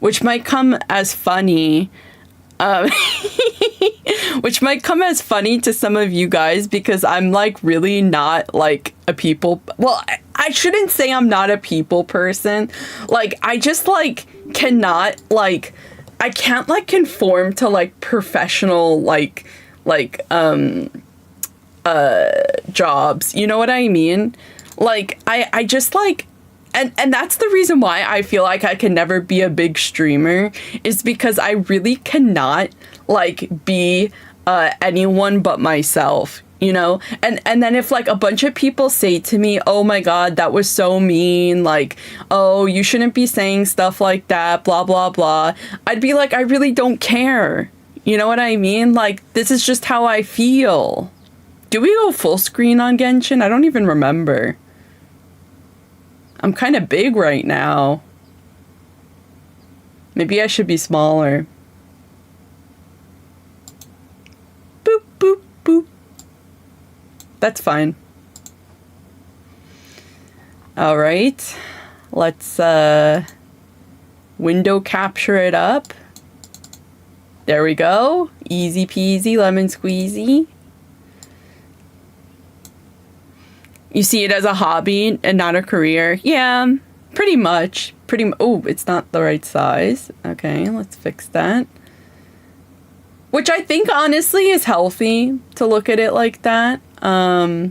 which might come as funny. Which might come as funny to some of you guys because I'm like really not like a people. Well, I shouldn't say I'm not a people person. Like I just like cannot like I can't like conform to like professional jobs. You know what I mean? Like I just like. And that's the reason why I feel like I can never be a big streamer is because I really cannot like be anyone but myself, you know? And then if like a bunch of people say to me, oh my God, that was so mean. Like, oh, you shouldn't be saying stuff like that, blah, blah, blah. I'd be like, I really don't care. You know what I mean? Like, this is just how I feel. Do we go full screen on Genshin? I don't even remember. I'm kind of big right now. Maybe I should be smaller. Boop, boop, boop. That's fine. All right. Let's window capture it up. There we go. Easy peasy, lemon squeezy. You see it as a hobby and not a career? Yeah, pretty much. Oh, it's not the right size. Okay, let's fix that. Which I think honestly is healthy to look at it like that. I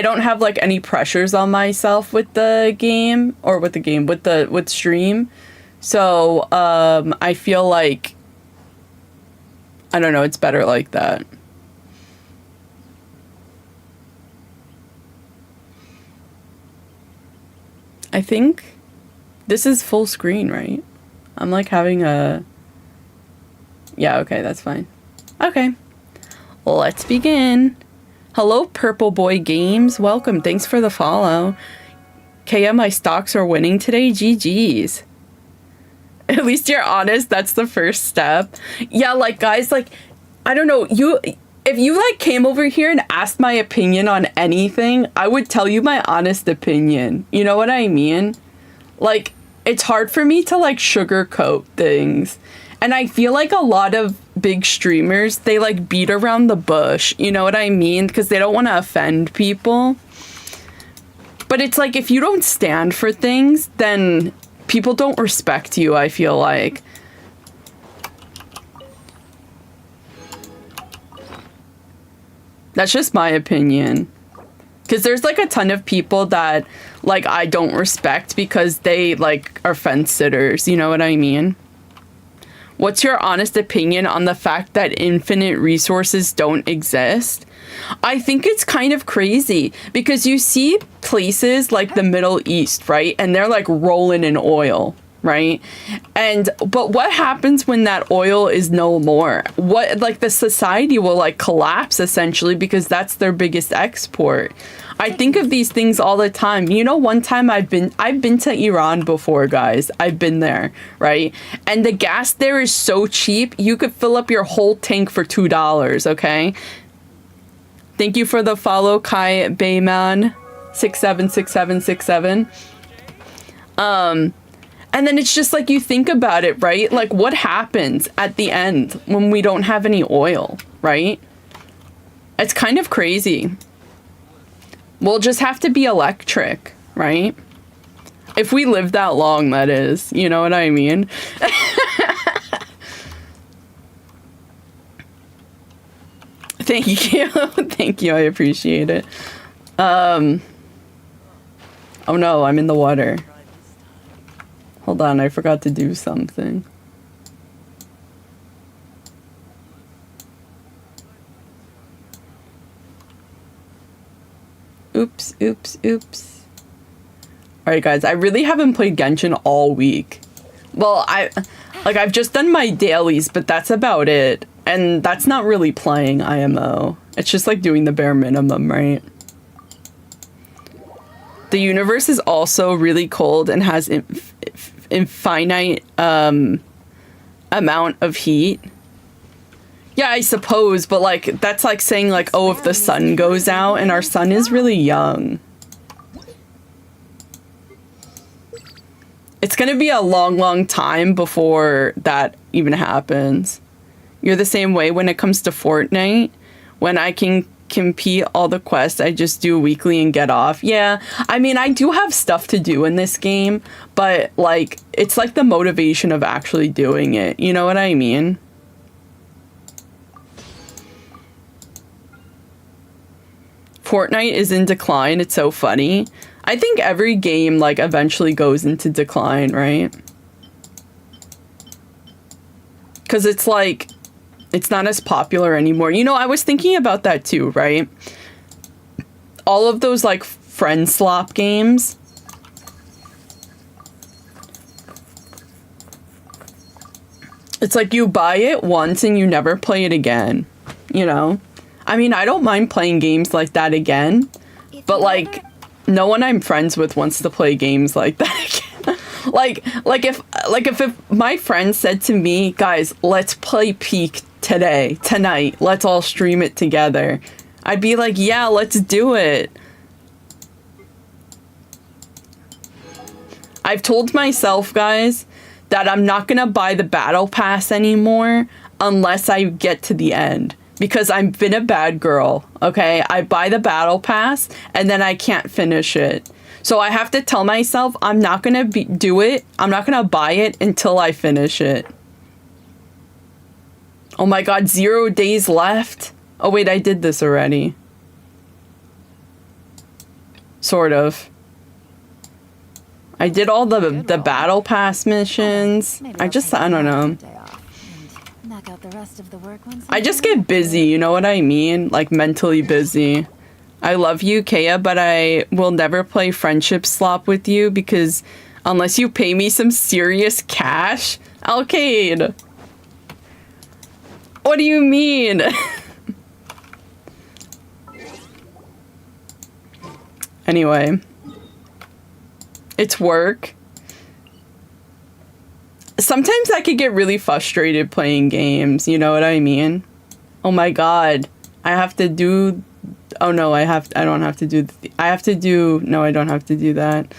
don't have like any pressures on myself with the game or with stream. So, I feel like I don't know, it's better like that. I think this is full screen, right? I'm like having a... Yeah, okay, that's fine. Okay, let's begin. Hello, Purple Boy Games. Welcome, thanks for the follow. Kéllee, my stocks are winning today. GG's. At least you're honest. That's the first step. Yeah, like, guys, like, I don't know. If you, like, came over here and asked my opinion on anything, I would tell you my honest opinion. You know what I mean? Like, it's hard for me to, like, sugarcoat things. And I feel like a lot of big streamers, they, like, beat around the bush. You know what I mean? Because they don't want to offend people. But it's like, if you don't stand for things, then... people don't respect you, I feel like. That's just my opinion. Because there's like a ton of people that like I don't respect because they like are fence sitters, you know what I mean? What's your honest opinion on the fact that infinite resources don't exist? I think it's kind of crazy because you see places like the Middle East, right? And they're like rolling in oil, right? But what happens when that oil is no more? What, like, the society will like collapse essentially because that's their biggest export. I think of these things all the time. You know, one time I've been to Iran before, guys. I've been there, right? And the gas there is so cheap, you could fill up your whole tank for $2, okay? Thank you for the follow, Kai Bayman 676767. And then it's just like you think about it, right? Like what happens at the end when we don't have any oil, right? It's kind of crazy. We'll just have to be electric, right? If we live that long, that is. You know what I mean? Thank you. Thank you. I appreciate it. Oh no, I'm in the water. Hold on, I forgot to do something. Oops, oops, oops. Alright guys, I really haven't played Genshin all week. Well, I've just done my dailies, but that's about it. And that's not really playing IMO. It's just like doing the bare minimum, right? The universe is also really cold and has infinite amount of heat. Yeah, I suppose, but like that's like saying like, oh, if the sun goes out, and our sun is really young. it's gonna be a long, long time before that even happens. You're the same way when it comes to Fortnite. When I can compete all the quests, I just do weekly and get off. Yeah, I mean, I do have stuff to do in this game, but like, it's like the motivation of actually doing it. You know what I mean? Fortnite is in decline. It's so funny. I think every game like eventually goes into decline, right? Because it's like, it's not as popular anymore. You know, I was thinking about that too, right? All of those like friend slop games. It's like you buy it once and you never play it again, you know? I mean, I don't mind playing games like that again, but like no one I'm friends with wants to play games like that again. like if my friend said to me, guys, let's play Peak tonight, let's all stream it together, I'd be like, yeah, let's do it. I've told myself, guys, that I'm not gonna buy the battle pass anymore unless I get to the end, because I've been a bad girl, okay? I buy the battle pass and then I can't finish it. So I have to tell myself I'm not gonna do it. I'm not gonna buy it until I finish it. Oh my god, 0 days left. Oh wait, I did this already. Sort of. I did all the battle pass missions. I don't know. I just get busy, you know what I mean? Like mentally busy. I love you, Kéllee, but I will never play friendship slop with you because unless you pay me some serious cash, Alcade. What do you mean? Anyway, it's work. Sometimes I could get really frustrated playing games, you know what I mean? Oh my god, I have to do... Oh no, I don't have to do... No, I don't have to do that.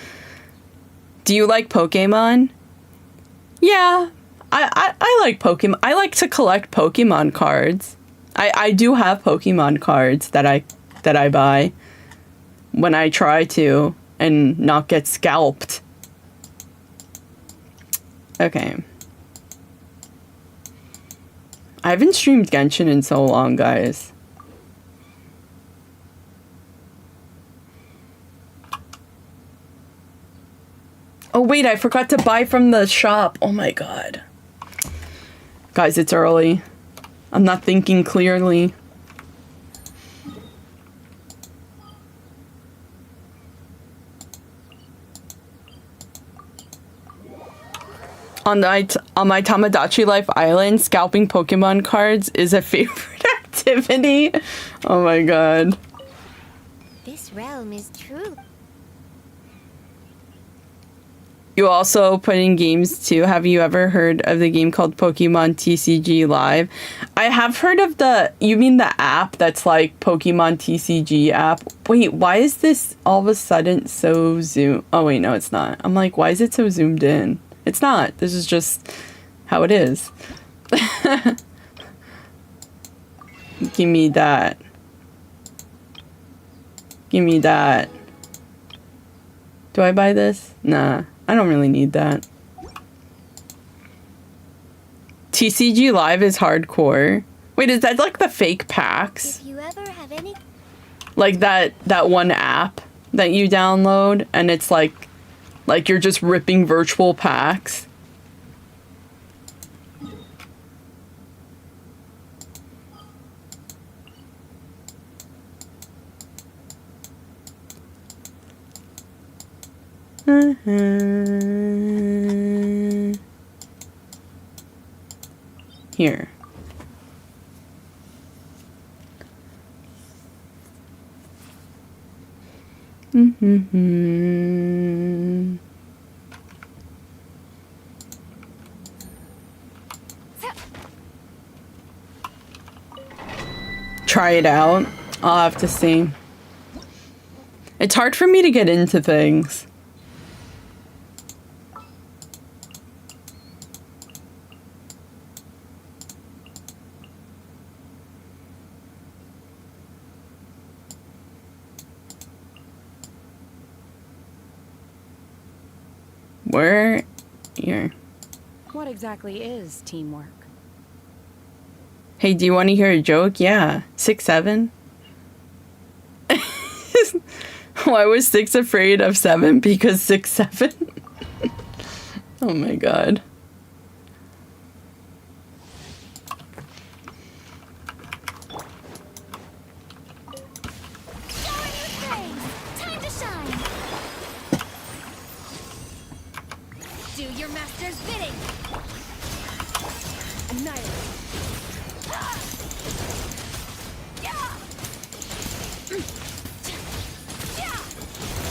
Do you like Pokemon? Yeah, I like Pokemon. I like to collect Pokemon cards. I do have Pokemon cards that I buy when I try to and not get scalped. Okay. I haven't streamed Genshin in so long, guys. Oh wait, I forgot to buy from the shop. Oh my god. Guys, it's early. I'm not thinking clearly. On my Tamagotchi Life Island, scalping Pokemon cards is a favorite activity. Oh my god. This realm is true. You also put in games too. Have you ever heard of the game called Pokemon TCG Live? I have heard of the... You mean the app that's like Pokemon TCG app? Wait, why is this all of a sudden so zoom... Oh wait, no, it's not. I'm like, why is it so zoomed in? It's not. This is just how it is. Give me that. Give me that. Do I buy this? Nah, I don't really need that. TCG Live is hardcore. Wait, is that like the fake packs? If you ever have any... Like that one app that you download and it's like you're just ripping virtual packs. Here. Try it out. I'll have to see. It's hard for me to get into things. Where? Here. What exactly is teamwork? Hey, do you want to hear a joke? Yeah. 6, 7? Why was 6 afraid of 7? Because 6, 7? Oh my god. Time to shine. Do your master's bidding. Annihilate.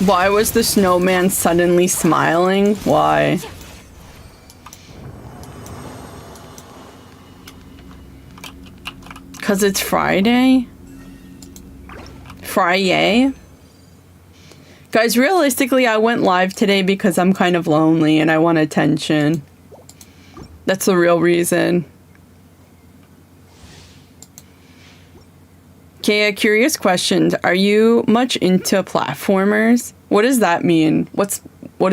Why was the snowman suddenly smiling? Why? Cause it's Friday? Friday? Guys, realistically, I went live today because I'm kind of lonely and I want attention. That's the real reason. Okay, a curious question. Are you much into platformers? What does that mean? What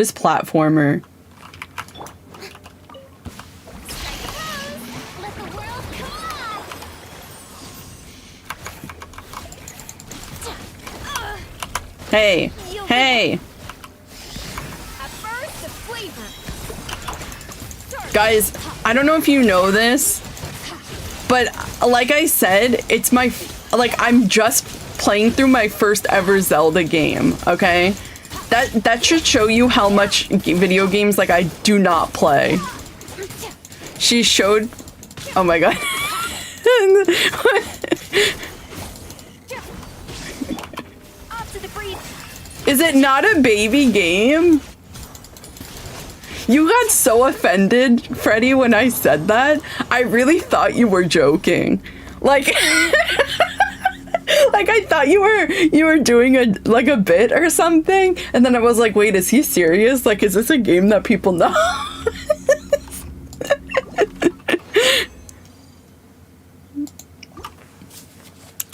is platformer? Let the world come alive. Hey, hey, At first, the flavor. guys, I don't know if you know this, but like I said, it's my, like, I'm just playing through my first ever Zelda game, okay? That should show you how much video games, like, I do not play. She showed, oh my god. Off to the breeze. Is it not a baby game? You got so offended, Freddie, when I said that. I really thought you were joking. Like, like I thought you were doing a bit or something, and then I was like, wait, is he serious? Like, is this a game that people know?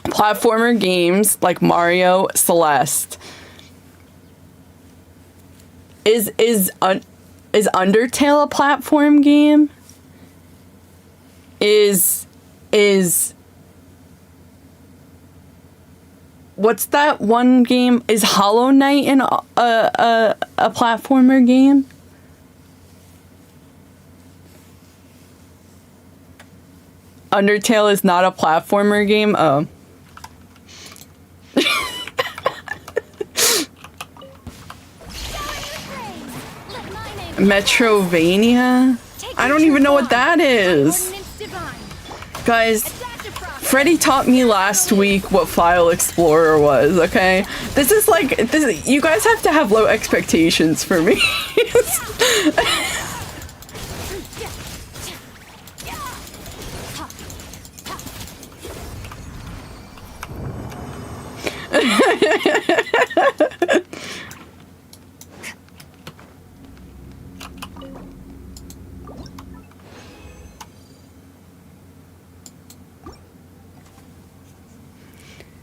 Platformer games like Mario, Celeste. Is Undertale a platform game? Is what's that one game? Is Hollow Knight a platformer game? Undertale is not a platformer game? Oh. Metrovania? I don't even know what that is. Guys, Freddie taught me last week what File Explorer was, okay? This is like, you guys have to have low expectations for me.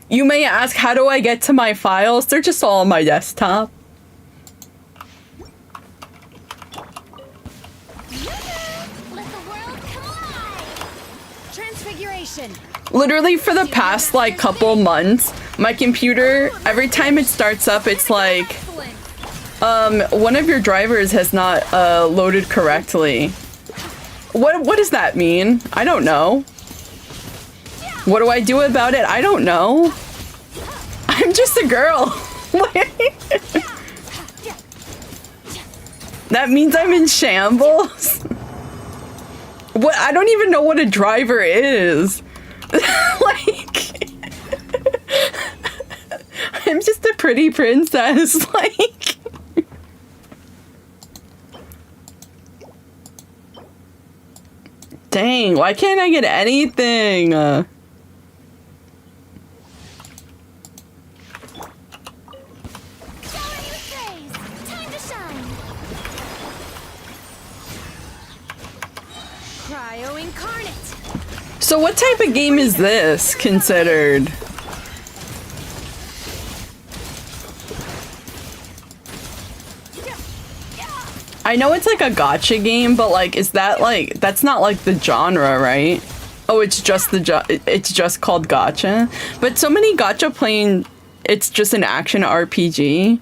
You may ask, how do I get to my files? They're just all on my desktop. Let the world come alive. Transfiguration. Literally for the past like couple months, my computer, every time it starts up, it's like, one of your drivers has not loaded correctly. What does that mean? I don't know. What do I do about it? I don't know. I'm just a girl. That means I'm in shambles. What? I don't even know what a driver is. Like, I'm just a pretty princess. Like, dang, why can't I get anything? So what type of game is this considered? I know it's like a gacha game, but like, is that like, that's not like the genre, right? Oh, it's just it's just called gacha. But so many gacha playing, it's just an action RPG.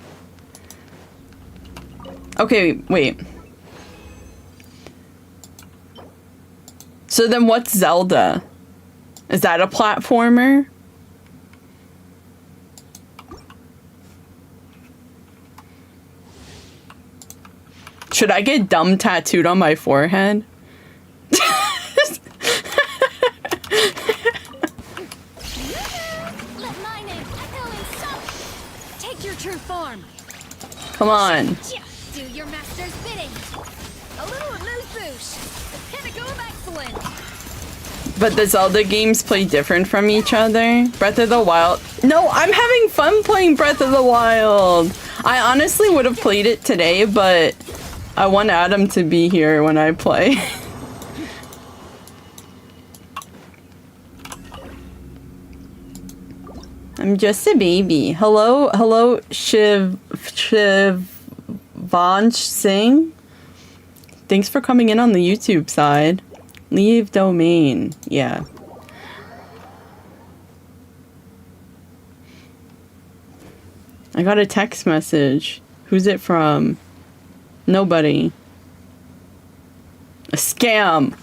Okay, wait. So then what's Zelda? Is that a platformer? Should I get dumb tattooed on my forehead? Let my name echo in song. Take your true form. Come on. Do your master's bidding. A little amuse-bouche. The pinnacle of excellence. But the Zelda games play different from each other. Breath of the Wild. No, I'm having fun playing Breath of the Wild. I honestly would have played it today, but I want Adam to be here when I play. I'm just a baby. Hello, Shivansh Singh. Thanks for coming in on the YouTube side. Leave domain. Yeah. I got a text message. Who's it from? Nobody. A scam.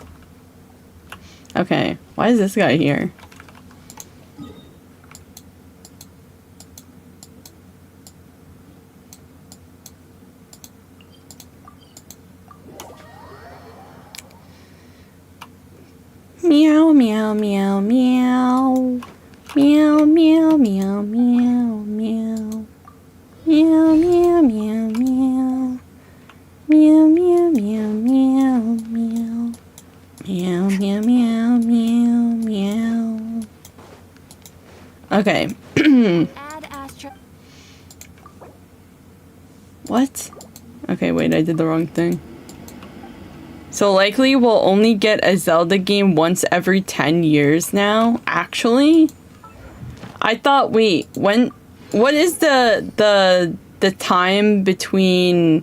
Okay. Why is this guy here? Meow, meow, meow, meow. Meow, meow, meow, meow, meow. Meow, meow, meow, meow. Meow, meow, meow, meow, meow. Meow, meow, meow, meow, meow. Okay. Add Astra. What? Okay, wait, I did the wrong thing. So likely we'll only get a Zelda game once every 10 years now. Actually, I thought, wait, what is the time between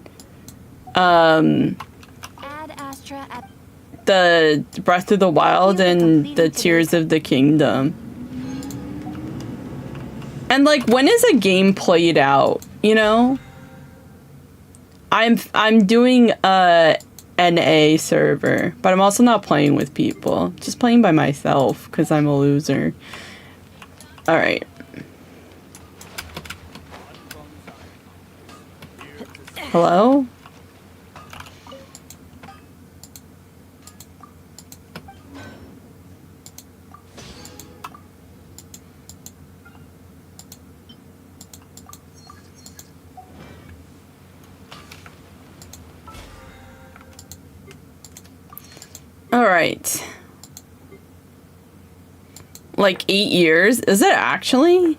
Add Astra at the Breath of the Wild and the Tears of the Kingdom? And like, when is a game played out, you know? I'm doing a NA server, but I'm also not playing with people. Just playing by myself because I'm a loser. All right. Hello? All right. Like 8 years? Is it actually?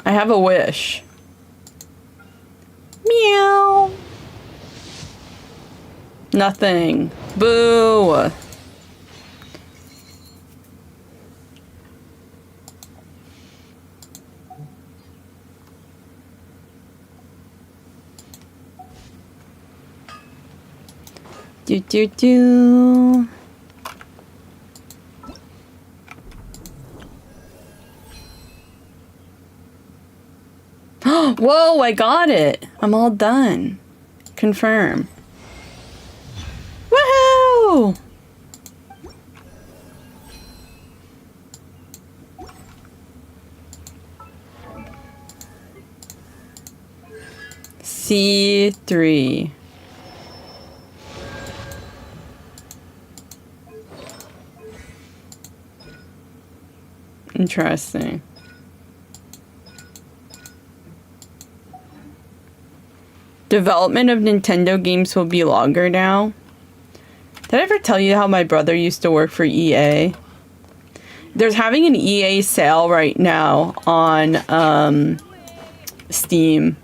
I have a wish. Meow. Nothing. Boo. Do do do. Whoa, I got it. I'm all done. Confirm. Woohoo! C3. Interesting. Development of Nintendo games will be longer now. Did I ever tell you how my brother used to work for EA? There's having an EA sale right now on Steam.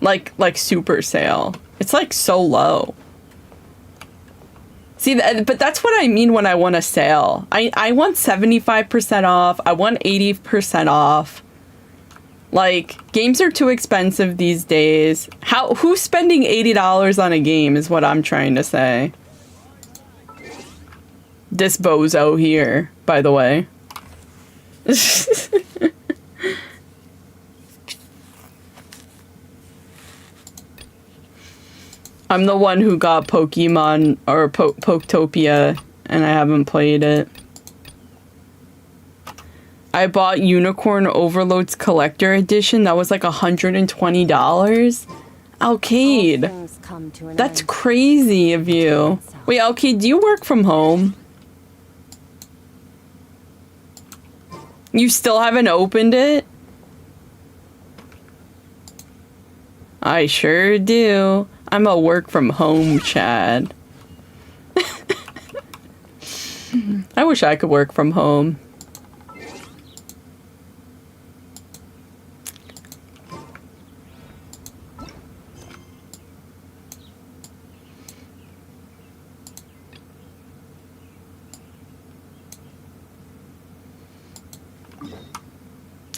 Like super sale. It's like so low. See, but that's what I mean when I want a sale. I want 75% off. I want 80% off. Like, games are too expensive these days. Who's spending $80 on a game is what I'm trying to say. This bozo here, by the way. I'm the one who got Pokemon or Poketopia, and I haven't played it. I bought Unicorn Overload's Collector Edition. That was like $120. Alcade. That's crazy of you. Wait, Alcade, do you work from home? You still haven't opened it? I sure do. I'm a work from home Chad. I wish I could work from home.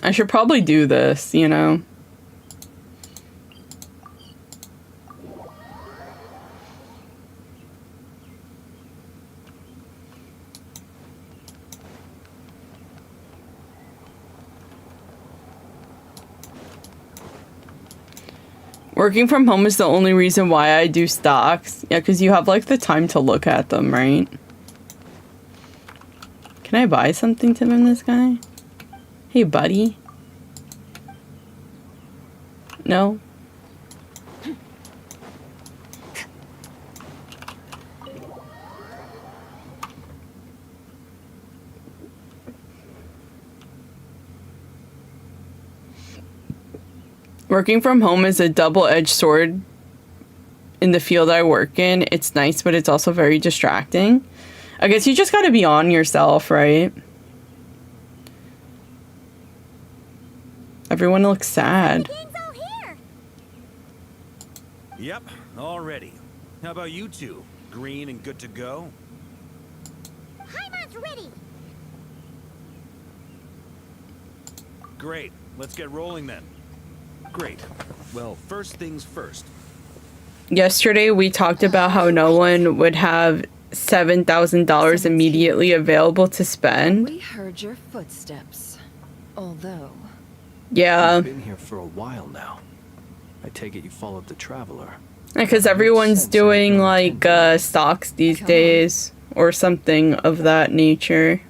I should probably do this, you know? Working from home is the only reason why I do stocks. Yeah, because you have, like, the time to look at them, right? Can I buy something from this guy? Hey, buddy. No? Working from home is a double-edged sword in the field I work in. It's nice, but it's also very distracting. I guess you just gotta be on yourself, right? Everyone looks sad. Yep, all ready. How about you two? Green and good to go? Heimat's ready. Great, let's get rolling then. Great. Well, first things first. Yesterday we talked about how no one would have $7,000 immediately available to spend. We heard your footsteps. Although... Yeah. You've been here for a while now. I take it you followed the traveler. Because everyone's doing, like, stocks these days. Or something of that nature.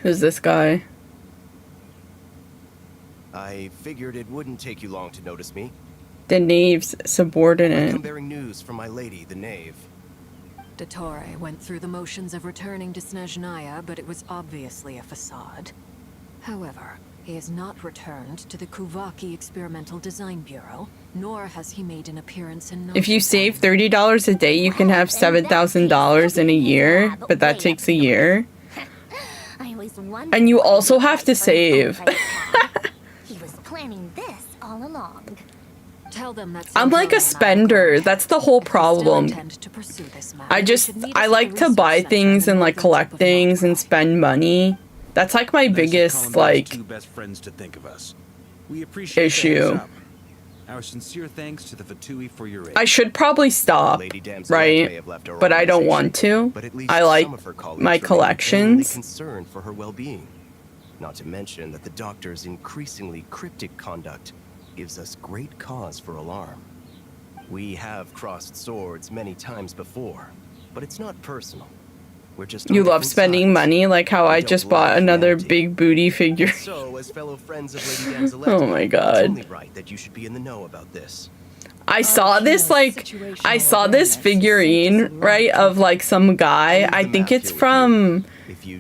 Who's this guy? I figured it wouldn't take you long to notice me. The knave's subordinate. I'm bearing news from my lady, the knave. Dottore went through the motions of returning to Snezhnaya, but it was obviously a facade. However, he has not returned to the Kuvaki Experimental Design Bureau, nor has he made an appearance in... If you save $30 a day, you can have $7,000 in a year, but that takes a year. And you also have to save. He was planning this all along. Tell them that's I'm like a spender. That's the whole problem. I like to buy things and like collect things and spend money. That's like my biggest like two best friends to think of us. We appreciate issue. Our sincere thanks to the Fatui for your aid. I should probably stop, right? But I don't want to. I like my collections. Concerned for her well-being. Not to mention that the doctor's increasingly cryptic conduct gives us great cause for alarm. We have crossed swords many times before, but it's not personal. We're just you love spending money, like how I just bought another big booty figure. So, as fellow friends of Lady Damselette, oh my god. It's only right that you should be in the know about this. I saw this figurine, right, of like some guy. I think it's from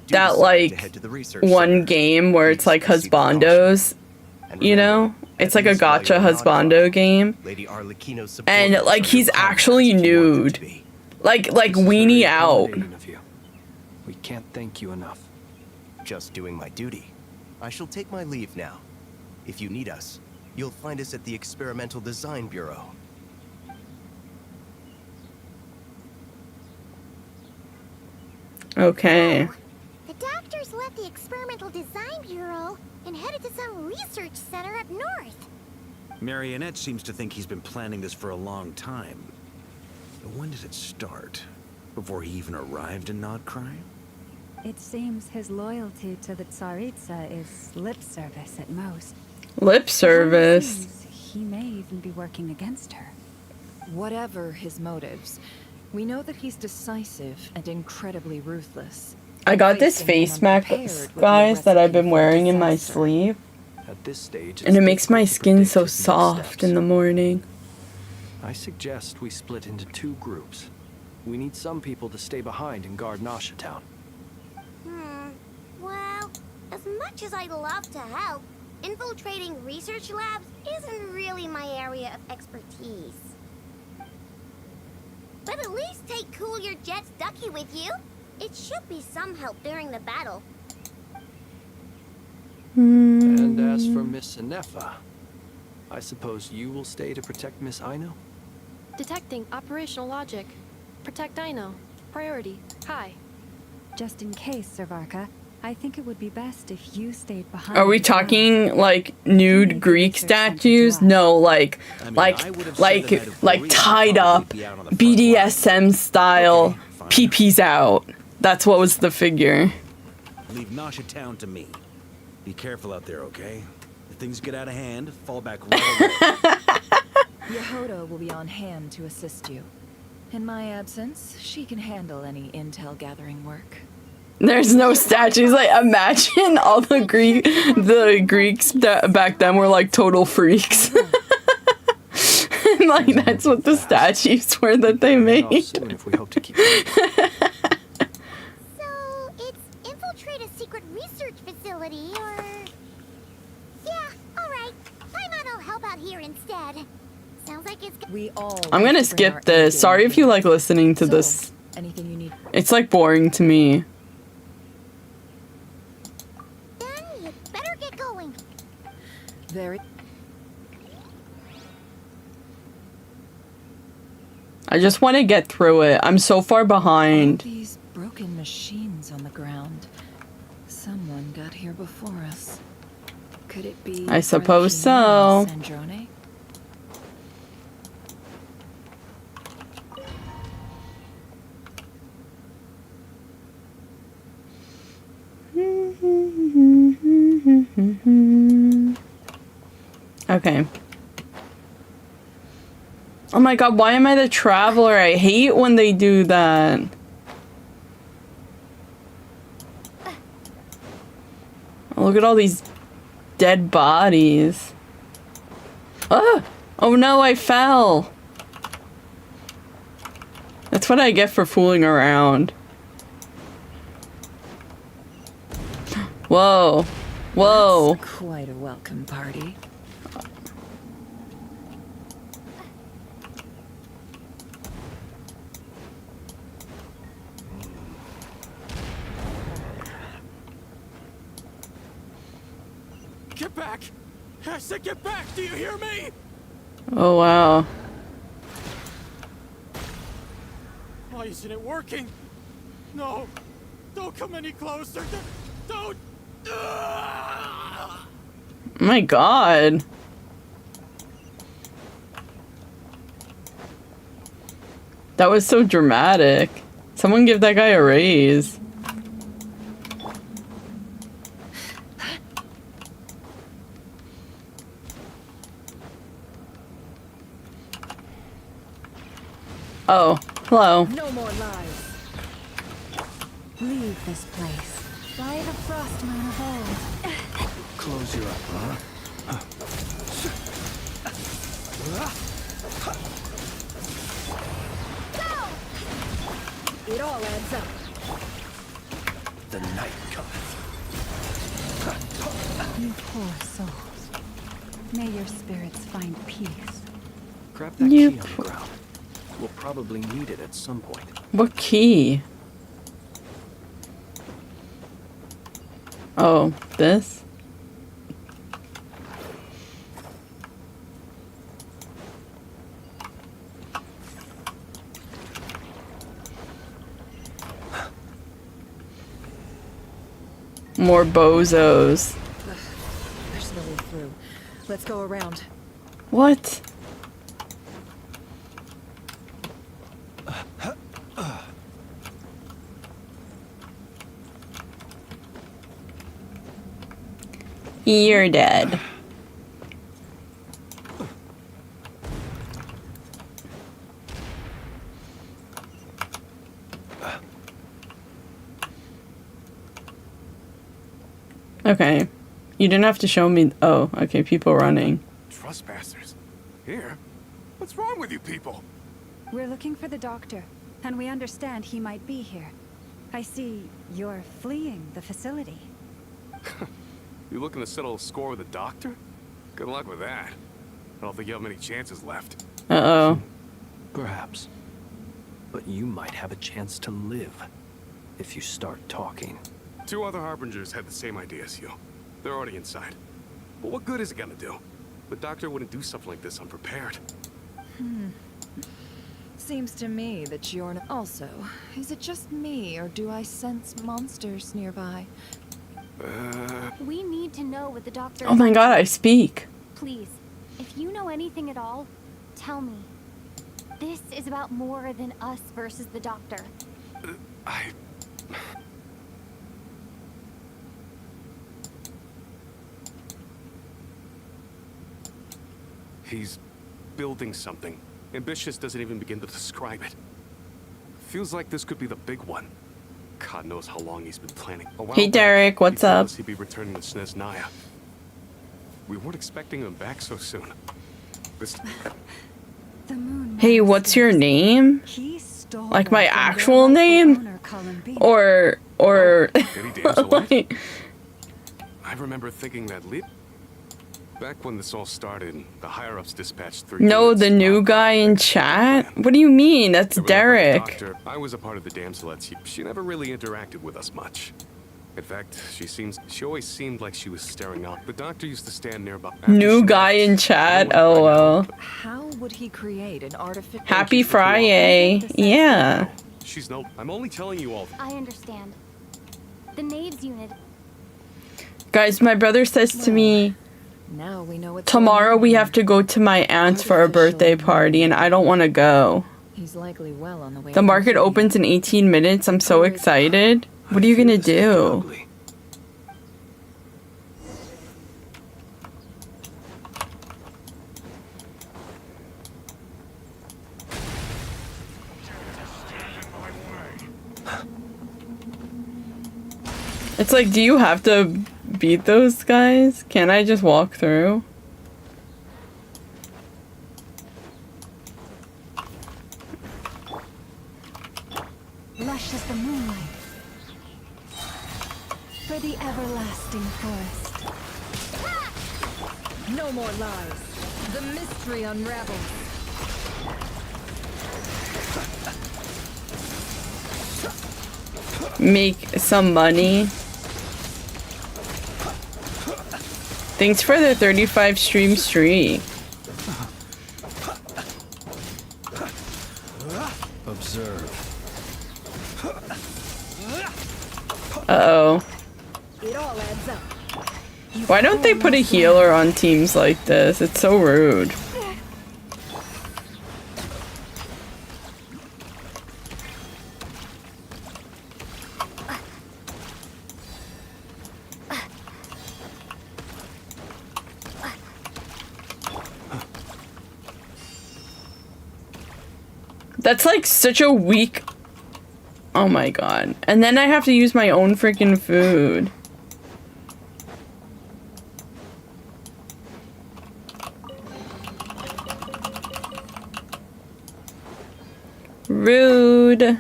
that like one game where it's like husbandos, you know? It's like a gacha husbando game. And like he's actually nude. Like weenie out. We can't thank you enough. Just doing my duty. I shall take my leave now. If you need us, you'll find us at the Experimental Design Bureau. Okay. Oh, the doctors left the Experimental Design Bureau and headed to some research center up north. Marionette seems to think he's been planning this for a long time. But when did it start? Before he even arrived in Nodcry? It seems his loyalty to the Tsaritsa is lip service at most. Lip service. Seems he may even be working against her. Whatever his motives, we know that he's decisive and incredibly ruthless. I got this Facing face an mask, unprepared would be a guys, that I've recipe been for wearing in my disaster. sleeve. At this stage, And it it's makes my difficult to skin predict so his next soft steps. in the morning. I suggest we split into 2 groups. We need some people to stay behind and guard Nasha Town. Well, as much as I'd love to help, infiltrating research labs isn't really my area of expertise. But at least take Cool Your Jet's Ducky with you. It should be some help during the battle. And as for Miss Inefa, I suppose you will stay to protect Miss Aino? Detecting operational logic. Protect Dino. Priority. High. Just in case, Servarka, I think it would be best if you stayed behind. Are we as well. talking like nude Greek statues? No, like I mean, I would have said like the night of like Korea tied would up probably be out on the front line. BDSM style, Okay, fine. peepees out. That's what was the figure. Leave Nasha Town to me. Be careful out there, okay? If things get out of hand, fall back right away. Yehoda will be on hand to assist you. In my absence, she can handle any intel gathering work. There's no statues. Like, imagine all the Greeks that back then were like total freaks. And, like, that's what the statues were that they Head off made. soon if we hope to keep moving. So, it's infiltrate a secret research facility, or... Yeah, alright. Paimon will help out here instead. Sounds like it's... We all I'm want gonna to bring our skip this. A-game Sorry if you here. like listening to So, this. Anything you need? It's like boring to me. Then you better get going. Very. I just want to get through it. I'm so far behind. These broken machines on the ground. Someone got here before us. Could it be? I suppose Frenchie so. and Sandrone? Okay. Oh my god, why am I the traveler? I hate when they do that. Oh, look at all these dead bodies. Ah! Oh no, I fell. That's what I get for fooling around. Whoa. Whoa. That's quite a welcome party. Get back! I said get back! Do you hear me? Oh wow. Why isn't it working? No! Don't come any closer! Don't! Oh my god. That was so dramatic. Someone give that guy a raise. Oh, hello. No more lies. Leave this place. By the Frostmoon of old. Close your eye, huh? It all adds up. The night cometh. You poor souls. May your spirits find peace. Grab that You key on the ground. We'll probably need it at some point. What key? Oh, this? More bozos. There's no way through. Let's go around. What? You're dead. Okay. You didn't have to show me. Oh, okay. People running. Trespassers? Here? What's wrong with you people? We're looking for the doctor, and we understand he might be here. I see you're fleeing the facility. You looking to settle a score with the doctor? Good luck with that. I don't think you have many chances left. Uh-oh. Perhaps. But you might have a chance to live if you start talking. 2 other Harbingers had the same idea as you. They're already inside. But what good is it gonna do? The doctor wouldn't do something like this unprepared. Seems to me that you're also. Is it just me, or do I sense monsters nearby? We need to know what the doctor. Oh my god, I speak. Please, if you know anything at all, tell me. This is about more than us versus the doctor. He's building something. Ambitious doesn't even begin to describe it. Feels like this could be the big one. God knows how long he's been planning. Hey Derek, what's he told up? us he'd be returning to Snezhnaya. We weren't expecting him back so soon. This... The moon. Hey, what's your name? He stole Like them my from their actual rightful name? owner, Columbine. Or Any damsel left? like, I remember thinking that back when this all started, the higher-ups dispatched 3 no, units the to new Bob guy in chat? What do you mean? That's I remember the Derek. doctor- I was a part of the damselettes. She never really interacted with us much. In fact, she always seemed like she was staring out. The doctor used to stand nearby. After New she guy left, in chat? I went right LOL. out. How would he create an artificial? Happy Friday. Yeah. She's no. I'm only telling you all. I understand. The Knaves unit. Guys, my brother says to me, Now we know what's tomorrow going on we here. have to go to my aunt's for a birthday party, and I don't want to go. He's likely well on the way. The market opens in 18 minutes. I'm so excited. What are you gonna do? It's like, do you have to beat those guys? Can't I just walk through? Lush as the moonlight. For the everlasting forest. No more lies. The mystery unravels. Make some money. Thanks for the 35 stream streak. Observe. Uh-oh. It all adds up. Why don't they put a healer on teams like this? It's so rude. That's like such a weak... Oh my god. And then I have to use my own freaking food. Rude.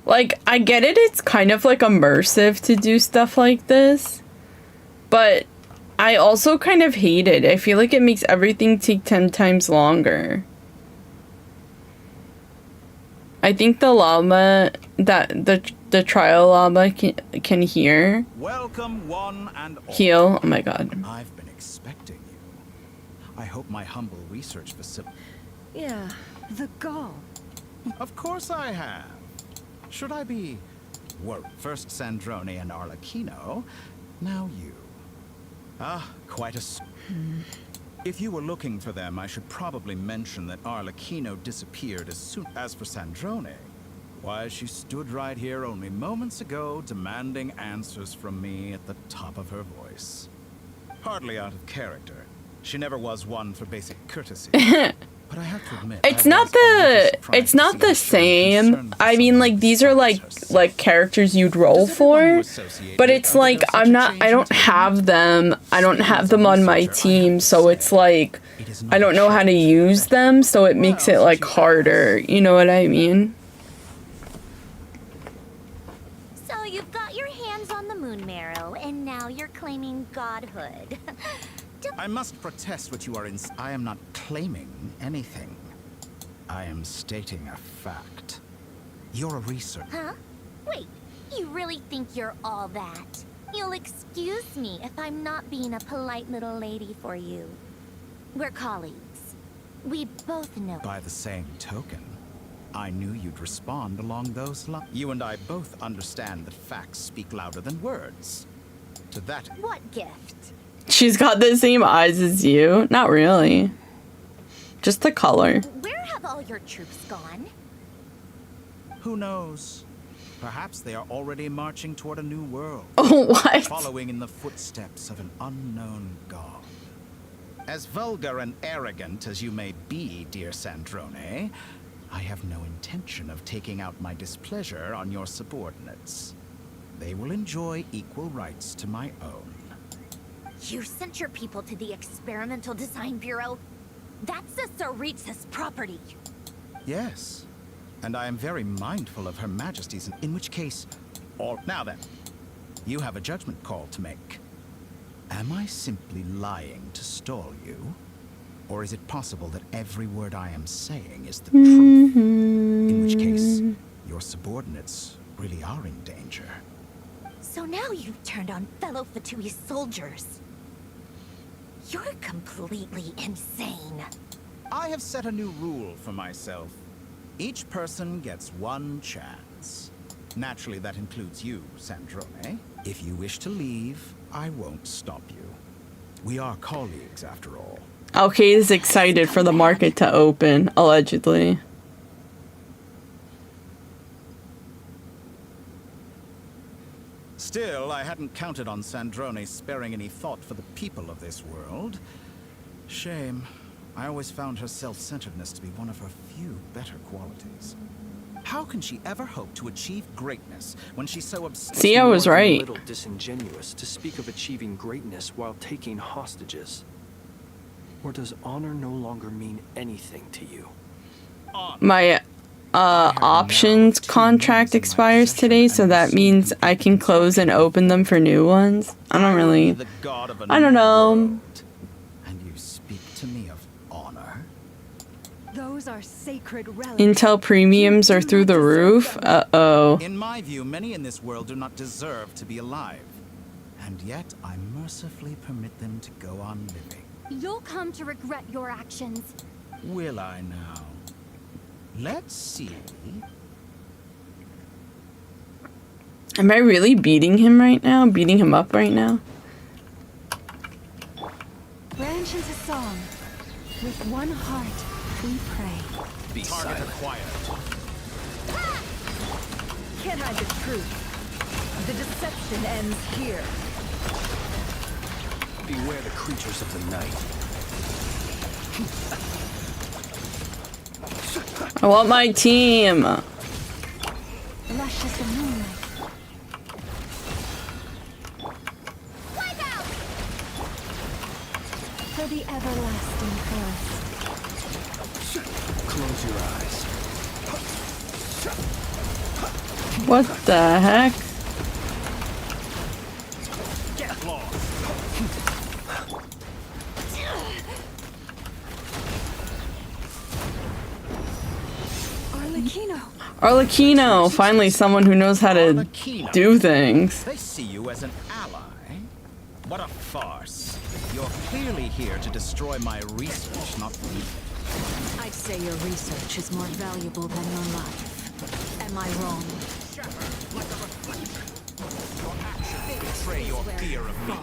Like, I get it, it's kind of like immersive to do stuff like this, but I also kind of hate it. I feel like it makes everything take 10 times longer. I think the llama, the trial llama can hear. Welcome one and all. Heal. Oh my god. I've been expecting you. I hope my humble research facility... Yeah, the gall. Of course I have. Should I be... Well, first Sandrone and Arlecchino, now you. Ah, quite a... If you were looking for them, I should probably mention that Arlecchino disappeared as soon as for Sandrone. Why, she stood right here only moments ago, demanding answers from me at the top of her voice. Hardly out of character. She never was one for basic courtesy. But I have to admit, it's not the same. I mean, like, these are like characters you'd roll for, but it's like I don't have them. I don't have them on my team, so it's like I don't know how to use them, so it makes it like harder. You know what I mean? So you've got your hands on the moon marrow, and now you're claiming godhood. I must protest what you are in. I am not claiming anything. I am stating a fact. You're a researcher. Huh? Wait, you really think you're all that? You'll excuse me if I'm not being a polite little lady for you. We're colleagues. We both know. By the same token, I knew you'd respond along those lines. You and I both understand that facts speak louder than words. To that... What gift? She's got the same eyes as you. Not really. Just the color. Where have all your troops gone? Who knows? Perhaps they are already marching toward a new world. Oh, what? Following in the footsteps of an unknown god. As vulgar and arrogant as you may be, dear Sandrone, I have no intention of taking out my displeasure on your subordinates. They will enjoy equal rights to my own. You sent your people to the Experimental Design Bureau? That's the Tsaritsa's property. Yes, and I am very mindful of Her Majesty's, in which case, all... Now then, you have a judgment call to make. Am I simply lying to stall you? Or is it possible that every word I am saying is the truth? In which case, your subordinates really are in danger. So now you've turned on fellow Fatui soldiers. You're completely insane. I have set a new rule for myself. Each person gets one chance. Naturally, that includes you, Sandrone. If you wish to leave, I won't stop you. We are colleagues, after all. Okay, is excited for the market to open, allegedly. Still, I hadn't counted on Sandrone sparing any thought for the people of this world. Shame. I always found her self-centeredness to be one of her few better qualities. How can she ever hope to achieve greatness when she's so obsessed? See, I was right. It's a little disingenuous to speak of achieving greatness while taking hostages. Or does honor no longer mean anything to you? My options contract expires today, so that means I can close and open them for new ones. I don't really... I don't know. And you speak to me of honor? Those are sacred relics. Intel premiums are through the roof? Uh-oh. In my view, many in this world do not deserve to be alive. And yet, I mercifully permit them to go on living. You'll come to regret your actions. Will I now? Let's see. Am I really beating him right now? Beating him up right now? Branch into song. With one heart, we pray. Be silent. Acquired. Can't hide the truth. The deception ends here. Beware the creatures of the night. I want my team. Lush as the moonlight. Wipe out! For the everlasting forest. Close your eyes. What the heck? Get lost. Arlecchino! Finally someone who knows how to do things. They see you as an ally. What a farce. You're clearly here to destroy my research, not me. I'd say your research is more valuable than your life. Am I wrong? Your actions betray your fear of me.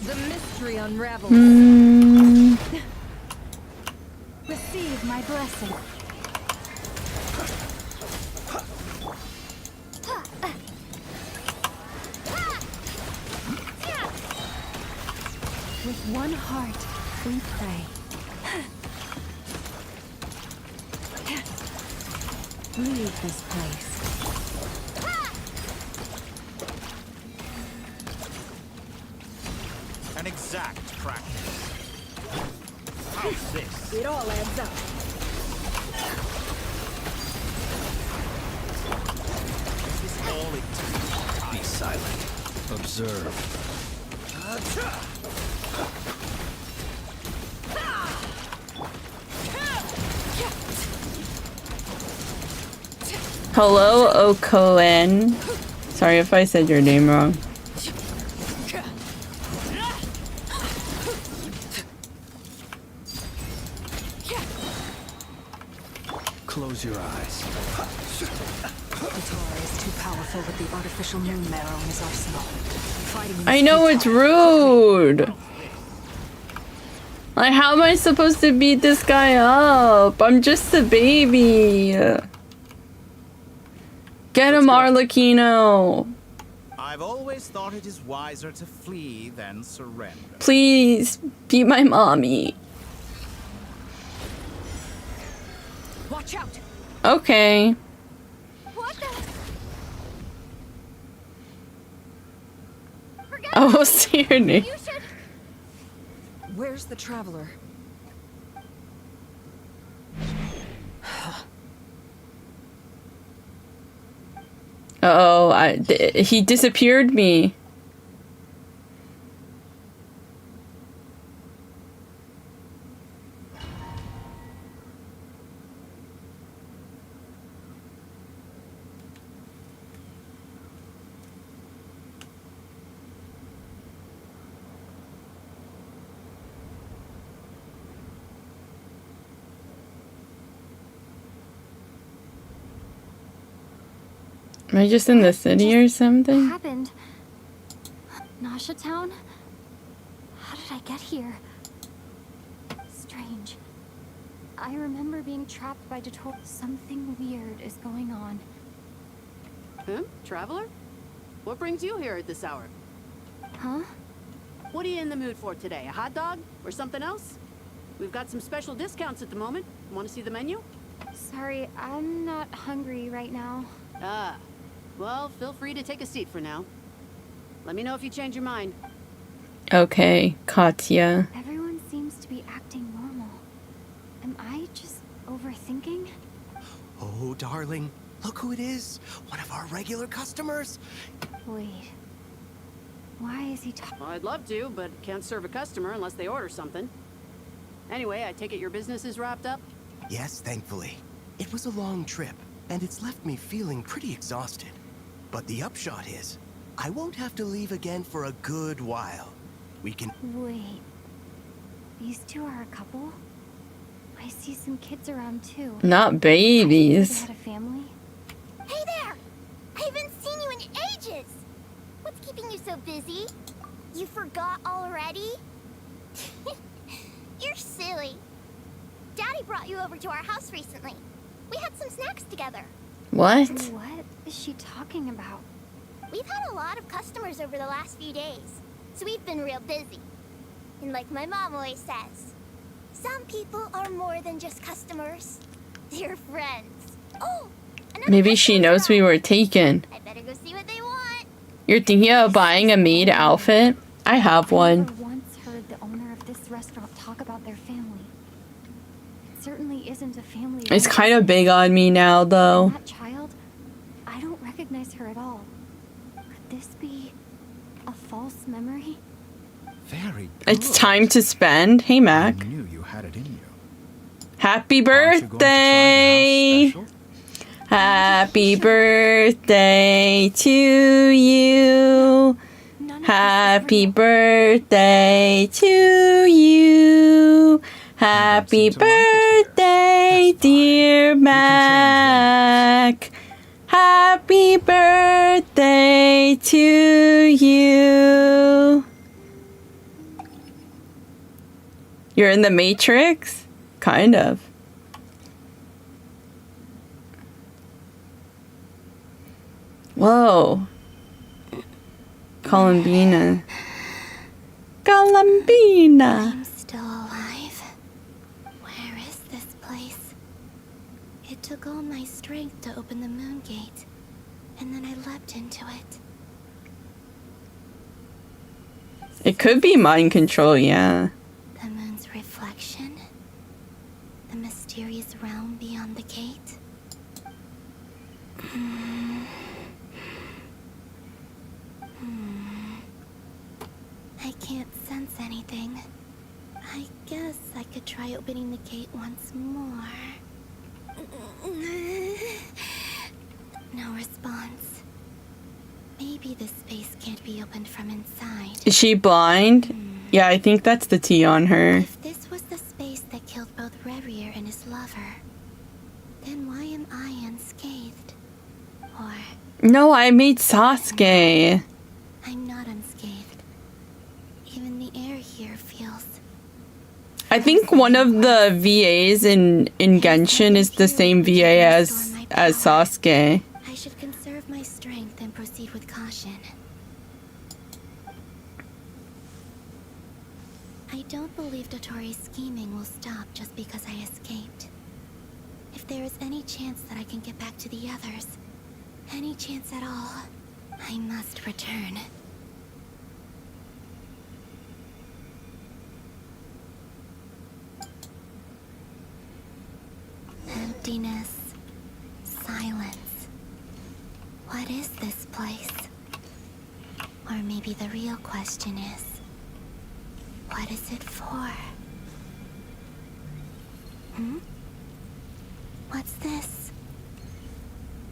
The mystery unravels. Receive my blessing. With one heart, we pray. Leave this place. An exact practice. How's this? It all adds up. This is all it takes. Be silent. Observe. Hello, Okoen. Sorry if I said your name wrong. Close your eyes. Vitora is too powerful with the artificial moon marrow in his arsenal. Fighting I know it's rude. Like, how am I supposed to beat this guy up? I'm just a baby. Get him, Arlecchino. I've always thought it is wiser to flee than surrender. Please, be my mommy. Watch out! Okay. What the? Forget I will see your name. You should. Where's the traveler? Uh-oh, he disappeared me. Am I just in the city or something? What happened? Nasha Town? How did I get here? Strange. I remember being trapped by Dator. Something weird is going on. Traveler? What brings you here at this hour? Huh? What are you in the mood for today? A hot dog? Or something else? We've got some special discounts at the moment. Want to see the menu? Sorry, I'm not hungry right now. Ah. Well, feel free to take a seat for now. Let me know if you change your mind. Okay, Katya. Everyone seems to be acting normal. Am I just overthinking? Oh, darling, look who it is. One of our regular customers. Wait. Why is he talking? Well, I'd love to, but can't serve a customer unless they order something. Anyway, I take it your business is wrapped up? Yes, thankfully. It was a long trip, and it's left me feeling pretty exhausted. But the upshot is, I won't have to leave again for a good while. We can... Wait. These two are a couple? I see some kids around too. Not babies. They had a family? Hey there! I haven't seen you in ages! What's keeping you so busy? You forgot already? You're silly. Daddy brought you over to our house recently. We had some snacks together. What? What is she talking about? We've had a lot of customers over the last few days, so we've been real busy. And like my mom always says, some people are more than just customers. They're friends. Oh! Maybe she knows we were taken. I better go see what they want. You're thinking of buying a maid outfit? I have I one. never once heard the owner of this restaurant talk about their family. It certainly isn't a family. It's kind of big on me now, though. That child, I don't recognize her at all. Could this be a false memory? Very good. It's time to spend. Hey, Mac. I knew you had it in you. Happy Aren't you going to try the house birthday! special? Happy birthday to you. Happy birthday to you. Happy birthday, dear Mac. Happy birthday to you. You're in the Matrix? Kind of. Whoa. Columbina. Columbina. I'm still alive. Where is this place? It took all my strength to open the moon gate, and then I leapt into it. It could be mind control, yeah. The moon's reflection? The mysterious realm beyond the gate? I can't sense anything. I guess I could try opening the gate once more. No response. Maybe this space can't be opened from inside. Is she blind? Yeah, I think that's the T on her. If this was the space that killed both Revier and his lover, then why am I unscathed? Or No, I made Sasuke. I'm not unscathed. Even the air here feels... I think one of the VAs in Genshin is the same VA as Sasuke. I should conserve my strength and proceed with caution. I don't believe Dotori's scheming will stop just because I escaped. If there is any chance that I can get back to the others, any chance at all, I must return. Emptiness. Silence. What is this place? Or maybe the real question is, what is it for? What's this?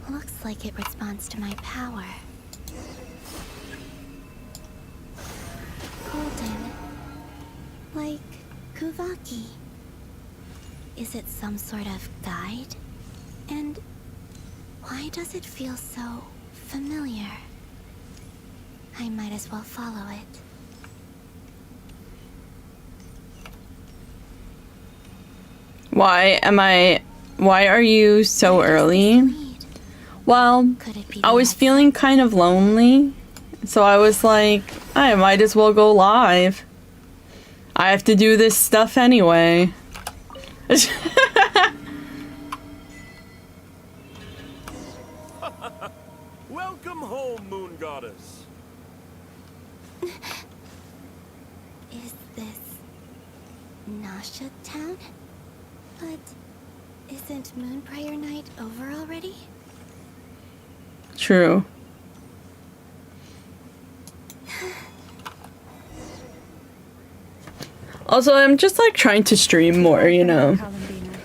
Looks like it responds to my power. Golden. Like Kuvaki. Is it some sort of guide? And why does it feel so familiar? I might as well follow it. Why are you so early? Well, I was feeling kind of lonely, so I was like, I might as well go live. I have to do this stuff anyway. Welcome home, Moon Goddess. Is this Nasha Town? But isn't Moonprayer Night over already? True. Also, I'm just like trying to stream more, you know. Columbina,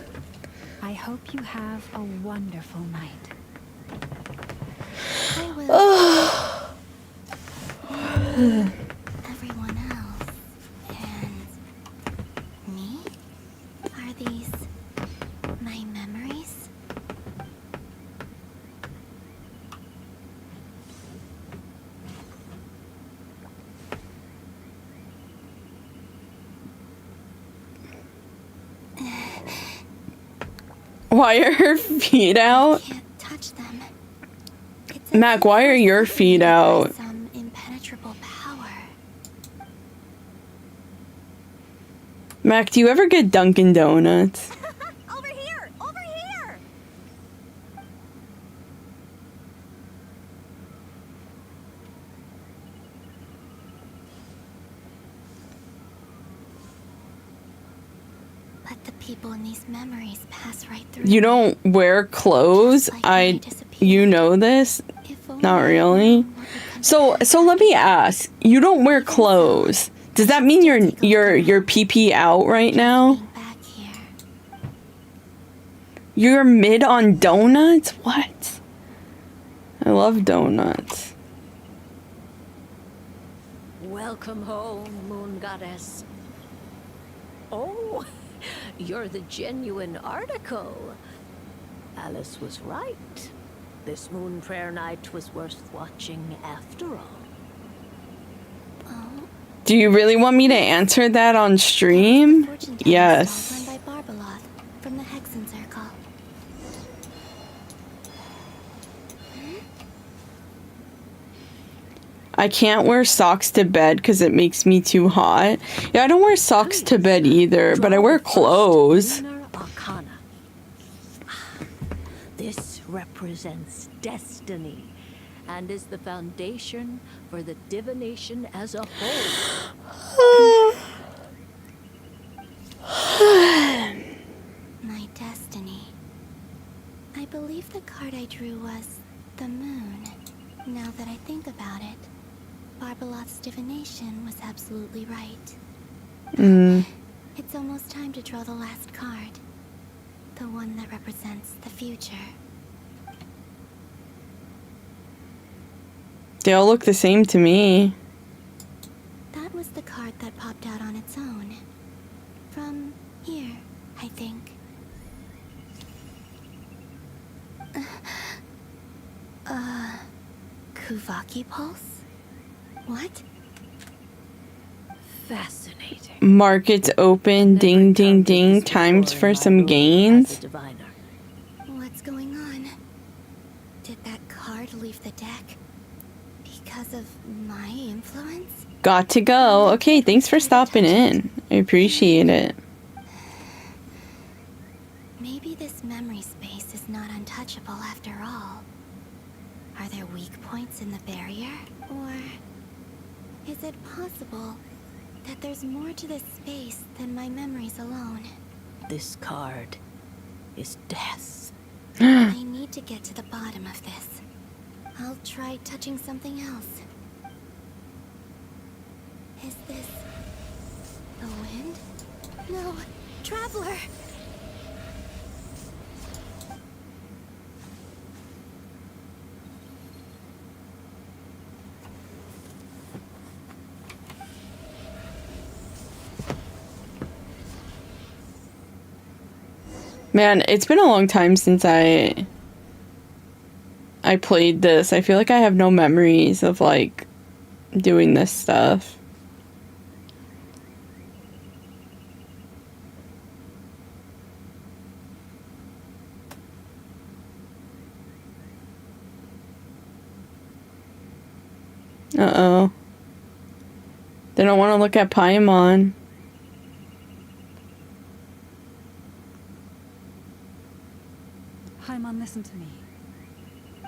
I hope you have a wonderful night. I will. Everyone else and me? Are these my memories? Why are her feet out? Can't touch them. Mac, why are your feet out? Some impenetrable power. Mac, do you ever get Dunkin' Donuts? Over here! Over here! Let the people in these memories pass right through. You don't wear clothes? You know this? Not really. So let me ask. You don't wear clothes. Does that mean your PP out right now? You're mid on donuts? What? I love donuts. Welcome home, Moon Goddess. Oh, you're the genuine article. Alice was right. This moon prayer night was worth watching after all. Do you really want me to answer that on stream? Yes. Run by Barbeloth from the Hexen Circle. I can't wear socks to bed because it makes me too hot. Yeah, I don't wear socks to bed either, but I wear clothes. Arcana. This represents destiny and is the foundation for the divination as a whole. My destiny. I believe the card I drew was the moon. Now that I think about it, Barbeloth's divination was absolutely right. It's almost time to draw the last card. The one that represents the future. They all look the same to me. That was the card that popped out on its own. From here, I think. Kuvaki Pulse? What? Fascinating. Markets open, ding ding ding, times for some gains. What's going on? Did that card leave the deck? Because of my influence? Got to go. Okay, thanks for stopping in. I appreciate it. Maybe this memory space is not untouchable after all. Are there weak points in the barrier? Or is it possible that there's more to this space than my memories alone? This card is death. I need to get to the bottom of this. I'll try touching something else. Is this the wind? No, Traveler! Man, it's been a long time since I played this. I feel like I have no memories of, like, doing this stuff. Uh-oh. They don't want to look at Paimon. Paimon, listen to me.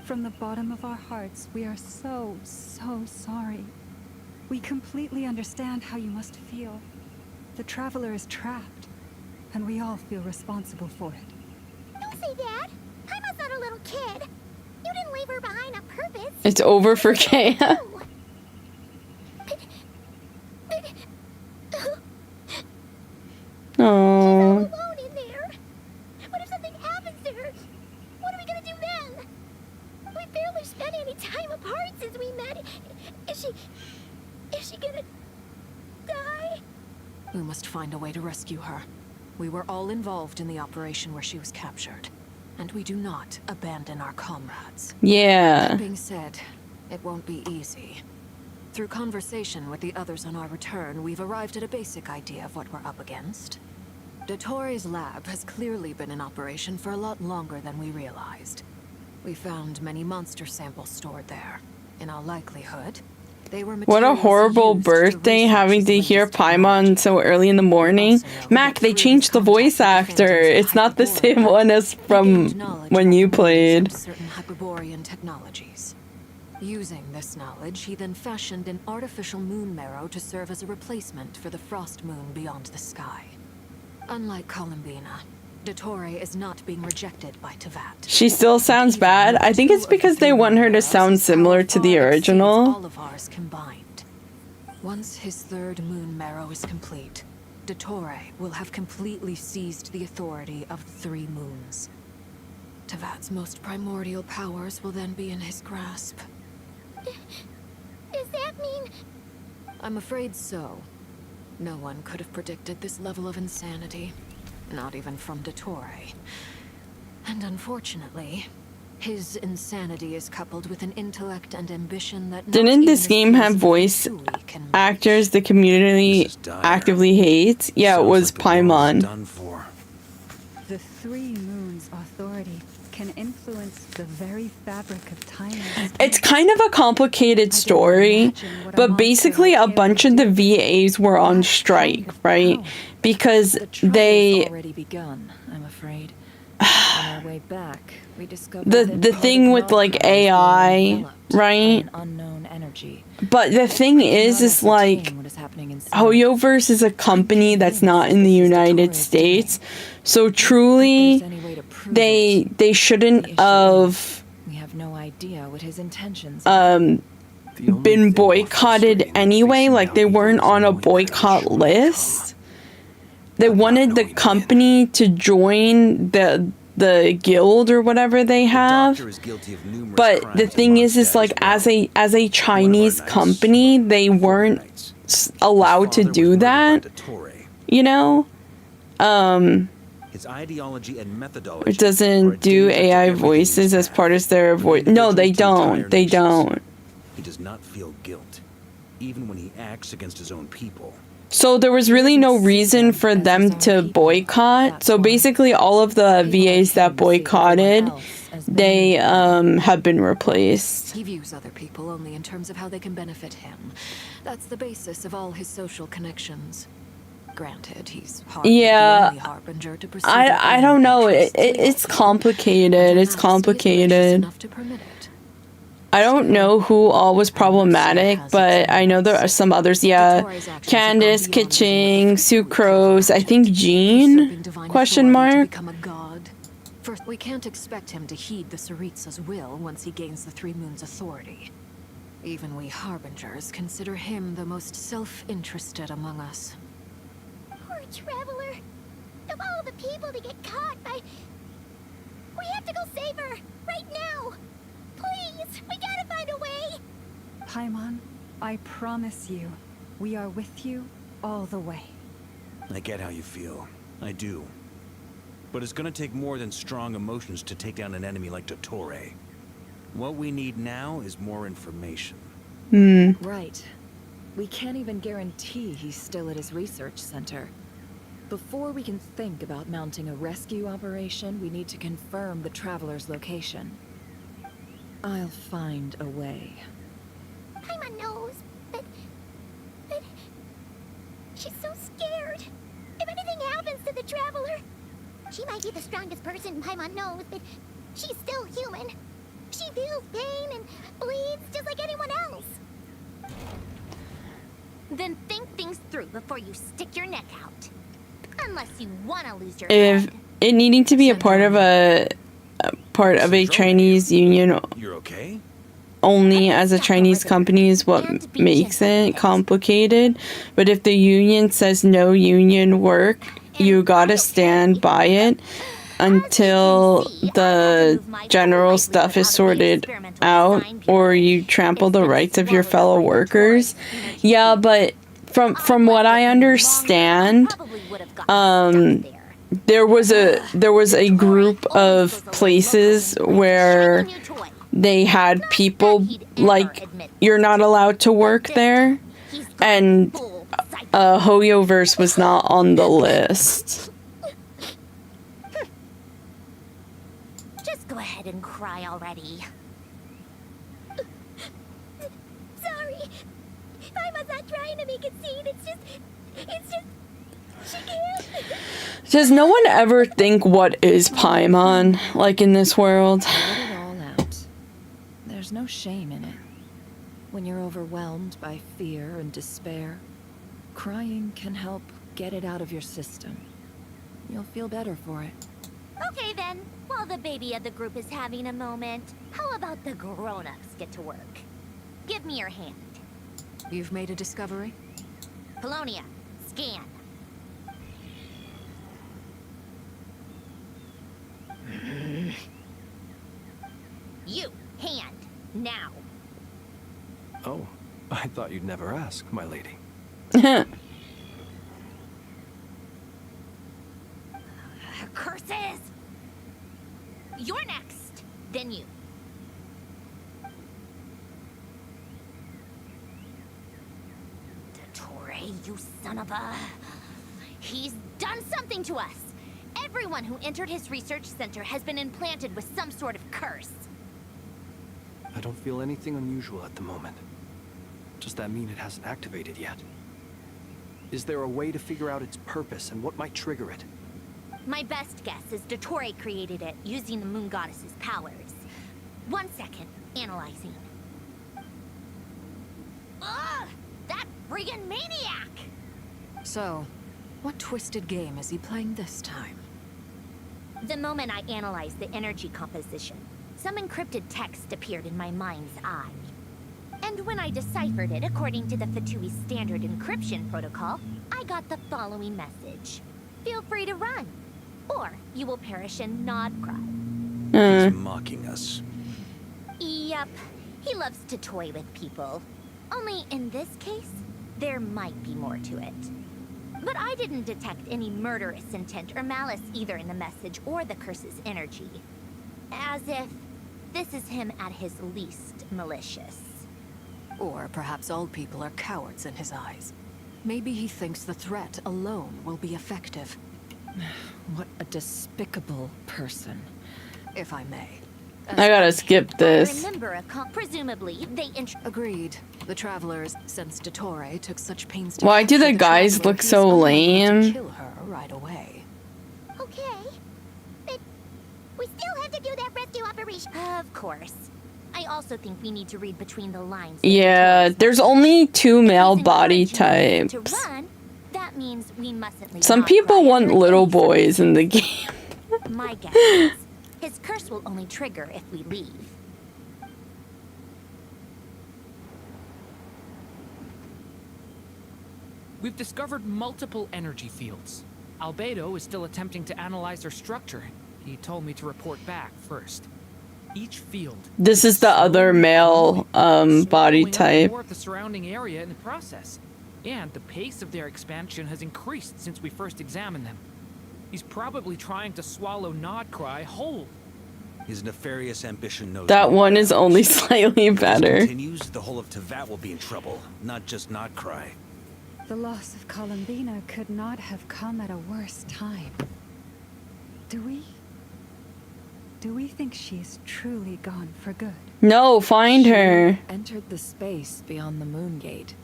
From the bottom of our hearts, we are so sorry. We completely understand how you must feel. The Traveler is trapped, and we all feel responsible for it. Don't say that! Paimon's not a little kid! You didn't leave her behind on purpose! It's over for Kéllee. Oh. Alone in there. What if something happens to her? What are we gonna do then? We barely spent any time apart since we met. Is she gonna die? We must find a way to rescue her. We were all involved in the operation where she was captured, and we do not abandon our comrades. Yeah. That being said, it won't be easy. Through conversation with the others on our return, we've arrived at a basic idea of what we're up against. Dottore's lab has clearly been in operation for a lot longer than we realized. We found many monster samples stored there. In all likelihood, they were What a horrible birthday having to hear Paimon so early in the morning. Mac, they changed the voice actor. It's not the same one as from when you played. Certain Hyperborean technologies. Using this knowledge, he then fashioned an artificial moon marrow to serve as a replacement for the frost moon beyond the sky. Unlike Columbina, Dottore is not being rejected by Tevat. She still sounds bad. I think it's because they want her to sound similar to the original. All of ours combined. Once his third moon marrow is complete, Dottore will have completely seized the authority of the three moons. Tevat's most primordial powers will then be in his grasp. Does that mean... I'm afraid so. No one could have predicted this level of insanity. Not even from Dottore. And unfortunately, his insanity is coupled with an intellect and ambition that Didn't this game have voice actors the community actively hates? Yeah, it was Paimon. The Three Moons Authority can influence the very fabric of time. It's kind of a complicated story, but basically a bunch of the VAs were on strike, right? Because they already begun, I'm afraid. On our way back, we discovered the thing with like AI, right? Unknown energy. But the thing is like Hoyoverse is a company that's not in the United States, so truly they shouldn't have we have no idea what his intentions been boycotted anyway. Like they weren't on a boycott list. They wanted the company to join the guild or whatever they have, but the thing is like as a Chinese company, they weren't allowed to do that, you know. His ideology and methodology It doesn't do AI voices as part of their voice. No, they don't. They don't. He does not feel guilt, even when he acts against his own people. So there was really no reason for them to boycott. So basically all of the VAs that boycotted, they have been replaced. He views other people only in terms of how they can benefit him. That's the basis of all his social connections. Granted, he's hardly the only harbinger to pursue I don't know. It's complicated. It's complicated. enough to permit it. I don't know who all was problematic, but I know there are some others. Yeah, Candace, Kitching, Sucrose, I think Jean? Question mark. First, we can't expect him to heed the Tsaritsa's will once he gains the Three Moons authority. Even we Harbingers consider him the most self-interested among us. Poor Traveler. Of all the people to get caught by... We have to go save her! Right now! Please! We gotta find a way! Paimon, I promise you, we are with you all the way. I get how you feel. I do. But it's gonna take more than strong emotions to take down an enemy like Dottore. What we need now is more information. Right. We can't even guarantee he's still at his research center. Before we can think about mounting a rescue operation, we need to confirm the Traveler's location. I'll find a way. Paimon knows, but... She's so scared. If anything happens to the Traveler... She might be the strongest person Paimon knows, but she's still human. She feels pain and bleeds just like anyone else. Then think things through before you stick your neck out. Unless you want to lose your If head. it needing to be a part of a Chinese union only as a Chinese company is what makes it complicated. But if the union says no union work, you gotta stand by it until the general stuff is sorted out, or you trample the rights of your fellow workers. Yeah, but from what I understand, there was a group of places where they had people like you're not allowed to work there, and Hoyoverse was not on the list. Just go ahead and cry already. Sorry. Paimon's not trying to make it seem. It's just... She can't. Does no one ever think what is Paimon like in this world? Let it all out. There's no shame in it. When you're overwhelmed by fear and despair, crying can help get it out of your system. You'll feel better for it. Okay then, while the baby of the group is having a moment, how about the grown-ups get to work? Give me your hand. You've made a discovery? Polonia, scan. Oh, I thought you'd never ask, my lady. Curses! You're next. Then you. Dottore, you son of a... He's done something to us. Everyone who entered his research center has been implanted with some sort of curse. I don't feel anything unusual at the moment. Does that mean it hasn't activated yet? Is there a way to figure out its purpose and what might trigger it? My best guess is Dottore created it using the Moon Goddess's powers. 1 second, analyzing. Ugh! That friggin' maniac! So, what twisted game is he playing this time? The moment I analyzed the energy composition, some encrypted text appeared in my mind's eye. And when I deciphered it according to the Fatui standard encryption protocol, I got the following message. Feel free to run, or you will perish in nod cry. He's mocking us. Yep, he loves to toy with people. Only in this case, there might be more to it. But I didn't detect any murderous intent or malice either in the message or the curse's energy. As if this is him at his least malicious. Or perhaps all people are cowards in his eyes. Maybe he thinks the threat alone will be effective. What a despicable person. If I may. I gotta skip this. Remember, presumably, they Agreed. The travelers, since Dottore took such pains to Why do capture the guys traveler, look he so is unlikely to lame? kill her right away. Okay, but we still have to do that rescue operation. Of course. I also think we need to read between the lines. Yeah, there's only 2 male body To types. run, that means we mustn't leave. Some Nod people cry want or little any boys in the game. My guess is his curse will only trigger if we leave. We've discovered multiple energy fields. Albedo is still attempting to analyze their structure. He told me to report back first. Each field. This is the other male body swallowing up type. more of the surrounding area in the process, and the pace of their expansion has increased since we first examined them. He's probably trying to swallow Nodcry whole. His nefarious ambition knows That no one is bounds. only slightly If this better. continues, the whole of Tevat will be in trouble, not just Nodcry. The loss of Columbina could not have come at a worse time. Do we think she's truly gone for good? No, find her. Entered the space beyond the Moon Gate,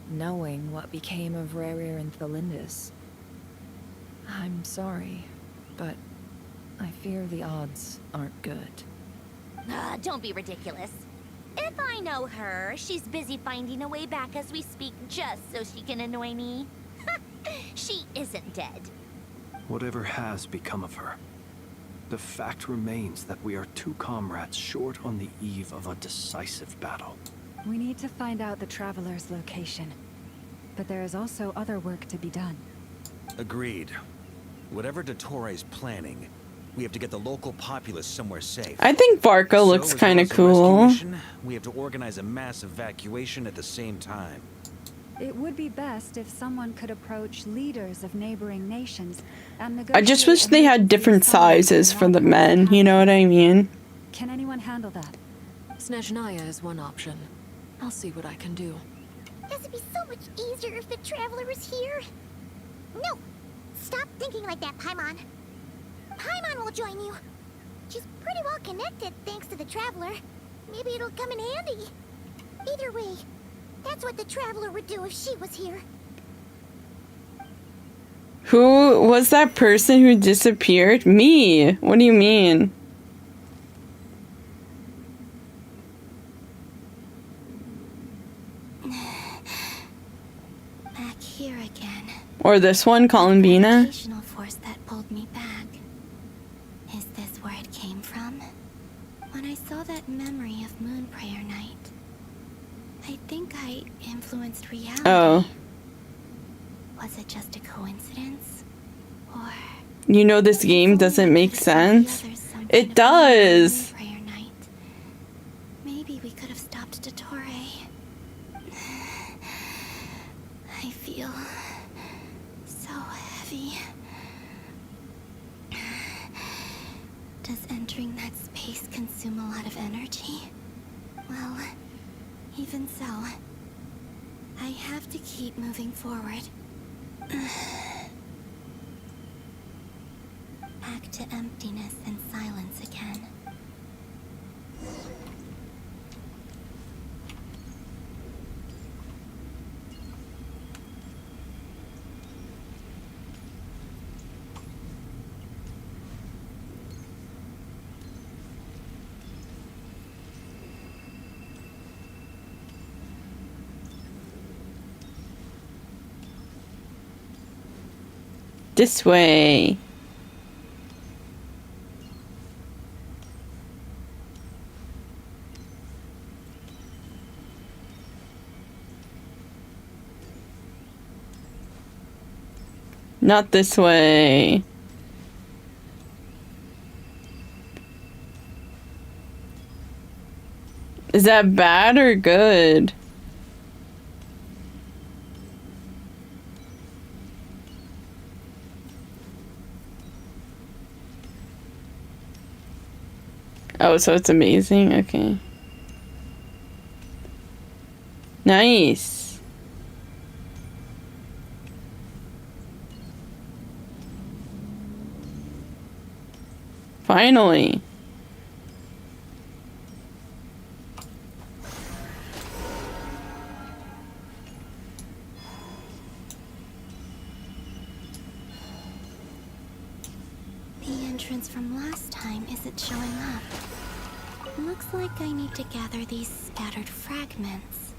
knowing what became of Rerir and Thalindus. I'm sorry, but I fear the odds aren't good. Don't be ridiculous. If I know her, she's busy finding a way back as we speak just so she can annoy me. She isn't dead. Whatever has become of her, the fact remains that we are 2 comrades short on the eve of a decisive battle. We need to find out the Traveler's location. But there is also other work to be done. Agreed. Whatever Dottore's planning, we have to get the local populace somewhere safe. I think Barca looks So, as kind well of as the rescue cool. mission, we have to organize a mass evacuation at the same time. It would be best if someone could approach leaders of neighboring nations and I negotiate. just wish they had different emergency sizes for the settlements men, and you know what I mean? Can anyone handle that? Snezhnaya is one option. I'll see what I can do. This would be so much easier if the Traveler was here. No! Stop thinking like that, Paimon. Paimon will join you. She's pretty well connected thanks to the Traveler. Maybe it'll come in handy. Either way, that's what the Traveler would do if she was here. Who was that person who disappeared? Me. What do you mean? Back here again. Or this one, Columbina? Gravitational force that pulled me back. Is this where it came from? When I saw that memory of Moon Prayer Night, I think I influenced reality. Oh. Was it just a coincidence? Or You know this game doesn't make sense? It does! Prayer Night? Maybe we could have stopped Dottore. feel so heavy. Does entering that space consume a lot of energy? Well, even so, I have to keep moving forward. Back to emptiness and silence again. This way. Not this way. Is that bad or good? Oh, so it's amazing? Okay. Nice. Finally. The entrance from last time isn't showing up. Looks like I need to gather these scattered fragments.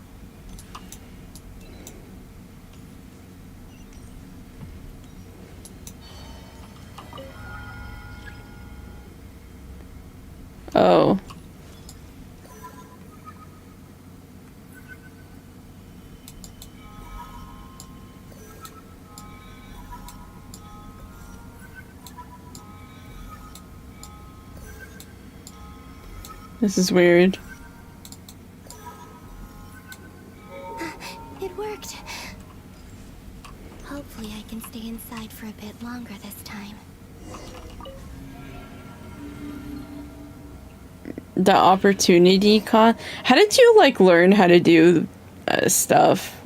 Oh. This is weird. It worked. Hopefully I can stay inside for a bit longer this time. The opportunity con. How did you like learn how to do stuff?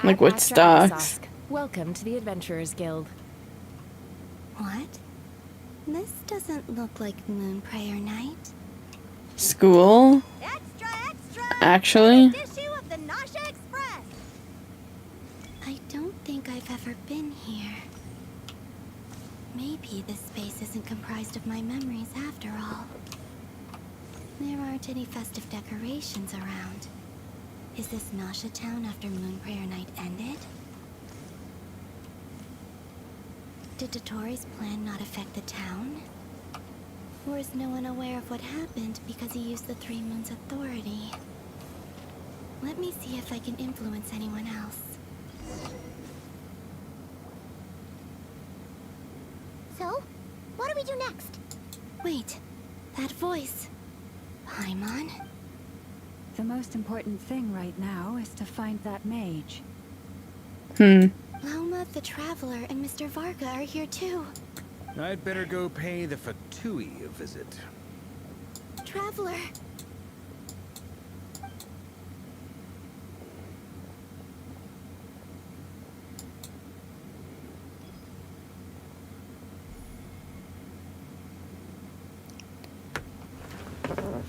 Like what stocks? Welcome to the Adventurers Guild. What? This doesn't look like Moonprayer Night. School? Actually? Issue of the Nausea Express. I don't think I've ever been here. Maybe this space isn't comprised of my memories after all. There aren't any festive decorations around. Is this Nausea Town after Moonprayer Night ended? Did Dotori's plan not affect the town? Or is no one aware of what happened because he used the Three Moons' authority? Let me see if I can influence anyone else. So, what do we do next? Wait, that voice. Paimon? The most important thing right now is to find that mage. Lauma the Traveler and Mr. Varga are here too. I'd better go pay the Fatui a visit. Traveler!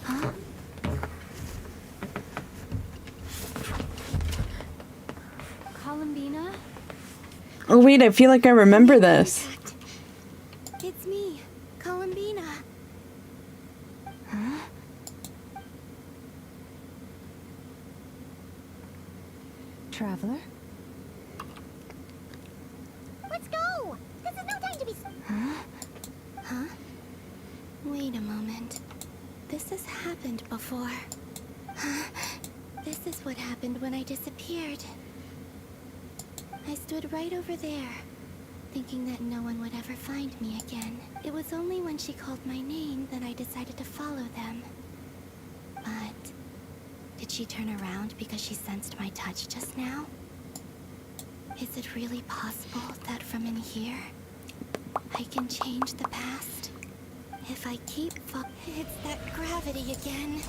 Huh? Columbina? Oh wait, I feel like I remember this. It's me, Columbina. Huh? Traveler? Let's go! This is no time to be... Huh? Huh? Wait a moment. This has happened before. This is what happened when I disappeared. I stood right over there, thinking that no one would ever find me again. It was only when she called my name that I decided to follow them. But did she turn around because she sensed my touch just now? Is it really possible that from in here, I can change the past? If I keep it's that gravity again.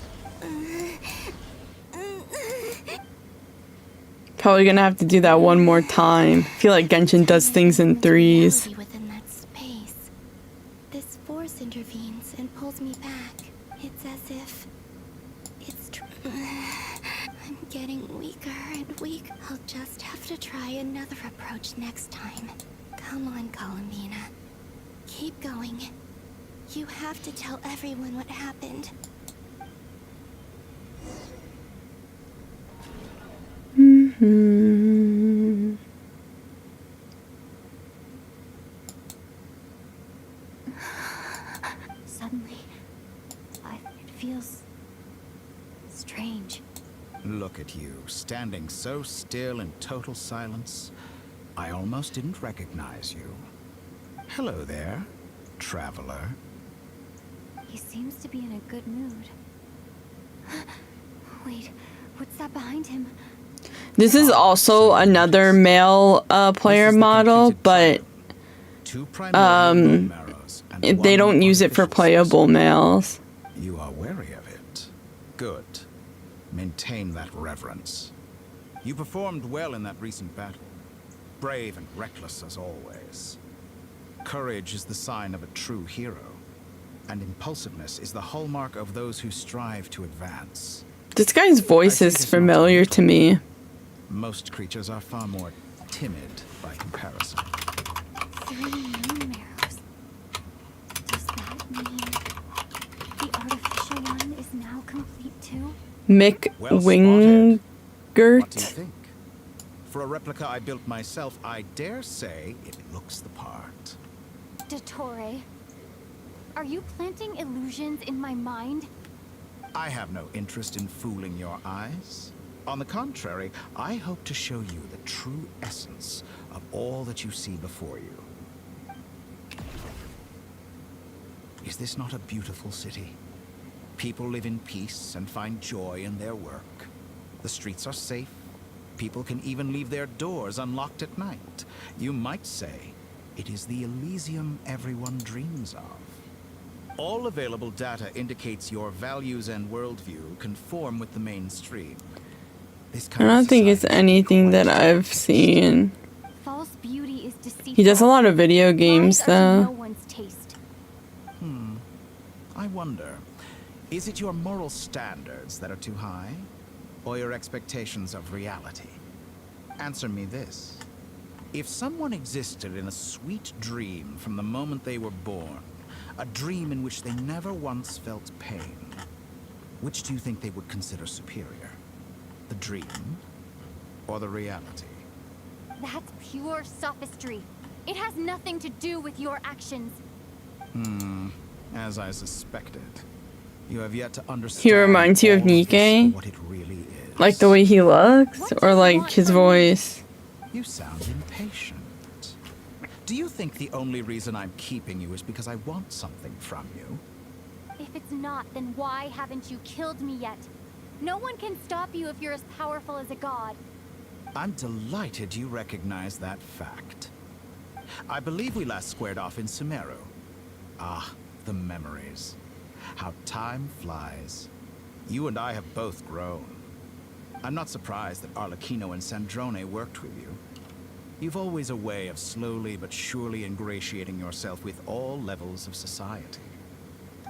Probably gonna have to do that one more time. I feel like Genshin does things in threes. Within that space, this force intervenes and pulls me back. It's as if I'm getting weaker and weak. I'll just have to try another approach next time. Come on, Columbina. Keep going. You have to tell everyone what happened. Mm-hmm. Suddenly, it feels strange. Look at you, standing so still in total silence. I almost didn't recognize you. Hello there, traveler. He seems to be in a good mood. Wait, what's that behind him? This is also another male player model, but they don't use it for playable males. You are wary of it. Good. Maintain that reverence. You performed well in that recent battle. Brave and reckless as always. Courage is the sign of a true hero, and impulsiveness is the hallmark of those who strive to advance. This guy's voice is familiar to me. Most creatures are far more timid by comparison. 3 moon marrows. Does that mean the artificial one is now complete too? Mick Well Wingert. What do you think? For a replica I built myself, I dare say it looks the part. Dottore, are you planting illusions in my mind? I have no interest in fooling your eyes. On the contrary, I hope to show you the true essence of all that you see before you. Is this not a beautiful city? People live in peace and find joy in their work. The streets are safe. People can even leave their doors unlocked at night. You might say it is the Elysium everyone dreams of. All available data indicates your values and worldview conform with the mainstream. This I kind don't of think it's anything that I've seen. False beauty is deceitful. He does a lot of video games, Lies are to no though. one's taste. I wonder, is it your moral standards that are too high? Or your expectations of reality? Answer me this. If someone existed in a sweet dream from the moment they were born, a dream in which they never once felt pain, which do you think they would consider superior? The dream or the reality? That's pure sophistry. It has nothing to do with your actions. As I suspected. You have yet to understand. He reminds you of all this Nikke? for what it really is. Like the way he looks? Or like his voice? You sound impatient. Do you think the only reason I'm keeping you is because I want something from you? If it's not, then why haven't you killed me yet? No one can stop you if you're as powerful as a god. I'm delighted you recognize that fact. I believe we last squared off in Sumeru. Ah, the memories. How time flies. You and I have both grown. I'm not surprised that Arlecchino and Sandrone worked with you. You've always a way of slowly but surely ingratiating yourself with all levels of society.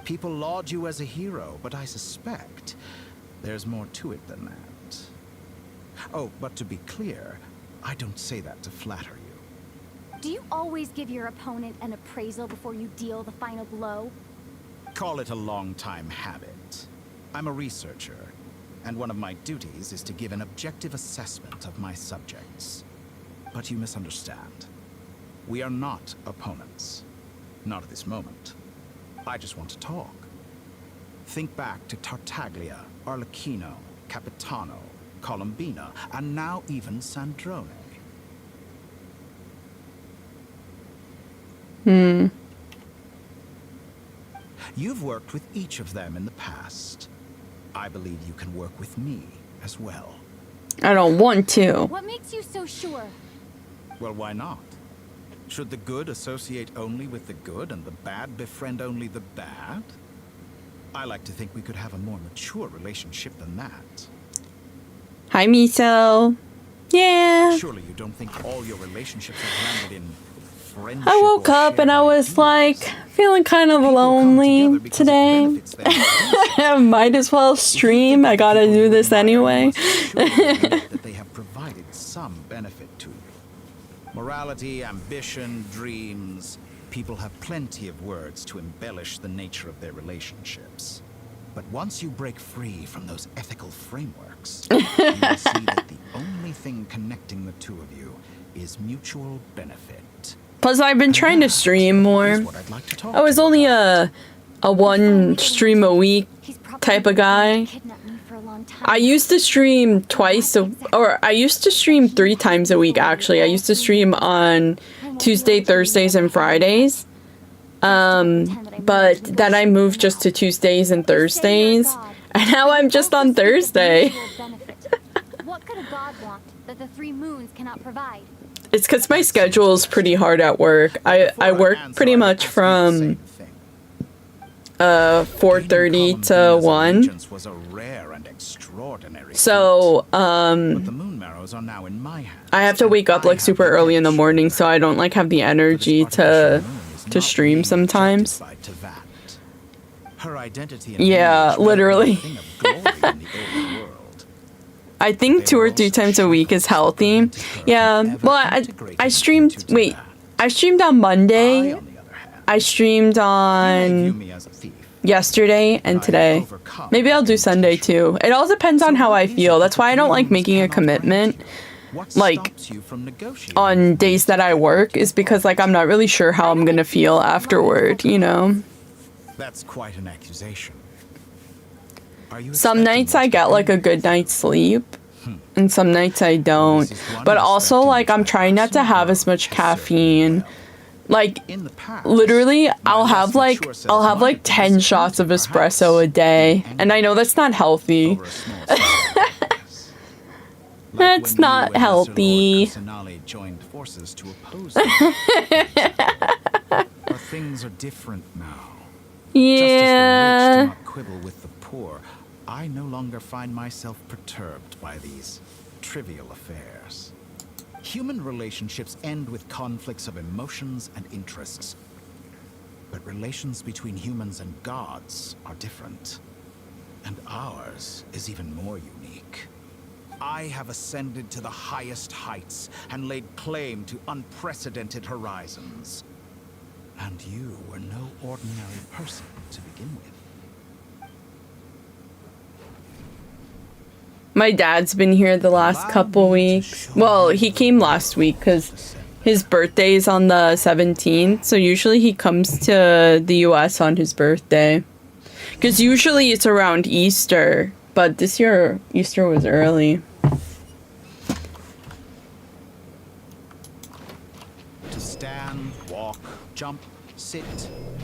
People laud you as a hero, but I suspect there's more to it than that. Oh, but to be clear, I don't say that to flatter you. Do you always give your opponent an appraisal before you deal the final blow? Call it a long-time habit. I'm a researcher, and one of my duties is to give an objective assessment of my subjects. But you misunderstand. We are not opponents. Not at this moment. I just want to talk. Think back to Tartaglia, Arlecchino, Capitano, Columbina, and now even Sandrone. You've worked with each of them in the past. I believe you can work with me as well. I don't want to. What makes you so sure? Well, why not? Should the good associate only with the good and the bad befriend only the bad? I like to think we could have a more mature relationship than that. Hi, Miso. Yeah. Surely you don't think all your relationships are grounded in friendship. I woke up and I was like feeling kind of lonely today. Might as well stream. I gotta do this anyway. That they have provided some benefit to you. Morality, ambition, dreams. People have plenty of words to embellish the nature of their relationships. But once you break free from those ethical frameworks, you will see that the only thing connecting the two of you is mutual benefit. Plus, I've been trying to stream more. I was only a one stream a week type of guy. I used to stream I used to stream 3 times a week, actually. I used to stream on Tuesday, Thursdays, and Fridays. But then I moved just to Tuesdays and Thursdays. And now I'm just on Thursday. What could a god want that the 3 moons cannot provide? It's because my schedule is pretty hard at work. I work pretty much from 4:30 to 1. So, I have to wake up like super early in the morning, so I don't like have the energy to stream sometimes. Yeah, literally. I think 2 or 3 times a week is healthy. Yeah, well, I streamed, I streamed on Monday. I streamed on yesterday and today. Maybe I'll do Sunday too. It all depends on how I feel. That's why I don't like making a commitment, like, on days that I work, is because, like, I'm not really sure how I'm gonna feel afterward, you know? That's quite an accusation. Some nights I get like a good night's sleep, and some nights I don't. But also, like, I'm trying not to have as much caffeine. Like, literally, I'll have like 10 shots of espresso a day, and I know that's not healthy. That's not healthy. Joined forces to oppose but things are different now. Yeah. Just as the rich do not quibble with the poor, I no longer find myself perturbed by these trivial affairs. Human relationships end with conflicts of emotions and interests. But relations between humans and gods are different. And ours is even more unique. I have ascended to the highest heights and laid claim to unprecedented horizons. And you were no ordinary person to begin with. My dad's been here the last couple weeks. Well, he came last week because his birthday is on the 17th. So usually he comes to the US on his birthday. Because usually it's around Easter. But this year, Easter was early. To stand, walk, jump, sit,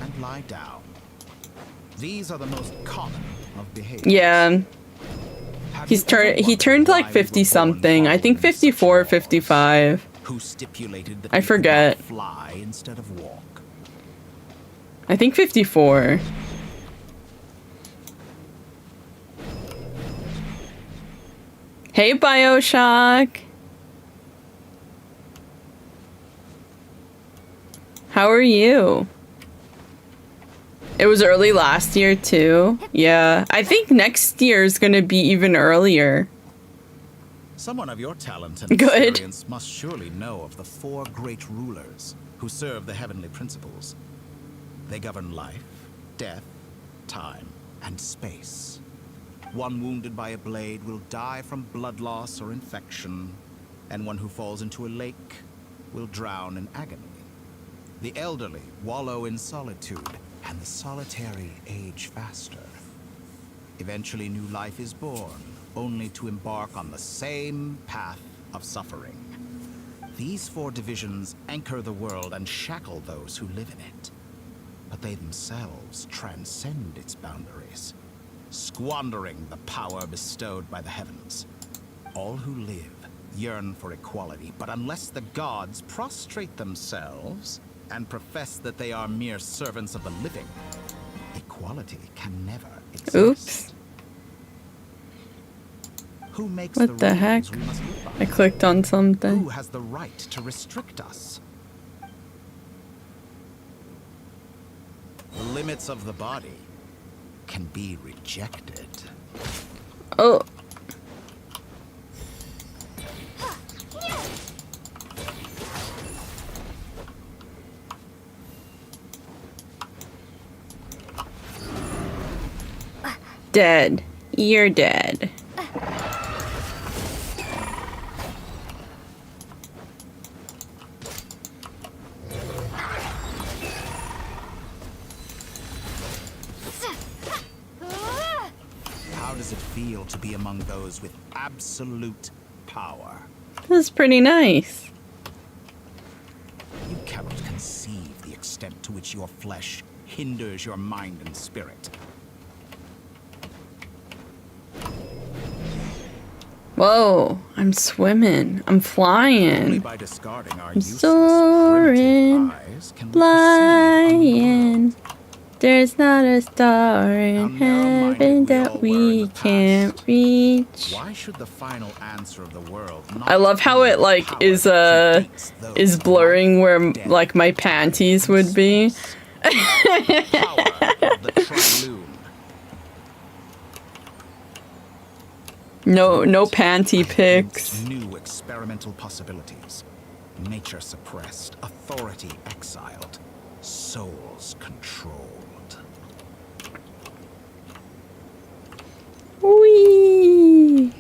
and lie down. These are the most common of behaviors. Yeah. He turned like 50 something. I think 54 or 55. Who stipulated that I forget. Fly instead of walk? I think 54. Hey, BioShock. How are you? It was early last year too. Yeah, I think next year is gonna be even earlier. Someone of your talent and experience must surely know of the 4 great rulers who serve the heavenly principles. They govern life, death, time, and space. One wounded by a blade will die from blood loss or infection, and one who falls into a lake will drown in agony. The elderly wallow in solitude, and the solitary age faster. Eventually new life is born, only to embark on the same path of suffering. These 4 divisions anchor the world and shackle those who live in it. But they themselves transcend its boundaries, squandering the power bestowed by the heavens. All who live yearn for equality, but unless the gods prostrate themselves and profess that they are mere servants of the living, equality can never exist. Oops. Who makes What the heck? rules we must live by? I clicked on something. Who has the right to restrict us? The limits of the body can be rejected. Oh. Dead. You're dead. How does it feel to be among those with absolute power? This is pretty nice. You cannot conceive the extent to which your flesh hinders your mind and spirit. Whoa, I'm swimming. I'm Only flying. by discarding our I'm useless, soaring, primitive eyes can we flying. There's not a star in heaven that we can't reach. Why should the final answer of the world not I love how it like is blurring where like my panties would be. No panty pics. New experimental possibilities. Nature suppressed, authority exiled, souls controlled. Whee!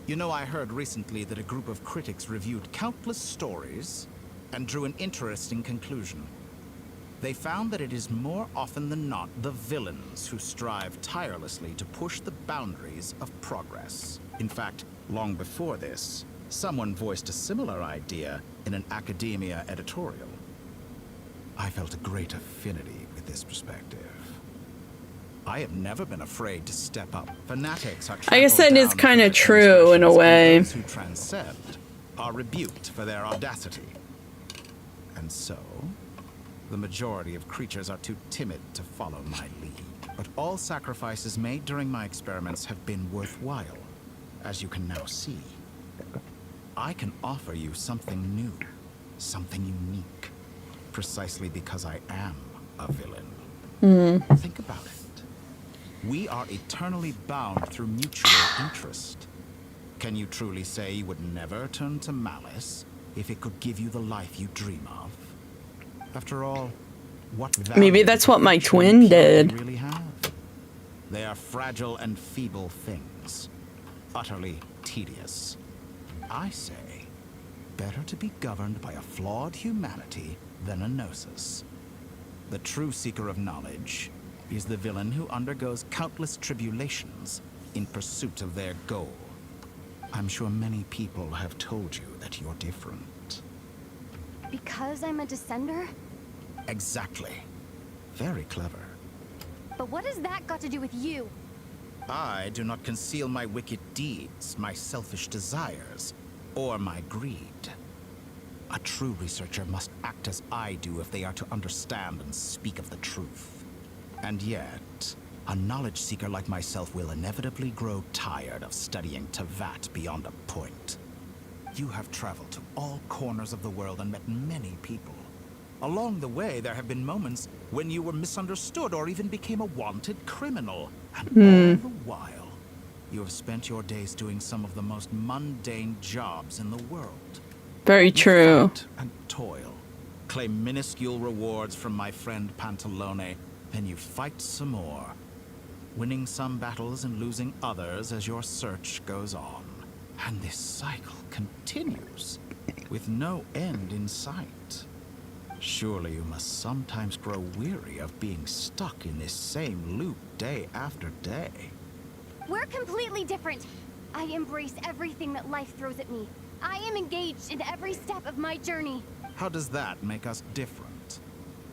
You know, I heard recently that a group of critics reviewed countless stories and drew an interesting conclusion. They found that it is more often than not the villains who strive tirelessly to push the boundaries of progress. In fact, long before this, someone voiced a similar idea in an academia editorial. I felt a great affinity with this perspective. I have never been afraid to step up. Fanatics are I guess that trampled is down kind for of their true in a transgressions, way. and those who transcend are rebuked for their audacity. And so, the majority of creatures are too timid to follow my lead. But all sacrifices made during my experiments have been worthwhile, as you can now see. I can offer you something new, something unique, precisely because I am a villain. Think about it. We are eternally bound through mutual interest. Can you truly say you would never turn to malice if it could give you the life you dream of? After all, what value Maybe that's what my does twin purity did. really have? They are fragile and feeble things, utterly tedious. I say, better to be governed by a flawed humanity than a gnosis. The true seeker of knowledge is the villain who undergoes countless tribulations in pursuit of their goal. I'm sure many people have told you that you're different. Because I'm a descender? Exactly. Very clever. But what has that got to do with you? I do not conceal my wicked deeds, my selfish desires, or my greed. A true researcher must act as I do if they are to understand and speak of the truth. And yet, a knowledge seeker like myself will inevitably grow tired of studying Tevat beyond a point. You have traveled to all corners of the world and met many people. Along the way, there have been moments when you were misunderstood or even became a wanted criminal. And all the while, you have spent your days doing some of the most mundane jobs in the world. Very You true. fight and toil, claim minuscule rewards from my friend Pantalone, then you fight some more, winning some battles and losing others as your search goes on. And this cycle continues, with no end in sight. Surely you must sometimes grow weary of being stuck in this same loop day after day. We're completely different. I embrace everything that life throws at me. I am engaged in every step of my journey. How does that make us different?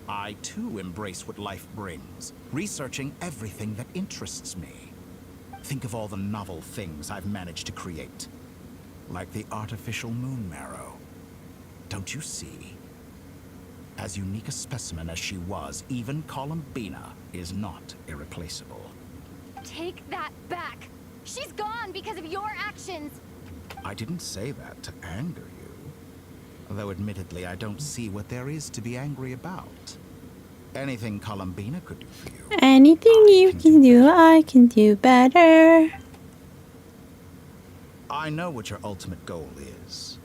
I too embrace what life brings, researching everything that interests me. Think of all the novel things I've managed to create. Like the artificial moon marrow. Don't you see? As unique a specimen as she was, even Columbina is not irreplaceable. Take that back. She's gone because of your actions. I didn't say that to anger you. Though admittedly, I don't see what there is to be angry about. Anything Columbina could do for you. Anything you can do, I can do better. I know what your ultimate goal is.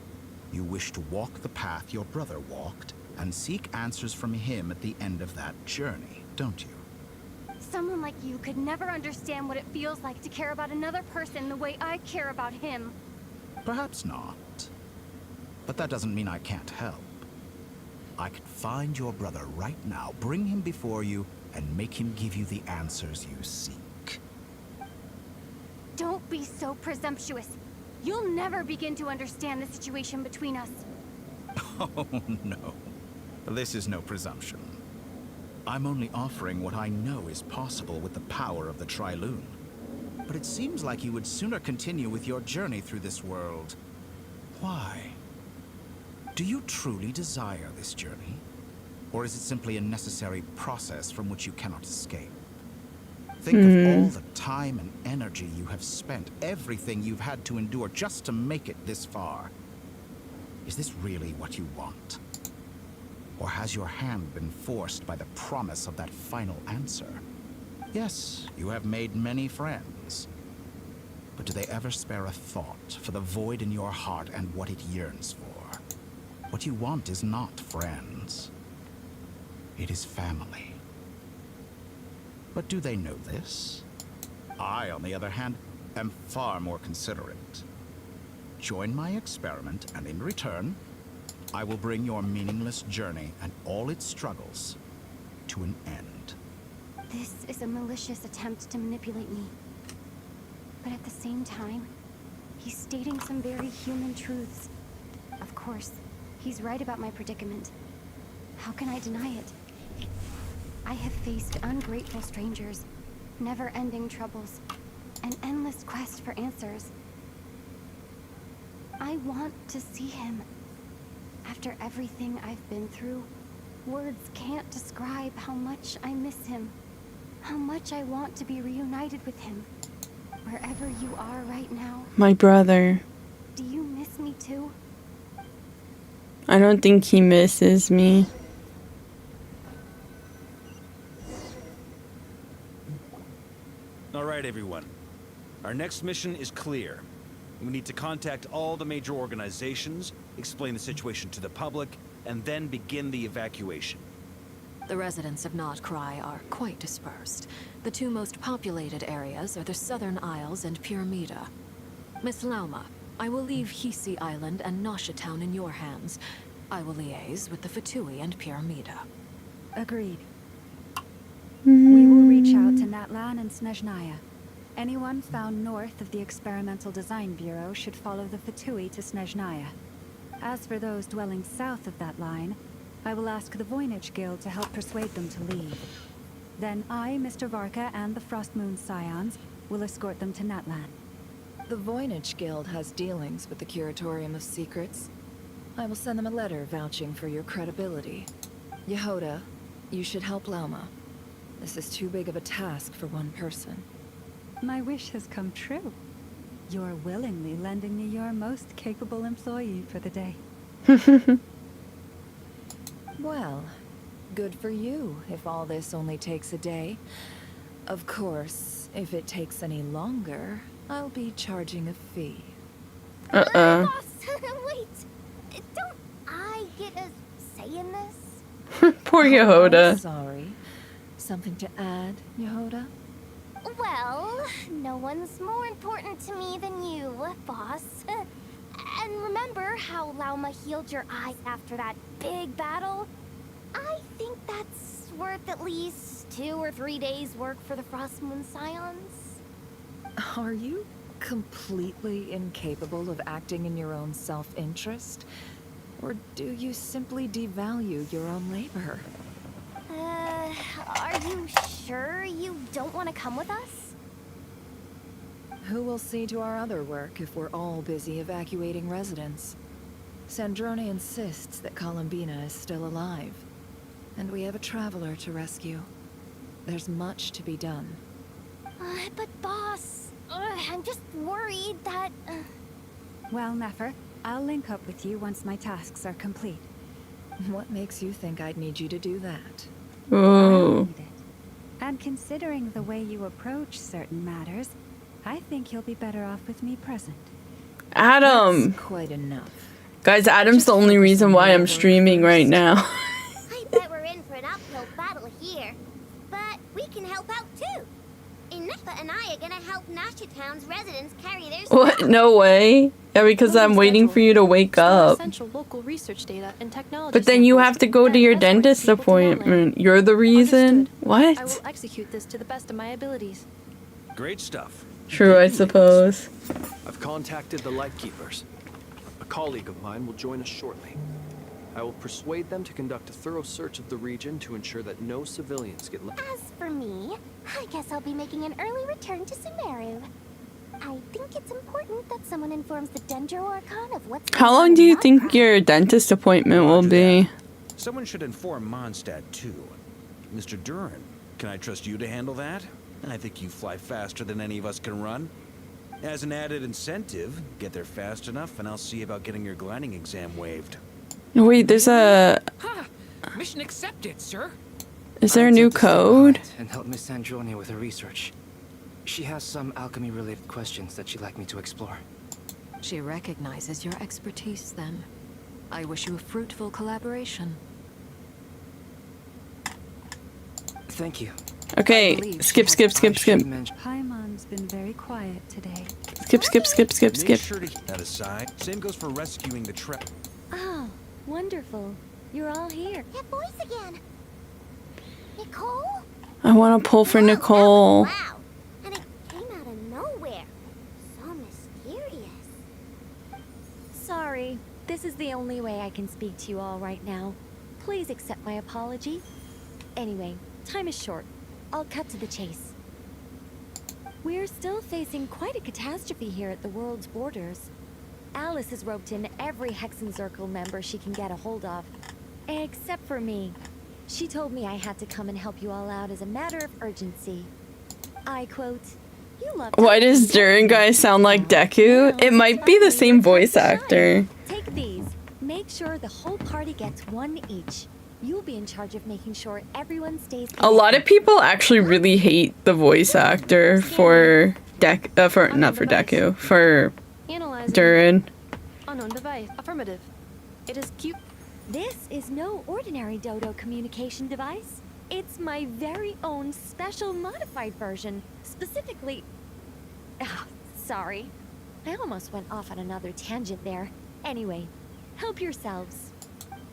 You wish to walk the path your brother walked and seek answers from him at the end of that journey, don't you? Someone like you could never understand what it feels like to care about another person the way I care about him. Perhaps not. But that doesn't mean I can't help. I could find your brother right now, bring him before you, and make him give you the answers you seek. Don't be so presumptuous. You'll never begin to understand the situation between us. Oh, no. This is no presumption. I'm only offering what I know is possible with the power of the Trilune. But it seems like you would sooner continue with your journey through this world. Why? Do you truly desire this journey? Or is it simply a necessary process from which you cannot escape? Think of all the time and energy you have spent, everything you've had to endure just to make it this far. Is this really what you want? Or has your hand been forced by the promise of that final answer? Yes, you have made many friends. But do they ever spare a thought for the void in your heart and what it yearns for? What you want is not friends. It is family. But do they know this? I, on the other hand, am far more considerate. Join my experiment, and in return, I will bring your meaningless journey and all its struggles to an end. This is a malicious attempt to manipulate me. But at the same time, he's stating some very human truths. Of course, he's right about my predicament. How can I deny it? I have faced ungrateful strangers, never-ending troubles, an endless quest for answers. I want to see him. After everything I've been through, words can't describe how much I miss him. How much I want to be reunited with him. Wherever you are right now. My brother. Do you miss me too? I don't think he misses me. All right, everyone. Our next mission is clear. We need to contact all the major organizations, explain the situation to the public, and then begin the evacuation. The residents of Notcry are quite dispersed. The two most populated areas are the Southern Isles and Pyramida. Miss Lauma, I will leave Hisi Island and Nosha Town in your hands. I will liaise with the Fatui and Pyramida. Agreed. We will reach out to Natlan and Snezhnaya. Anyone found north of the Experimental Design Bureau should follow the Fatui to Snezhnaya. As for those dwelling south of that line, I will ask the Voynich Guild to help persuade them to leave. Then I, Mr. Varka, and the Frostmoon Scions will escort them to Natlan. The Voynich Guild has dealings with the Curatorium of Secrets. I will send them a letter vouching for your credibility. Yehoda, you should help Lauma. This is too big of a task for one person. My wish has come true. You're willingly lending me your most capable employee for the day. Well, good for you if all this only takes a day. Of course, if it takes any longer, I'll be charging a fee. Boss, wait. Don't I get a say in this? Poor Yehoda. I'm sorry. Something to add, Yehoda? Well, no one's more important to me than you, boss. And remember how Lauma healed your eyes after that big battle? I think that's worth at least 2 or 3 days' work for the Frostmoon Scions. Are you completely incapable of acting in your own self-interest? Or do you simply devalue your own labor? Are you sure you don't want to come with us? Who will see to our other work if we're all busy evacuating residents? Sandrone insists that Columbina is still alive, and we have a traveler to rescue. There's much to be done. But boss, I'm just worried that... Well, Nefer, I'll link up with you once my tasks are complete. What makes you think I'd need you to do that? Ooh. And considering the way you approach certain matters, I think you'll be better off with me present. Adam! That's quite enough. Guys, Adam's the only reason why I'm streaming right now. I bet we're in for an uphill battle here. But we can help out too. Inepa and I are gonna help Nasha Town's residents carry their What? stuff. No way. Yeah, because I'm waiting for you to wake up. Essential local research data and technology. But then you have to go to your dentist appointment. You're the reason? I What? will execute this to the best of my abilities. Great stuff. True, I suppose. I've contacted the Lightkeepers. A colleague of mine will join us shortly. I will persuade them to conduct a thorough search of the region to ensure that no civilians get left. As for me, I guess I'll be making an early return to Sumeru. I think it's important that someone informs the Dendro Archon of what's How going on long in do you Notcroft. think your dentist appointment will be? Someone should inform Mondstadt too. Mr. Duran, can I trust you to handle that? I think you fly faster than any of us can run. As an added incentive, get there fast enough and I'll see about getting your gliding exam waived. Wait, there's a... Ha! Mission accepted, sir. Is there a new code? And help Miss Sandrone with her research. She has some alchemy-related questions that she'd like me to explore. She recognizes your expertise, then. I wish you a fruitful collaboration. Thank you. Okay, skip. Paimon's been very quiet today. Skip. Make sure to keep that aside. Same goes for rescuing the trap. Oh, wonderful. You're all here. That voice again. Nicole? I want to pull for Nicole. Wow. And it came out of nowhere. So mysterious. Sorry, this is the only way I can speak to you all right now. Please accept my apology. Anyway, time is short. I'll cut to the chase. We're still facing quite a catastrophe here at the world's borders. Alice has roped in every Hexenzirkel member she can get a hold of. Except for me. She told me I had to come and help you all out as a matter of urgency. I quote, "You love..." Why does Duran guy sound like Deku? It might be the same voice actor. Take these. Make sure the whole party gets one each. You'll be in charge of making sure everyone stays A lot of people actually really hate the voice actor for for Analyzing. Duran. Unknown device. Affirmative. It is cute. This is no ordinary Dodo communication device. It's my very own special modified version. Specifically... sorry. I almost went off on another tangent there. Anyway, help yourselves.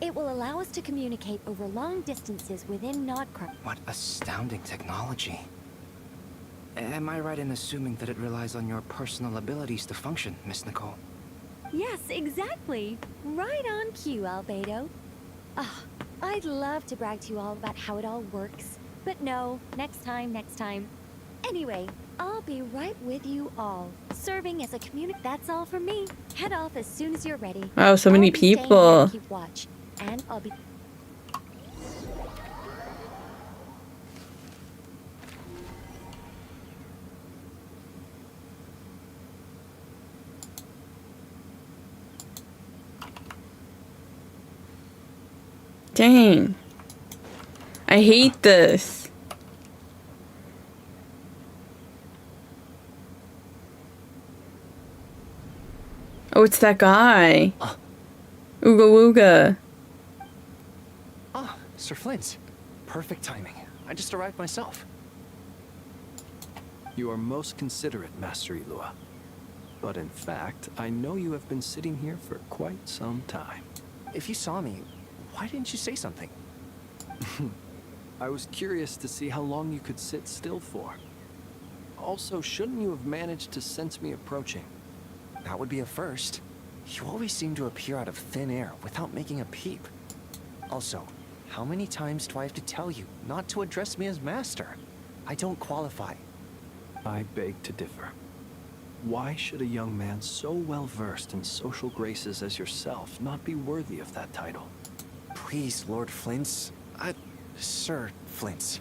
It will allow us to communicate over long distances within Notcroft. What astounding technology. Am I right in assuming that it relies on your personal abilities to function, Miss Nicole? Yes, exactly. Right on cue, Albedo. I'd love to brag to you all about how it all works. But no, next time. Anyway, I'll be right with you all. Serving as a that's all from me. Head off as soon as you're ready. Wow, so many I'll be staying here people. to keep watch. And I'll be... Dang. I hate this. Oh, it's that guy. Ooga wooga. Ah, Sir Flint. Perfect timing. I just arrived myself. You are most considerate, Master Ilua. But in fact, I know you have been sitting here for quite some time. If you saw me, why didn't you say something? I was curious to see how long you could sit still for. Also, shouldn't you have managed to sense me approaching? That would be a first. You always seem to appear out of thin air without making a peep. Also, how many times do I have to tell you not to address me as master? I don't qualify. I beg to differ. Why should a young man so well versed in social graces as yourself not be worthy of that title? Please, Lord Flint's... Sir Flint's.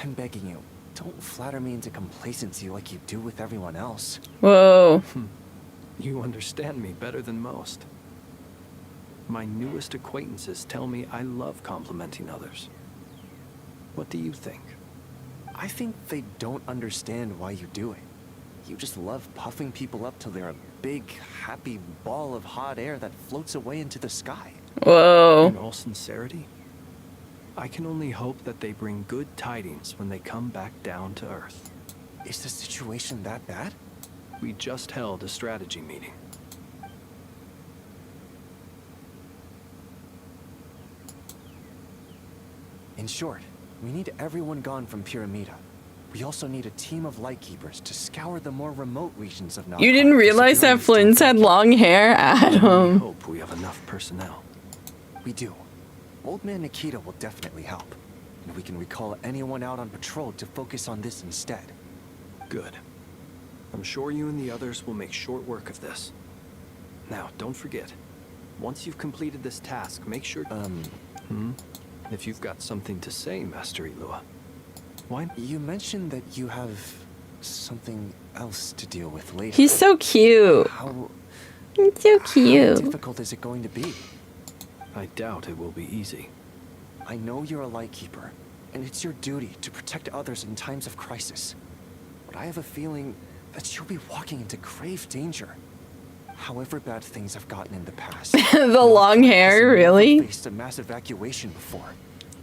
I'm begging you, don't flatter me into complacency like you do with everyone else. Whoa. You understand me better than most. My newest acquaintances tell me I love complimenting others. What do you think? I think they don't understand why you do it. You just love puffing people up till they're a big, happy ball of hot air that floats away into the sky. Whoa. In all sincerity, I can only hope that they bring good tidings when they come back down to Earth. Is the situation that bad? We just held a strategy meeting. In short, we need everyone gone from Pyramida. We also need a team of lightkeepers to scour the more remote regions of Nottingham. You didn't realize that Flint's had long hair, I Adam. hope we have enough personnel. We do. Old Man Nikita will definitely help. And we can recall anyone out on patrol to focus on this instead. Good. I'm sure you and the others will make short work of this. Now, don't forget. Once you've completed this task, make sure... If you've got something to say, Master Ilua. Why? You mentioned that you have something else to deal with later. He's so cute. He's so cute. How difficult is it going to be? I doubt it will be easy. I know you're a lightkeeper, and it's your duty to protect others in times of crisis. But I have a feeling that you'll be walking into grave danger. However bad things have gotten in the past. The long hair, really? Faced a mass evacuation before.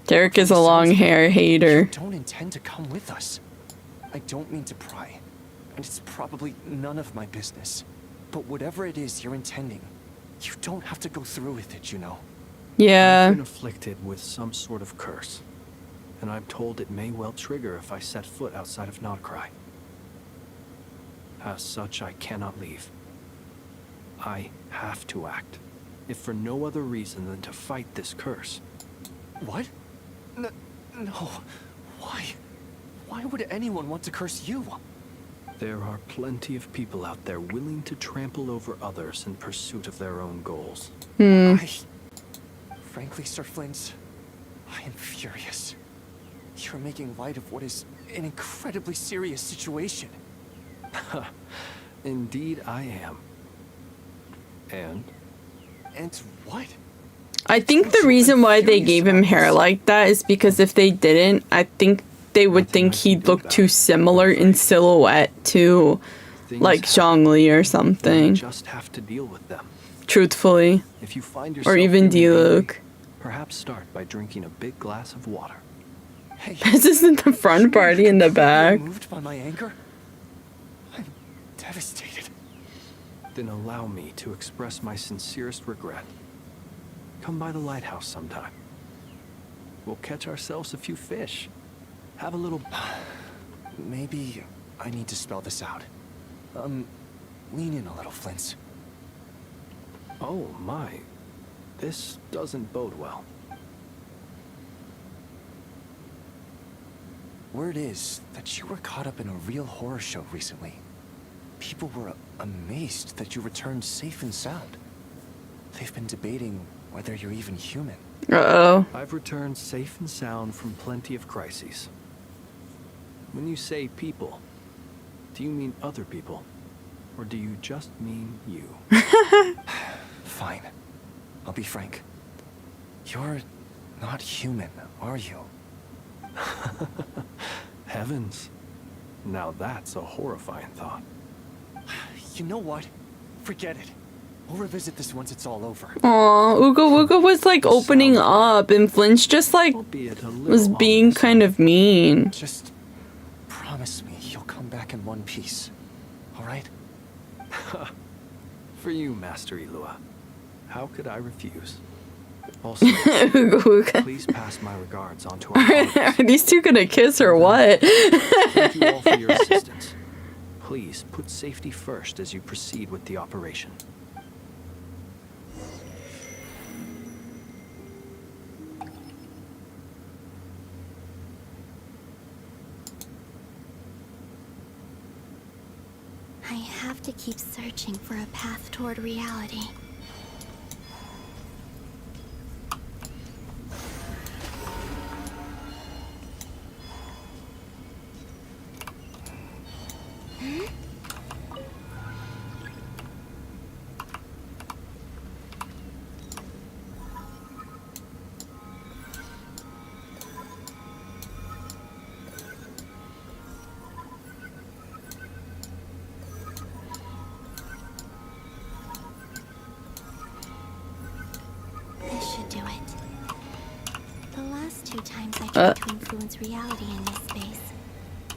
Derek is a long hair hater. You don't intend to come with us. I don't mean to pry, and it's probably none of my business. But whatever it is you're intending, you don't have to go through with it, you know. Yeah. I've been afflicted with some sort of curse, and I'm told it may well trigger if I set foot outside of Notcry. As such, I cannot leave. I have to act, if for no other reason than to fight this curse. What? No. Why? Why would anyone want to curse you? There are plenty of people out there willing to trample over others in pursuit of their own goals. Frankly, Sir Flint, I am furious. You're making light of what is an incredibly serious situation. Indeed, I am. And what? I think the reason why they gave him hair like that is because if they didn't, I think they would think he'd look too similar in silhouette to, like, Zhongli or something. Just have to deal with them. Truthfully. If you find Or even Diluc. Perhaps start by drinking a big glass of water. Hey, this isn't the front party in the back. Moved by my anger? I'm devastated. Then allow me to express my sincerest regret. Come by the lighthouse sometime. We'll catch ourselves a few fish. Have a little... Maybe I need to spell this out. Lean in a little, Flint. Oh my. This doesn't bode well. Word is that you were caught up in a real horror show recently. People were amazed that you returned safe and sound. They've been debating whether you're even human. Uh-oh. I've returned safe and sound from plenty of crises. When you say people, do you mean other people? Or do you just mean you? Fine. I'll be frank. You're not human, are you? Heavens. Now that's a horrifying thought. You know what? Forget it. We'll revisit this once it's all over. Aw, Uga Wooga was like opening up and Flinch just like was being kind of mean. Just promise me you'll come back in one piece. Alright? For you, Master Ilua. How could I refuse? Also, Okay. please pass my regards on to our Are these two gonna kiss or what? Thank you all for your assistance. Please put safety first as you proceed with the operation. I have to keep searching for a path toward reality. This should do it. The last 2 times I tried to influence reality in this space,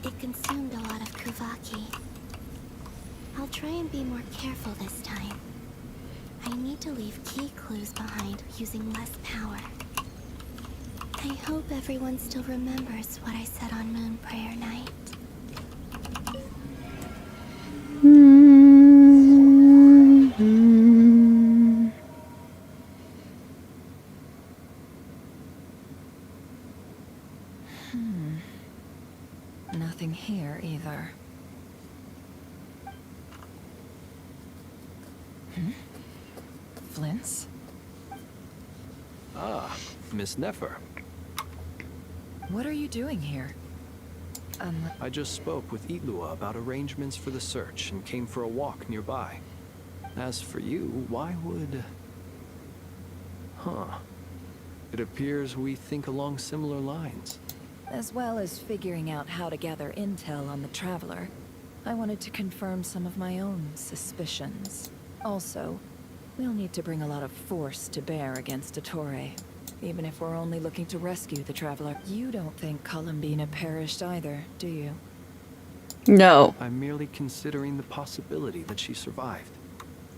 it consumed a lot of Kuvaki. I'll try and be more careful this time. I need to leave key clues behind using less power. I hope everyone still remembers what I said on Moon Prayer Night. Nothing here either. Flints? Ah, Miss Nefer. What are you doing here? I just spoke with Itlua about arrangements for the search and came for a walk nearby. As for you, why would... Huh. It appears we think along similar lines. As well as figuring out how to gather intel on the Traveler, I wanted to confirm some of my own suspicions. Also, we'll need to bring a lot of force to bear against Dottore, even if we're only looking to rescue the Traveler. You don't think Columbina perished either, do you? No. I'm merely considering the possibility that she survived,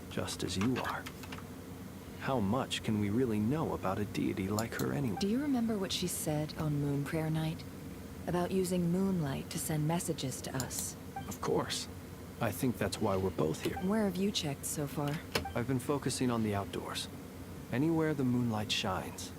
just as you are. How much can we really know about a deity like her anyway? Do you remember what she said on Moon Prayer Night? About using moonlight to send messages to us? Of course. I think that's why we're both here. Where have you checked so far? I've been focusing on the outdoors. Anywhere the moonlight shines.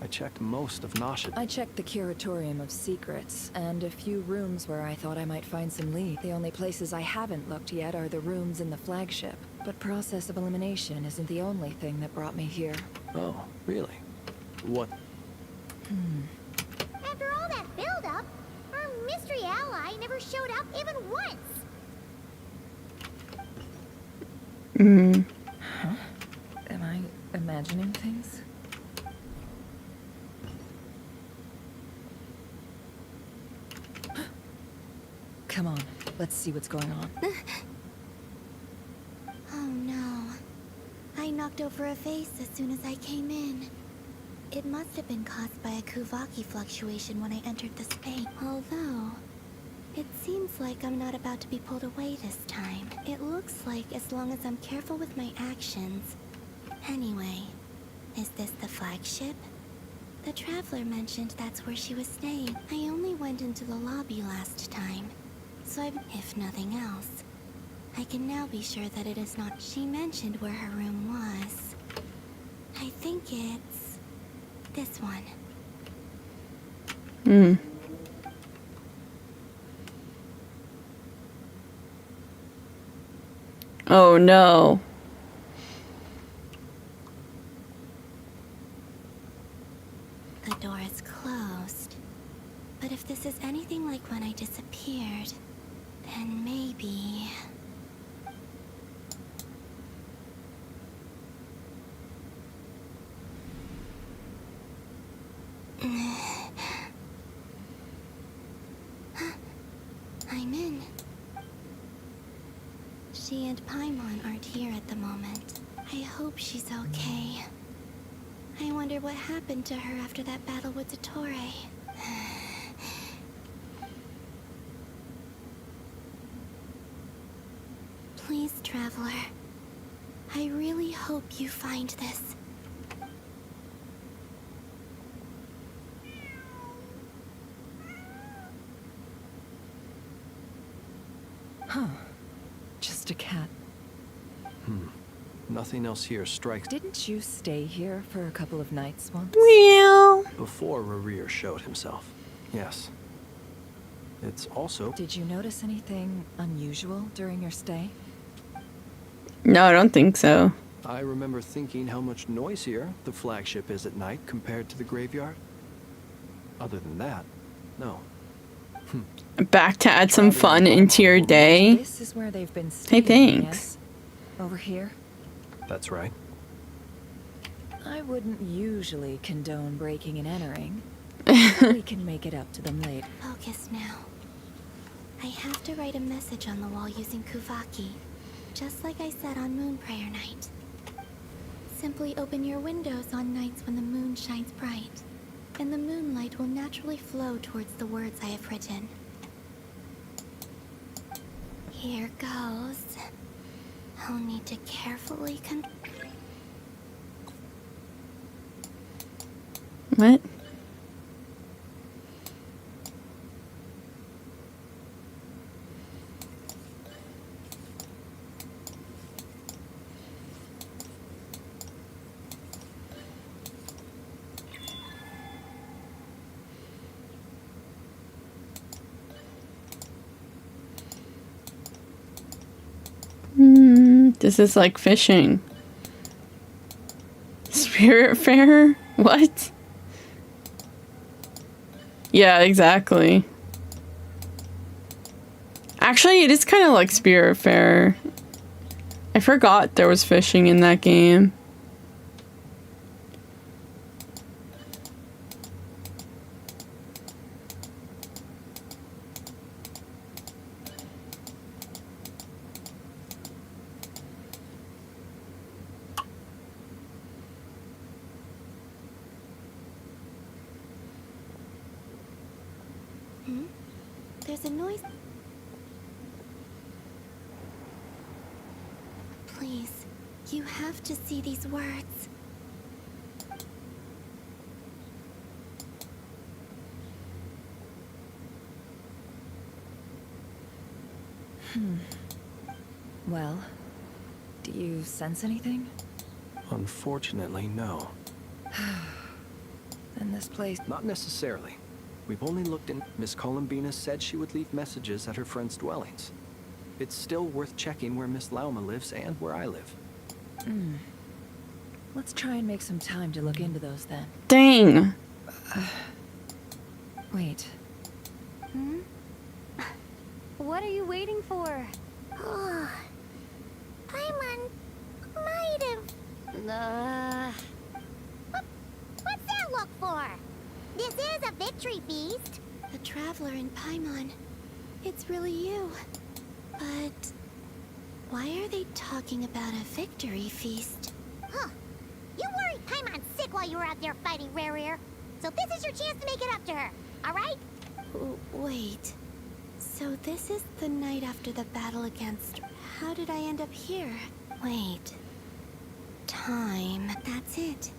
I checked most of Nasha. I checked the Curatorium of Secrets, and a few rooms where I thought I might find some leads. The only places I haven't looked yet are the rooms in the flagship. But process of elimination isn't the only thing that brought me here. Oh, really? What? After all that build-up, our mystery ally never showed up even once. Huh? Am I imagining things? Come on, let's see what's going on. Oh no. I knocked over a vase as soon as I came in. It must have been caused by a Kuvaki fluctuation when I entered the space. Although, it seems like I'm not about to be pulled away this time. It looks like as long as I'm careful with my actions. Anyway, is this the flagship? The Traveler mentioned that's where she was staying. I only went into the lobby last time, so if nothing else, I can now be sure that it is not. She mentioned where her room was. I think it's this one. Oh no. The door is closed. But if this is anything like when I disappeared, then maybe... I'm in. She and Paimon aren't here at the moment. I hope she's okay. I wonder what happened to her after that battle with Dottore. Please, Traveler. I really hope you find this. Huh. Just a cat. Nothing else here strikes. Didn't you stay here for a couple of nights once? Meow. Before Rerir showed himself. Yes. It's also... Did you notice anything unusual during your stay? No, I don't think so. I remember thinking how much noisier the flagship is at night compared to the graveyard. Other than that, no. Back to add some fun into your day. This is where they've been Hey, staying, thanks. yes? Over here? That's right. I wouldn't usually condone breaking and entering. We can make it up to them later. Focus now. I have to write a message on the wall using Kuvaki, just like I said on Moon Prayer Night. Simply open your windows on nights when the moon shines bright, and the moonlight will naturally flow towards the words I have written. Here goes. I'll need to carefully What? This is like fishing. Spirit fair? What? Yeah, exactly. Actually, it is kind of like Spirit Fair. I forgot there was fishing in that game. There's a noise. Please, you have to see these words. Well, do you sense anything? Unfortunately, no. And this place... Not necessarily. We've only looked in... Miss Columbina said she would leave messages at her friends' dwellings. It's still worth checking where Miss Lauma lives and where I live. Let's try and make some time to look into those then. Dang. Wait. What are you waiting for? Paimon might have... What's that look for? This is a victory feast. The traveler in Paimon. It's really you. But why are they talking about a victory feast? Huh. You worried Paimon sick while you were out there fighting Rerir. So this is your chance to make it up to her, alright? Wait. So this is the night after the battle against... How did I end up here? Wait. Time. That's it.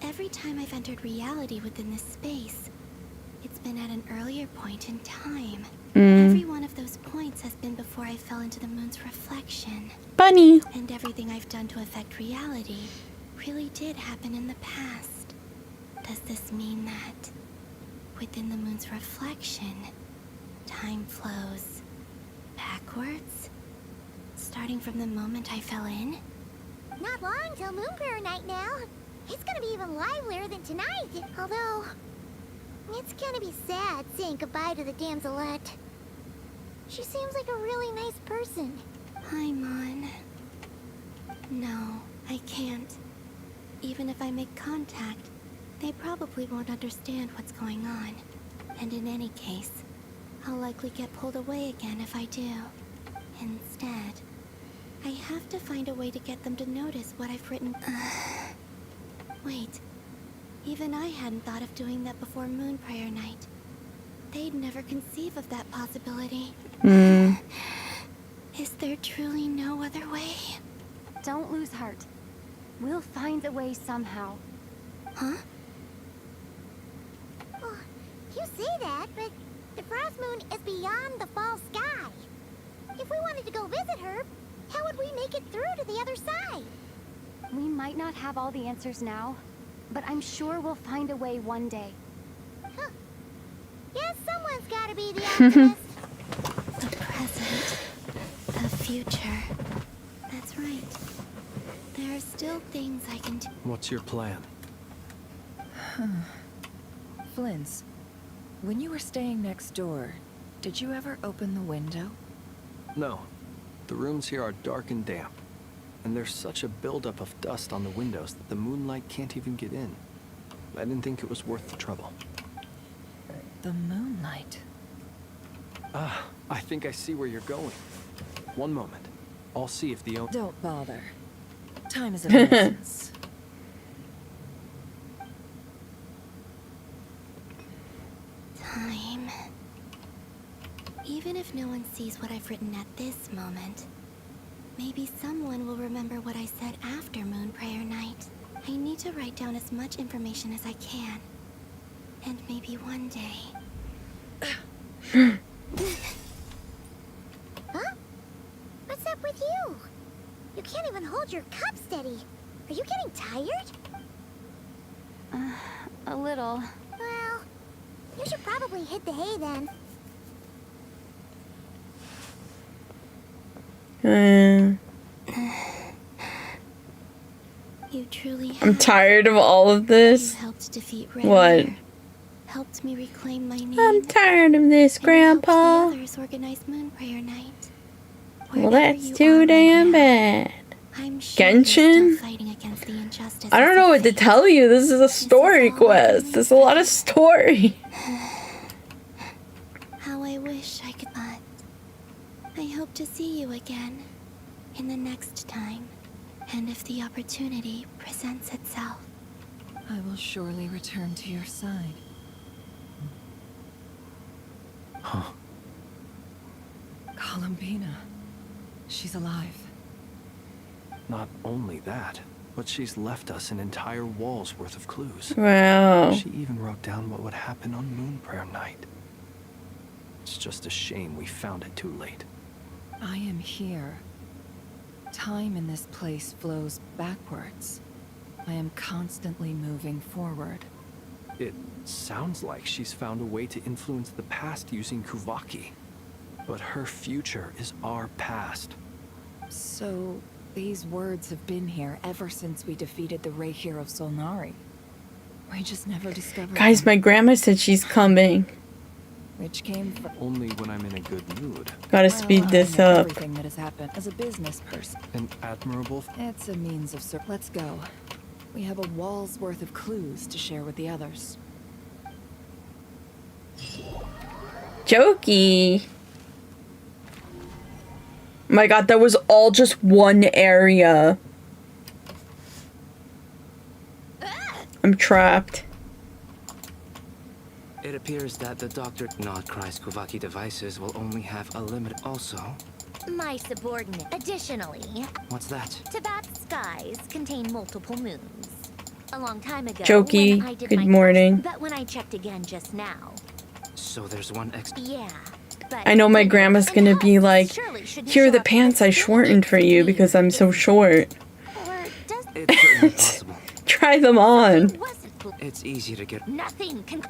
Every time I've entered reality within this space, it's been at an earlier point in time. Every one of those points has been before I fell into the moon's reflection. Bunny. And everything I've done to affect reality really did happen in the past. Does this mean that within the moon's reflection, time flows backwards? Starting from the moment I fell in? Not long till Moon Prayer Night now. It's gonna be even livelier than tonight. Although, it's gonna be sad saying goodbye to the damselette. She seems like a really nice person. Paimon. No, I can't. Even if I make contact, they probably won't understand what's going on. And in any case, I'll likely get pulled away again if I do. Instead, I have to find a way to get them to notice what I've written. Wait. Even I hadn't thought of doing that before Moon Prayer Night. They'd never conceive of that possibility. Is there truly no other way? Don't lose heart. We'll find a way somehow. Huh? Well, you say that, but the Frost Moon is beyond the fall sky. If we wanted to go visit her, how would we make it through to the other side? We might not have all the answers now, but I'm sure we'll find a way one day. Huh. Yes, someone's gotta be the optimist. The present. The future. That's right. There are still things I can do. What's your plan? Flint's, when you were staying next door, did you ever open the window? No. The rooms here are dark and damp. And there's such a buildup of dust on the windows that the moonlight can't even get in. I didn't think it was worth the trouble. The moonlight? Ah, I think I see where you're going. One moment. I'll see if the Don't bother. Time is of the essence. Time. Even if no one sees what I've written at this moment, maybe someone will remember what I said after Moon Prayer Night. I need to write down as much information as I can. And maybe one day... Huh? What's up with you? You can't even hold your cup steady. Are you getting tired? A little. Well, you should probably hit the hay then. You truly have. I'm tired of all of this. You helped defeat Red What? Deer, helped me reclaim my name. I'm tired of this, Grandpa. The others organized Moon Prayer Night. Well, that's too damn bad. I'm sure you're still Genshin? fighting against the injustice. I don't know what to tell you. This is a story quest. There's a lot of story. How I wish I could, but I hope to see you again in the next time, and if the opportunity presents itself. I will surely return to your side. Huh. Columbina. She's alive. Not only that, but she's left us an entire wall's worth of clues. Wow. She even wrote down what would happen on Moon Prayer Night. It's just a shame we found it too late. I am here. Time in this place flows backwards. I am constantly moving forward. It sounds like she's found a way to influence the past using Kuvaki. But her future is our past. So, these words have been here ever since we defeated the Ray Hero Solnari. We just never discovered Guys, them. my grandma said she's coming. Which came from... Only when I'm in a good mood. Gotta speed this up. Everything that has happened as a business person. An admirable... It's a means of... Let's go. We have a wall's worth of clues to share with the others. Jokey. My god, that was all just one area. I'm trapped. It appears that the Dr. Nodcry's Kuvaki devices will only have a limit also. My subordinate. Additionally, What's that? Tibet's skies contain multiple moons. A long time ago, Jokey, when I did good my morning. But when I checked again just now, So there's one extra. yeah. But I know my grandma's gonna be like, here are the pants I shortened for you because I'm so short. It's certainly possible. Try them on. It's easy to get. Nothing can.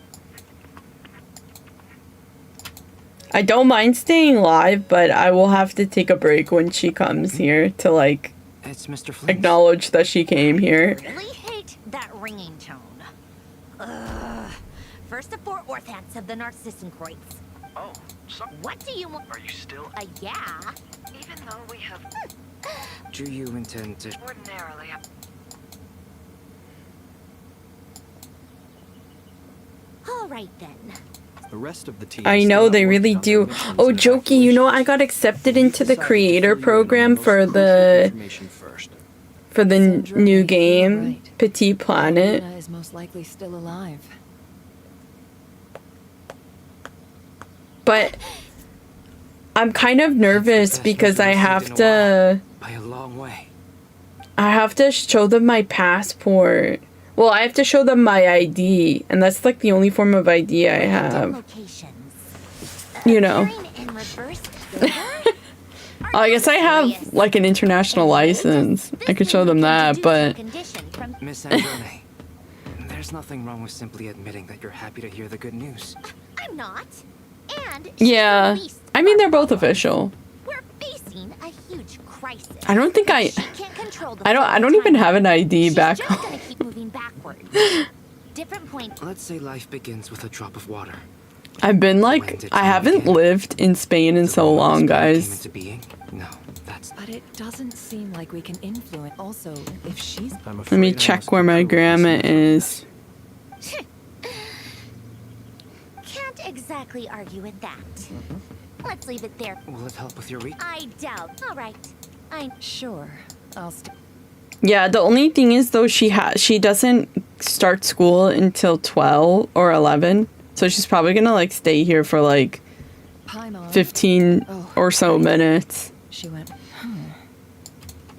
I don't mind staying live, but I will have to take a break when she comes here to like It's Mr. Flint. acknowledge that she came here. Really hate that ringing tone. Ugh. First the four orthants of the Narcissan Kreuz. Oh, What do you want? Are you still? Yeah. Even though we have... Do you intend to? Ordinarily... All right then. The rest of the team. I know they really do. Oh, Jokey, you know I got accepted into the creator program for the new game, Petit Planet. Columbina is most likely still alive. But I'm kind of nervous because I have to By a long way. show them my passport. Well, I have to show them my ID, and that's like the only form of ID I have. You know. In reverse order? I guess I have like an international license. I could show them that, but Miss Androne, there's nothing wrong with simply admitting that you're happy to hear the good news. I'm not. And yeah, I mean they're both official. we're facing a huge crisis. I don't think I don't even have an ID back home. Gonna keep moving backwards. Different point. Let's say life begins with a drop of water. I've been like, I haven't lived in Spain in so long, guys. No, that's. But it doesn't seem like we can influence. Also, if she's. Let me check where my grandma is. Can't exactly argue with that. Let's leave it there. Will it help with your reach? I doubt. All right. I'm sure. I'll Yeah, the only thing is though she doesn't start school until 12 or 11. So she's probably gonna like stay here for like 15 or so minutes. She went.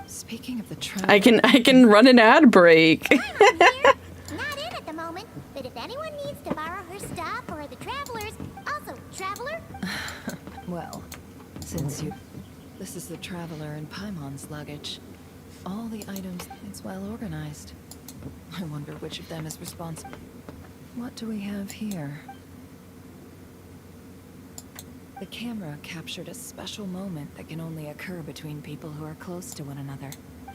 Speaking of the train, I can run an ad break. not in at the moment, but if anyone needs to borrow her stuff or the travelers, also traveler. Well, since this is the traveler and Paimon's luggage. All the items, it's well organized. I wonder which of them is responsible. What do we have here? The camera captured a special moment that can only occur between people who are close to one another.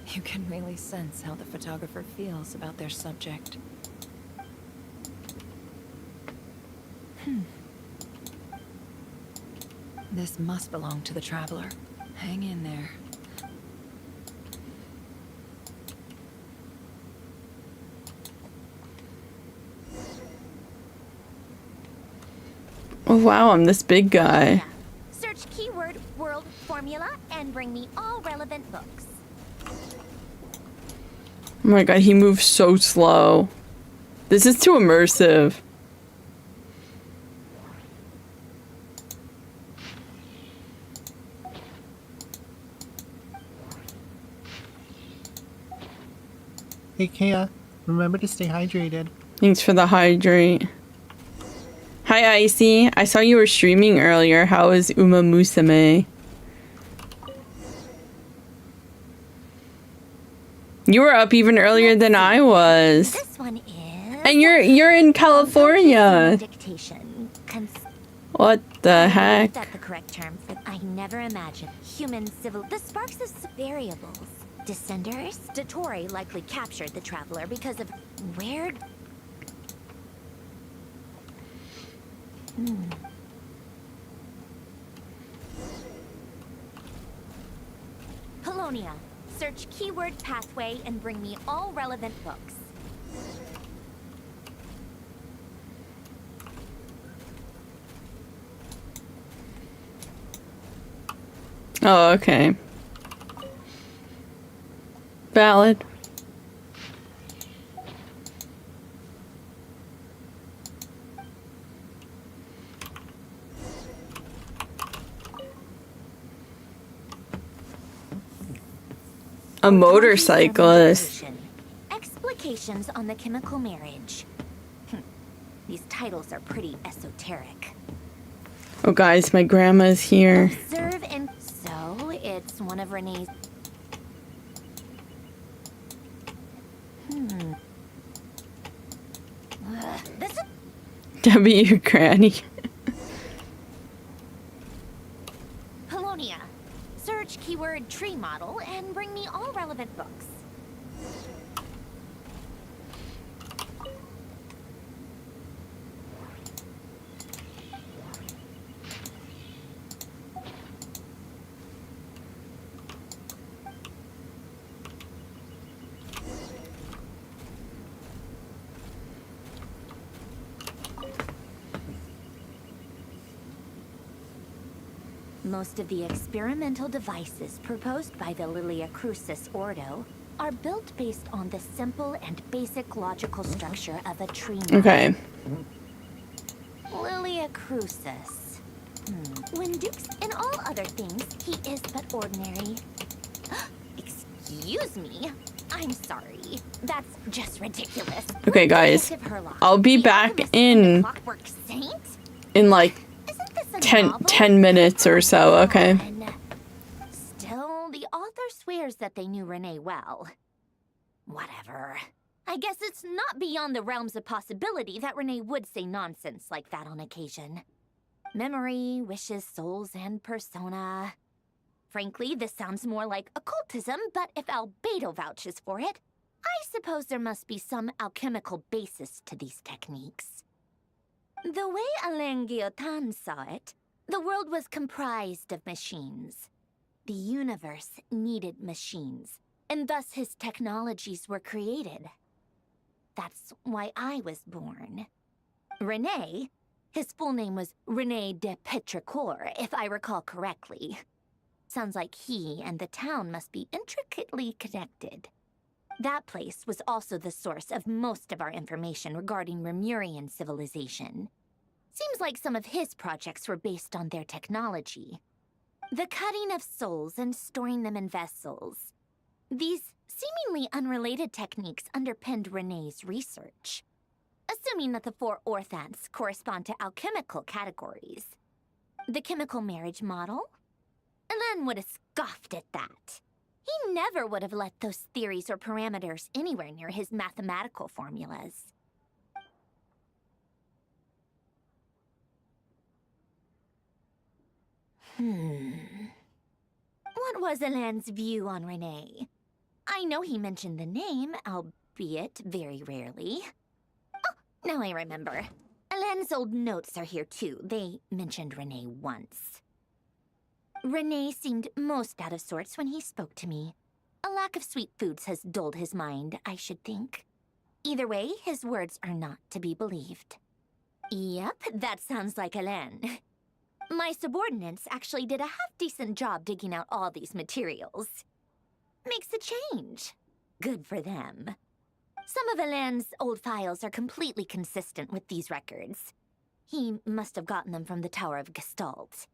You can really sense how the photographer feels about their subject. This must belong to the traveler. Hang in there. Oh wow, I'm this big guy. Search keyword world formula and bring me all relevant books. Oh my god, he moves so slow. This is too immersive. Hey Kéllee, remember to stay hydrated. Thanks for the hydrate. Hi Icy, I saw you were streaming earlier. How is Uma Musume? You were up even earlier than I was. This one is. And you're in California. Dictation. What the heck? That's the correct term for. I never imagined human civil. The sparks is variables. Descenders. Datori likely captured the traveler because of where. Polonia. Search keyword pathway and bring me all relevant books. Oh, okay. Valid. A motorcyclist. Explications on the chemical marriage. These titles are pretty esoteric. Oh guys, my grandma's here. Observe and so it's one of Renee's. This is W Granny. Polonia. Search keyword tree model and bring me all relevant books. Most of the experimental devices proposed by the Lilia Crucis Ordo are built based on the simple and basic logical structure of a tree model. Okay. Lilia Crucis. When Dukes and all other things, he is but ordinary. Excuse me. I'm sorry. That's just ridiculous. Okay, guys. I'll be back in like 10 minutes or so, okay? swears that they knew Renee well. Whatever. I guess it's not beyond the realms of possibility that Renee would say nonsense like that on occasion. Memory, wishes, souls, and persona. Frankly, this sounds more like occultism, but if Albedo vouches for it, I suppose there must be some alchemical basis to these techniques. The way Alain Guillotin saw it, the world was comprised of machines. The universe needed machines, and thus his technologies were created. That's why I was born. René, his full name was René de Petrichor, if I recall correctly. Sounds like he and the town must be intricately connected. That place was also the source of most of our information regarding Remurian civilization. Seems like some of his projects were based on their technology. The cutting of souls and storing them in vessels. These seemingly unrelated techniques underpinned René's research. Assuming that the 4 orthants correspond to alchemical categories. The chemical marriage model? Alain would have scoffed at that. He never would have let those theories or parameters anywhere near his mathematical formulas. What was Alain's view on René? I know he mentioned the name, albeit very rarely. Oh, now I remember. Alain's old notes are here too. They mentioned René once. René seemed most out of sorts when he spoke to me. A lack of sweet foods has dulled his mind, I should think. Either way, his words are not to be believed. Yep, that sounds like Alain. My subordinates actually did a half-decent job digging out all these materials. Makes a change. Good for them. Some of Alain's old files are completely consistent with these records. He must have gotten them from the Tower of Gestalt.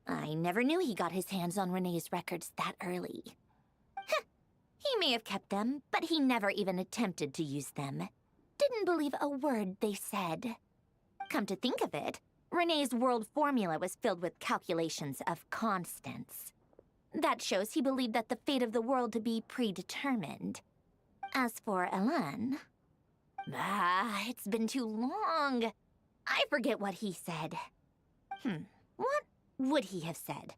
I never knew he got his hands on René's records that early. He may have kept them, but he never even attempted to use them. Didn't believe a word they said. Come to think of it, René's world formula was filled with calculations of constants. That shows he believed that the fate of the world to be predetermined. As for Alain... it's been too long. I forget what he said. What would he have said?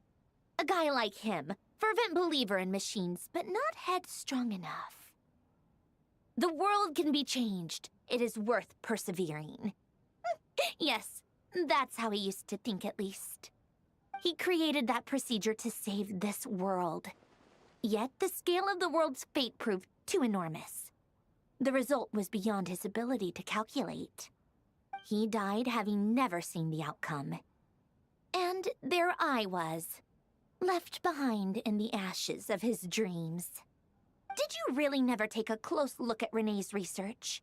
A guy like him, fervent believer in machines, but not headstrong enough. The world can be changed. It is worth persevering. Yes, that's how he used to think at least. He created that procedure to save this world. Yet the scale of the world's fate proved too enormous. The result was beyond his ability to calculate. He died having never seen the outcome. And there I was, left behind in the ashes of his dreams. Did you really never take a close look at René's research?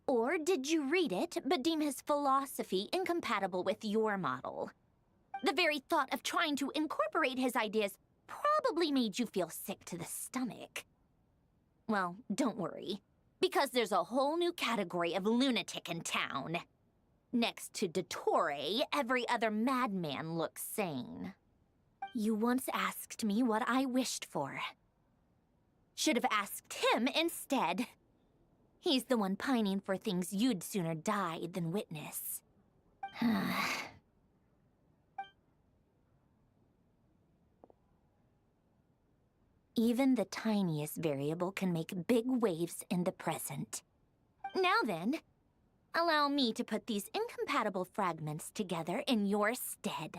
Or did you read it but deem his philosophy incompatible with your model? The very thought of trying to incorporate his ideas probably made you feel sick to the stomach. Well, don't worry, because there's a whole new category of lunatic in town. Next to Dottore, every other madman looks sane. You once asked me what I wished for. Should have asked him instead. He's the one pining for things you'd sooner die than witness. Even the tiniest variable can make big waves in the present. Now then, allow me to put these incompatible fragments together in your stead.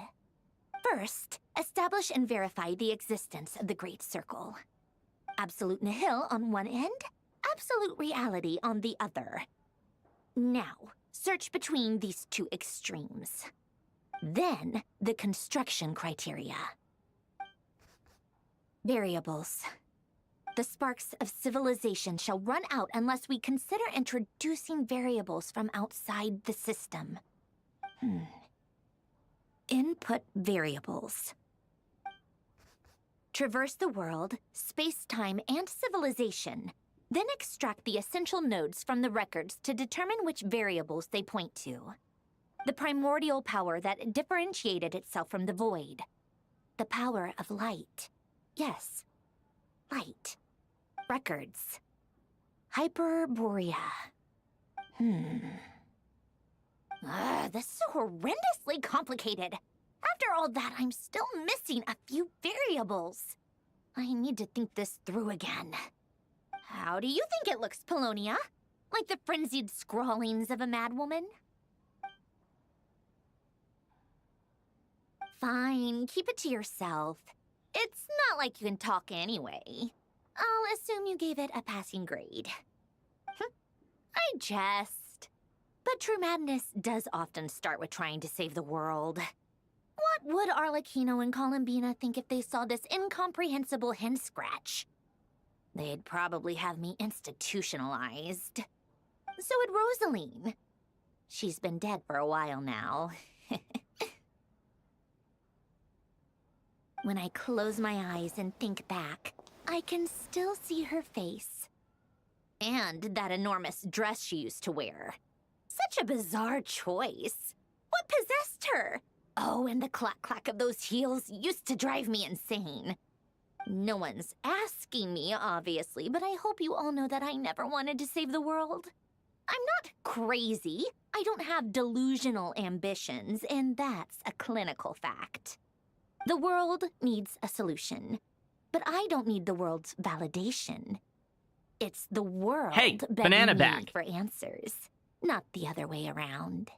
First, establish and verify the existence of the Great Circle. Absolute nihil on one end, absolute reality on the other. Now, search between these two extremes. Then, the construction criteria. Variables. The sparks of civilization shall run out unless we consider introducing variables from outside the system. Input variables. Traverse the world, space-time, and civilization. Then extract the essential nodes from the records to determine which variables they point to. The primordial power that differentiated itself from the void. The power of light. Yes. light. Records. Hyperborea. This is horrendously complicated. After all that, I'm still missing a few variables. I need to think this through again. How do you think it looks, Polonia? Like the frenzied scrawlings of a madwoman? Fine, keep it to yourself. It's not like you can talk anyway. I'll assume you gave it a passing grade. I jest. But true madness does often start with trying to save the world. What would Arlecchino and Columbina think if they saw this incomprehensible hen scratch? They'd probably have me institutionalized. So would Rosaline. She's been dead for a while now. When I close my eyes and think back, I can still see her face. And that enormous dress she used to wear. Such a bizarre choice. What possessed her? Oh, and the clack-clack of those heels used to drive me insane. No one's asking me, obviously, but I hope you all know that I never wanted to save the world. I'm not crazy. I don't have delusional ambitions, and that's a clinical fact. The world needs a solution, but I don't need the world's validation. It's the world begging me for answers, not the other way around.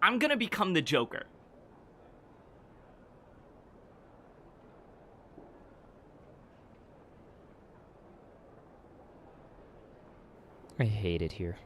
I'm gonna become the Joker. I hate it here.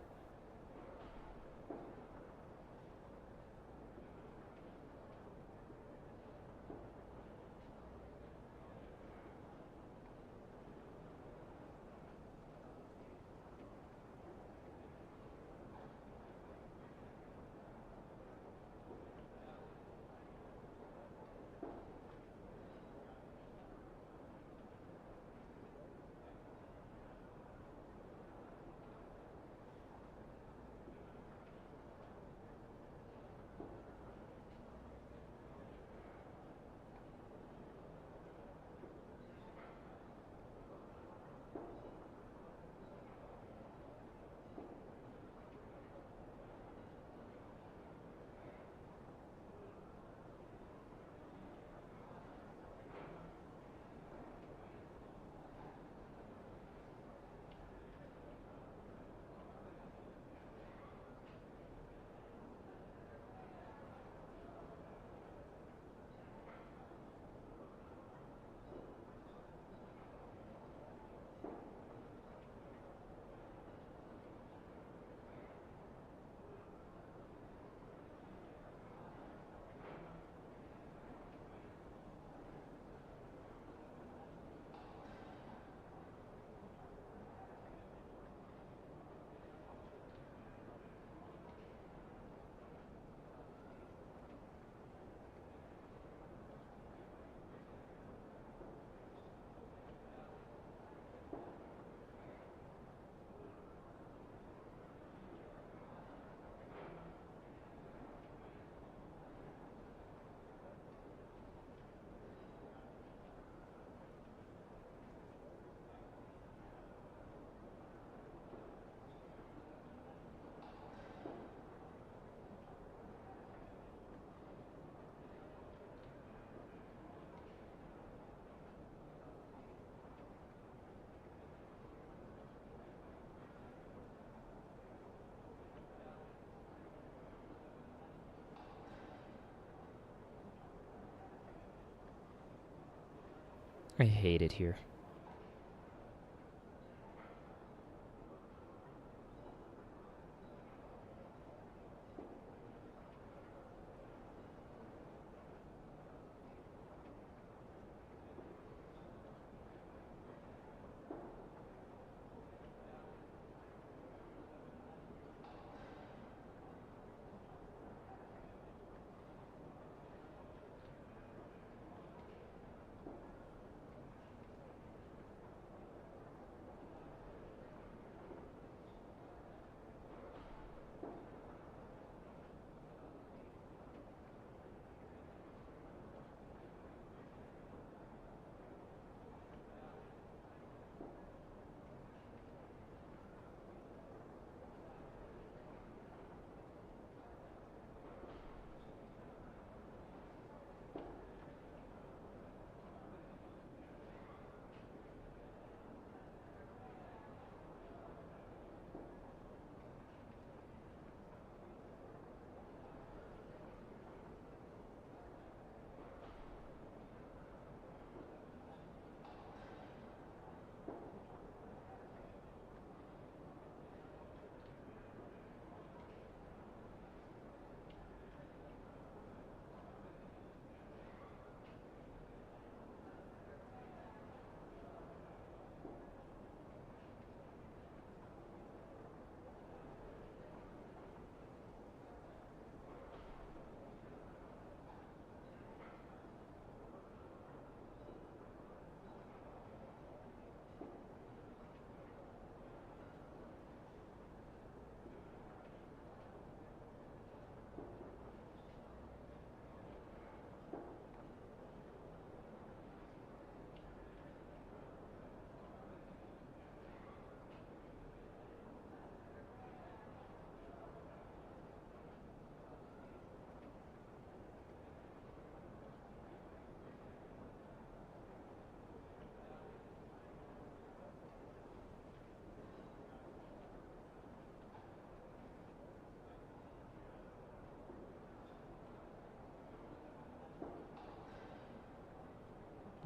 I hate it here.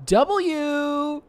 W!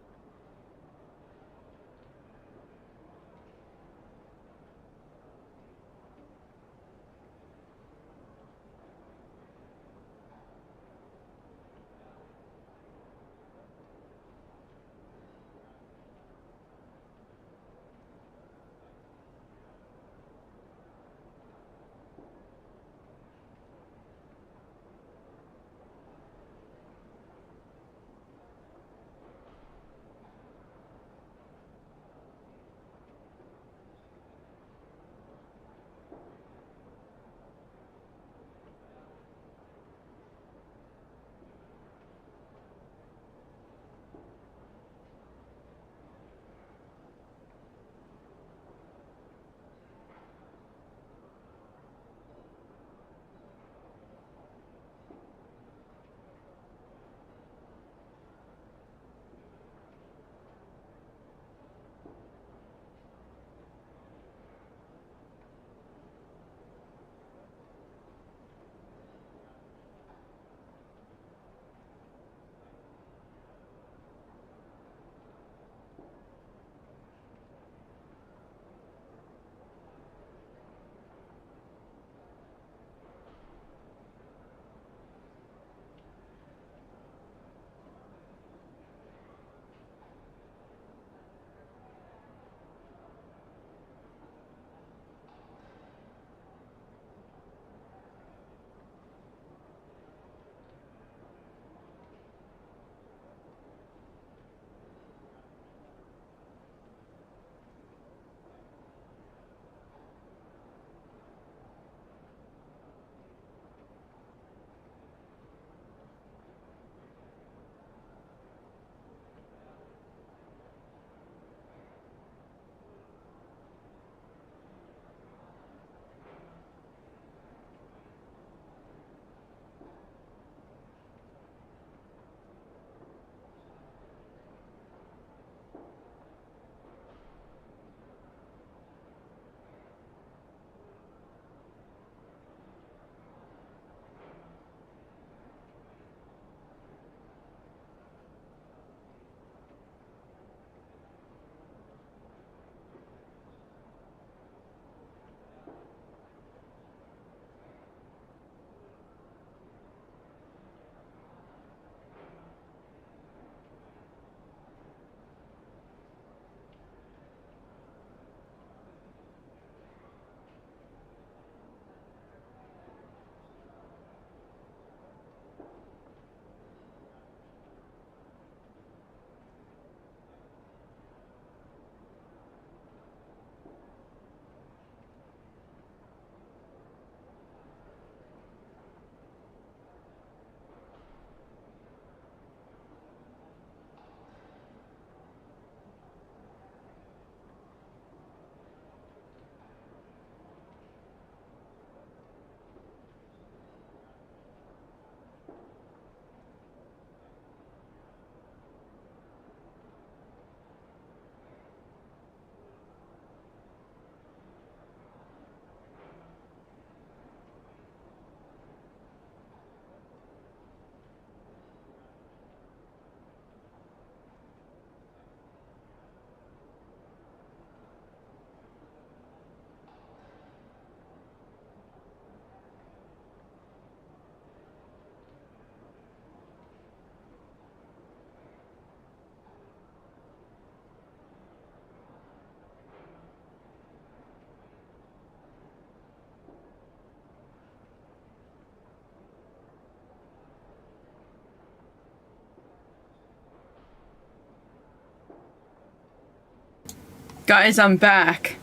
Guys, I'm back.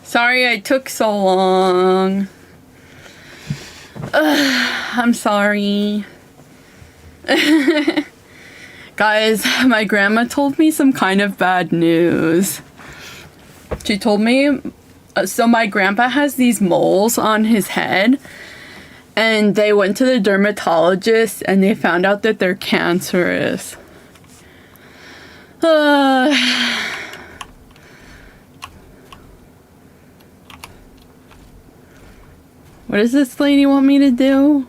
Sorry I took so long. I'm sorry. Guys, my grandma told me some kind of bad news. She told me, so my grandpa has these moles on his head, and they went to the dermatologist and they found out that they're cancerous. What does this lady want me to do?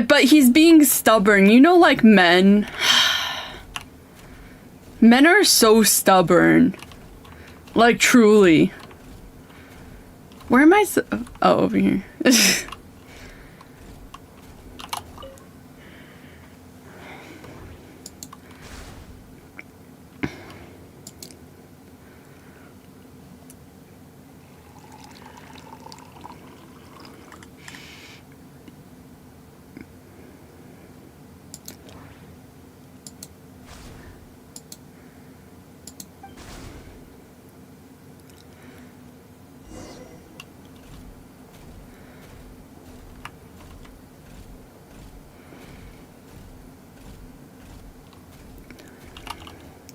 But he's being stubborn. You know, like men. Men are so stubborn. Like, truly. Where am I? Oh, over here.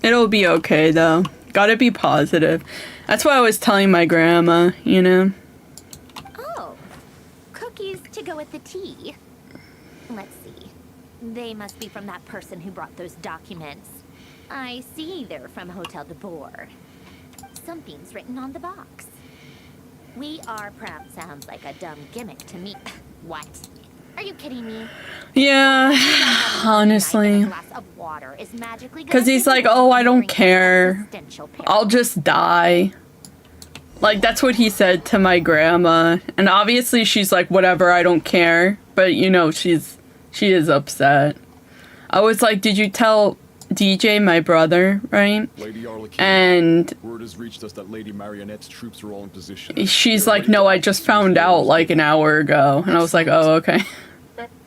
It'll be okay, though. Gotta be positive. That's what I was telling my grandma, you know? Oh, cookies to go with the tea. Let's see. They must be from that person who brought those documents. I see they're from Hotel de Boer. Something's written on the box. We are proud sounds like a dumb gimmick to me. What? Are you kidding me? Yeah, honestly. Because he's like, oh, I don't care. I'll just die. Like, that's what he said to my grandma. And obviously she's like, whatever, I don't care. But, you know, she is upset. I was like, did you tell DJ, my brother, right? Lady Arlecchino, and word has reached us that Lady Marionette's troops are all in position. She's like, no, I just found out like an hour ago. And I was like, oh, okay.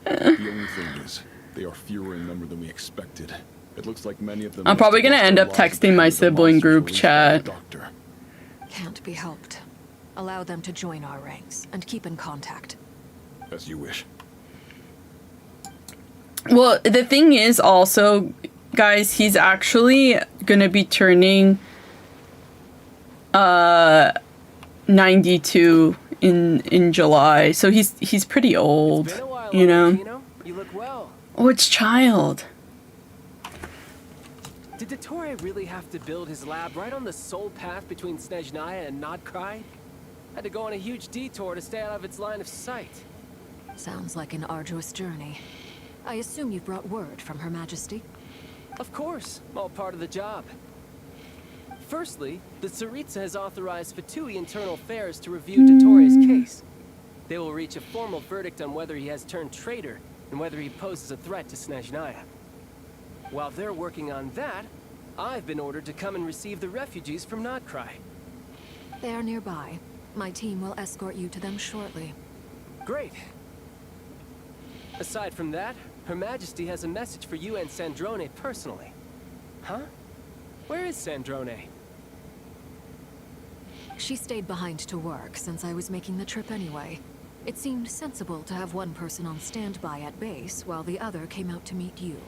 The only thing is, they are fewer in number than we expected. It looks like many of them. I'm probably gonna end up texting my sibling group chat. Can't be helped. Allow them to join our ranks and keep in contact. As you wish. Well, the thing is also, guys, he's actually gonna be turning 92 in July, so he's pretty old, you know. You look well. Oh, it's Child. Did Dottore really have to build his lab right on the sole path between Snezhnaya and Nodkrai? Had to go on a huge detour to stay out of its line of sight. Sounds like an arduous journey. I assume you brought word from Her Majesty? Of course, all part of the job. Firstly, the Tsaritsa has authorized Fatui Internal Affairs to review Dottore's case. They will reach a formal verdict on whether he has turned traitor and whether he poses a threat to Snezhnaya. While they're working on that, I've been ordered to come and receive the refugees from Nodkrai. They are nearby. My team will escort you to them shortly. Great. Aside from that, Her Majesty has a message for you and Sandrone personally. Huh? Where is Sandrone? She stayed behind to work since I was making the trip anyway. It seemed sensible to have one person on standby at base while the other came out to meet you.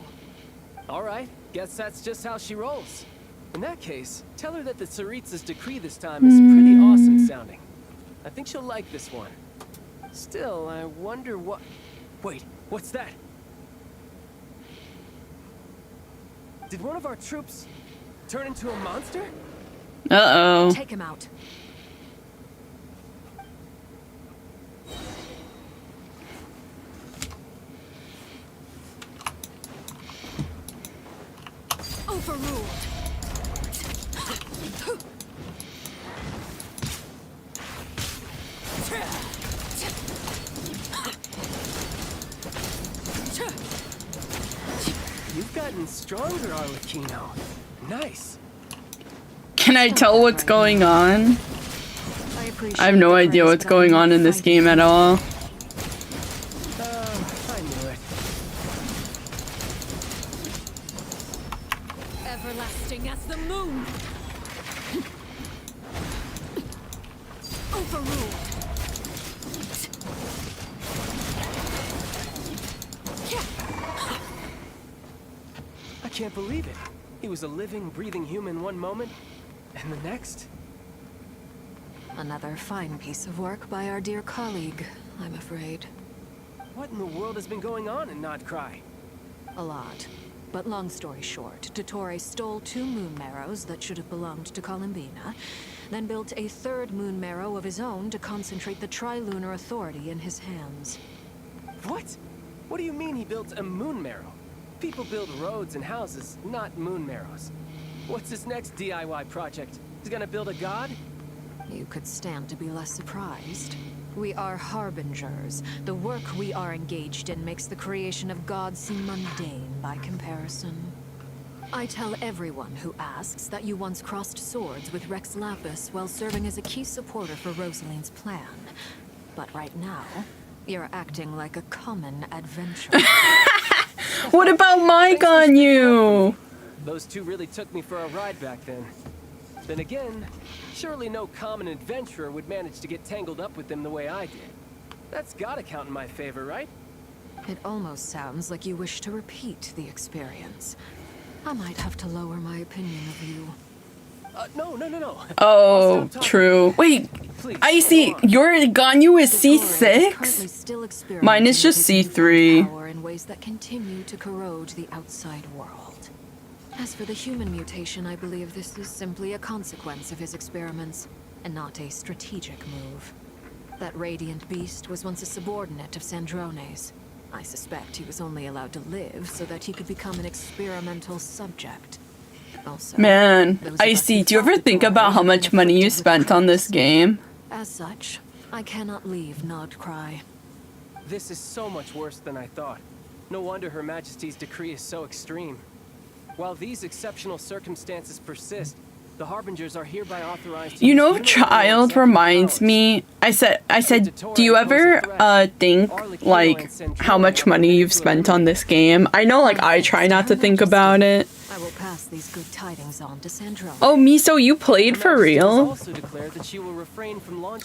All right, guess that's just how she rolls. In that case, tell her that the Tsaritsa's decree this time is pretty awesome sounding. I think she'll like this one. Still, I wonder what... Wait, what's that? Did one of our troops turn into a monster? Uh-oh. Take him out. Overruled. You've gotten stronger, Arlecchino. Nice. Can I tell what's going on? I have no idea what's going on in this game at all. I knew it. everlasting as the moon. Overruled. I can't believe it. He was a living, breathing human one moment, and the next. Another fine piece of work by our dear colleague, I'm afraid. What in the world has been going on in Nodcry? A lot. But long story short, Dottore stole 2 moon marrows that should have belonged to Columbina, then built a 3rd moon marrow of his own to concentrate the Tri-Lunar Authority in his hands. What? What do you mean he built a moon marrow? People build roads and houses, not moon marrows. What's his next DIY project? He's gonna build a god? You could stand to be less surprised. We are harbingers. The work we are engaged in makes the creation of gods seem mundane by comparison. I tell everyone who asks that you once crossed swords with Rex Lapis while serving as a key supporter for Rosaline's plan. But right now, you're acting like a common adventurer. What about my Ganyu? Those 2 really took me for a ride back then. Then again, surely no common adventurer would manage to get tangled up with them the way I did. That's gotta count in my favor, right? It almost sounds like you wish to repeat the experience. I might have to lower my opinion of you. No. Oh, true. Wait, Icy, your Ganyu is C6? Mine is just C3. Power in ways that continue to corrode the outside world. As for the human mutation, I believe this is simply a consequence of his experiments, and not a strategic move. That radiant beast was once a subordinate of Sandrone's. I suspect he was only allowed to live so that he could become an experimental subject. Also, Man, Icy, do you ever think about how much money you spent on this game? As such, I cannot leave Nodcry. This is so much worse than I thought. No wonder Her Majesty's decree is so extreme. While these exceptional circumstances persist, the Harbingers are hereby authorized to... You know, child reminds me. I said, do you ever think like how much money you've spent on this game? I know, like, I try not to think about it. I will pass these good tidings on to Sandrone. Oh, Miso, you played for real?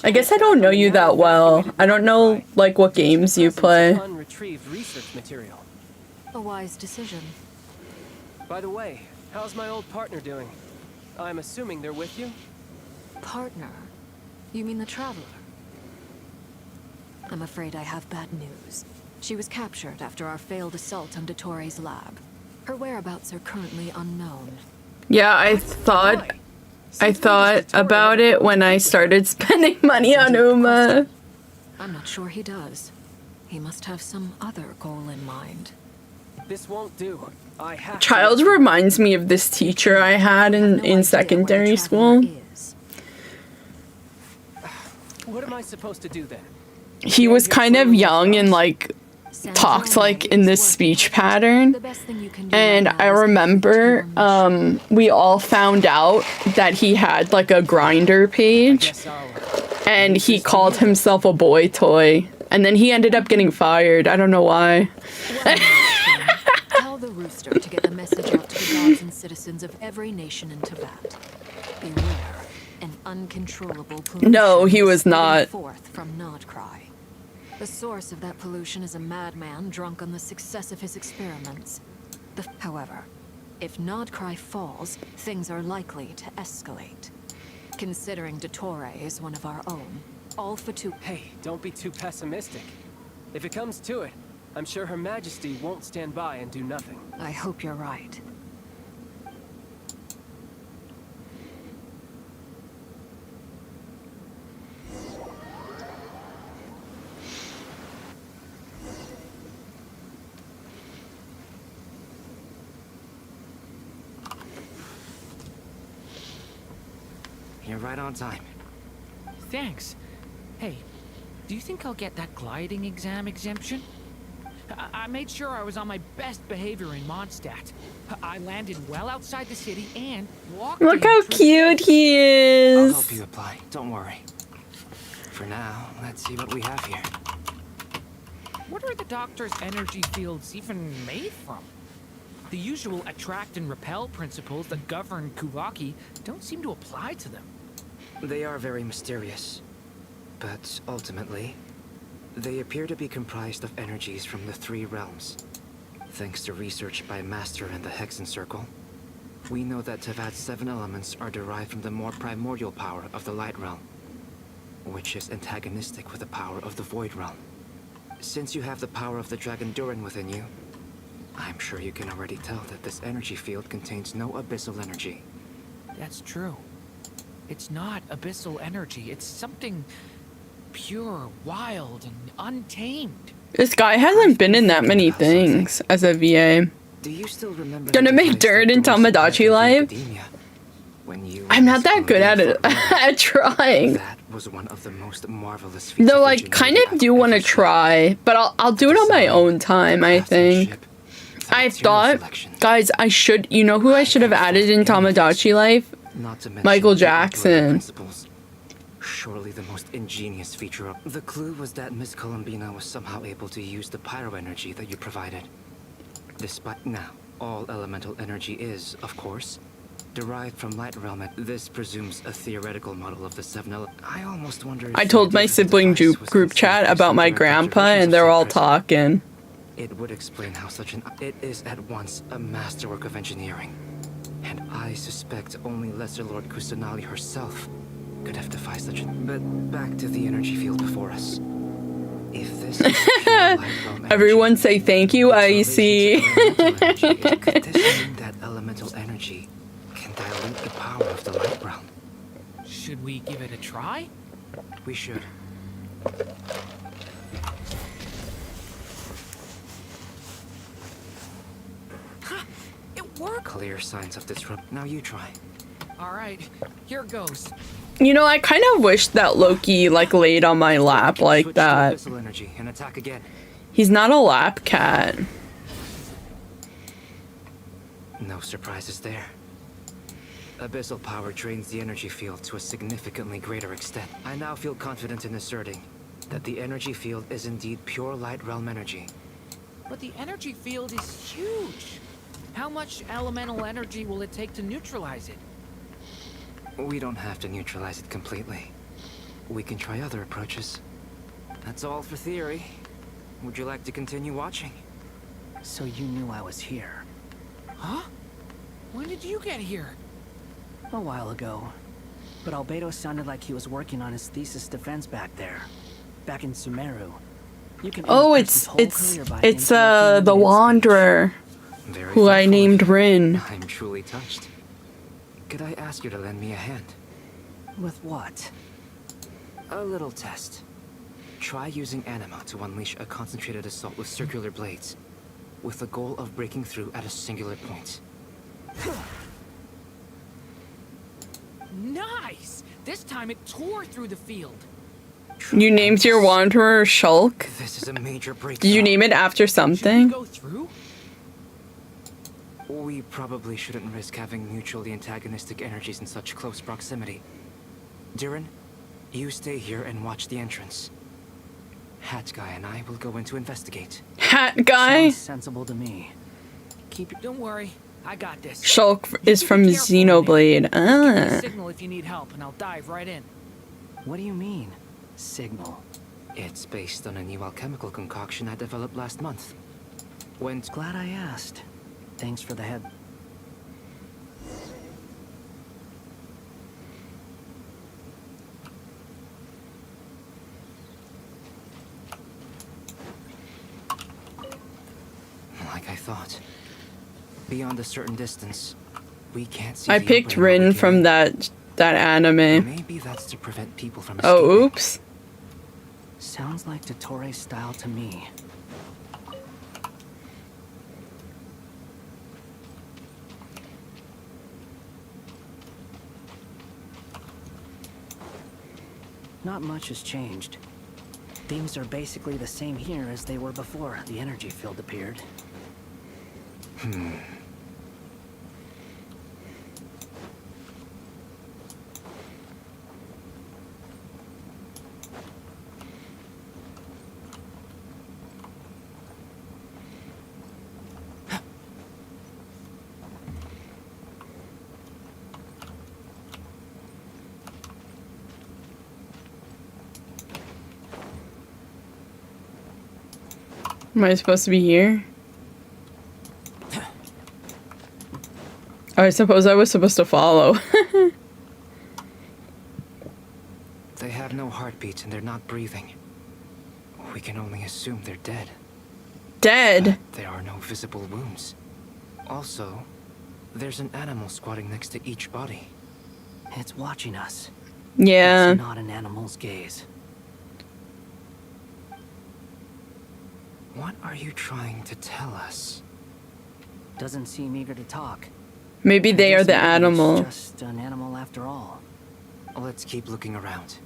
I guess I don't know you that well. I don't know like what games you play. Unretrieved research material. A wise decision. By the way, how's my old partner doing? I'm assuming they're with you? Partner? You mean the Traveler? I'm afraid I have bad news. She was captured after our failed assault on Dottore's lab. Her whereabouts are currently unknown. Yeah, I thought about it when I started spending money on Uma. I'm not sure he does. He must have some other goal in mind. This won't do. I have Child reminds me of this teacher I had in secondary school. What am I supposed to do then? He was kind of young and like talked like in this speech pattern, and I remember we all found out that he had like a Grindr page, and he called himself a boy toy, and then he ended up getting fired. I don't know why. Tell the rooster to get the message out to the gods and citizens of every nation in Tibet. Beware, an uncontrollable pollution. No, he was not. Forth from Nodcry. The source of that pollution is a madman drunk on the success of his experiments. However, if Nodcry falls, things are likely to escalate. Considering Dottore is one of our own, all for two. Hey, don't be too pessimistic. If it comes to it, I'm sure Her Majesty won't stand by and do nothing. I hope you're right. You're right on time. Thanks. Hey, do you think I'll get that gliding exam exemption? I made sure I was on my best behavior in Mondstadt. I landed well outside the city and walked. Look how cute he is. I'll help you apply. Don't worry. For now, let's see what we have here. What are the doctor's energy fields even made from? The usual attract and repel principles that govern Kuvaki don't seem to apply to them. They are very mysterious. But ultimately, they appear to be comprised of energies from the three realms. Thanks to research by Master in the Hexen Circle, we know that Tevat's 7 elements are derived from the more primordial power of the Light Realm, which is antagonistic with the power of the Void Realm. Since you have the power of the Dragon Durin within you, I'm sure you can already tell that this energy field contains no abyssal energy. That's true. It's not abyssal energy. It's something pure, wild, and untamed. This guy hasn't been in that many things as a VA. Do you still remember Gonna make dirt in Tamagotchi Live? I'm not that good at it at trying. That was one of the most marvelous Though I kind of do want to try, but I'll do it on my own time, I think. I thought, guys, I should, you know who I should have added in Tamagotchi Life? Michael Jackson. Surely the most ingenious feature of the clue was that Miss Columbina was somehow able to use the pyro energy that you provided. Despite now, all elemental energy is, of course, derived from Light Realm. This presumes a theoretical model of the 7 elements. I almost wonder. I told my sibling group chat about my grandpa, and they're all talking. It would explain how it is at once a masterwork of engineering, and I suspect only Lesser Lord Kusanali herself could have devised such a... But back to the energy field before us. If this is pure Light Realm energy, everyone say thank you, Icy. could this mean that elemental energy can dilute the power of the Light Realm? Should we give it a try? We should. It worked. Clear signs of disrupt. Now you try. All right, here goes. You know, I kind of wish that Loki, like, laid on my lap like that. Abyssal energy and attack again. He's not a lap cat. No surprises there. Abyssal power drains the energy field to a significantly greater extent. I now feel confident in asserting that the energy field is indeed pure Light Realm energy. But the energy field is huge. How much elemental energy will it take to neutralize it? We don't have to neutralize it completely. We can try other approaches. That's all for theory. Would you like to continue watching? So you knew I was here? Huh? When did you get here? A while ago. But Albedo sounded like he was working on his thesis defense back there. Back in Sumeru. You can Oh, it's the Wanderer, who I named Rin. I'm truly touched. Could I ask you to lend me a hand? With what? A little test. Try using Anima to unleash a concentrated assault with circular blades, with the goal of breaking through at a singular point. Nice! This time it tore through the field. You named your Wanderer Shulk? This is a major breakthrough. Did you name it after something? Go through? We probably shouldn't risk having mutually antagonistic energies in such close proximity. Durin, you stay here and watch the entrance. Hat Guy and I will go in to investigate. Hat Guy? Sounds sensible to me. Keep it. Don't worry, I got this. Shulk is from Xenoblade. Give me a signal if you need help, and I'll dive right in. What do you mean, signal? It's based on a new alchemical concoction I developed last month. Glad I asked. Thanks for the head. Like I thought. Beyond a certain distance, we can't see. I picked Rin from that anime. Maybe that's to prevent people from Oh, escaping. oops. Sounds like Dottore style to me. Not much has changed. Things are basically the same here as they were before the energy field appeared. Am I supposed to be here? I suppose I was supposed to follow. They have no heartbeats and they're not breathing. We can only assume they're dead. Dead? But there are no visible wounds. Also, there's an animal squatting next to each body. It's watching us. Yeah. It's not an animal's gaze. What are you trying to tell us? Doesn't seem eager to talk. Maybe they are the Maybe it's animal. just an animal after all. Let's keep looking around.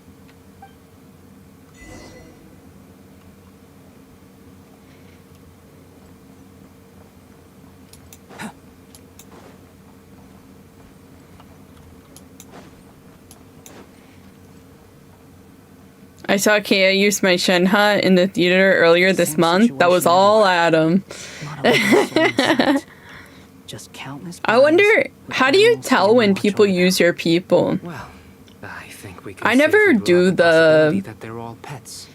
I saw Kéllee use my Shenhe in the theater earlier this month. That was all Adam. Just countless. I wonder, how do you tell when people use your people? Well, I think we can I never safely do rule out the possibility the that they're all pets.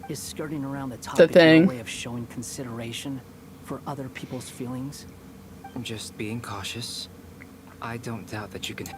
Is skirting around the topic thing. a way of showing consideration for other people's feelings? Just being cautious. I don't doubt that you can.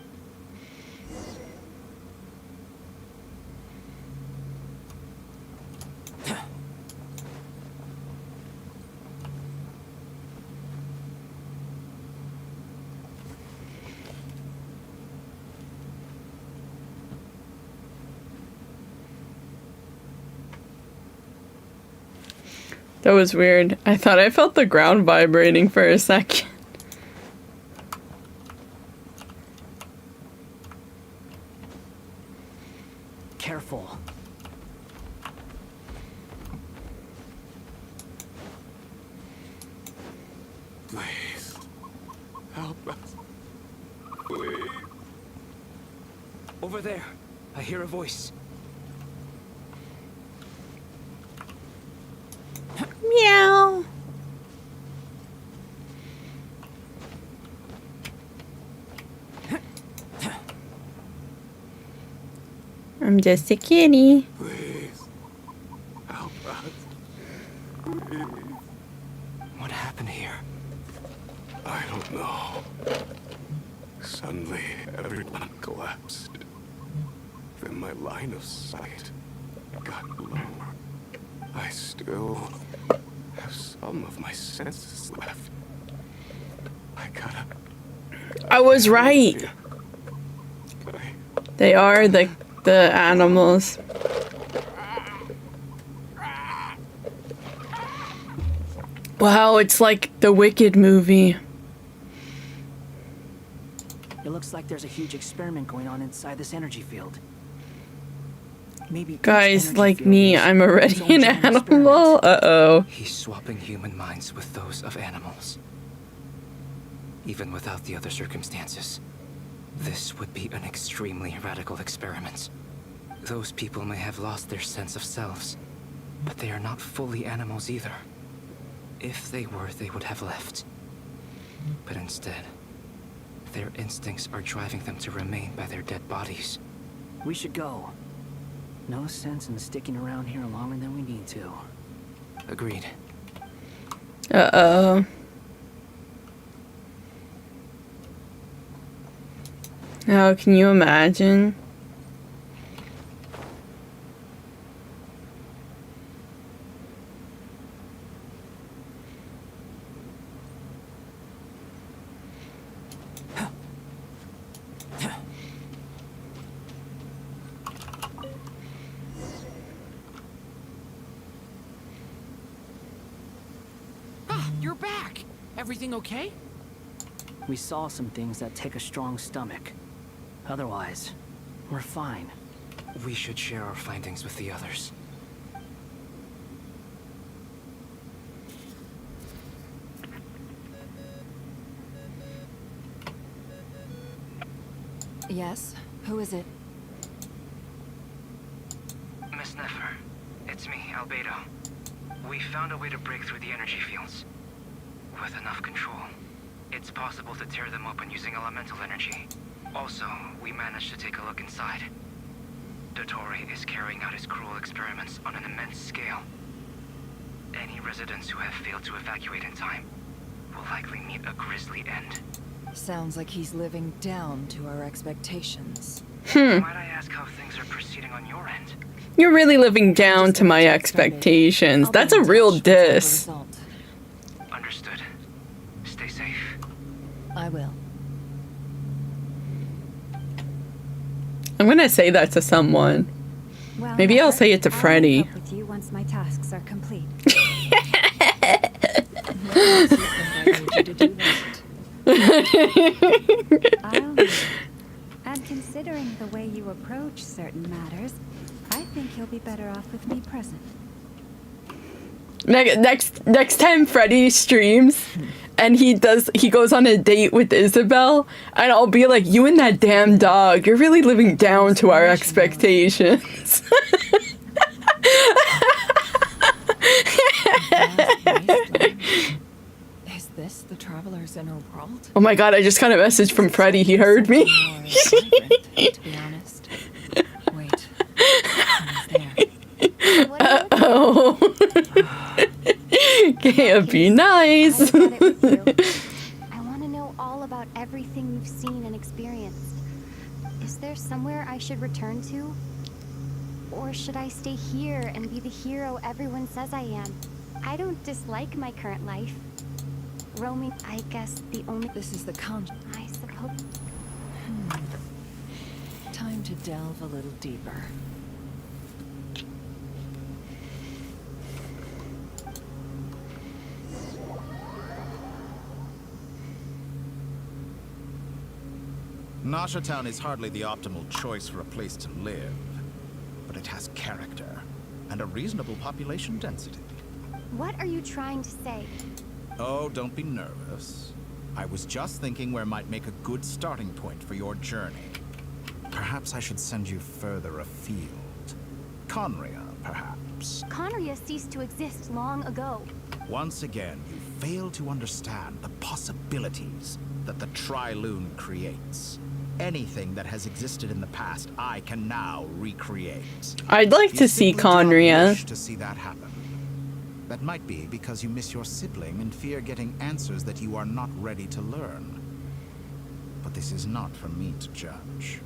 That was weird. I thought I felt the ground vibrating for a second. Careful. Please. Help us. Please. Over there. I hear a voice. Meow. I'm just a kitty. Please. Help us. Please. What happened here? I don't know. Suddenly, everyone collapsed. Then my line of sight got lower. I still have some of my senses left. I gotta... I was right. They are the animals. Wow, it's like the Wicked movie. It looks like there's a huge experiment going on inside this energy field. Maybe each Guys energy like field me, is I'm its already own an giant animal. Uh-oh. He's swapping human minds with those of animals. Even without the other circumstances, this would be an extremely radical experiment. Those people may have lost their sense of selves, but they are not fully animals either. If they were, they would have left. But instead, their instincts are driving them to remain by their dead bodies. We should go. No sense in sticking around here longer than we need to. Agreed. Uh-oh. Now, can you imagine? You're back! Everything okay? We saw some things that take a strong stomach. Otherwise, we're fine. We should share our findings with the others. Yes? Who is it? Miss Nefer, it's me, Albedo. We found a way to break through the energy fields. With enough control, it's possible to tear them open using elemental energy. Also, we managed to take a look inside. Dottore is carrying out his cruel experiments on an immense scale. Any residents who have failed to evacuate in time will likely meet a grisly end. Sounds like he's living down to our expectations. Might I ask how things are proceeding on your end? You're really living down to my expectations. That's a real diss. Understood. Stay safe. I will. I'm gonna say that to someone. Well, Maybe I'll say it to I'll Freddy. help with you once my tasks are complete. I'll leave. And considering the way you approach certain matters, I think you'll be better off with me present. Next time Freddy streams and he goes on a date with Isabel, and I'll be like, you and that damn dog, you're really living down to our expectations. Is this the traveler's inner world? Oh my god, I just got a message from Freddy. He heard me. To be honest. Wait. Uh-oh. Can't be nice. I want to know all about everything you've seen and experienced. Is there somewhere I should return to? Or should I stay here and be the hero everyone says I am? I don't dislike my current life. Roaming, I guess the only... This is the I suppose... Time to delve a little deeper. Nasha Town is hardly the optimal choice for a place to live, but it has character and a reasonable population density. What are you trying to say? Oh, don't be nervous. I was just thinking where might make a good starting point for your journey. Perhaps I should send you further afield. Conria, perhaps. Conria ceased to exist long ago. Once again, you fail to understand the possibilities that the Tri-Lune creates. Anything that has existed in the past, I can now recreate. I'd like to see Conria. To see that happen. That might be because you miss your sibling and fear getting answers that you are not ready to learn. But this is not for me to judge.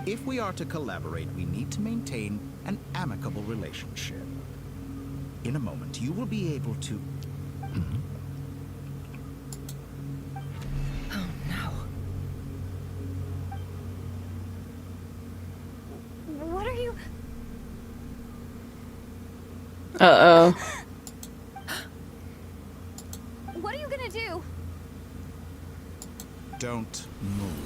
If we are to collaborate, we need to maintain an amicable relationship. In a moment, you will be able to... Oh no. What are you... Uh-oh. What are you gonna do? Don't move.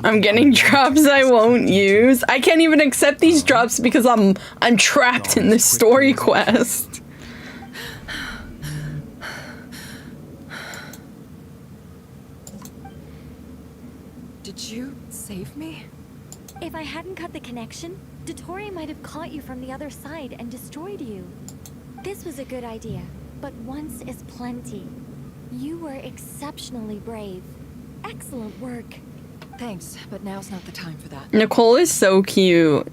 I'm getting drops I won't use. I can't even accept these drops because I'm trapped in this story quest. Did you save me? If I hadn't cut the connection, Dottore might have caught you from the other side and destroyed you. This was a good idea, but once is plenty. You were exceptionally brave. Excellent work. Thanks, but now's not the time for that. Nicole is so cute.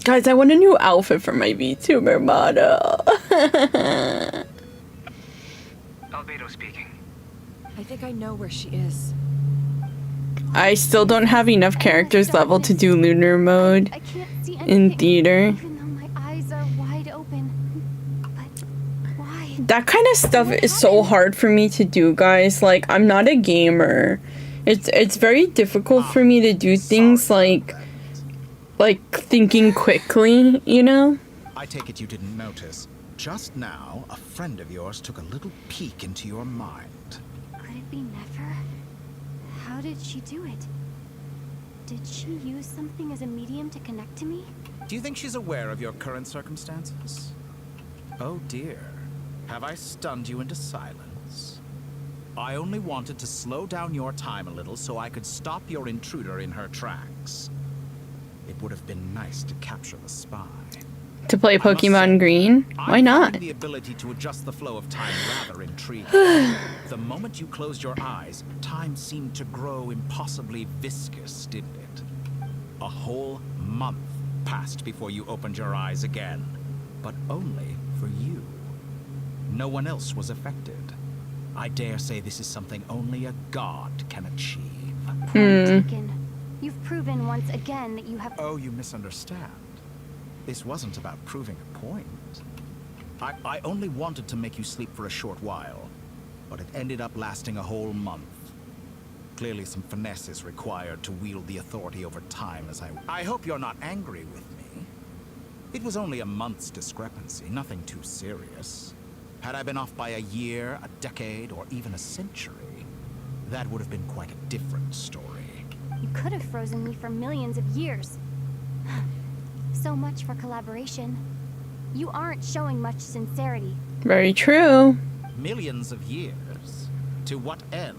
Guys, I want a new outfit for my VTuber model. Albedo speaking. I think I know where she is. I still don't have enough characters level to do lunar mode in theater. That kind of stuff is so hard for me to do, guys. Like, I'm not a gamer. It's very difficult for me to do things like thinking quickly, you know? I take it you didn't notice. Just now, a friend of yours took a little peek into your mind. Could it be Nefer? How did she do it? Did she use something as a medium to connect to me? Do you think she's aware of your current circumstances? Oh dear. Have I stunned you into silence? I only wanted to slow down your time a little so I could stop your intruder in her tracks. It would have been nice to capture the spy. To play Pokemon Green? Why not? The ability to adjust the flow of time rather intriguing. The moment you closed your eyes, time seemed to grow impossibly viscous, didn't it? A whole month passed before you opened your eyes again. But only for you. No one else was affected. I dare say this is something only a god can achieve. Point taken. You've proven once again that you have... Oh, you misunderstand. This wasn't about proving a point. I only wanted to make you sleep for a short while, but it ended up lasting a whole month. Clearly some finesse is required to wield the authority over time as I hope you're not angry with me. It was only a month's discrepancy, nothing too serious. Had I been off by a year, a decade, or even a century, that would have been quite a different story. You could have frozen me for millions of years. So much for collaboration. You aren't showing much sincerity. Very true. Millions of years? To what end?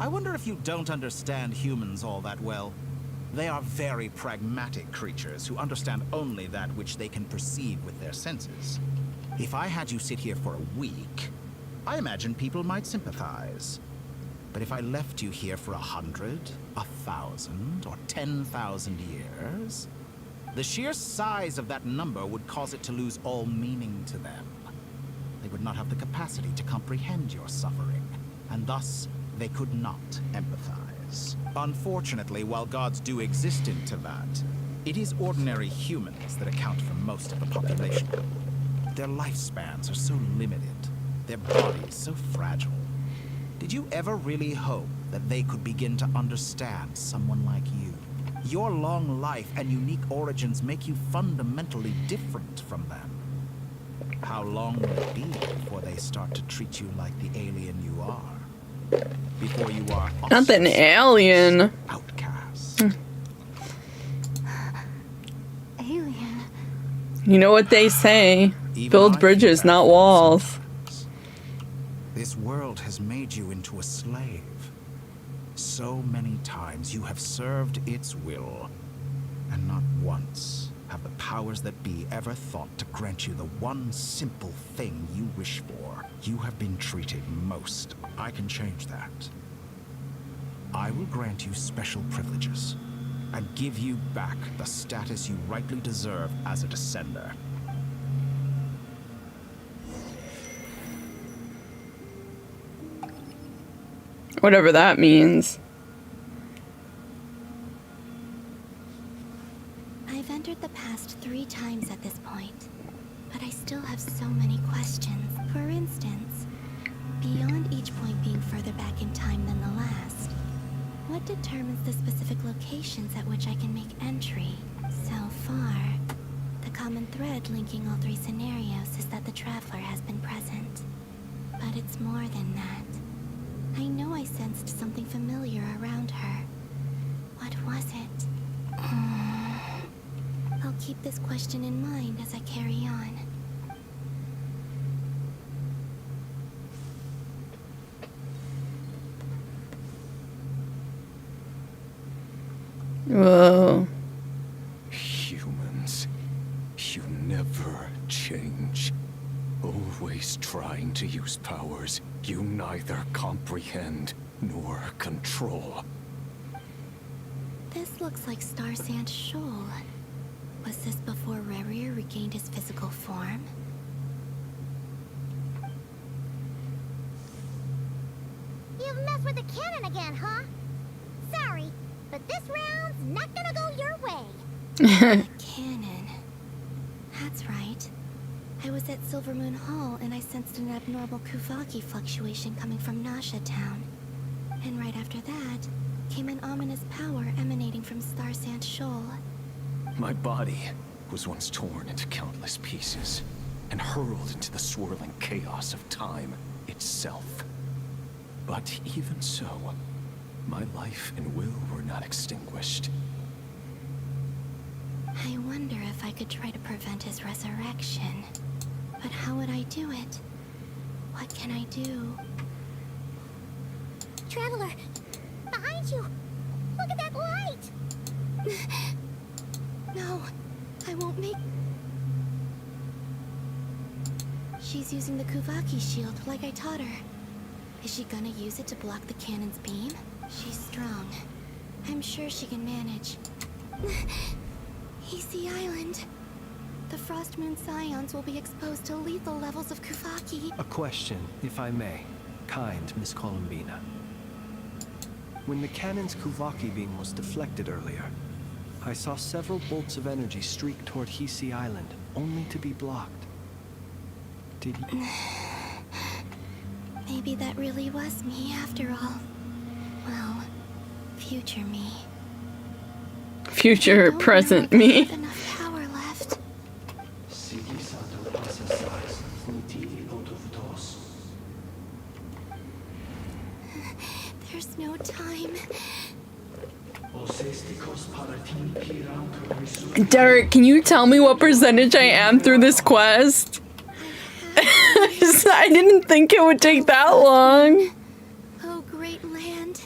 I wonder if you don't understand humans all that well. They are very pragmatic creatures who understand only that which they can perceive with their senses. If I had you sit here for a week, I imagine people might sympathize. But if I left you here for 100, 1,000, or 10,000 years, the sheer size of that number would cause it to lose all meaning to them. They would not have the capacity to comprehend your suffering, and thus they could not empathize. Unfortunately, while gods do exist in Teyvat, it is ordinary humans that account for most of the population. Their lifespans are so limited, their bodies so fragile. Did you ever really hope that they could begin to understand someone like you? Your long life and unique origins make you fundamentally different from them. How long will it be before they start to treat you like the alien you are? Before you are not an alien. Outcast. Alien. You know what they say. Even Build I bridges, feel not bad walls. sometimes. This world has made you into a slave. So many times you have served its will, and not once have the powers that be ever thought to grant you the one simple thing you wish for. You have been treated most. I can change that. I will grant you special privileges, and give you back the status you rightly deserve as a descender. Whatever that means. I've entered the past 3 times at this point, but I still have so many questions. For instance, beyond each point being further back in time than the last, what determines the specific locations at which I can make entry? So far, the common thread linking all 3 scenarios is that the Traveler has been present. But it's more than that. I know I sensed something familiar around her. What was it? I'll keep this question in mind as I carry on. Whoa. Humans, you never change. Always trying to use powers you neither comprehend nor control. This looks like Star Sand Shoal. Was this before Rerir regained his physical form? You've messed with the cannon again, huh? Sorry, but this round's not gonna go your way. The cannon. That's right. I was at Silvermoon Hall and I sensed an abnormal Kuvaki fluctuation coming from Nasha Town. And right after that, came an ominous power emanating from Star Sand Shoal. My body was once torn into countless pieces and hurled into the swirling chaos of time itself. But even so, my life and will were not extinguished. I wonder if I could try to prevent his resurrection. But how would I do it? What can I do? Traveler, behind you! Look at that light! No, I won't make... She's using the Kuvaki shield like I taught her. Is she gonna use it to block the cannon's beam? She's strong. I'm sure she can manage. Easy Island. The Frost Moon Scions will be exposed to lethal levels of Kuvaki. A question, if I may. Kind Miss Columbina. When the cannon's Kuvaki beam was deflected earlier, I saw several bolts of energy streak toward Hisi Island, only to be blocked. Did you... Maybe that really was me after all. Well, future me. Future, present me. Enough power left. There's no time. Derek, can you tell me what percentage I am through this quest? I didn't think it would take that long. Oh, great land.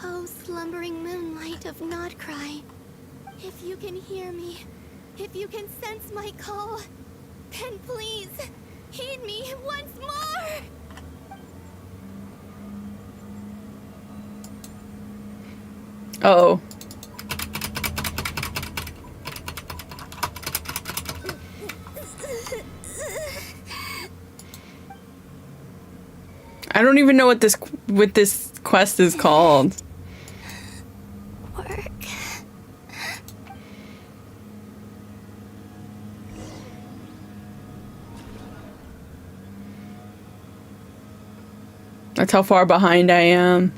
Oh, slumbering moonlight of Nodcry. If you can hear me, if you can sense my call, then please, heed me once more! Oh. I don't even know what this quest is called. Work. That's how far behind I am.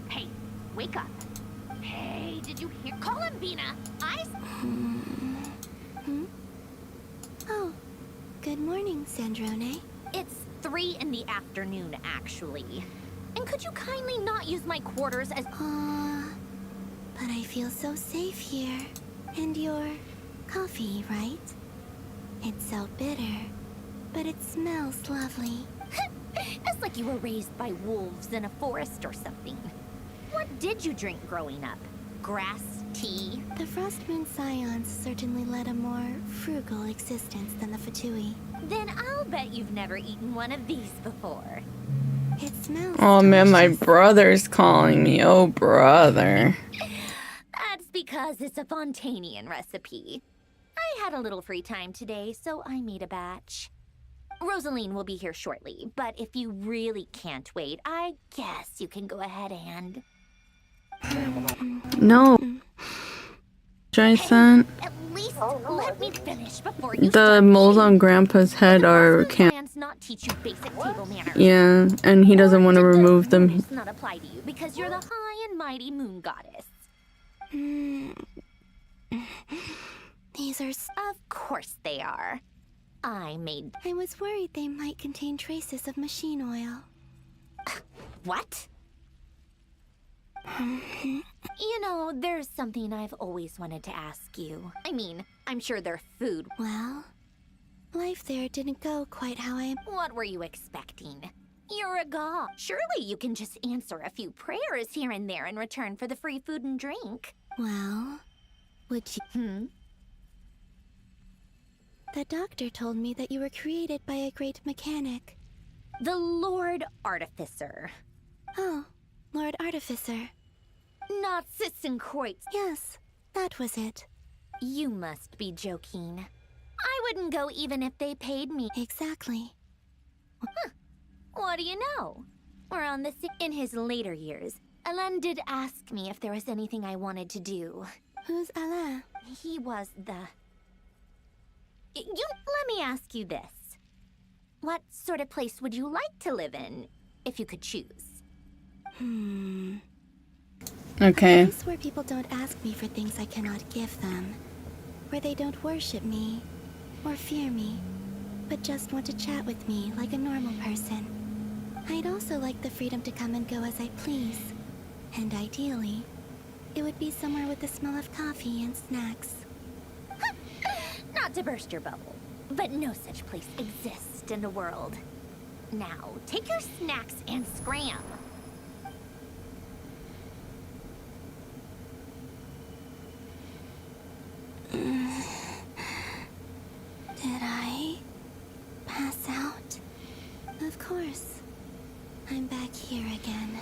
Hey, wake up. Hey, did you hear? Columbina! Oh, good morning, Sandrone. It's 3 in the afternoon, actually. And could you kindly not use my quarters as— but I feel so safe here. And your coffee, right? It's so bitter, but it smells lovely. It's like you were raised by wolves in a forest or something. What did you drink growing up? Grass, tea? The Frost Moon Scions certainly led a more frugal existence than the Fatui. Then I'll bet you've never eaten one of these before. It smells Oh man, my brother's calling me. Oh, brother. That's because it's a Fontanian recipe. I had a little free time today, so I made a batch. Rosaline will be here shortly, but if you really can't wait, I guess you can go ahead and... No. I sent At least let me finish before you the moles on Grandpa's head are plans not teach you basic table manners. Yeah, and he doesn't want to remove them. Rules not apply to you because you're the high and mighty moon goddess. These are... Of course they are. I was worried they might contain traces of machine oil. What? You know, there's something I've always wanted to ask you. I mean, I'm sure they're food. Well, life there didn't go quite how I... What were you expecting? You're a god. Surely you can just answer a few prayers here and there in return for the free food and drink. Well, would you... The doctor told me that you were created by a great mechanic. The Lord Artificer. Oh, Lord Artificer. Not Sitzenkreuz. Yes, that was it. You must be joking. I wouldn't go even if they paid me. Exactly. Huh. What do you know? We're on the in his later years. Alain did ask me if there was anything I wanted to do. Who's Alain? He was the... Let me ask you this. What sort of place would you like to live in, if you could choose? Okay. A place where people don't ask me for things I cannot give them. Where they don't worship me, or fear me, but just want to chat with me like a normal person. I'd also like the freedom to come and go as I please. And ideally, it would be somewhere with the smell of coffee and snacks. Not to burst your bubble, but no such place exists in the world. Now, take your snacks and scram. Did I pass out? Of course. I'm back here again.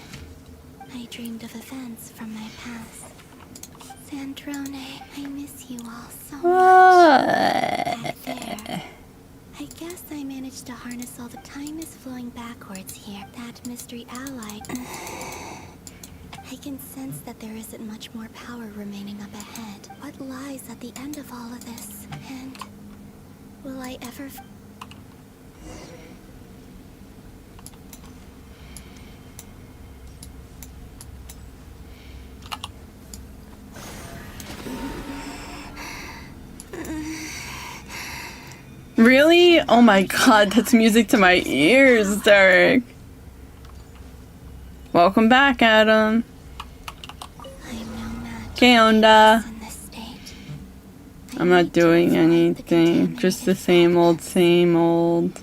I dreamed of events from my past. Androne, I miss you all so much. What? There. I guess I managed to harness all the time is flowing backwards here. That mystery ally. I can sense that there isn't much more power remaining up ahead. What lies at the end of all of this? And will I ever... Really? Oh my god, that's music to my ears, Derek. Welcome back, Adam. ¿Qué onda? I'm not doing anything. Just the same old, same old.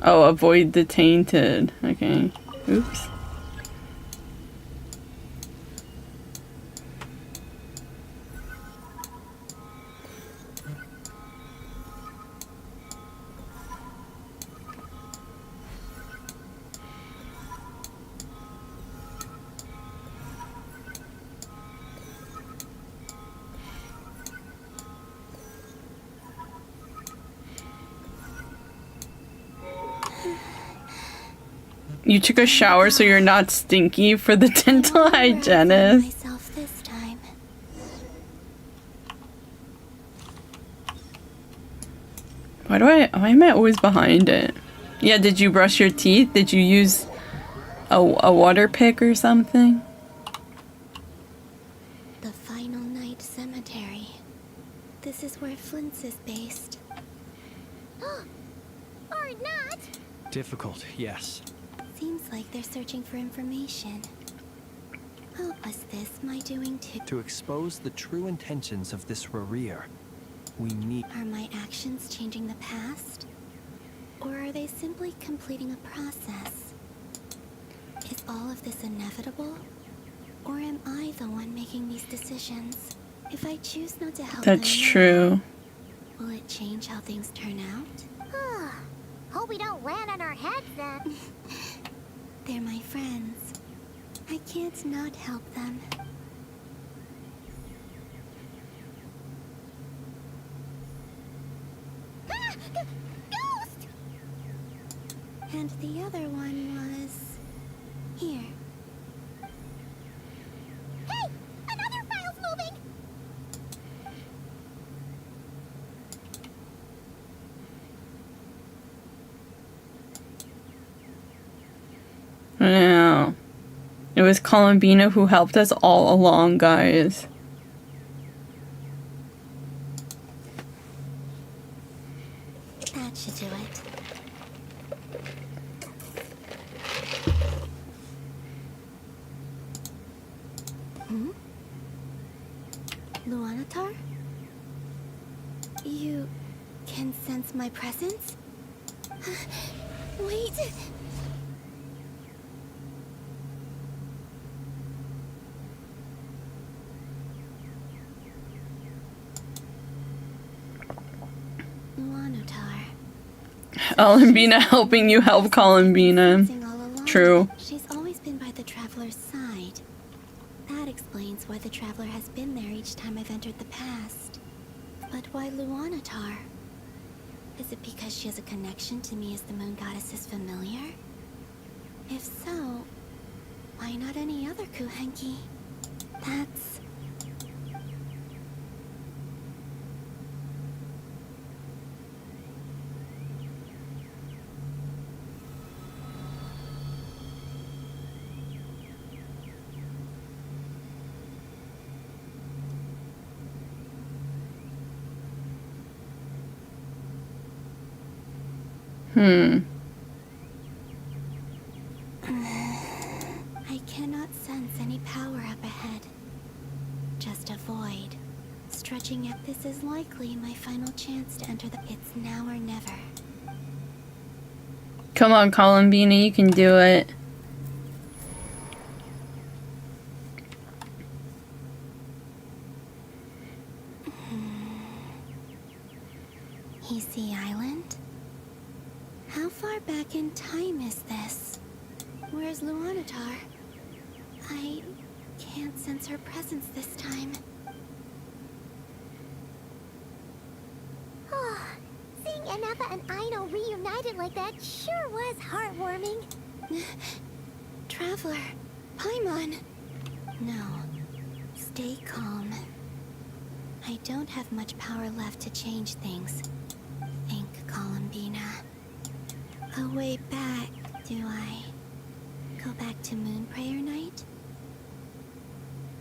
Oh, avoid the tainted. Okay. Oops. You took a shower so you're not stinky for the dental hygienist. This time. Why am I always behind it? Yeah, did you brush your teeth? Did you use a water pick or something? The Final Night Cemetery. This is where Flint's is based. Or not. Difficult, yes. Seems like they're searching for information. Oh, was this my doing too? To expose the true intentions of this Rarir, we need... Are my actions changing the past? Or are they simply completing a process? Is all of this inevitable? Or am I the one making these decisions? If I choose not to help That's them true. now, will it change how things turn out? Hope we don't land on our heads then. They're my friends. I can't not help them. Ghost! And the other one was... here. Hey! Another file's moving! No. It was Columbina who helped us all along, guys. That should do it. Luanatar? You can sense my presence? Wait! Luanatar. Columbina helping you help Columbina. True. She's always been by the Traveler's side. That explains why the Traveler has been there each time I've entered the past. But why Luanatar? Is it because she has a connection to me as the Moon Goddess's familiar? If so, why not any other Kuhenki? That's... I cannot sense any power up ahead. Just a void. Stretching at this is likely my final chance to enter the... It's now or never. Come on, Columbina, you can do it. Easy Island? How far back in time is this? Where's Luanatar? I can't sense her presence this time. Oh, seeing Inaba and Aino reunited like that sure was heartwarming. Traveler, Paimon. No, stay calm. I don't have much power left to change things. Think, Columbina. A way back, do I? Go back to Moon Prayer Night?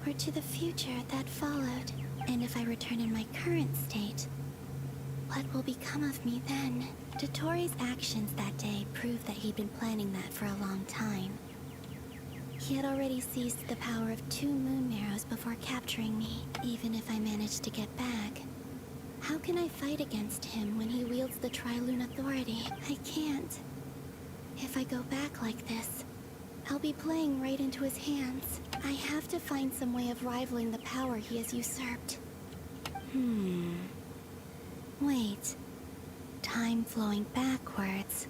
Or to the future that followed? And if I return in my current state, what will become of me then? Dotori's actions that day proved that he'd been planning that for a long time. He had already seized the power of 2 moon marrows before capturing me. Even if I managed to get back, how can I fight against him when he wields the Tri-Lune Authority? I can't. If I go back like this, I'll be playing right into his hands. I have to find some way of rivaling the power he has usurped. Wait. Time flowing backwards.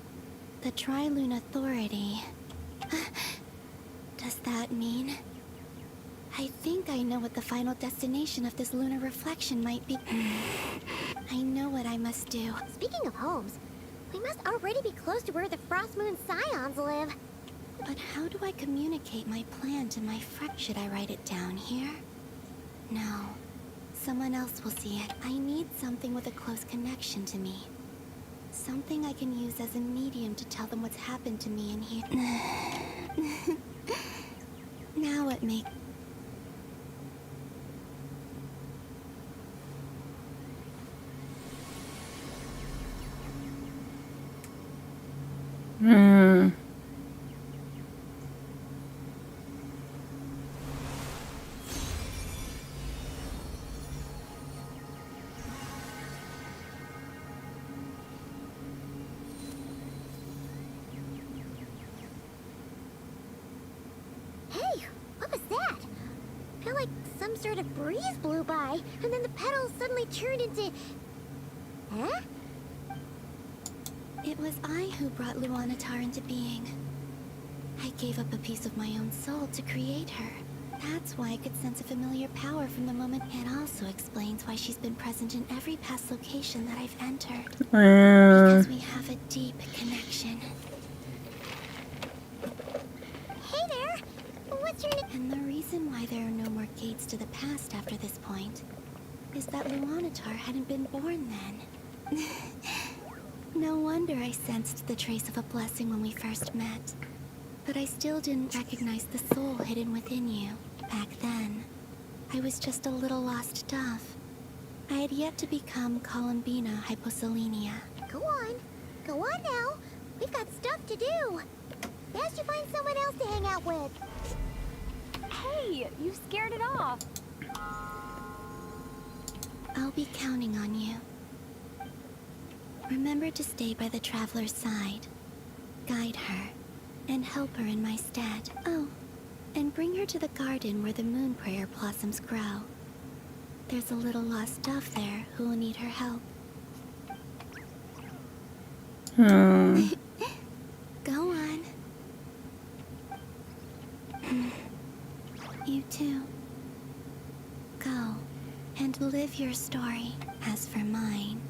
The Tri-Lune Authority. Does that mean? I think I know what the final destination of this lunar reflection might be. I know what I must do. Speaking of homes, we must already be close to where the Frost Moon Scions live. But how do I communicate my plan to my friend? Should I write it down here? No. Someone else will see it. I need something with a close connection to me. Something I can use as a medium to tell them what's happened to me in here. Now it makes... Hey, what was that? I feel like some sort of breeze blew by, and then the petals suddenly turned into... Huh? It was I who brought Luanatar into being. I gave up a piece of my own soul to create her. That's why I could sense a familiar power from the moment. It also explains why she's been present in every past location that I've entered. Because we have a deep connection. Hey there! What's your name? And the reason why there are no more gates to the past after this point is that Luanatar hadn't been born then. No wonder I sensed the trace of a blessing when we first met. But I still didn't recognize the soul hidden within you. Back then, I was just a little lost dove. I had yet to become Columbina Hyposelenia. Go on now. We've got stuff to do. Best you find someone else to hang out with. Hey, you scared it off. I'll be counting on you. Remember to stay by the traveler's side. Guide her, and help her in my stead. Oh, and bring her to the garden where the moon prayer blossoms grow. There's a little lost dove there who will need her help. Go on. You too. Go, and live your story. As for mine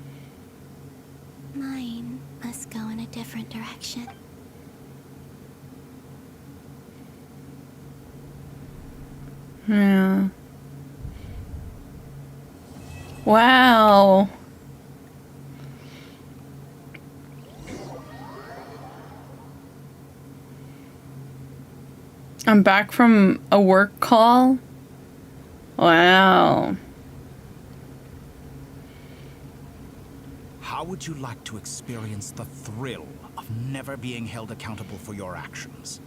must go in a different direction. Yeah. Wow. I'm back from a work call. Wow. How would you like to experience the thrill of never being held accountable for your actions?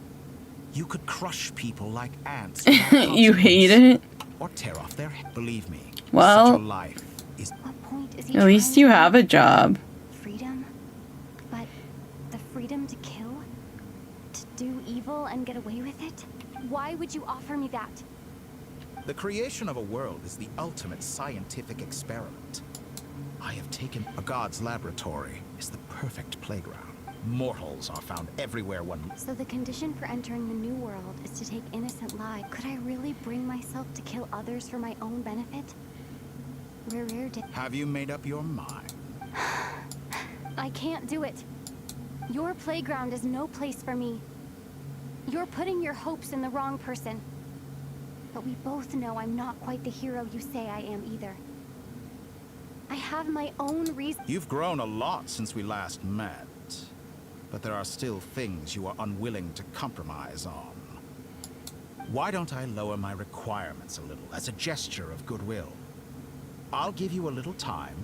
You could crush people like ants. You hate it? Or tear off their head. Believe me, Well, such a life is... What point is he at least you have a job. Freedom? But the freedom to kill? To do evil and get away with it? Why would you offer me that? The creation of a world is the ultimate scientific experiment. I have taken... A god's laboratory is the perfect playground. Mortals are found everywhere one... So the condition for entering the new world is to take innocent lives. Could I really bring myself to kill others for my own benefit? Rare did... Have you made up your mind? I can't do it. Your playground is no place for me. You're putting your hopes in the wrong person. But we both know I'm not quite the hero you say I am either. I have my own reasons. You've grown a lot since we last met. But there are still things you are unwilling to compromise on. Why don't I lower my requirements a little as a gesture of goodwill? I'll give you a little time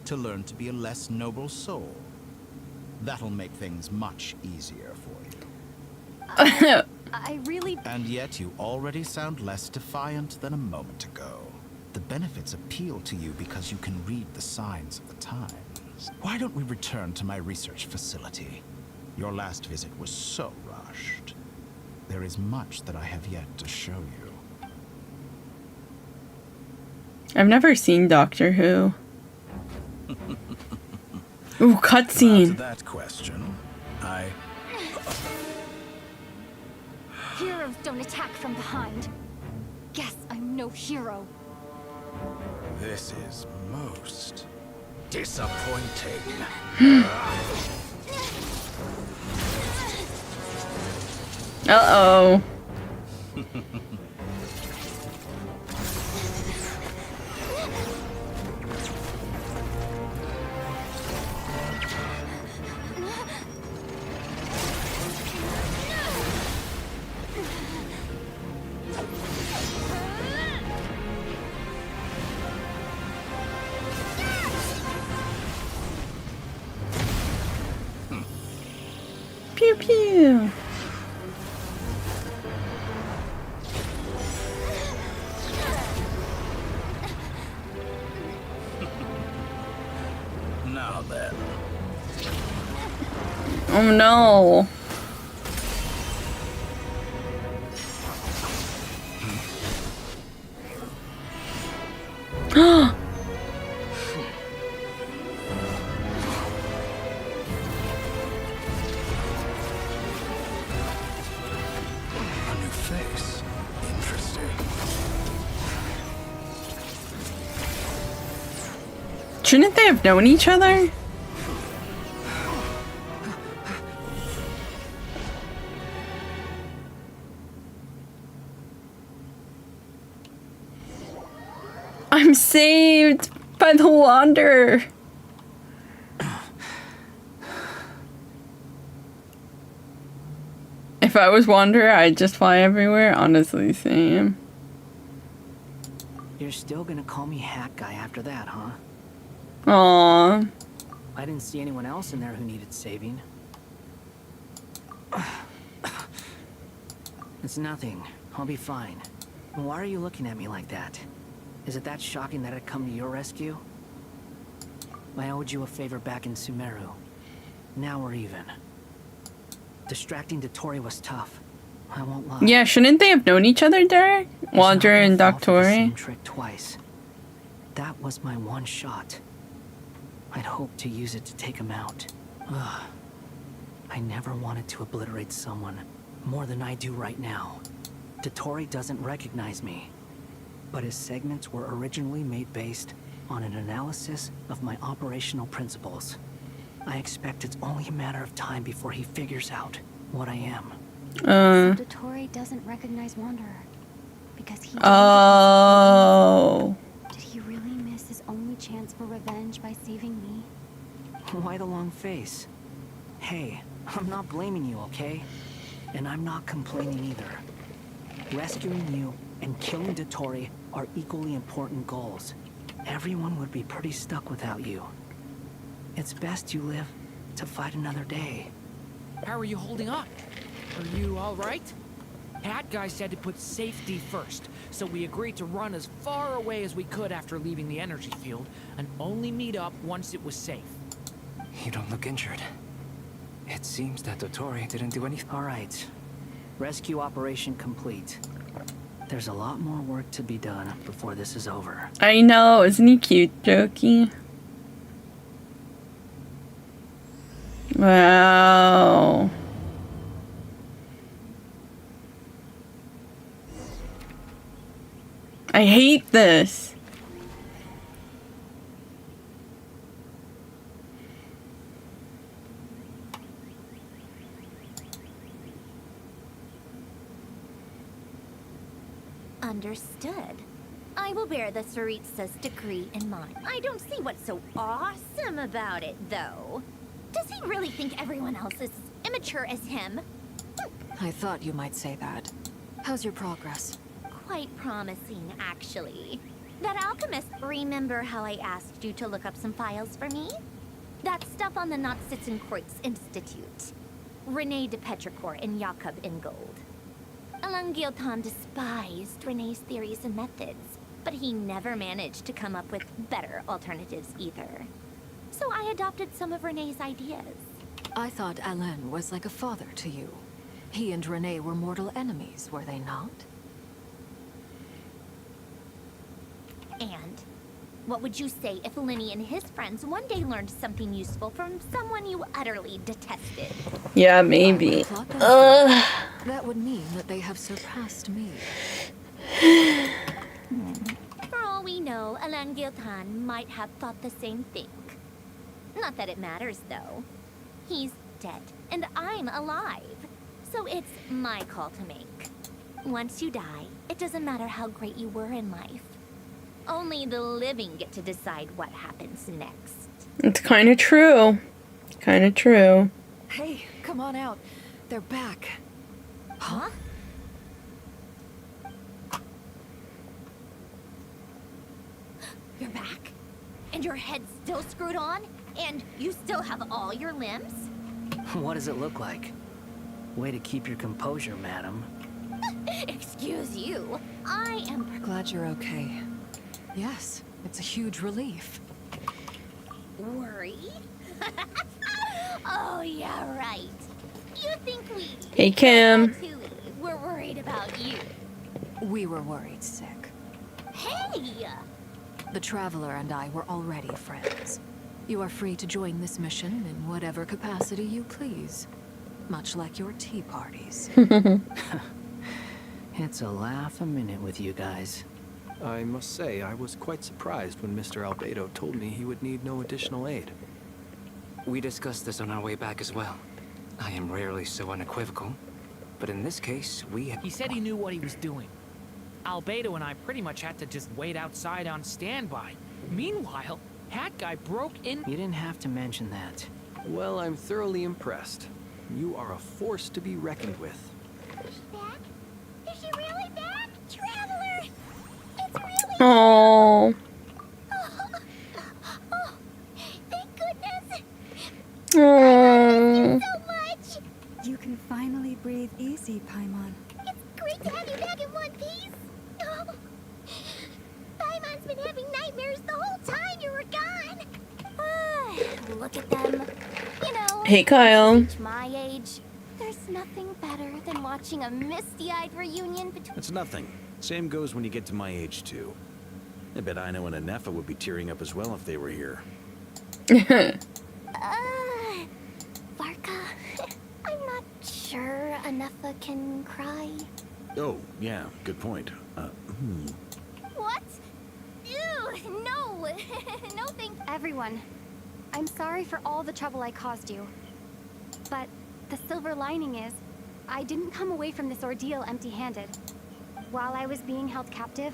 to learn to be a less noble soul. That'll make things much easier for you. I really... And yet you already sound less defiant than a moment ago. The benefits appeal to you because you can read the signs of the times. Why don't we return to my research facility? Your last visit was so rushed. There is much that I have yet to show you. I've never seen Doctor Who. Ooh, cutscene. To that question, Heroes don't attack from behind. Guess I'm no hero. This is most disappointing. Uh-oh. Pew pew. Now then. Oh no. Shouldn't they have known each other? I'm saved by the Wanderer. If I was Wanderer, I'd just fly everywhere. Honestly, same. You're still gonna call me Hat Guy after that, huh? Aww. I didn't see anyone else in there who needed saving. It's nothing. I'll be fine. Why are you looking at me like that? Is it that shocking that I'd come to your rescue? I owed you a favor back in Sumeru. Now we're even. Distracting Dottore was tough. I won't lie. Yeah, shouldn't they have known each other, Derek? Wanderer and Dottore? Same trick twice. That was my one shot. I'd hoped to use it to take him out. Ugh. I never wanted to obliterate someone more than I do right now. Dottore doesn't recognize me, but his segments were originally made based on an analysis of my operational principles. I expect it's only a matter of time before he figures out what I am. So Dottore doesn't recognize Wanderer because he... Oh. Did he really miss his only chance for revenge by saving me? Why the long face? Hey, I'm not blaming you, okay? And I'm not complaining either. Rescuing you and killing Dottore are equally important goals. Everyone would be pretty stuck without you. It's best you live to fight another day. How are you holding up? Are you all right? Hat Guy said to put safety first, so we agreed to run as far away as we could after leaving the energy field, and only meet up once it was safe. You don't look injured. It seems that Dottore didn't do anything. All right. Rescue operation complete. There's a lot more work to be done before this is over. I know, isn't he cute, Jokey? Wow. I hate this. Understood. I will bear the Tsaritsa's decree in mind. I don't see what's so awesome about it, though. Does he really think everyone else is as immature as him? I thought you might say that. How's your progress? Quite promising, actually. That alchemist, remember how I asked you to look up some files for me? That stuff on the Nachtschitzenkreuz Institute. Renee de Petrichor and Jakob Ingold. Alain Guillotin despised Renee's theories and methods, but he never managed to come up with better alternatives either. So I adopted some of Renee's ideas. I thought Alain was like a father to you. He and Renee were mortal enemies, were they not? And what would you say if Lenny and his friends one day learned something useful from someone you utterly detested? Yeah, maybe. Ugh. That would mean that they have surpassed me. For all we know, Alain Guillotin might have thought the same thing. Not that it matters, though. He's dead, and I'm alive. So it's my call to make. Once you die, it doesn't matter how great you were in life. Only the living get to decide what happens next. It's kind of true. Kind of true. Hey, come on out. They're back. Huh? You're back? And your head's still screwed on? And you still have all your limbs? What does it look like? Way to keep your composure, madam. Excuse you. I am glad you're okay. Yes, it's a huge relief. Worry? Oh, yeah, right. You think we... Hey, Kim. We're worried about you. We were worried sick. Hey! The Traveler and I were already friends. You are free to join this mission in whatever capacity you please. Much like your tea parties. It's a laugh a minute with you guys. I must say, I was quite surprised when Mr. Albedo told me he would need no additional aid. We discussed this on our way back as well. I am rarely so unequivocal, but in this case, He said he knew what he was doing. Albedo and I pretty much had to just wait outside on standby. Meanwhile, Hat Guy broke in... You didn't have to mention that. Well, I'm thoroughly impressed. You are a force to be reckoned with. Back? Is she really back? Traveler! It's really... Oh. Oh, thank goodness! Oh. So much! You can finally breathe easy, Paimon. It's great to have you back in one piece! Oh. Paimon's been having nightmares the whole time you were gone! Look at them. You know, Hey, Kyle. reach my age, there's nothing better than watching a misty-eyed reunion between... It's nothing. Same goes when you get to my age, too. I bet Ino and Anefa would be tearing up as well if they were here. Varka, I'm not sure Anefa can cry. Oh, yeah, good point. What? Ew, no! No thank... Everyone, I'm sorry for all the trouble I caused you. But the silver lining is, I didn't come away from this ordeal empty-handed. While I was being held captive,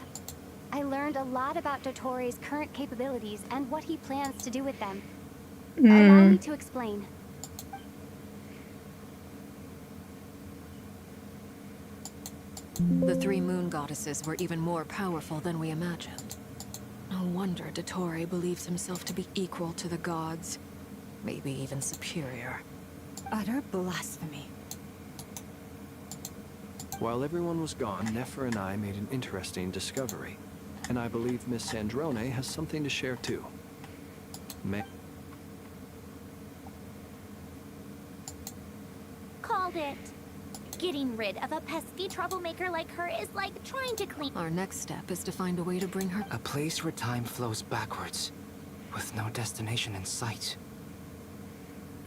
I learned a lot about Dottore current capabilities and what he plans to do with them. Allow me to explain. The three moon goddesses were even more powerful than we imagined. No wonder Dottore believes himself to be equal to the gods. Maybe even superior. Utter blasphemy. While everyone was gone, Nefer and I made an interesting discovery. And I believe Miss Sandrone has something to share too. Called it. Getting rid of a pesky troublemaker like her is like trying to clean... Our next step is to find a way to bring her... A place where time flows backwards, with no destination in sight.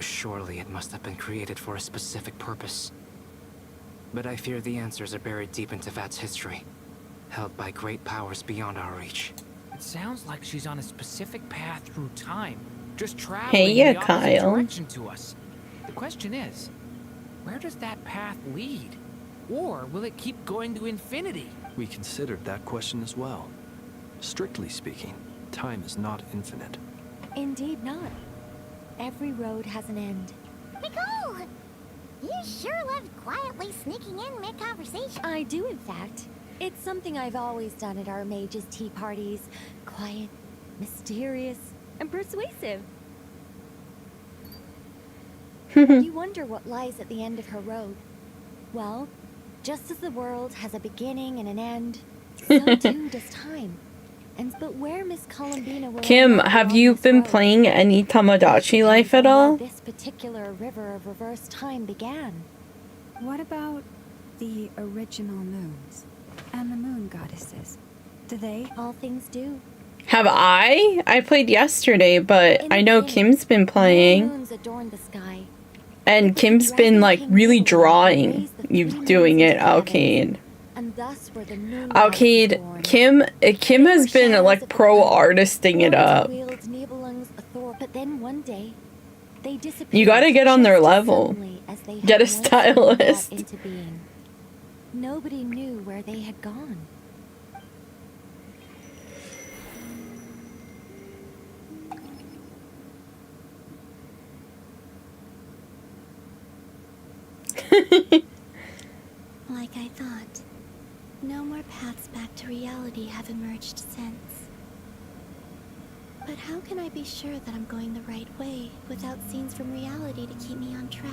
Surely it must have been created for a specific purpose. But I fear the answers are buried deep into Vat's history, held by great powers beyond our reach. It sounds like she's on a specific path through time, just traveling Hey, in yeah, the opposite Kyle. direction to us. The question is, where does that path lead? Or will it keep going to infinity? We considered that question as well. Strictly speaking, time is not infinite. Indeed not. Every road has an end. Nicole! You sure loved quietly sneaking in mid-conversation. I do, in fact. It's something I've always done at our mages' tea parties. Quiet, mysterious, and persuasive. You wonder what lies at the end of her road. Well, just as the world has a beginning and an end, so too does time. And but where Miss Columbina will Kim, have you been playing any Tamagotchi Life at all? this particular river of reverse time began. What about the original moons and the moon goddesses? Do they? All things do. Have I? I played yesterday, but I know Kim's been playing. Moons adorn the sky. And Kim's been like really drawing you doing it, Alcade. And thus were the moon Alcade, Kim has been like pro artisting it up. But then one day, they disappeared. You gotta get on their level. As they Get a had once brought stylist. into being. Nobody knew where they had gone. Like I thought, no more paths back to reality have emerged since. But how can I be sure that I'm going the right way without scenes from reality to keep me on track?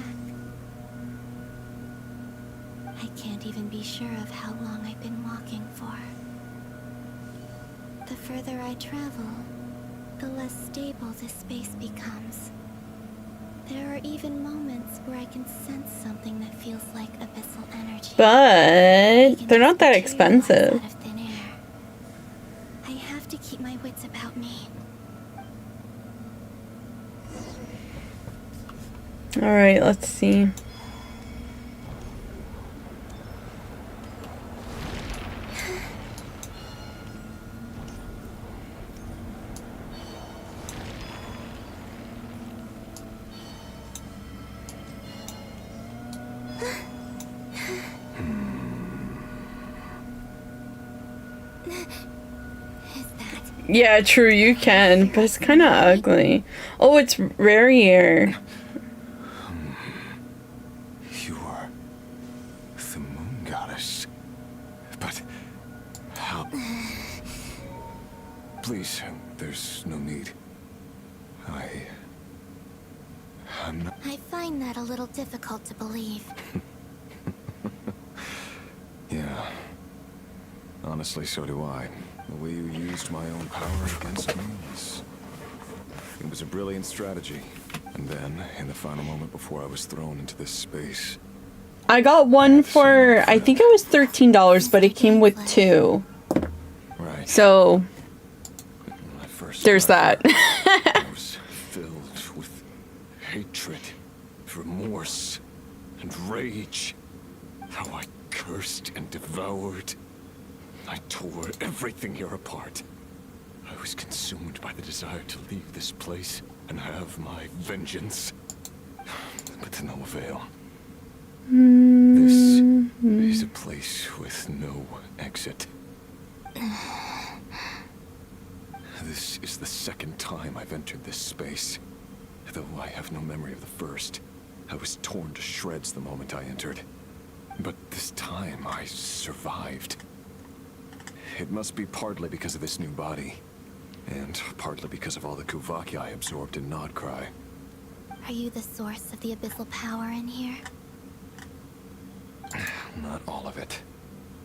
I can't even be sure of how long I've been walking for. The further I travel, the less stable this space becomes. There are even moments where I can sense something that feels like abyssal energy. But they're not that expensive. Out of thin air. I have to keep my wits about me. Alright, let's see. Yeah, true, you can, but it's kind of ugly. Oh, it's rare. You are the moon goddess. But how? Please, there's no need. I'm not. I find that a little difficult to believe. Yeah. Honestly, so do I. The way you used my own power against me it was a brilliant strategy. And then, in the final moment before I was thrown into this space... I got one for, I think it was $13, but it came with two. Right. So, When I first there's that. I was filled with hatred, remorse, and rage. How I cursed and devoured. I tore everything here apart. I was consumed by the desire to leave this place and have my vengeance. But to no avail. This is a place with no exit. This is the second time I've entered this space. Though I have no memory of the first. I was torn to shreds the moment I entered. But this time I survived. It must be partly because of this new body, and partly because of all the Kuvaki I absorbed in Nodcry. Are you the source of the abyssal power in here? Not all of it.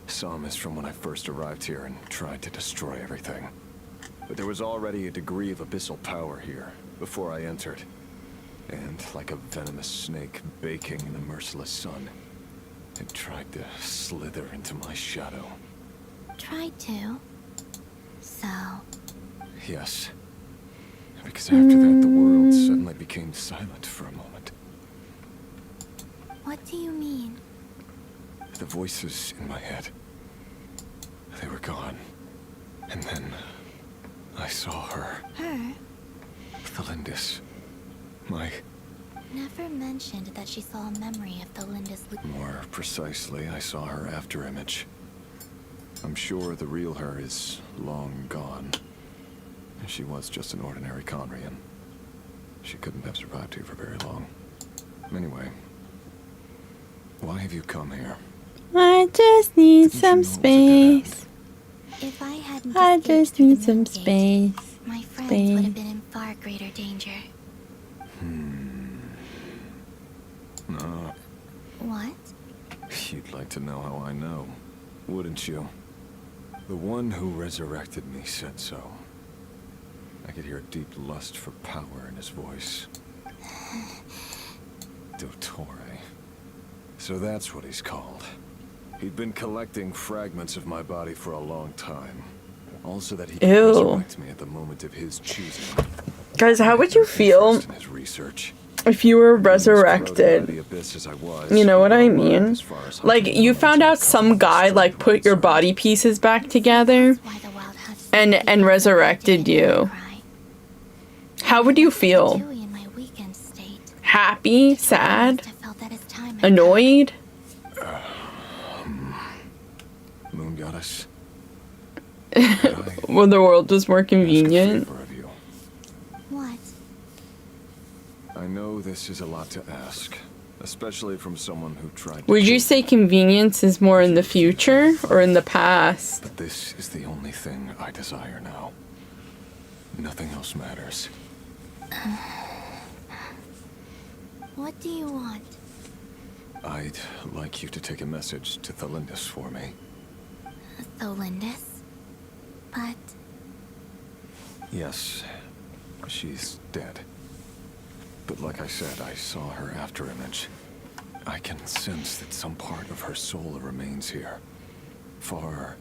Some is from when I first arrived here and tried to destroy everything. But there was already a degree of abyssal power here, before I entered. And like a venomous snake baking in the merciless sun, it tried to slither into my shadow. Tried to. So. Yes. Because after that, the world suddenly became silent for a moment. What do you mean? The voices in my head, they were gone. And then I saw her. Her? Thelindis. My... Never mentioned that she saw a memory of Thelindis. More precisely, I saw her afterimage. I'm sure the real her is long gone. She was just an ordinary Conrian. She couldn't have survived here for very long. Anyway, why have you come here? I just need some space. If I hadn't I escaped just through need the some moon gate, space. my friends would have been in far greater danger. What? You'd like to know how I know, wouldn't you? The one who resurrected me said so. I could hear a deep lust for power in his voice. Dottore. So that's what he's called. He'd been collecting fragments of my body for a long time. Also that he could Ew. resurrect me at the moment of his choosing. Guys, how would you feel In his research. if you were resurrected? You know what I mean? Like, you found out some guy, like, put your body pieces back together and resurrected you. How would you feel? Happy? Sad? Annoyed? Moon goddess. Well, the world was more convenient. What? I know this is a lot to ask, especially from someone who tried to Would you say convenience is more in the future or in the past? But this is the only thing I desire now. Nothing else matters. What do you want? I'd like you to take a message to Thelindis for me. Thelindis? But... Yes, she's dead. But like I said, I saw her afterimage. I can sense that some part of her soul remains here. Far,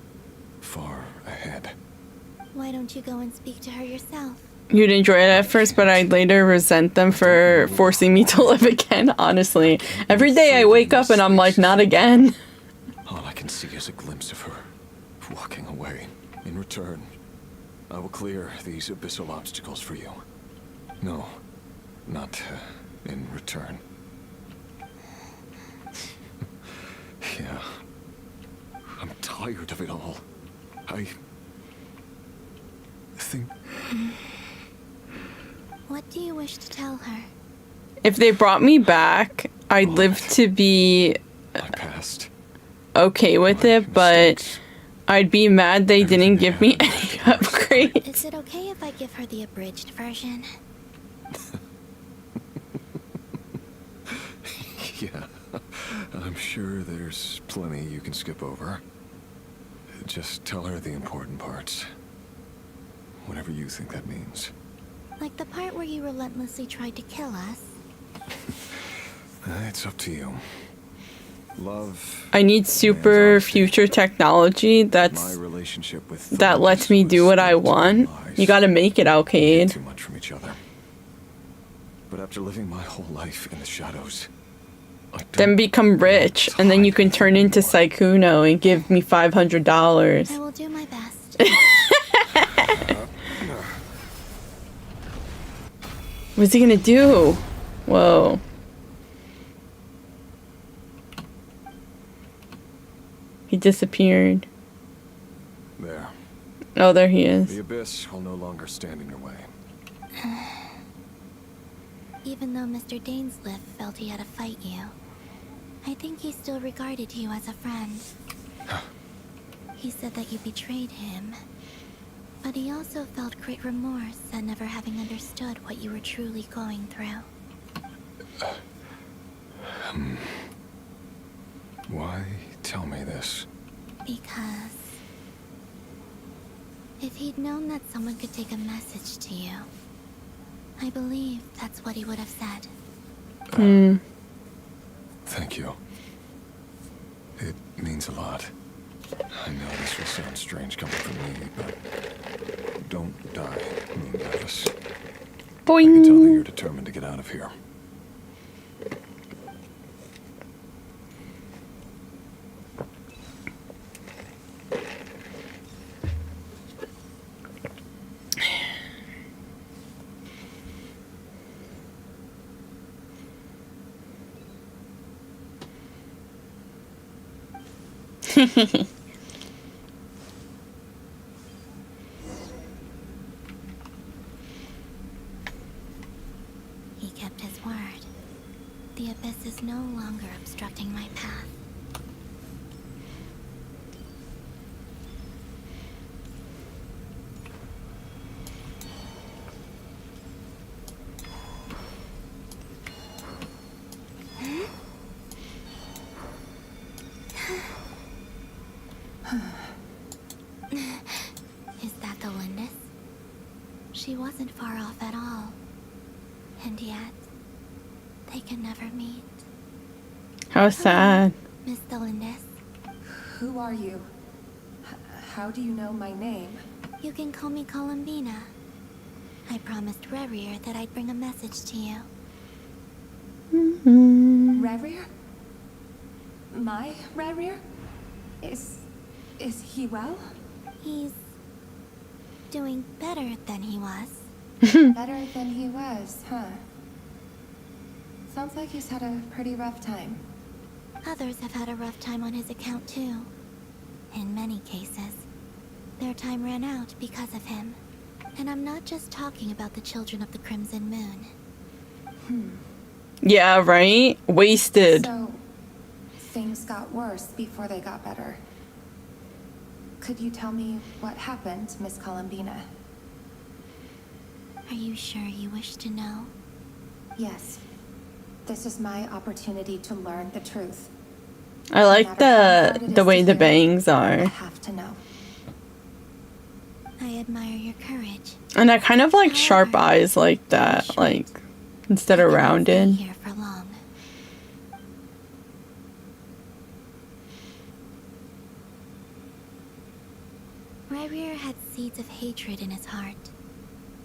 far ahead. Why don't you go and speak to her yourself? You'd enjoy it at first, but I'd later resent them for forcing me to live again, honestly. Every day I wake up and I'm like, not again. All I can see is a glimpse of her, walking away. In return, I will clear these abyssal obstacles for you. No, not in return. Yeah. I'm tired of it all. I think... What do you wish to tell her? If they brought me back, I'd live to be okay with it, but I'd be mad they didn't give me any upgrades. Is it okay if I give her the abridged version? Yeah, I'm sure there's plenty you can skip over. Just tell her the important parts. Whatever you think that means. Like the part where you relentlessly tried to kill us? It's up to you. Love. I need super future technology that lets me do what I want. You gotta make it, Alcade. Too much from each other. But after living my whole life in the shadows, Then become rich, and then you can turn into Saikuno and give me $500. I will do my best. What's he gonna do? Whoa. He disappeared. There. Oh, there he is. The abyss will no longer stand in your way. Even though Mr. Dainsliff felt he had to fight you, I think he still regarded you as a friend. He said that you betrayed him, but he also felt great remorse at never having understood what you were truly going through. Why tell me this? Because if he'd known that someone could take a message to you, I believe that's what he would have said. Thank you. It means a lot. I know this will sound strange coming from me, but don't die, Moon Goddess. I can tell that you're determined to get out of here. He kept his word. The abyss is no longer obstructing my path. Is that the Lindis? She wasn't far off at all. And yet, they can never meet. How sad. Miss Lindis. Who are you? How do you know my name? You can call me Columbina. I promised Rerir that I'd bring a message to you. Rerir? My Rerir? Is he well? He's doing better than he was. Better than he was, huh? Sounds like he's had a pretty rough time. Others have had a rough time on his account too. In many cases, their time ran out because of him. And I'm not just talking about the children of the Crimson Moon. Yeah, right? Wasted. So, things got worse before they got better. Could you tell me what happened, Miss Columbina? Are you sure you wish to know? Yes. This is my opportunity to learn the truth. I like the way the bangs I are. have to know. I admire your courage. And I kind of like sharp eyes like that, like instead of rounded. Here for long. Rerir had seeds of hatred in his heart,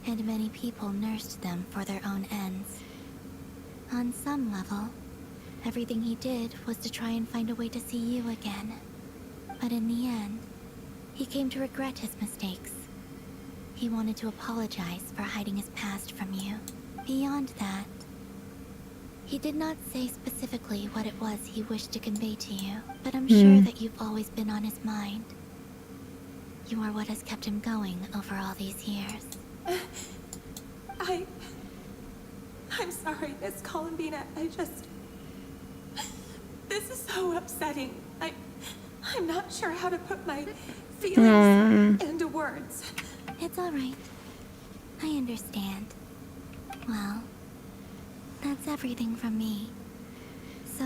and many people nursed them for their own ends. On some level, everything he did was to try and find a way to see you again. But in the end, he came to regret his mistakes. He wanted to apologize for hiding his past from you. Beyond that, he did not say specifically what it was he wished to convey to you, but I'm sure that you've always been on his mind. You are what has kept him going over all these years. I'm sorry, Miss Columbina. This is so upsetting. I'm not sure how to put my feelings into words. It's all right. I understand. Well, that's everything from me. So,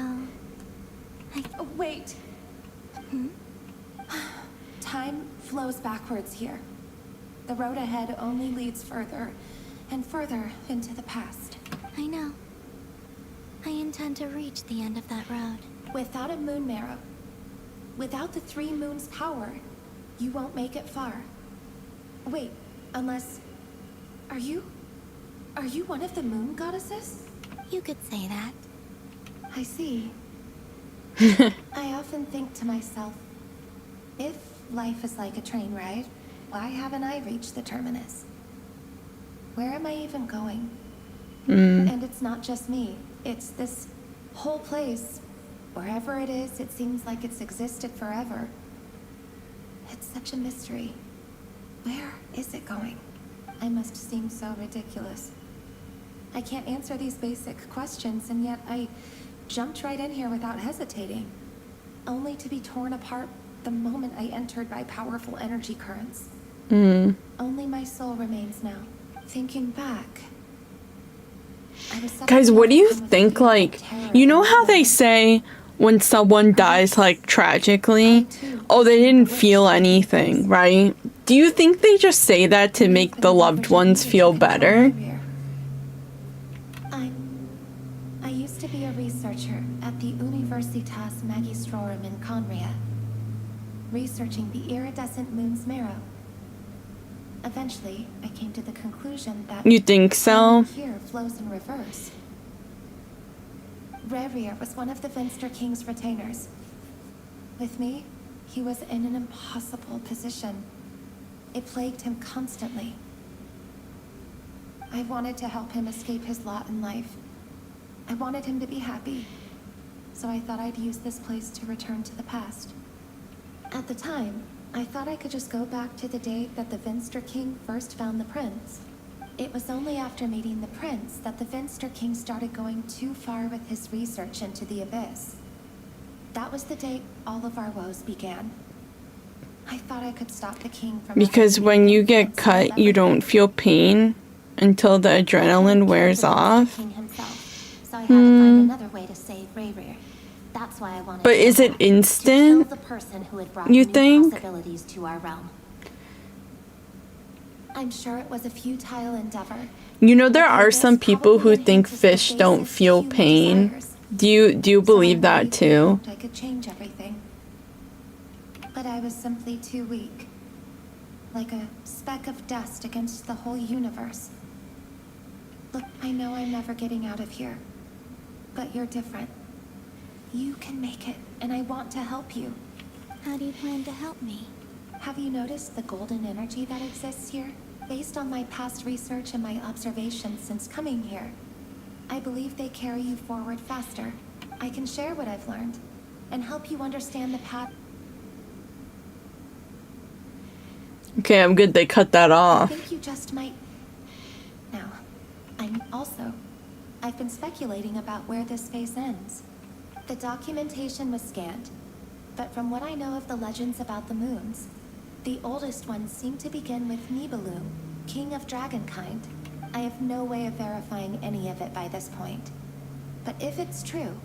Wait. Time flows backwards here. The road ahead only leads further and further into the past. I know. I intend to reach the end of that road. Without a moon marrow, without the 3 moons' power, you won't make it far. Wait, unless... Are you one of the moon goddesses? You could say that. I see. I often think to myself, if life is like a train ride, why haven't I reached the terminus? Where am I even going? And it's not just me. It's this whole place. Wherever it is, it seems like it's existed forever. It's such a mystery. Where is it going? I must seem so ridiculous. I can't answer these basic questions, and yet I jumped right in here without hesitating, only to be torn apart the moment I entered by powerful energy currents. Only my soul remains now. Thinking back, Guys, what do you think, like, you know how they say when someone dies, like, tragically, oh, they didn't feel anything, right? Do you think they just say that to make the loved ones feel better? I used to be a researcher at the Universitas Magistrorum in Conria, researching the iridescent moon's marrow. Eventually, I came to the conclusion that You think so? time here flows in reverse. Rerir was one of the Finster King's retainers. With me, he was in an impossible position. It plagued him constantly. I wanted to help him escape his lot in life. I wanted him to be happy. So I thought I'd use this place to return to the past. At the time, I thought I could just go back to the day that the Finster King first found the prince. It was only after meeting the prince that the Finster King started going too far with his research into the abyss. That was the day all of our woes began. I thought I could stop the king from... Because when you get cut, you don't feel pain until the adrenaline wears off. So I had to find another way to save Rerir. That's why I wanted But to is it instant? kill the person who had brought You new think? possibilities to our realm. I'm sure it was a futile endeavor. You know, there are some people who think fish don't feel pain. Do you believe that too? I could change everything. But I was simply too weak. Like a speck of dust against the whole universe. Look, I know I'm never getting out of here. But you're different. You can make it, and I want to help you. How do you plan to help me? Have you noticed the golden energy that exists here? Based on my past research and my observations since coming here, I believe they carry you forward faster. I can share what I've learned and help you understand the path. Okay, I'm good. They cut that I off. think you just might... Now, I've been speculating about where this phase ends. The documentation was scanned, but from what I know of the legends about the moons, the oldest ones seem to begin with Nibelung, king of dragonkind. I have no way of verifying any of it by this point. But if it's true,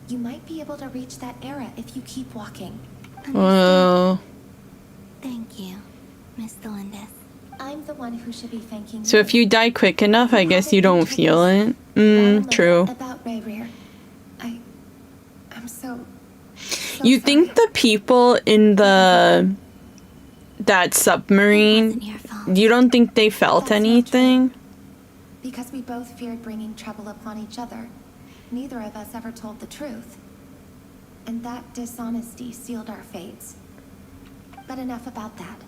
you might be able to reach that era if you keep walking. Whoa. Thank you, Miss Delindis. I'm the one who should be thanking So you. if you die quick enough, I guess you don't feel it. True. About Rerir. I'm so You think the people in that submarine, you don't think they felt anything? Because we both feared bringing trouble upon each other. Neither of us ever told the truth. And that dishonesty sealed our fates. But enough about that.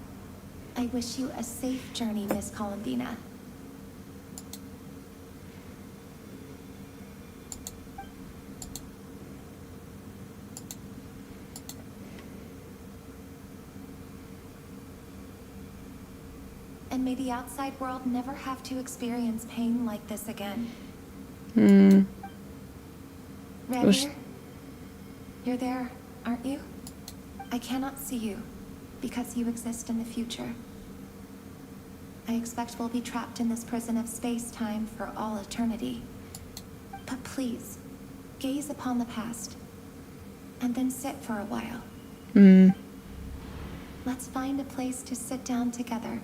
I wish you a safe journey, Miss Columbina. And may the outside world never have to experience pain like this again. Rerir, you're there, aren't you? I cannot see you, because you exist in the future. I expect we'll be trapped in this prison of space-time for all eternity. But please, gaze upon the past, and then sit for a while. Let's find a place to sit down together.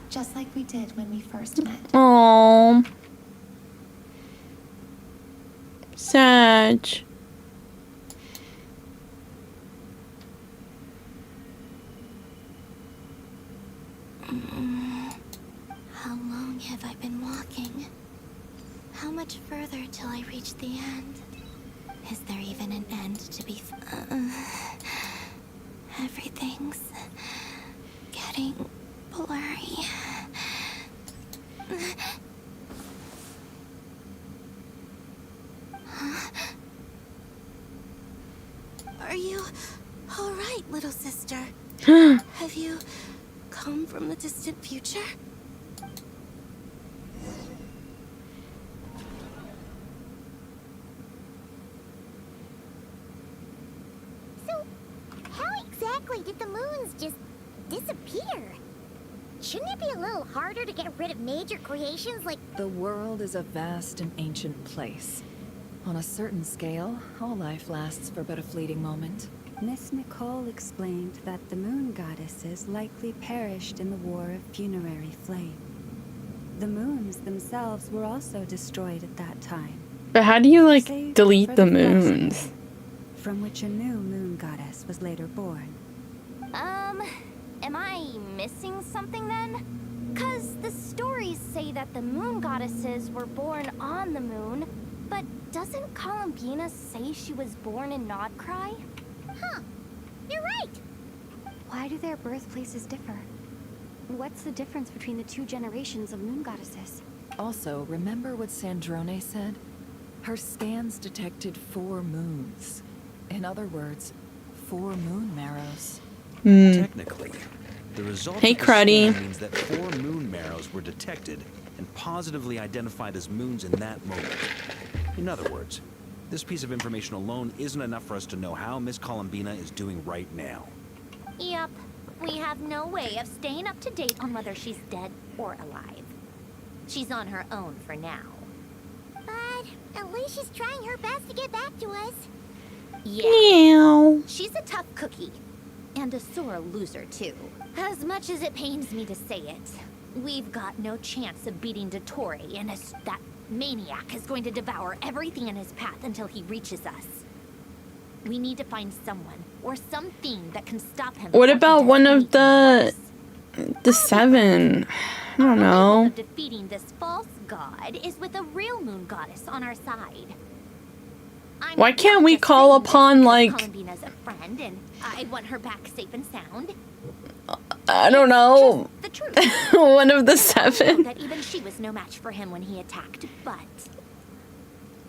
Just like we did when we first met. Aww. Sad. How long have I been walking? How much further till I reach the end? Is there even an end to be... Everything's getting blurry. Are you all right, little sister? Have you come from the distant future? So, how exactly did the moons just disappear? Shouldn't it be a little harder to get rid of major creations like... The world is a vast and ancient place. On a certain scale, all life lasts for but a fleeting moment. Miss Nicole explained that the moon goddesses likely perished in the War of Funerary Flame. The moons themselves were also destroyed at that time. But how do you, like, Save delete for the present, moons? From which a new moon goddess was later born. Am I missing something then? 'Cause the stories say that the moon goddesses were born on the moon, but doesn't Columbina say she was born in Nodcry? Huh. You're right. Why do their birthplaces differ? What's the difference between the two generations of moon goddesses? Also, remember what Sandrone said? Her scans detected 4 moons. In other words, 4 moon marrows. Technically, the result Hey, of the Cruddy. scan means that 4 moon marrows were detected and positively identified as moons in that moment. In other words, this piece of information alone isn't enough for us to know how Miss Columbina is doing right now. Yep. We have no way of staying up to date on whether she's dead or alive. She's on her own for now. But at least she's trying her best to get back to us. Yeah. Meow. She's a tough cookie. And a sore loser, too. As much as it pains me to say it, we've got no chance of beating Dottore, and that maniac is going to devour everything in his path until he reaches us. We need to find someone or something that can stop him. What about one of the 7? I don't know. Of defeating this false god is with a real moon goddess on our side. Why can't we call upon, like, Columbina's a friend, and I want her back safe and sound. I don't know, The truth. one of the I know 7? that even she was no match for him when he attacked, but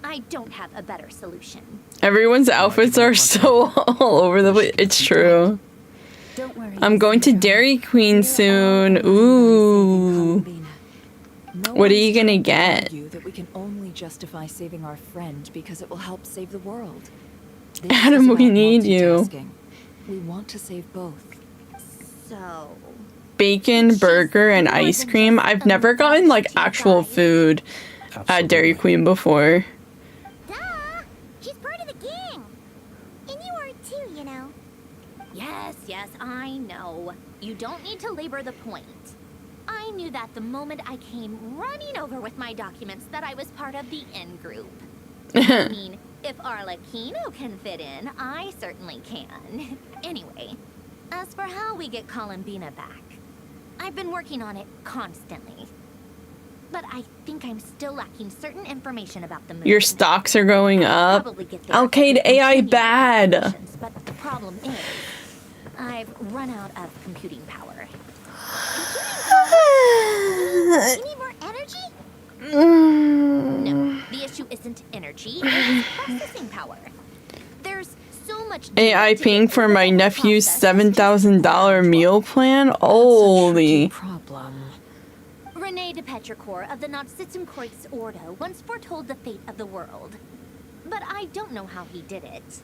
I don't have a better solution. Everyone's outfits are so all over the place. It's true. Don't worry. I'm going to Dairy Queen soon. Ooh. What are you gonna get? You that we can only justify saving our friend because it will help save the world. This Adam, is we about need you. multitasking. We want to save both. So, Bacon, burger, and ice cream. I've never gotten, like, actual food at Dairy Queen before. Duh! She's part of the gang. And you are too, you know. yes, I know. You don't need to labor the point. I knew that the moment I came running over with my documents that I was part of the in-group. I mean, if Arlecchino can fit in, I certainly can. Anyway, as for how we get Columbina back, I've been working on it constantly. But I think I'm still lacking certain information about the moon. Your stocks are going up. Alcade AI bad. But the problem is, I've run out of computing power. You need more energy? No, the issue isn't energy, it's processing power. There's so much AI paying for my nephew's $7,000 meal plan? Holy. problem. Rene de Petrichor of the Nautitzenkreuz Ordo once foretold the fate of the world. But I don't know how he did it.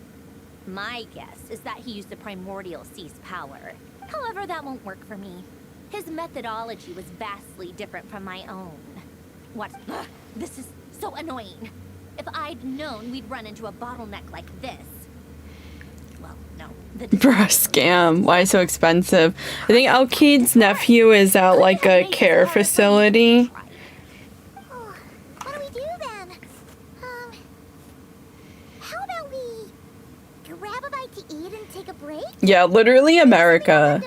My guess is that he used the primordial sea's power. However, that won't work for me. His methodology was vastly different from my own. What? Ugh, this is so annoying. If I'd known we'd run into a bottleneck like this. Well, no. Bruh, scam. Why so expensive? I think Alcade's nephew is at, like, a care facility. What do we do then? How about we grab a bite to eat and take a break? Yeah, literally America.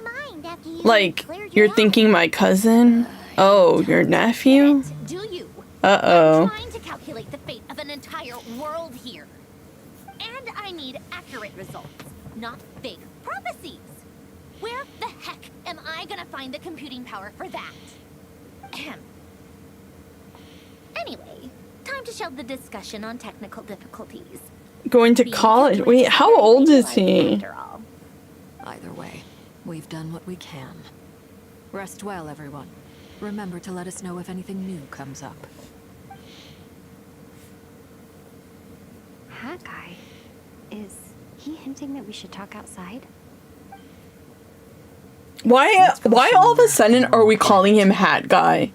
Like, you're thinking my cousin? Oh, your nephew? Do you? Uh-oh. I'm trying to calculate the fate of an entire world here. And I need accurate results, not fake prophecies. Where the heck am I gonna find the computing power for that? Ahem. Anyway, time to shelve the discussion on technical difficulties. Going to college? Wait, how old is he? Either way, we've done what we can. Rest well, everyone. Remember to let us know if anything new comes up. Hat guy? Is he hinting that we should talk outside? Why all of a sudden are we calling him Hat Guy?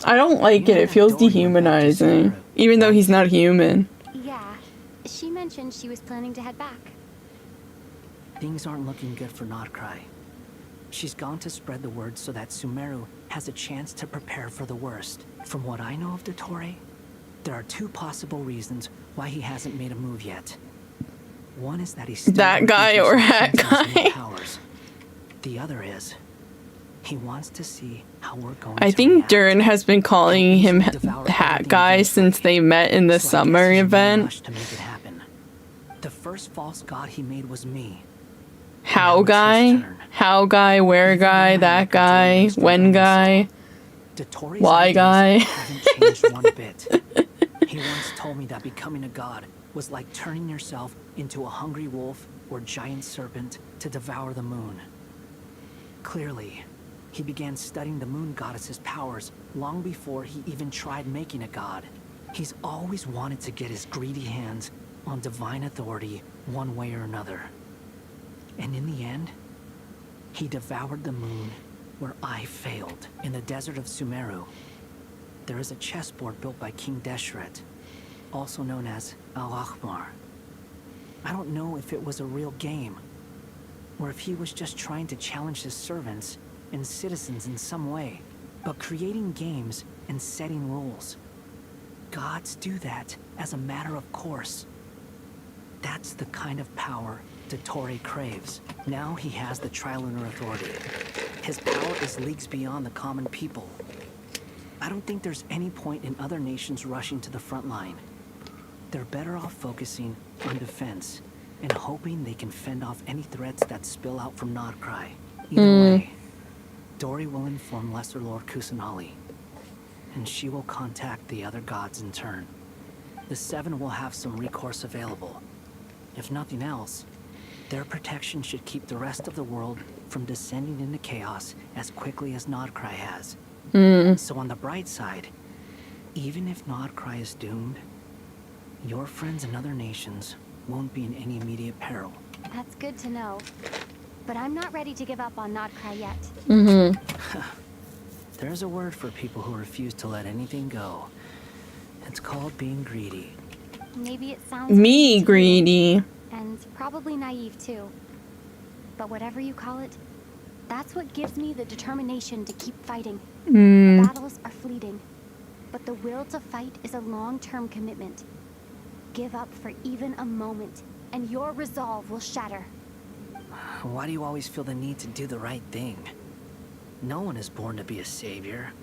I don't like it. It feels dehumanizing. Even though he's not human. Yeah. She mentioned she was planning to head back. Things aren't looking good for Nodcry. She's gone to spread the word so that Sumeru has a chance to prepare for the worst. From what I know of Dottore, there are 2 possible reasons why he hasn't made a move yet. One is that he's still That guy or that guy? powers. The other is he wants to see how we're going I to think react. Durin has been calling him Hat Guy since they met in the summer event. To make it happen. The first false god he made was me. How guy? How guy, where guy, that guy, when guy, why guy. Haven't changed one bit. He once told me that becoming a god was like turning yourself into a hungry wolf or giant serpent to devour the moon. Clearly, he began studying the moon goddess's powers long before he even tried making a god. He's always wanted to get his greedy hands on divine authority one way or another. And in the end, he devoured the moon where I failed. In the desert of Sumeru, there is a chessboard built by King Deshret, also known as Al-Ahmar. I don't know if it was a real game, or if he was just trying to challenge his servants and citizens in some way. But creating games and setting rules, gods do that as a matter of course. That's the kind of power Dottore craves. Now he has the Trilunar Authority. His power is leagues beyond the common people. I don't think there's any point in other nations rushing to the front line. They're better off focusing on defense and hoping they can fend off any threats that spill out from Nodcry. Either way, Dori will inform Lesser Lord Kusanali, and she will contact the other gods in turn. The Seven will have some recourse available. If nothing else, their protection should keep the rest of the world from descending into chaos as quickly as Nodcry has. So on the bright side, even if Nodcry is doomed, your friends in other nations won't be in any immediate peril. That's good to know. But I'm not ready to give up on Nodcry yet. There's a word for people who refuse to let anything go. It's called being greedy. Maybe it sounds Me greedy. and probably naive too. But whatever you call it, that's what gives me the determination to keep fighting. Battles are fleeting, but the will to fight is a long-term commitment. Give up for even a moment, and your resolve will shatter. Why do you always feel the need to do the right thing? No one is born to be a savior.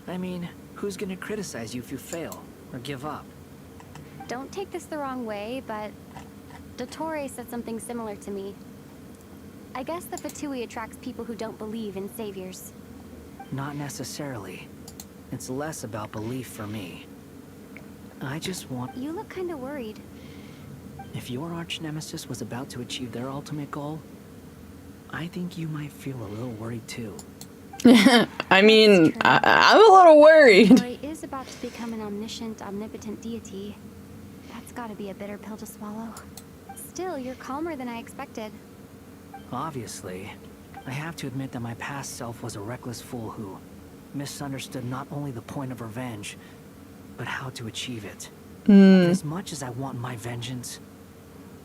I mean, who's gonna criticize you if you fail or give up? Don't take this the wrong way, but Dottore said something similar to me. I guess the Fatui attracts people who don't believe in saviors. Not necessarily. It's less about belief for me. I just want... You look kinda worried. If your arch-nemesis was about to achieve their ultimate goal, I think you might feel a little worried too. I mean, I'm a little worried. Dottore is about to become an omniscient, omnipotent deity. That's gotta be a bitter pill to swallow. Still, you're calmer than I expected. Obviously, I have to admit that my past self was a reckless fool who misunderstood not only the point of revenge, but how to achieve it. And as much as I want my vengeance,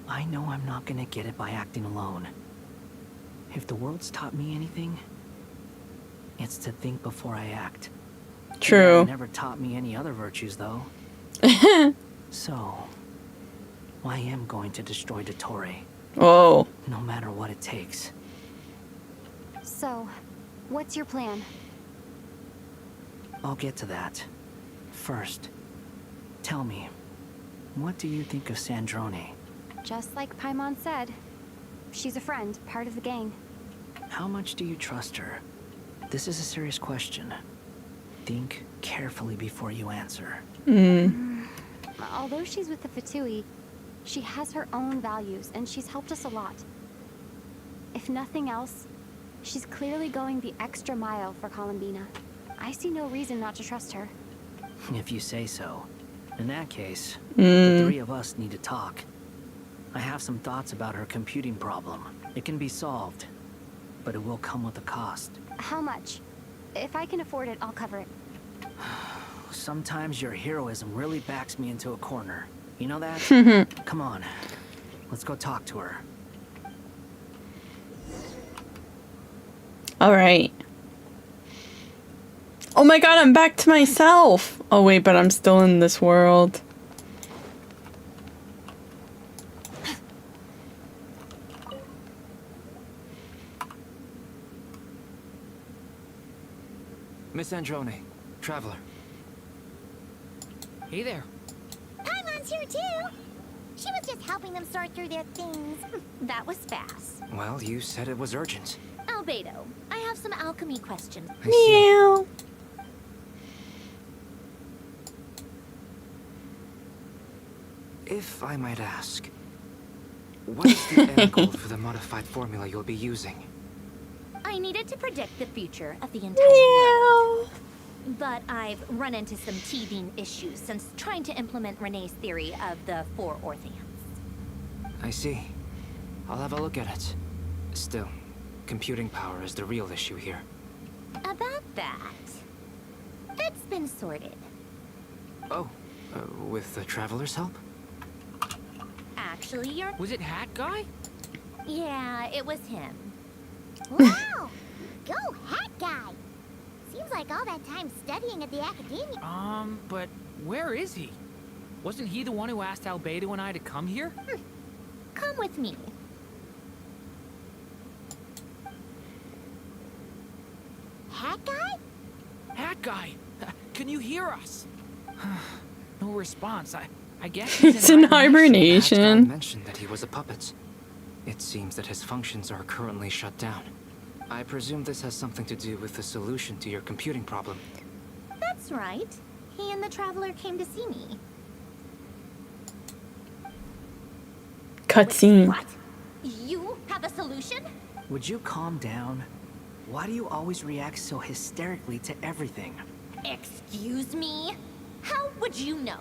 I know I'm not gonna get it by acting alone. If the world's taught me anything, it's to think before I act. True. It never taught me any other virtues, though. So, I am going to destroy Dottore. Oh. No matter what it takes. So, what's your plan? I'll get to that. First, tell me, what do you think of Sandrone? Just like Paimon said, she's a friend, part of the gang. How much do you trust her? This is a serious question. Think carefully before you answer. Although she's with the Fatui, she has her own values, and she's helped us a lot. If nothing else, she's clearly going the extra mile for Columbina. I see no reason not to trust her. If you say so. In that case, the three of us need to talk. I have some thoughts about her computing problem. It can be solved, but it will come with a cost. How much? If I can afford it, I'll cover it. Sometimes your heroism really backs me into a corner. You know that? Come on, let's go talk to her. All right. Oh my god, I'm back to myself. Oh wait, but I'm still in this world. Miss Androne, Traveler. Hey there. Paimon's here too. She was just helping them sort through their things. That was fast. Well, you said it was urgent. Albedo, I have some alchemy questions. Meow. If I might ask, what is the end goal for the modified formula you'll be using? I needed to predict the future of the entire world. But I've run into some teething issues since trying to implement Renee's theory of the 4 Orthians. I see. I'll have a look at it. Still, computing power is the real issue here. About that, that's been sorted. Oh, with the Traveler's help? Actually, you're... Was it Hat Guy? Yeah, it was him. Wow! Go Hat Guy! Seems like all that time studying at the academia. But where is he? Wasn't he the one who asked Albedo and I to come here? Come with me. Hat Guy? Hat Guy! Can you hear us? No response. I guess he's It's in Hatch guy hibernation. mentioned that he was a puppet. It seems that his functions are currently shut down. I presume this has something to do with the solution to your computing problem. That's right. He and the Traveler came to see me. Cutscene. What? You have a solution? Would you calm down? Why do you always react so hysterically to everything? Excuse me? How would you know?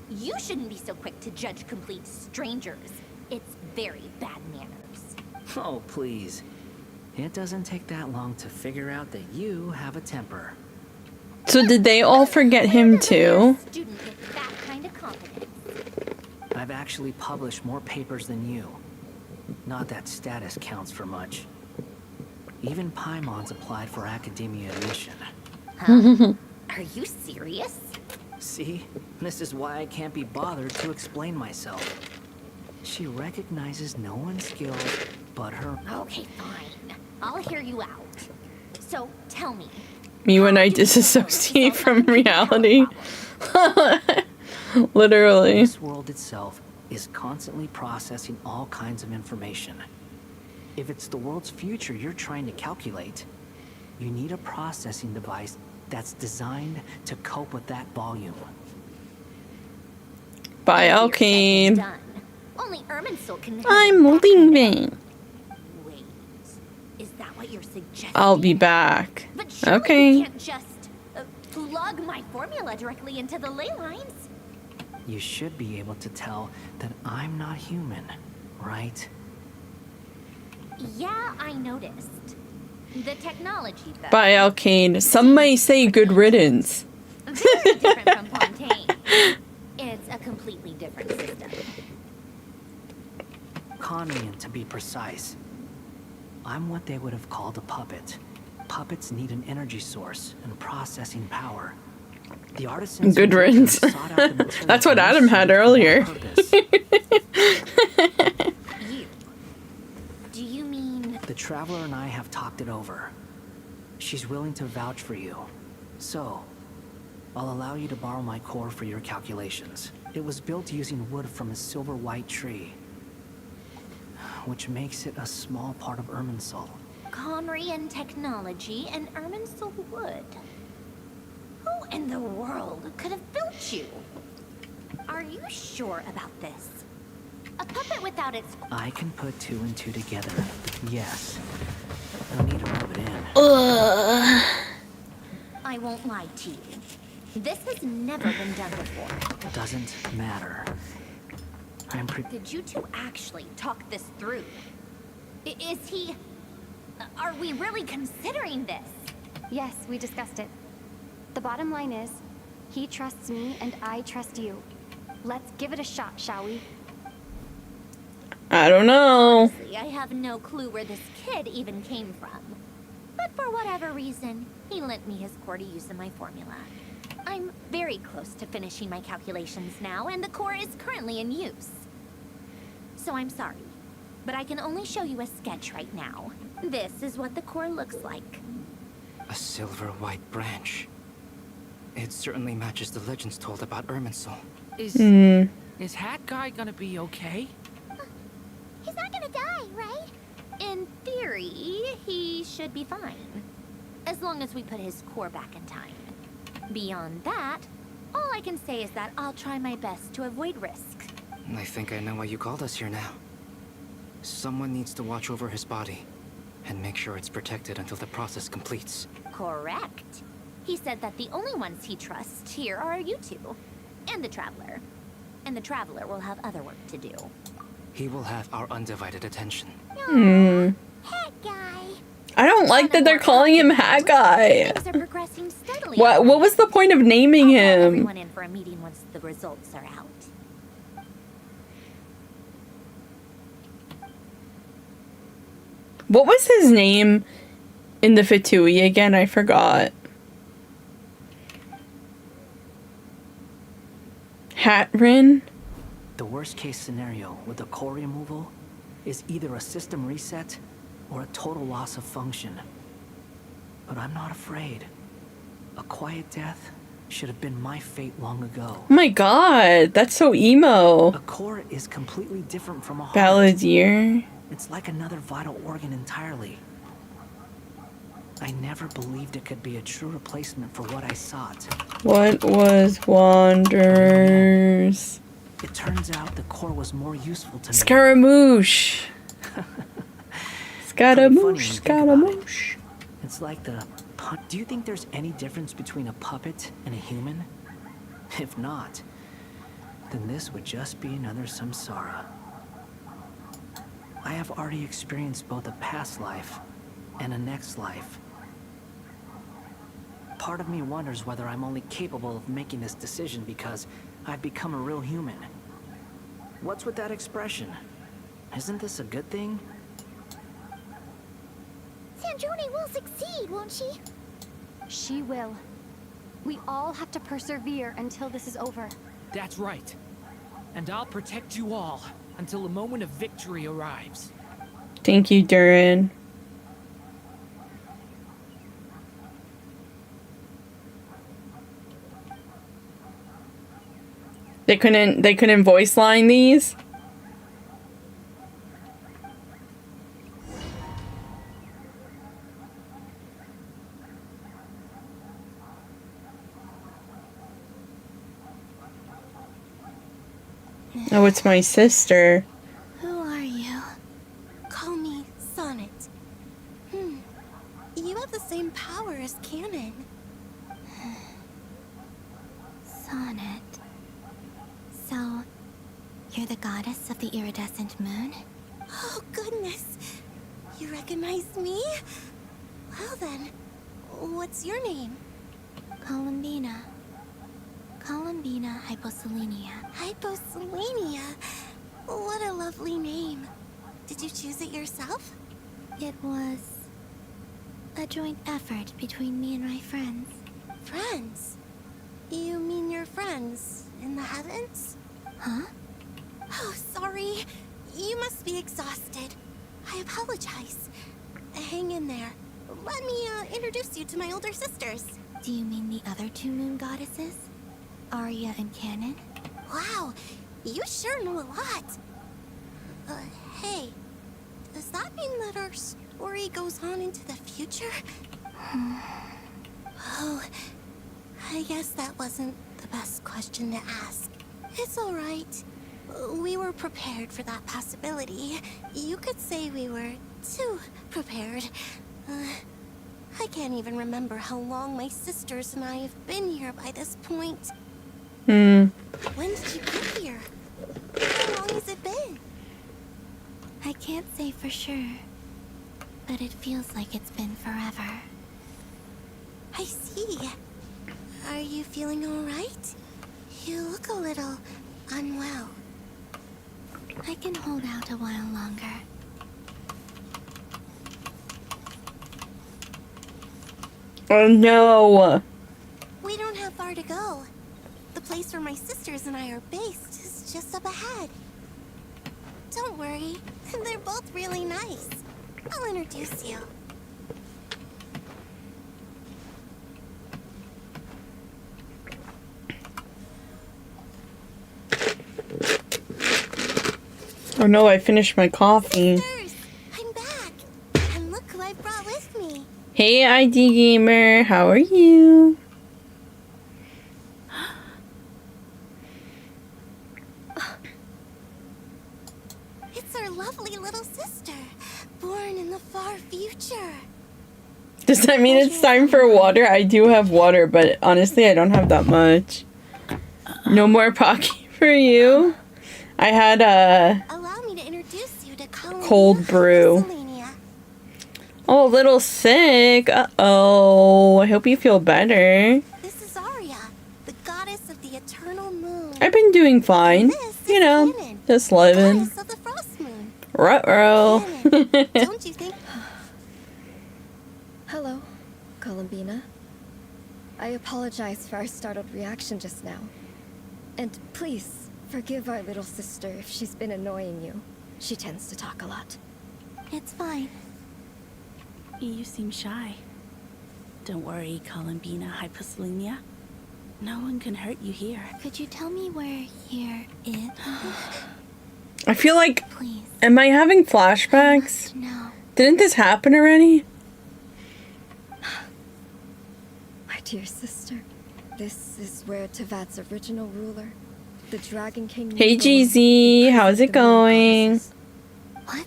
You shouldn't be so quick to judge complete strangers. It's very bad manners. Oh, please. It doesn't take that long to figure out that you have a temper. So did they all forget him too? Student with that kind of confidence. I've actually published more papers than you. Not that status counts for much. Even Paimon's applied for academia admission. Huh? Are you serious? See? This is why I can't be bothered to explain myself. She recognizes no one's skills but her. Okay, fine. I'll hear you out. So, tell me. Me when I disassociate from reality. Literally. This world itself is constantly processing all kinds of information. If it's the world's future you're trying to calculate, you need a processing device that's designed to cope with that volume. Bye, Alkane. Done. Only Irminsul can. I'm leaving. Wait, is that what you're suggesting? I'll be back. But surely Okay. you can't just plug my formula directly into the ley lines. You should be able to tell that I'm not human, right? Yeah, I noticed. The technology, though. Bye, Alkane. Some may say good riddance. Very different from Fontaine. It's a completely different system. Conrian, to be precise. I'm what they would have called a puppet. Puppets need an energy source and processing power. The artisans Good who riddance. sought out the materials That's what Adam had earlier. Do you mean... The Traveler and I have talked it over. She's willing to vouch for you. So, I'll allow you to borrow my core for your calculations. It was built using wood from a silver white tree, which makes it a small part of Irminsul. Conrian technology and Irminsul wood. Who in the world could have built you? Are you sure about this? A puppet without its... I can put 2 and 2 together. Yes. No need to rub it in. I won't lie to you. This has never been done before. Doesn't matter. Did you two actually talk this through? Is he... Are we really considering this? Yes, we discussed it. The bottom line is, he trusts me and I trust you. Let's give it a shot, shall we? I don't know. Honestly, I have no clue where this kid even came from. But for whatever reason, he lent me his core to use in my formula. I'm very close to finishing my calculations now, and the core is currently in use. So I'm sorry, but I can only show you a sketch right now. This is what the core looks like. A silver-white branch. It certainly matches the legends told about Irminsul. Is Hat Guy gonna be okay? He's not gonna die, right? In theory, he should be fine. As long as we put his core back in time. Beyond that, all I can say is that I'll try my best to avoid risk. I think I know why you called us here now. Someone needs to watch over his body and make sure it's protected until the process completes. Correct. He said that the only ones he trusts here are you two. And the Traveler. And the Traveler will have other work to do. He will have our undivided attention. Hat guy. I don't like that they're calling him Hat Guy. Things are progressing steadily. What was the point of naming him? Everyone in for a meeting once the results are out. What was his name in the Fatui again? I forgot. Hatrin? The worst case scenario with the core removal is either a system reset or a total loss of function. But I'm not afraid. A quiet death should have been my fate long ago. Oh my god, that's so emo. A core is completely different from a heart. Balladeer. It's like another vital organ entirely. I never believed it could be a true replacement for what I sought. What was Wanderers? It turns out the core was more useful to me. Scaramouche. Scaramouche, Scaramouche. It's like the... Do you think there's any difference between a puppet and a human? If not, then this would just be another samsara. I have already experienced both a past life and a next life. Part of me wonders whether I'm only capable of making this decision because I've become a real human. What's with that expression? Isn't this a good thing? Sandrone will succeed, won't she? She will. We all have to persevere until this is over. That's right. And I'll protect you all until the moment of victory arrives. Thank you, Durin. They couldn't voice line these? Oh, it's my sister. Who are you? Call me Sonnet. You have the same power as Canon. Sonnet. So, you're the goddess of the iridescent moon? Oh, goodness. You recognize me? Well then, what's your name? Columbina. Columbina Hyposelenia. Hyposelenia? What a lovely name. Did you choose it yourself? It was a joint effort between me and my friends. Friends? You mean your friends in the heavens? Huh? Oh, sorry. You must be exhausted. I apologize. Hang in there. Let me introduce you to my older sisters. Do you mean the other two moon goddesses? Arya and Canon? Wow, you sure know a lot. Hey, does that mean that our story goes on into the future? Oh, I guess that wasn't the best question to ask. It's all right. We were prepared for that possibility. You could say we were too prepared. I can't even remember how long my sisters and I have been here by this point. When did you get here? How long has it been? I can't say for sure, but it feels like it's been forever. I see. Are you feeling all right? You look a little unwell. I can hold out a while longer. Oh no! We don't have far to go. The place where my sisters and I are based is just up ahead. Don't worry, they're both really nice. I'll introduce you. Oh no, I finished my coffee. I'm back. And look who I brought with me. Hey, ID Gamer, how are you? It's our lovely little sister, born in the far future. Does that mean it's time for water? I do have water, but honestly, I don't have that much. No more Pocky for you. I had a Allow me to introduce you to cold brew. Oh, a little sick. Uh-oh. I hope you feel better. This is Arya, the goddess of the eternal moon. I've been doing fine. You know, just living. Of the frost moon. Ruh-roh. Don't you think? Hello, Columbina. I apologize for our startled reaction just now. And please, forgive our little sister if she's been annoying you. She tends to talk a lot. It's fine. You seem shy. Don't worry, Columbina Hyposelenia. No one can hurt you here. Could you tell me where here is? I feel like... Please. Am I having flashbacks? No. Didn't this happen already? My dear sister, this is where Tevat's original ruler, the Dragon King... Hey, GZ. How's it going? What?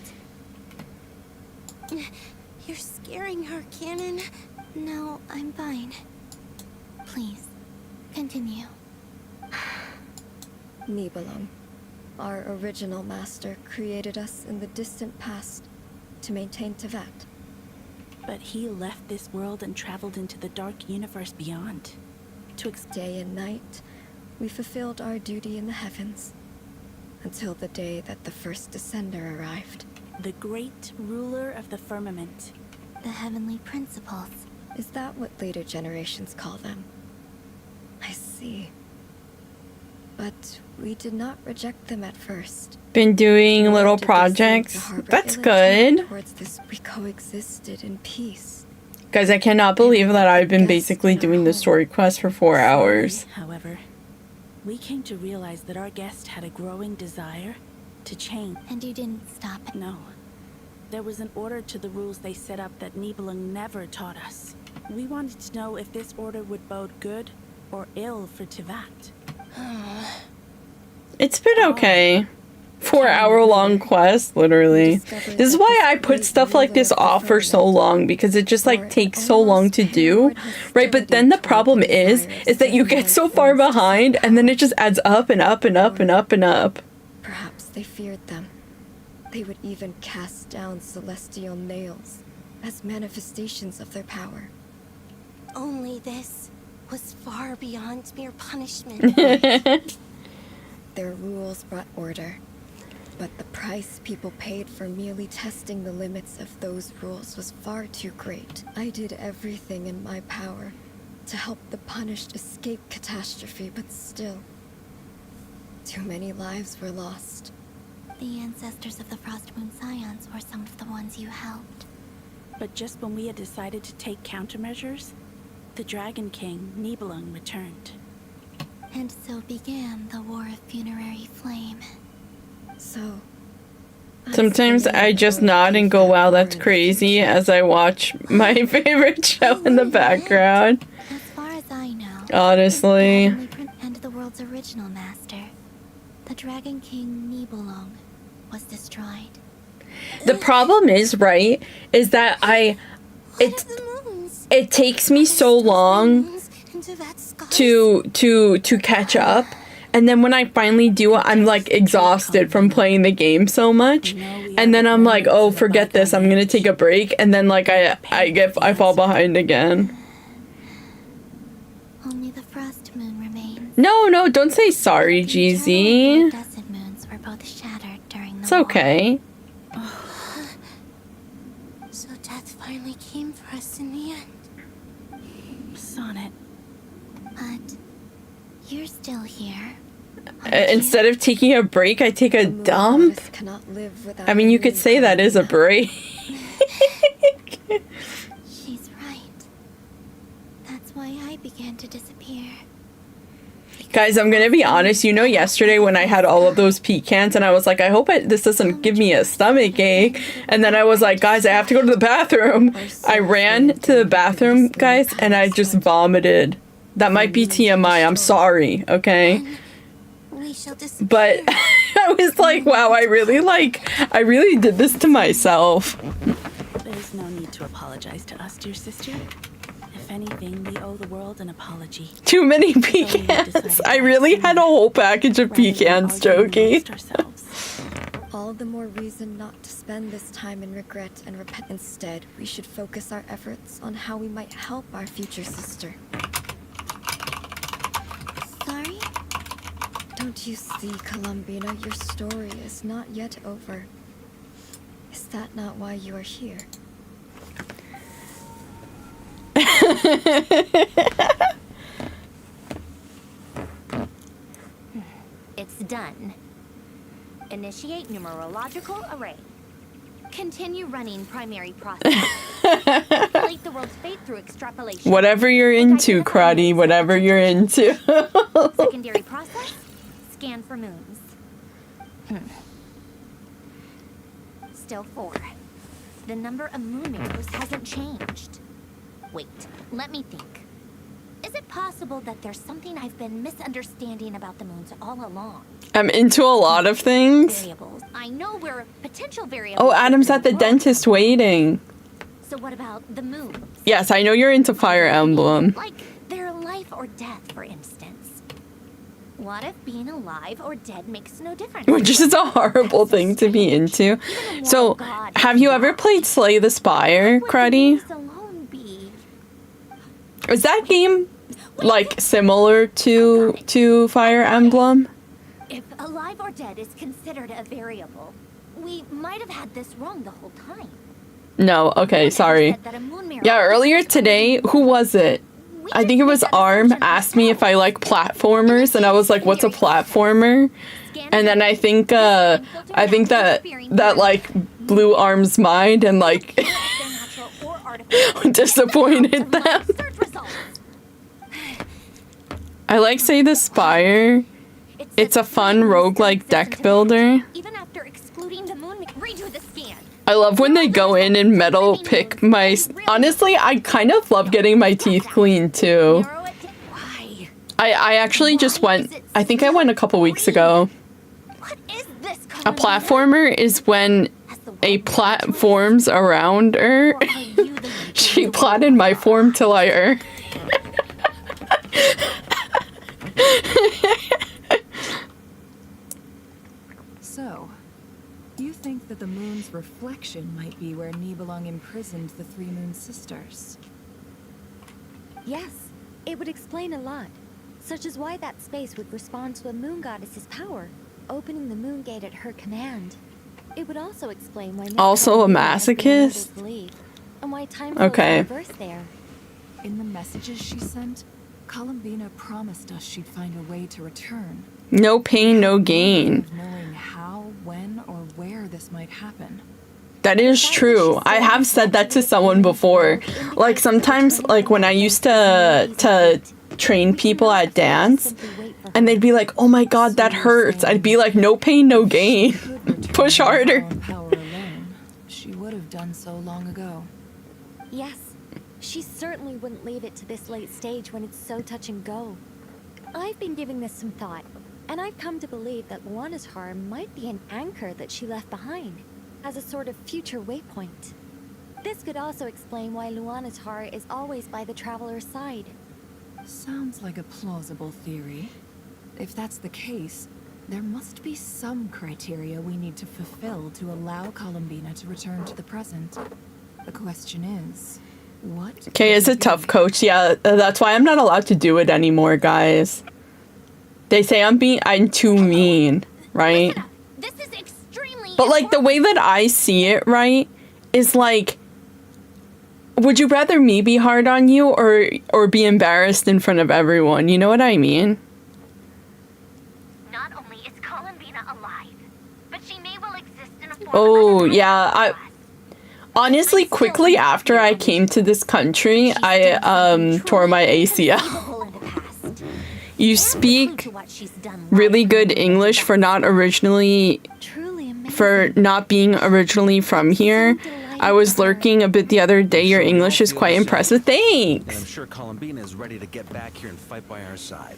You're scaring her, Cannon. No, I'm fine. Please, continue. Nibelung, our original master, created us in the distant past to maintain Tevat. But he left this world and traveled into the dark universe beyond. Day and night, we fulfilled our duty in the heavens, until the day that the first Descender arrived. The great ruler of the firmament. The heavenly principles. Is that what later generations call them? I see. But we did not reject them at first. Been doing little projects. That's good. Towards this, we coexisted in peace. Guys, I cannot believe that I've been basically doing the story quest for 4 hours. However, we came to realize that our guest had a growing desire to change. And you didn't stop it? No. There was an order to the rules they set up that Nibelung never taught us. We wanted to know if this order would bode good or ill for Tevat. It's been okay. 4-hour-long quest, literally. This is why I put stuff like this off for so long, because it just like takes so long to do, right? But then the problem is that you get so far behind, and then it just adds up and up and up and up and up. Perhaps they feared them. They would even cast down celestial nails as manifestations of their power. Only this was far beyond mere punishment. Their rules brought order, but the price people paid for merely testing the limits of those rules was far too great. I did everything in my power to help the punished escape catastrophe, but still, too many lives were lost. The ancestors of the Frost Moon Scions were some of the ones you helped. But just when we had decided to take countermeasures, the Dragon King, Nibelung, returned. And so began the War of Funerary Flame. So... Sometimes I just nod and go, wow, that's crazy, as I watch my favorite show in the background. As far as I know... Honestly. And the world's original master, the Dragon King Nibelung, was destroyed. The problem is, right, is that it takes me so long to catch up, and then when I finally do, I'm like exhausted from playing the game so much, and then I'm like, oh, forget this, I'm gonna take a break, and then like I fall behind again. Only the Frost Moon remains. No, don't say sorry, GZ. Desert moons were both shattered during the It's okay. So death finally came for us in the end. Sonnet. But you're still here. Instead of taking a break, I take a dump. I mean, you could say that is a break. She's right. That's why I began to disappear. Guys, I'm gonna be honest. You know, yesterday when I had all of those pecans and I was like, I hope this doesn't give me a stomach ache. And then I was like, guys, I have to go to the bathroom. I ran to the bathroom, guys, and I just vomited. That might be TMI. I'm sorry, okay? But I was like, wow, I really did this to myself. There's no need to apologize to us, dear sister. If anything, we owe the world an apology. Too many pecans. I really had a whole package of pecans, Jokey. All the more reason not to spend this time in regret and repent. Instead, we should focus our efforts on how we might help our future sister. Sorry? Don't you see, Columbina, your story is not yet over. Is that not why you are here? It's done. Initiate numerological array. Continue running primary process. Calculate the world's fate through extrapolation. Whatever you're into, Karate, whatever you're into. Secondary process. Scan for moons. Still 4. The number of moon mirrors hasn't changed. Wait, let me think. Is it possible that there's something I've been misunderstanding about the moons all along? I'm into a lot of things. Variables. I know where potential variables. Oh, Adam's at the dentist waiting. So what about the moons? Yes, I know you're into Fire Emblem. Like their life or death, for instance. What if being alive or dead makes no difference? Which is a horrible thing to be into. So, have you ever played Slay the Spire, Cruddy? Is that game like similar to Fire Emblem? If alive or dead is considered a variable, we might have had this wrong the whole time. No, okay, sorry. Yeah, earlier today, who was it? I think it was Arm asked me if I like platformers, and I was like, "What's a platformer?" And then I think that like blew Arm's mind and like disappointed them. I like Say the Spire. It's a fun roguelike deck builder. Even after excluding the moon, redo the scan. I love when they go in and metal pick my... Honestly, I kind of love getting my teeth cleaned too. I actually just went... I think I went a couple weeks ago. A platformer is when a plat forms around her. She plotted my form till I err. So, you think that the moon's reflection might be where Nibelung imprisoned the three moon sisters? Yes, it would explain a lot. Such as why that space would respond to a moon goddess's power, opening the moon gate at her command. It would also explain why Also a masochist? And why time Okay. reversed there. In the messages she sent, Columbina promised us she'd find a way to return. No pain, no gain. Knowing how, when, or where this might happen. That is true. I have said that to someone before. Like sometimes, like when I used to train people at dance, and they'd be like, "Oh my god, that hurts." I'd be like, "No pain, no gain. Push harder." She would have done so long ago. Yes, she certainly wouldn't leave it to this late stage when it's so touch and go. I've been giving this some thought, and I've come to believe that Luana's harm might be an anchor that she left behind, as a sort of future waypoint. This could also explain why Luana's heart is always by the traveler's side. Sounds like a plausible theory. If that's the case, there must be some criteria we need to fulfill to allow Columbina to return to the present. The question is, what... Kay is a tough coach. Yeah, that's why I'm not allowed to do it anymore, guys. They say I'm too mean, right? This is extremely But like the way that I see it, right, is like, would you rather me be hard on you or be embarrassed in front of everyone? You know what I mean? Not only is Columbina alive, but she may well exist in a form Oh, yeah. Honestly, quickly after I came to this country, I tore my ACL. You speak really good English for not being originally from here. I was lurking a bit the other day. Your English is quite impressive. Thanks. And I'm sure Columbina is ready to get back here and fight by our side.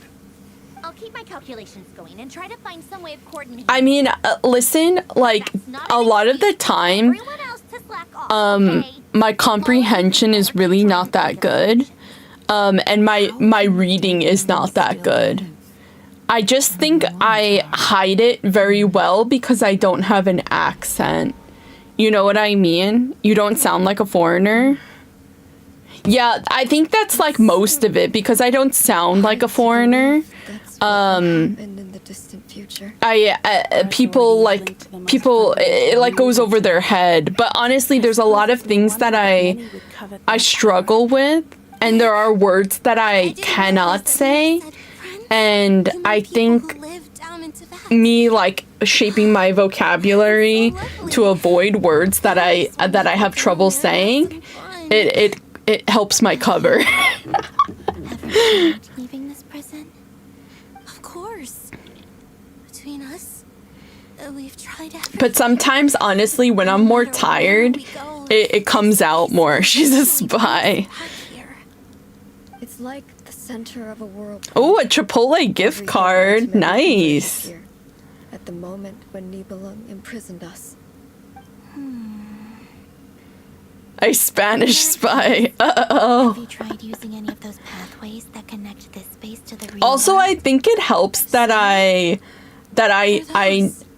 I'll keep my calculations going and try to find some way of coordinating. I mean, listen, like, a lot of the time, my comprehension is really not that good. And my reading is not that good. I just think I hide it very well because I don't have an accent. You know what I mean? You don't sound like a foreigner. Yeah, I think that's like most of it because I don't sound like a foreigner. In the distant future. People it like goes over their head. But honestly, there's a lot of things that I struggle with, and there are words that I cannot say. And I think me like shaping my vocabulary to avoid words that I have trouble saying, it helps my cover. Leaving this prison? Of course. Between us, we've tried everything. But sometimes, honestly, when I'm more tired, it comes out more. She's a spy. It's like the center of a world. Oh, a Chipotle gift card. Nice. At the moment when Nibelung imprisoned us. A Spanish spy. Uh-oh. Have you tried using any of those pathways that connect this space to the real Also, world? I think it helps that I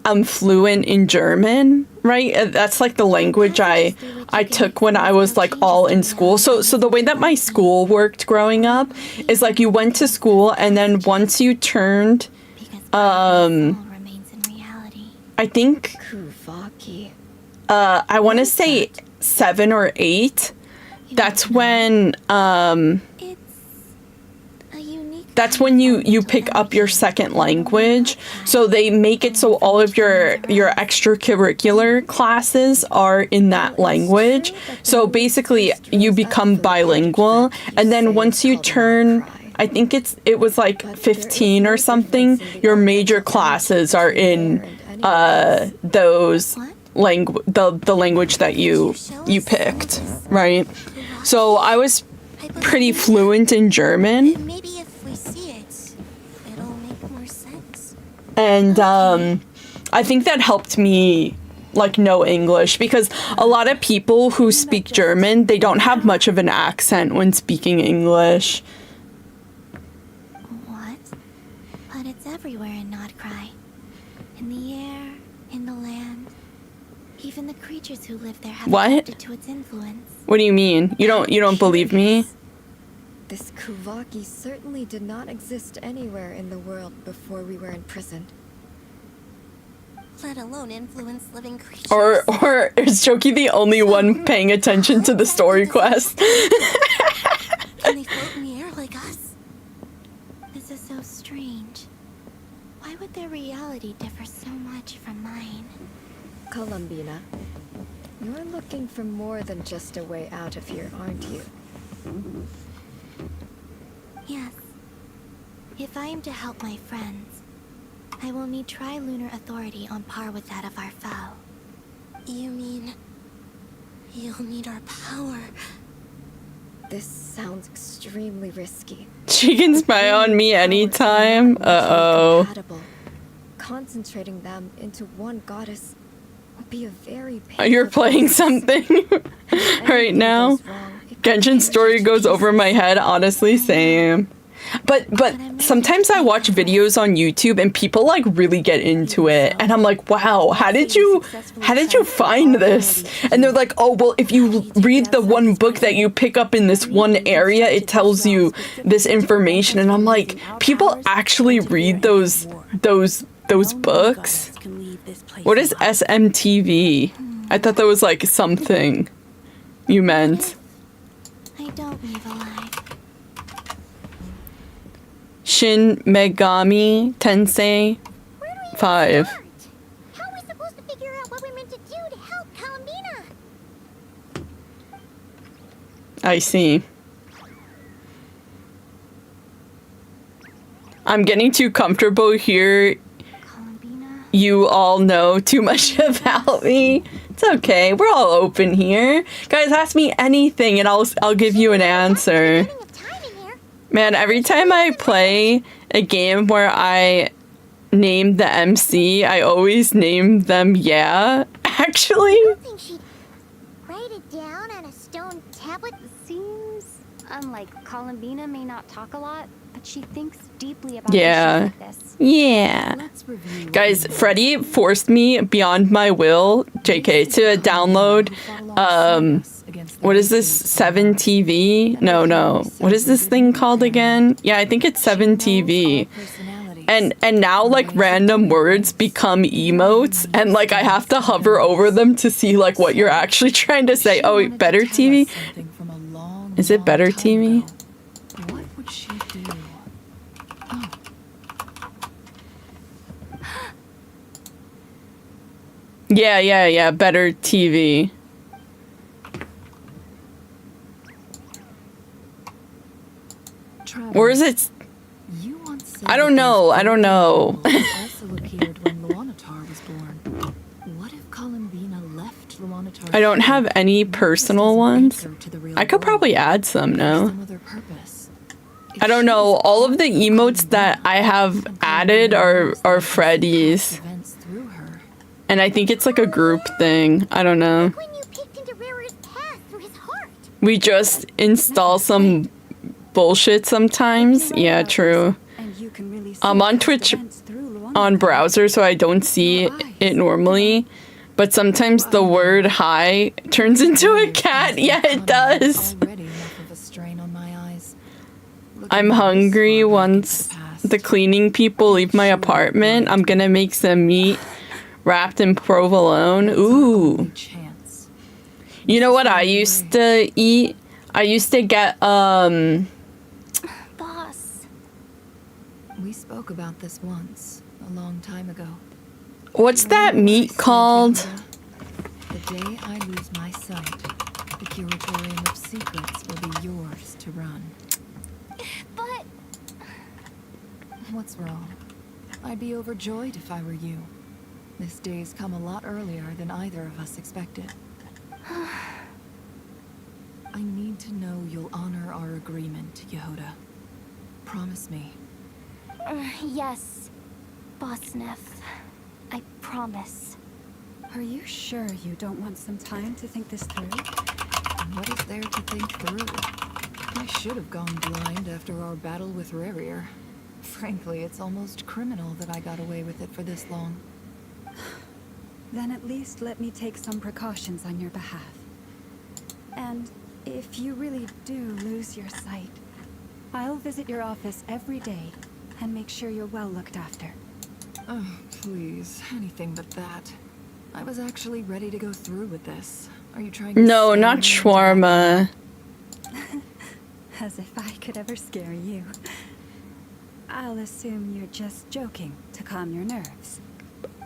am fluent in German, right? That's like the language I took when I was like all in school. So the way that my school worked growing up is like you went to school and then once you turned I think I want to say 7 or 8. That's when you pick up your second language. So they make it so all of your extracurricular classes are in that language. So basically you become bilingual, and then once you turn, I think it was like 15 or something, your major classes are in those the language that you picked, right? So I was pretty fluent in German. Maybe if we see it, it'll make more sense. And I think that helped me like know English, because a lot of people who speak German, they don't have much of an accent when speaking English. What? But it's everywhere in Nodcry. In the air, in the land. Even the creatures who live there have adapted to its influence. What do you mean? You don't believe me? This Kuvaki certainly did not exist anywhere in the world before we were imprisoned. Let alone influence living creatures. Or is Choki the only one paying attention to the story quest? Can they float in the air like us? This is so strange. Why would their reality differ so much from mine? Columbina, you're looking for more than just a way out of here, aren't you? Yes. If I am to help my friends, I will need tri-lunar authority on par with that of our foe. You mean you'll need our power? This sounds extremely risky. She can spy on me anytime. Uh-oh. Concentrating them into one goddess would be a very painful. You're playing something right now. Genshin's story goes over my head, honestly, same. But sometimes I watch videos on YouTube and people like really get into it, and I'm like, wow, how did you find this? And they're like, oh well, if you read the one book that you pick up in this one area, it tells you this information. And I'm like, people actually read those books? What is SMTV? I thought that was like something you meant. I don't leave alive. Shin Megami Tensei 5. How are we supposed to figure out what we're meant to do to help Columbina? I'm getting too comfortable here. You all know too much about me. It's okay. We're all open here. Guys, ask me anything and I'll give you an answer. Man, every time I play a game where I name the MC, I always name them actually. I don't think she'd write it down on a stone tablet. Seems unlike Columbina may not talk a lot, but she thinks deeply about Yeah. issues like this. Yeah. Guys, Freddie forced me beyond my will, JK, to download what is this? 7TV? No. What is this thing called again? Yeah, I think it's 7TV. And now like random words become emotes and like I have to hover over them to see like what you're actually trying to say. Oh, wait, Better TV? Is it Better TV? What would she do? Yeah, Better TV. Or is it? I don't know. Also appeared when Luanatar was born. What if Columbina left Luanatar? I don't have any personal ones. I could probably add some now. I don't know. All of the emotes that I have added are Freddy's. And I think it's like a group thing. I don't know. We just install some bullshit sometimes. Yeah, true. I'm on Twitch on browser, so I don't see it normally. But sometimes the word hi turns into a cat. Yeah, it does. I'm hungry. Once the cleaning people leave my apartment, I'm gonna make some meat wrapped in provolone. Ooh. You know what I used to eat? I used to get, Boss. We spoke about this once, a long time ago. What's that meat called? The day I lose my sight, the Curatorium of Secrets will be yours to run. But... What's wrong? I'd be overjoyed if I were you. This day's come a lot earlier than either of us expected. I need to know you'll honor our agreement, Yehoda. Promise me. Yes, Boss Neff. I promise. Are you sure you don't want some time to think this through? What is there to think through? I should have gone blind after our battle with Rarier. Frankly, it's almost criminal that I got away with it for this long. Then at least let me take some precautions on your behalf. And if you really do lose your sight, I'll visit your office every day and make sure you're well looked after. Oh, please. Anything but that. I was actually ready to go through with this. Are you trying to... No, not shawarma. As if I could ever scare you. I'll assume you're just joking to calm your nerves.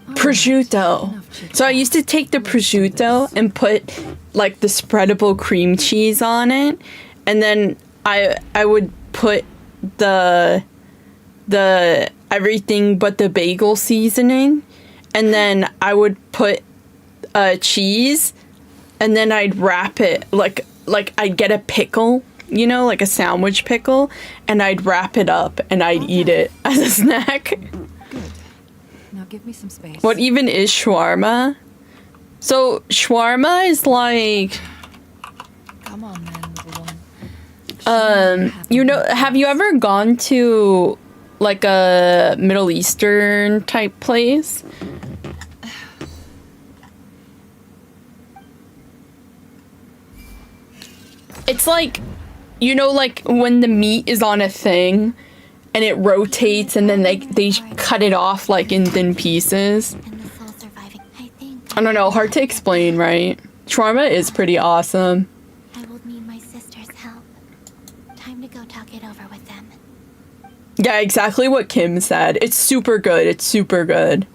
Prosciutto. So I used to take the prosciutto and put like the spreadable cream cheese on it, and then I would put the everything but the bagel seasoning, and then I would put cheese, and then I'd wrap it like I'd get a pickle, you know, like a sandwich pickle, and I'd wrap it up and I'd eat it as a snack. Now give me some space. What even is shawarma? So shawarma is like, Come on, then, little one. you know, have you ever gone to like a Middle Eastern type place? It's like, you know, like when the meat is on a thing and it rotates and then they cut it off like in thin pieces. I don't know, hard to explain, right? Shawarma is pretty awesome. I will need my sister's help. Time to go talk it over with them. Yeah, exactly what Kim said. It's super good. It's super good.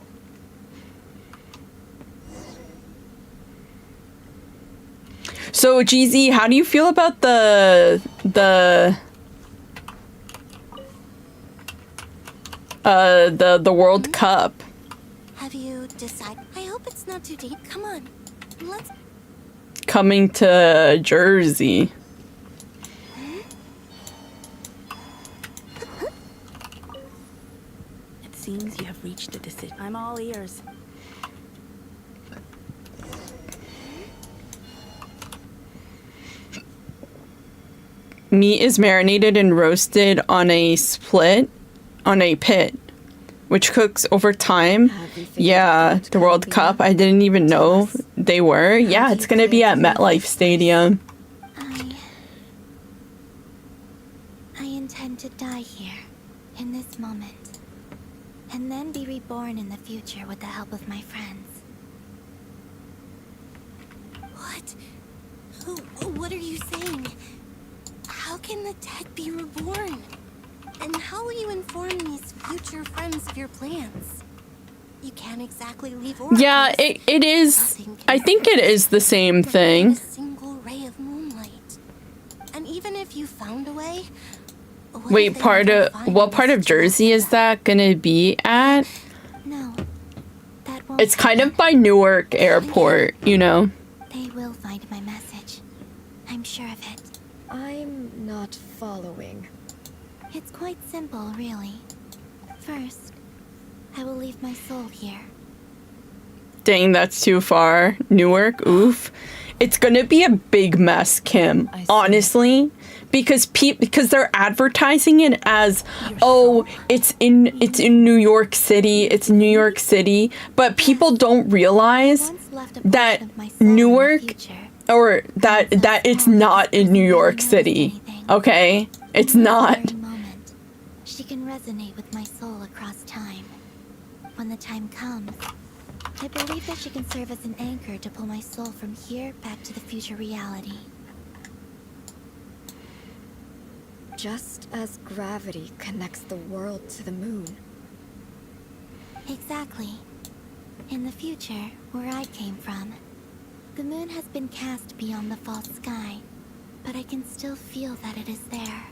So, GZ, how do you feel about The World Cup. Have you decided? I hope it's not too deep. Come on. Let's... Coming to Jersey. It seems you have reached a decision. I'm all ears. Meat is marinated and roasted on a pit, which cooks over time. Yeah, the World Cup. I didn't even know they were. Yeah, it's gonna be at MetLife Stadium. I intend to die here, in this moment, and then be reborn in the future with the help of my friends. What? What are you saying? How can the dead be reborn? And how will you inform these future friends of your plans? You can't exactly leave oracles. Yeah, it is. I think it is the same thing. A single ray of moonlight. And even if you found a way, Wait, what part of Jersey is that gonna be at? No, that won't. It's kind of by Newark Airport, you know. They will find my message. I'm sure of it. I'm not following. It's quite simple, really. First, I will leave my soul here. Dang, that's too far. Newark, oof. It's gonna be a big mess, Kim. Honestly, because they're advertising it as, oh, it's in New York City. It's New York City, but people don't realize that Newark, or that it's not in New York City. Okay, it's not. She can resonate with my soul across time. When the time comes, I believe that she can serve as an anchor to pull my soul from here back to the future reality. Just as gravity connects the world to the moon. Exactly. In the future, where I came from, the moon has been cast beyond the false sky, but I can still feel that it is there.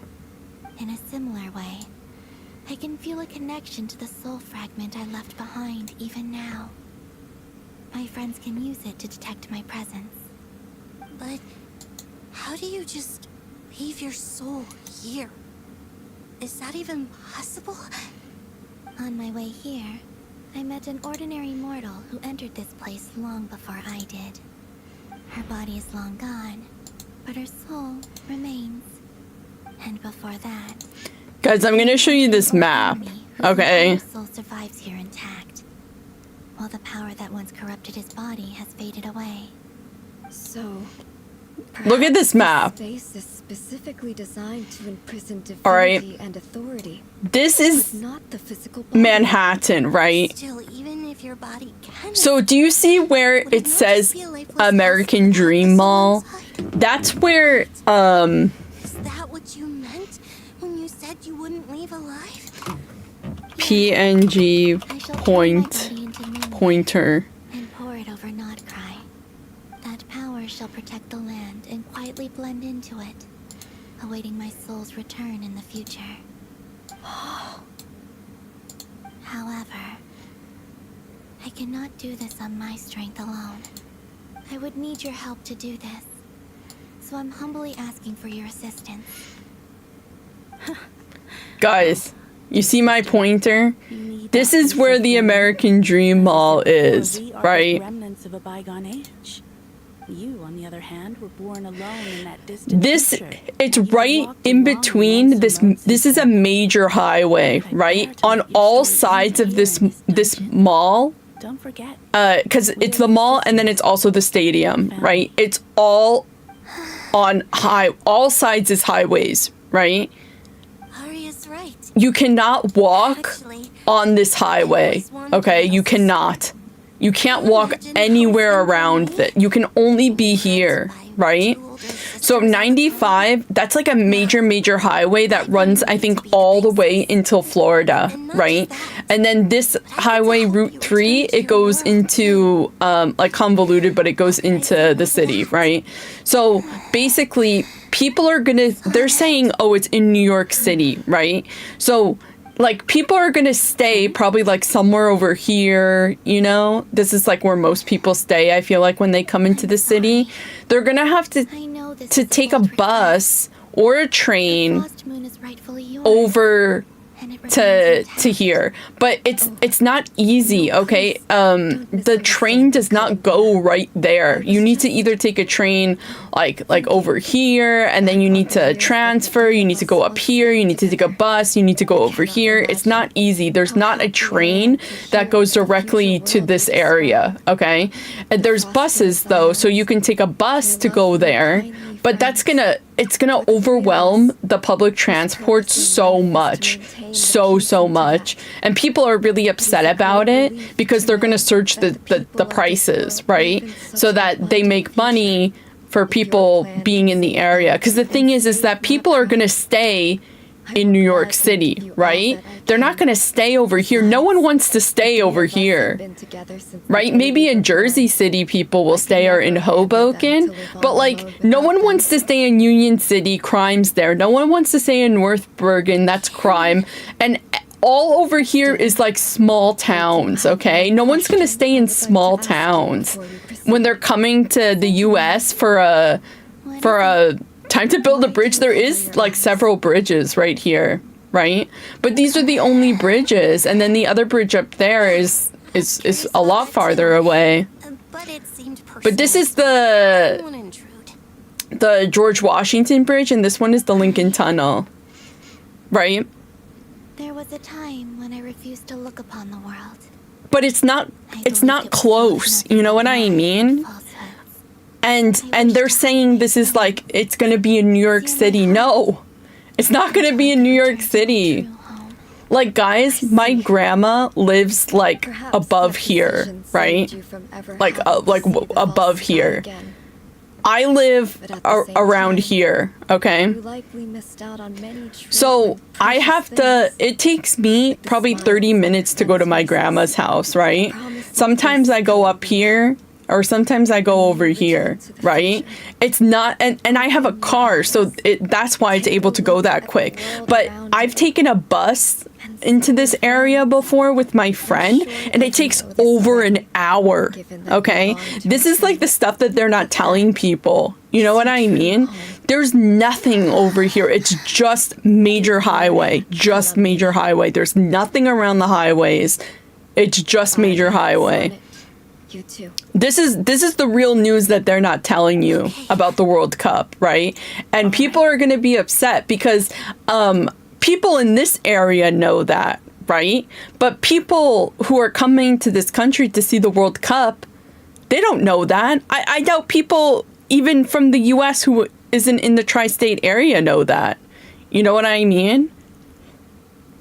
In a similar way, I can feel a connection to the soul fragment I left behind even now. My friends can use it to detect my presence. But how do you just leave your soul here? Is that even possible? On my way here, I met an ordinary mortal who entered this place long before I did. Her body is long gone, but her soul remains. And before that... Guys, I'm gonna show you this map, okay? Her soul survives here intact, while the power that once corrupted his body has faded away. So... Look at this map. Space is specifically designed to imprison Alright. divinity and authority. This is not the physical body. Manhattan, right? Still, even if your body can... So do you see where it says American Dream Mall? That's where, Is that what you meant when you said you wouldn't leave alive? PNG pointer. And pour it over Nodcry. That power shall protect the land and quietly blend into it, awaiting my soul's return in the future. However, I cannot do this on my strength alone. I would need your help to do this, so I'm humbly asking for your assistance. Guys, you see my pointer? This is where the American Dream Mall is, right? Remnants of a bygone age. You, on the other hand, were born alone in that distant future. It's right in between this is a major highway, right? On all sides of this mall. Don't forget. Cuz it's the mall and then it's also the stadium, right? It's all on all sides is highways, right? Aria's right. You cannot walk on this highway, okay? You cannot. You can't walk anywhere around that. You can only be here, right? So 95, that's like a major highway that runs, I think, all the way until Florida, right? And then this highway, Route 3, it goes into, like convoluted, but it goes into the city, right? So basically, people are they're saying, oh, it's in New York City, right? So like people are gonna stay probably like somewhere over here, you know? This is like where most people stay, I feel like, when they come into the city. They're gonna have to take a bus or a train over to here, but it's not easy, okay? The train does not go right there. You need to either take a train like over here, and then you need to transfer, you need to go up here, you need to take a bus, you need to go over here. It's not easy. There's not a train that goes directly to this area, okay? And there's buses though, so you can take a bus to go there, but it's gonna overwhelm the public transport so much, so much, and people are really upset about it because they're gonna surge the prices, right? So that they make money for people being in the area. Because the thing is that people are gonna stay in New York City, right? They're not gonna stay over here. No one wants to stay over here, right? Maybe in Jersey City people will stay, or in Hoboken, but like no one wants to stay in Union City. Crime's there. No one wants to stay in North Bergen. That's crime. And all over here is like small towns, okay? No one's gonna stay in small towns when they're coming to the US for a time to build a bridge. There is like several bridges right here, right? But these are the only bridges, and then the other bridge up there is a lot farther away. But this is the George Washington Bridge, and this one is the Lincoln Tunnel, right? There was a time when I refused to look upon the world. But it's not close, you know what I mean? And they're saying this is like, it's gonna be in New York City. No, it's not gonna be in New York City. Like, guys, my grandma lives like above here, right? Like above here. I live around here, okay? So I have to, it takes me probably 30 minutes to go to my grandma's house, right? Sometimes I go up here, or sometimes I go over here, right? It's not, and I have a car, so that's why it's able to go that quick. But I've taken a bus into this area before with my friend, and it takes over an hour, okay? This is like the stuff that they're not telling people. You know what I mean? There's nothing over here. It's just major highway, just major highway. There's nothing around the highways. It's just major highway. You too. This is the real news that they're not telling you about the World Cup, right? And people are going to be upset because people in this area know that, right? But people who are coming to this country to see the World Cup, they don't know that. I doubt people even from the US who isn't in the tri-state area know that. You know what I mean?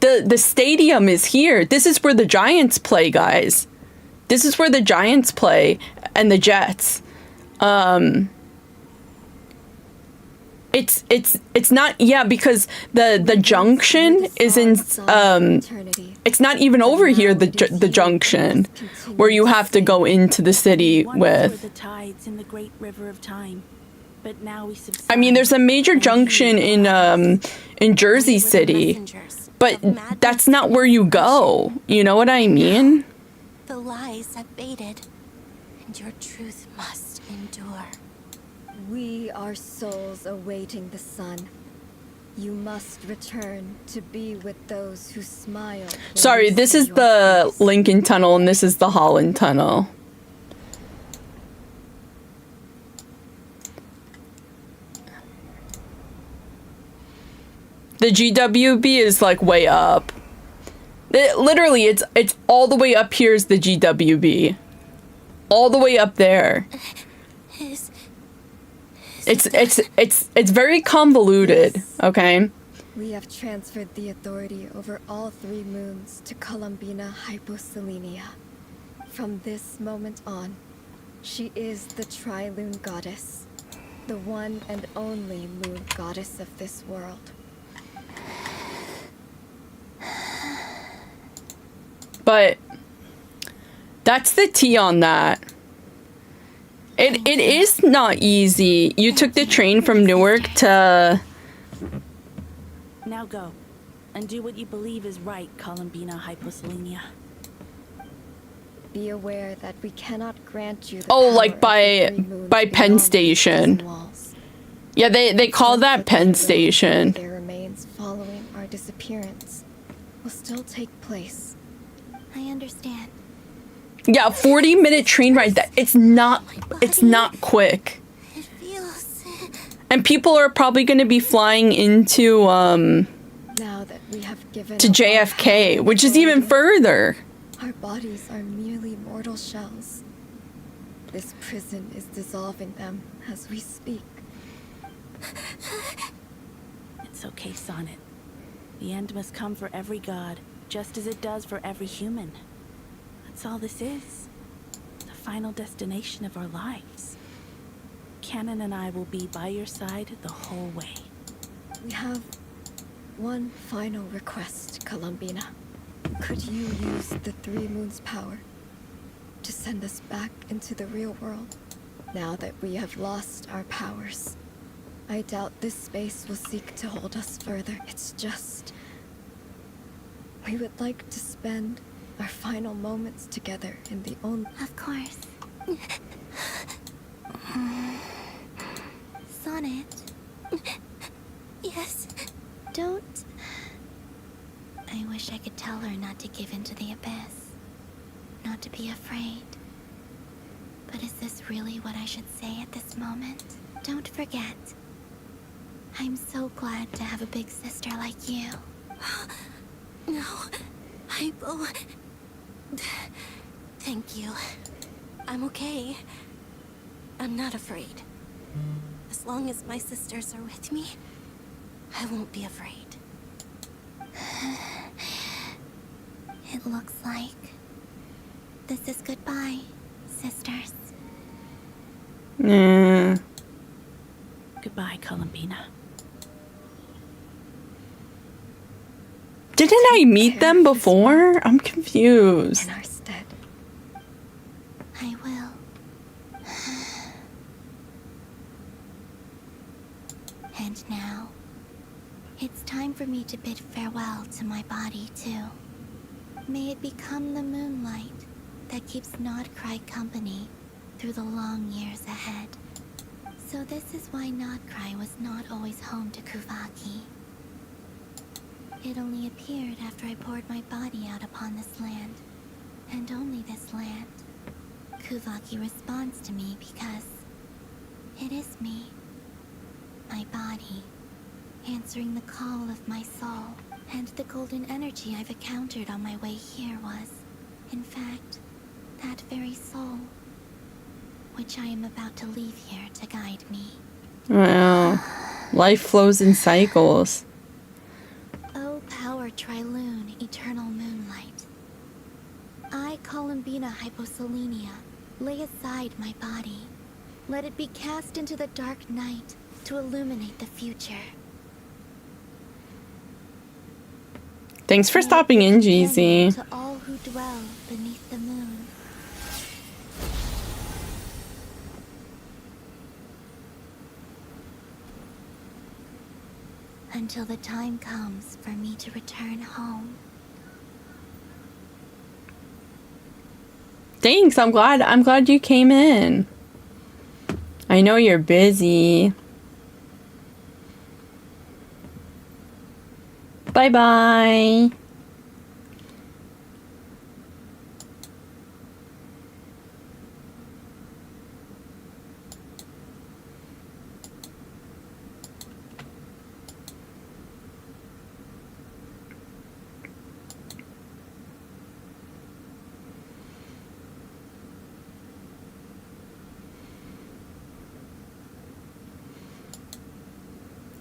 The stadium is here. This is where the Giants play, guys. This is where the Giants play, and the Jets. It's not, yeah, because the junction is in it's not even over here, the junction where you have to go into the city with. The tides in the great river of time, but now we subside. I mean, there's a major junction in Jersey City, but that's not where you go. You know what I mean? The lies have faded, and your truth must endure. We are souls awaiting the sun. You must return to be with those who smile. Sorry, this is the Lincoln Tunnel, and this is the Holland Tunnel. The GWB is like way up. Literally, it's all the way up here is the GWB. All the way up there. It's very convoluted, okay? We have transferred the authority over all 3 moons to Columbina Hyposelenia. From this moment on, she is the Tri-Lune Goddess, the one and only moon goddess of this world. But that's the tea on that. It is not easy. You took the train from Newark to... Now go. And do what you believe is right, Columbina Hyposelenia. Be aware that we cannot grant you the Oh, power like of the three moons by Penn beyond these Station. prison walls. Yeah, they call that Penn Station. Their remains following our disappearance will still take place. I understand. Yeah, 40-minute train ride. That it's not quick. It feels. And people are probably going to be flying into Now that we have given to up our JFK, power which is even authority, further. our bodies are merely mortal shells. This prison is dissolving them as we speak. It's okay, Sonnet. The end must come for every god, just as it does for every human. That's all this is. The final destination of our lives. Canon and I will be by your side the whole way. We have one final request, Columbina. Could you use the Three Moons' power to send us back into the real world? Now that we have lost our powers, I doubt this space will seek to hold us further. It's just... we would like to spend our final moments together in the only... Of course. Sonnet. Yes. Don't... I wish I could tell her not to give in to the abyss. Not to be afraid. But is this really what I should say at this moment? Don't forget. I'm so glad to have a big sister like you. No. Hypo... Thank you. I'm okay. I'm not afraid. As long as my sisters are with me, I won't be afraid. It looks like this is goodbye, sisters. Goodbye, Columbina. Didn't I meet them before? I'm confused. in our stead. I will. And now, it's time for me to bid farewell to my body, too. May it become the moonlight that keeps Nodcry company through the long years ahead. So this is why Nodcry was not always home to Kuvaki. It only appeared after I poured my body out upon this land, and only this land. Kuvaki responds to me because it is me, my body, answering the call of my soul, and the golden energy I've encountered on my way here was, in fact, that very soul, which I am about to leave here to guide me. Wow. Life flows in cycles. O power Triloon, eternal moonlight. I, Columbina Hyposelenia, lay aside my body. Let it be cast into the dark night to illuminate the future. Thanks for stopping in, GZ. To all who dwell beneath the moon. Until the time comes for me to return home. Thanks. I'm glad you came in. I know you're busy. Bye-bye.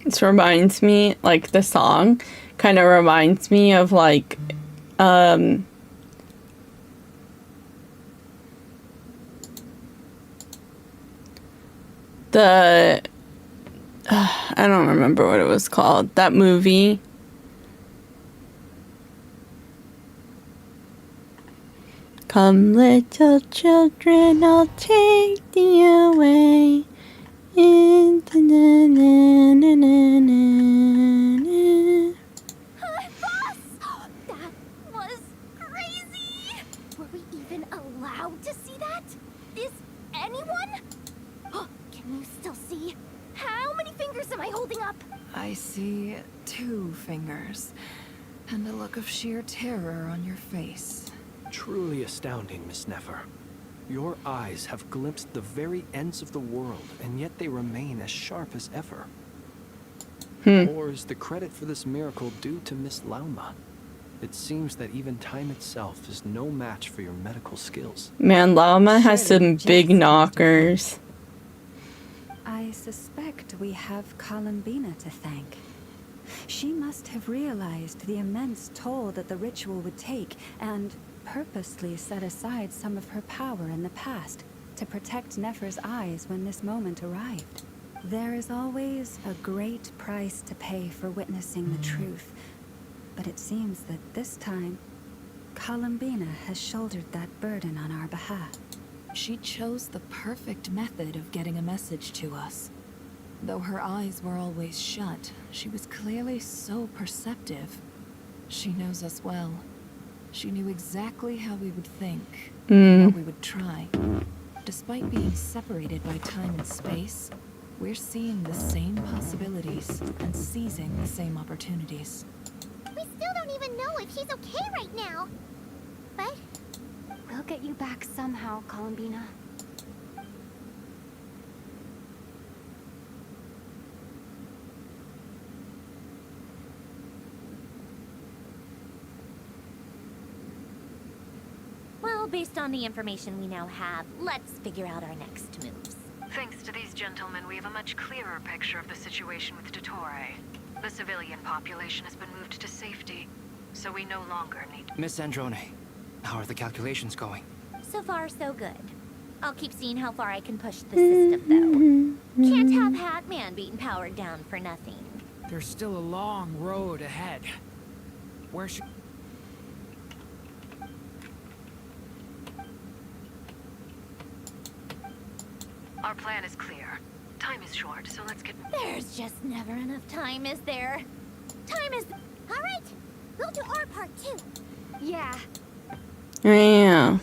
This reminds me, like, the song kind of reminds me of, like, the, I don't remember what it was called. That movie. Come, little children, I'll take thee away. Into na na na na na na. up? I see 2 fingers, and a look of sheer terror on your face. Truly astounding, Miss Nefer. Your eyes have glimpsed the very ends of the world, and yet they remain as sharp as ever. Or is the credit for this miracle due to Miss Lauma? It seems that even time itself is no match for your medical skills. Man, Lauma has some big knockers. I suspect we have Columbina to thank. She must have realized the immense toll that the ritual would take and purposely set aside some of her power in the past to protect Nefer's eyes when this moment arrived. There is always a great price to pay for witnessing the truth, but it seems that this time, Columbina has shouldered that burden on our behalf. She chose the perfect method of getting a message to us. Though her eyes were always shut, she was clearly so perceptive. She knows us well. She knew exactly how we would think, and what we would try. Despite being separated by time and space, we're seeing the same possibilities and seizing the same opportunities. We still don't even know if he's okay right now. But We'll get you back somehow, Columbina. Well, based on the information we now have, let's figure out our next moves. Thanks to these gentlemen, we have a much clearer picture of the situation with Dottore. The civilian population has been moved to safety, so we no longer need... Miss Androne, how are the calculations going? So far, so good. I'll keep seeing how far I can push the system, though. Can't have Hatman being powered down for nothing. There's still a long road ahead. Where should... Our plan is clear. Time is short, so let's get... There's just never enough time, is there? Time is... all right, we'll do our part too. Yeah. Yeah.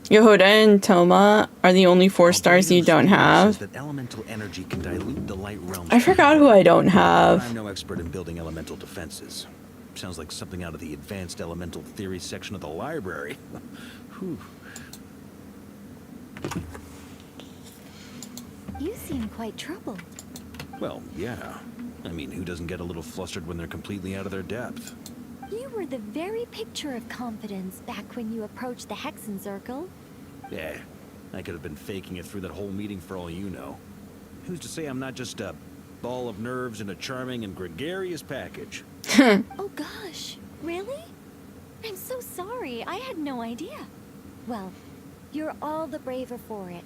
Yehuda and Toma are the only 4 stars you don't have. That elemental energy can dilute the light realm's I forgot who I don't have. I'm no expert in building elemental defenses. Sounds like something out of the advanced elemental theory section of the library. Whew. You seem quite troubled. Well, yeah. I mean, who doesn't get a little flustered when they're completely out of their depth? You were the very picture of confidence back when you approached the Hexen Circle. Yeah, I could have been faking it through that whole meeting for all you know. Who's to say I'm not just a ball of nerves in a charming and gregarious package? Oh gosh, really? I'm so sorry, I had no idea. Well, you're all the braver for it.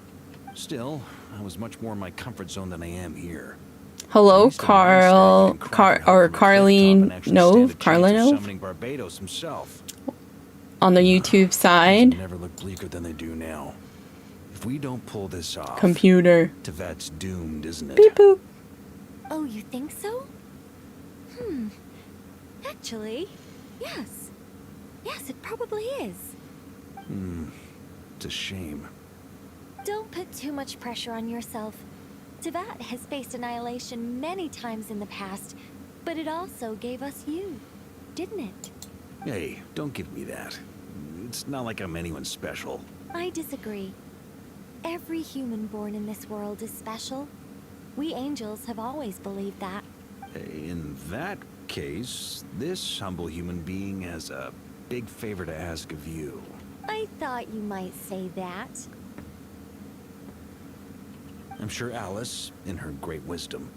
Still, I was much more in my comfort zone than I am here. Hello, Carl, Carleen Nove, Carla Nove, Summoning Barbados himself. on the YouTube side. Never look bleaker than they do now. If we don't pull this off, Computer. Tevet's doomed, isn't it? Beep boop. Oh, you think so? Actually, yes. Yes, it probably is. It's a shame. Don't put too much pressure on yourself. Tevat has faced annihilation many times in the past, but it also gave us you, didn't it? Hey, don't give me that. It's not like I'm anyone special. I disagree. Every human born in this world is special. We angels have always believed that. In that case, this humble human being has a big favor to ask of you. I thought you might say that. I'm sure Alice, in her great wisdom,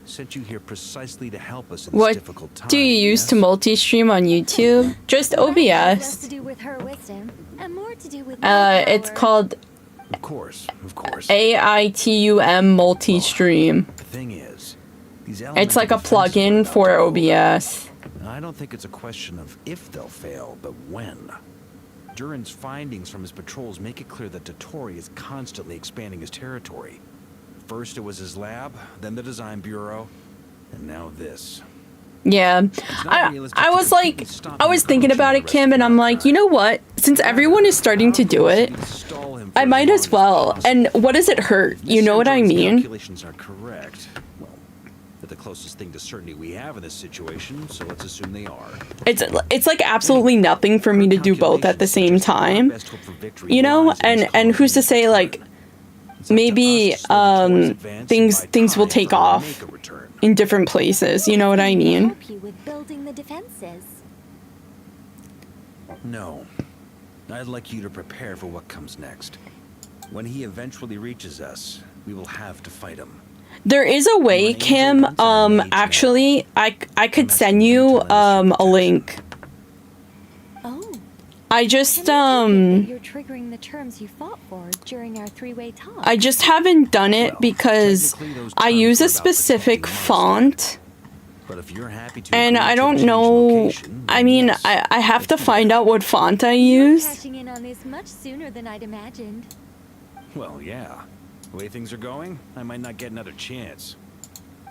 sent you here precisely to help us in this difficult time. What do you use to multi-stream on YouTube? Just OBS. Less to do with her wisdom, and more to do with my It's power. called Of course. AITUM multi-stream. The thing is, these It's like a plugin for OBS. I don't think it's a question of if they'll fail, but when. Durin's findings from his patrols make it clear that Dottore is constantly expanding his territory. First it was his lab, then the design bureau, and now this. Yeah, I was thinking about it, Kim, and I'm like, you know what? Since everyone is starting to do it, I might as well. And what does it hurt? You know what I mean? Calculations are correct. Well, they're the closest thing to certainty we have in this situation, so let's assume they are. It's like absolutely nothing for me to do both at the same time. You know? And who's to say like maybe things will take off in different places. You know what I mean? Help you with building the defenses. No. I'd like you to prepare for what comes next. When he eventually reaches us, we will have to fight him. There is a way, Kim, actually, I could send you a link. Oh. I just You're triggering the terms you fought for during our three-way talk. I just haven't done it because I use a specific font. But if you're happy to and I don't know, I mean, I have to find out what font I use. Cashing in on this much sooner than I'd imagined. Well, yeah. The way things are going, I might not get another chance.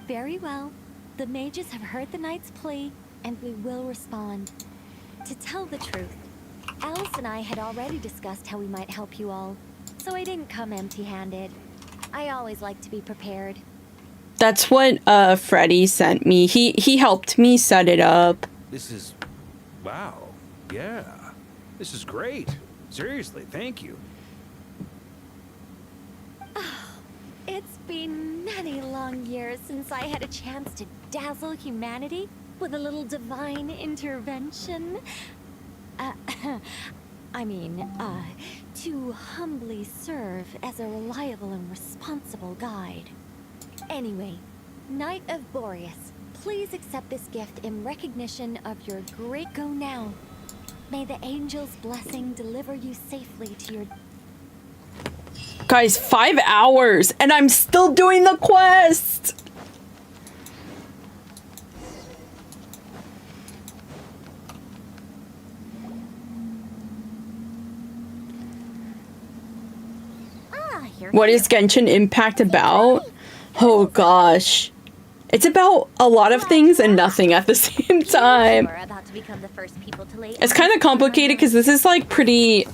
Very well. The mages have heard the knight's plea, and we will respond. To tell the truth, Alice and I had already discussed how we might help you all, so I didn't come empty-handed. I always like to be prepared. That's what Freddie sent me. He helped me set it up. This is... wow. Yeah. This is great. Seriously, thank you. It's been many long years since I had a chance to dazzle humanity with a little divine intervention. To humbly serve as a reliable and responsible guide. Anyway, Knight of Boreas, please accept this gift in recognition of your great go now. May the angel's blessing deliver you safely to your... Guys, 5 hours and I'm still doing the quest. What is Genshin Impact about? Oh gosh. It's about a lot of things and nothing at the same time. It's kind of complicated because this is like pretty...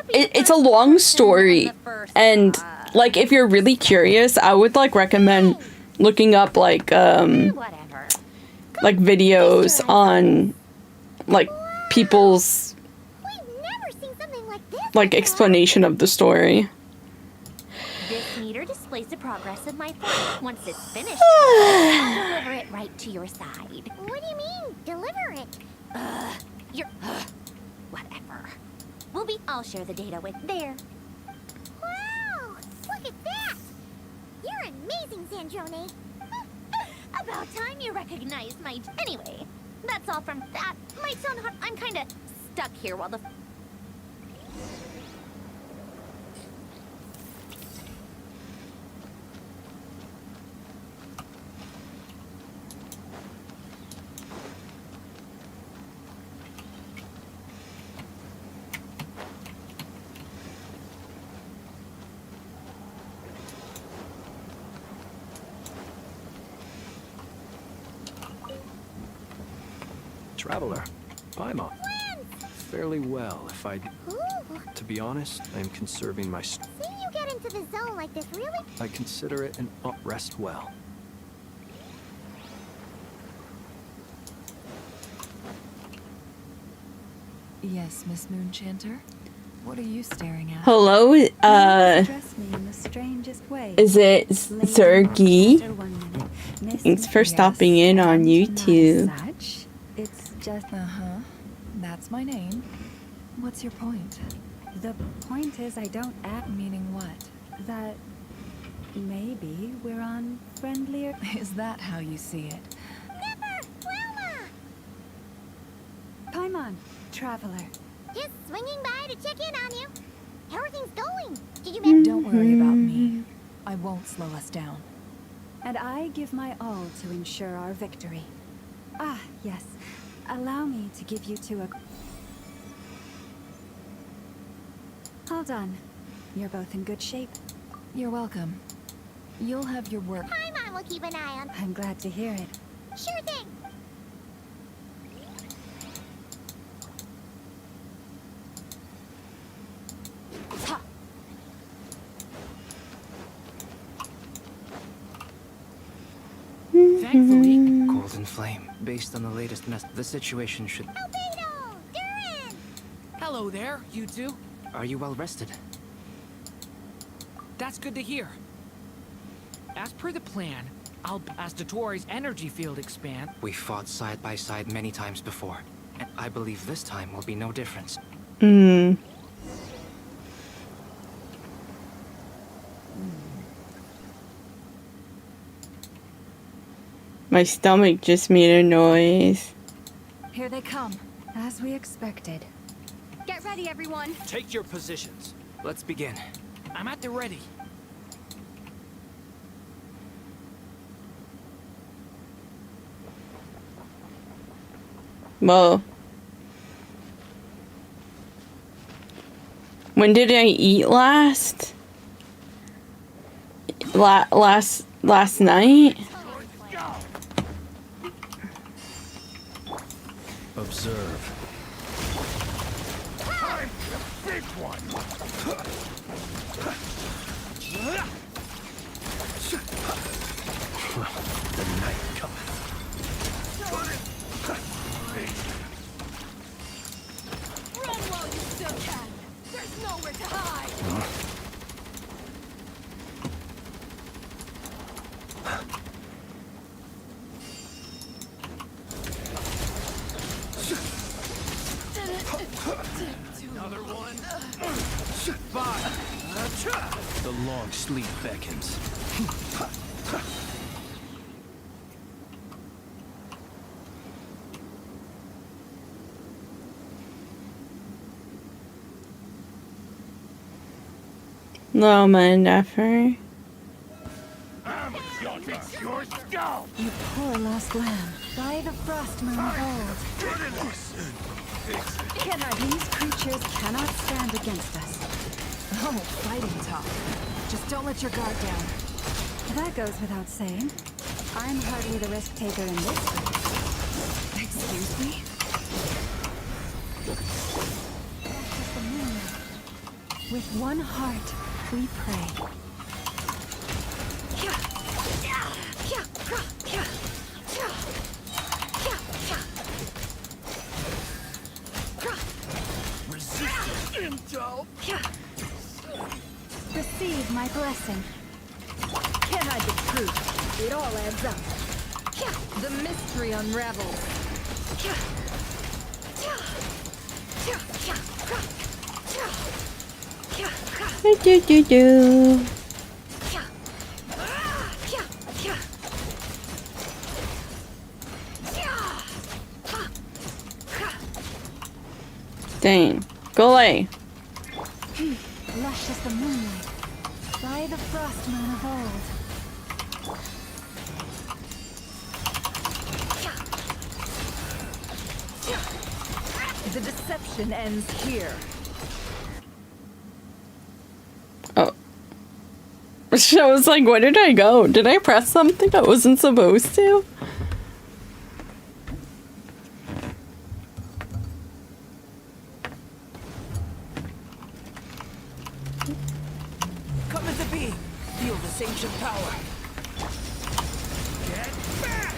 It's a long story. And like if you're really curious, I would like recommend looking up like videos on like people's like explanation of the story. This meter displays the progress of my flight. Once it's finished, I'll deliver it right to your side. What do you mean, deliver it? Whatever. I'll share the data with there. Wow! Look at that! You're amazing, Zandrone. About time you recognized my... Anyway, that's all from that. Might sound hard. I'm kind of stuck here while the... Traveler, Paimon. Fairly well, if I... Ooh. To be honest, I am conserving my... Seeing you get into the zone like this, really? I consider it an rest well. Yes, Miss Moonchanter? What are you staring at? Hello, Dress me in the strangest way. is it Sergey? Thanks for stopping in on YouTube. Such. It's just... That's my name. What's your point? The point is I don't act... Meaning what? That... maybe we're on friendlier... Is that how you see it? Nipper! Wilma! Paimon, traveler. Just swinging by to check in on you. How are things going? Did you Don't worry about me. I won't slow us down. And I give my all to ensure our victory. Ah, yes. Allow me to give you to a... Hold on. You're both in good shape. You're welcome. You'll have your work. Paimon will keep an eye on. I'm glad to hear it. Sure thing. Thankfully. Golden Flame, based on the latest the situation should... Hello there, you two. Are you well rested? That's good to hear. As per the plan, as Dotori's energy field expands... We fought side by side many times before, and I believe this time will be no difference. My stomach just made a noise. Here they come, as we expected. Get ready, everyone. Take your positions. Let's begin. I'm at the ready. Well, when did I eat last? Last night? Observe. I'm the big one. The night cometh. Run while you still can. There's nowhere to hide. Another one. Five. The long sleep beckons. No, man, never. Your scalp. You poor lost lamb. By the frost moon of old. These creatures cannot stand against us. Oh, fighting talk. Just don't let your guard down. That goes without saying. I'm hardly the risk taker in this race. Excuse me? With one heart, we pray. Receive my blessing. Can't hide the truth. It all adds up. The mystery unravels. Do. Dang. Kéllee. Lush as the moonlight. By the frost moon of old. The deception ends here. Oh. I was like, where did I go? Did I press something I wasn't supposed to? Come as a being. Feel this ancient power. Get back!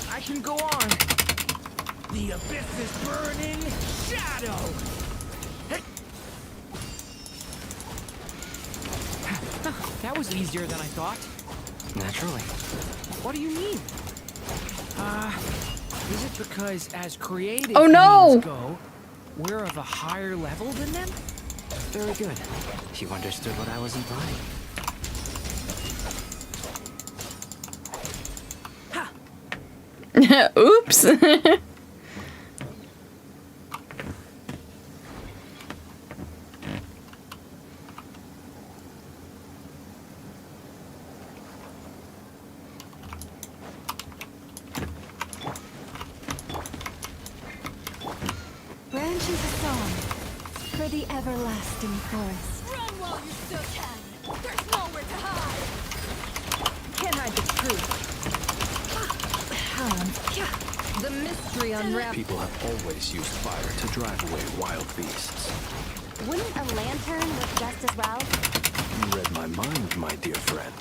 I can go on. The abyss is burning. Shadow. That was easier than I thought. Naturally. What do you mean? Is it because as creative beings go, we're of a higher level than them? Very good. You understood what I was implying. Oops. Branches a song for the everlasting forest. Run while you still can. There's nowhere to hide. Can't hide the truth. The mystery unravels. People have always used fire to drive away wild beasts. Wouldn't a lantern work just as well? You read my mind good, my dear friend.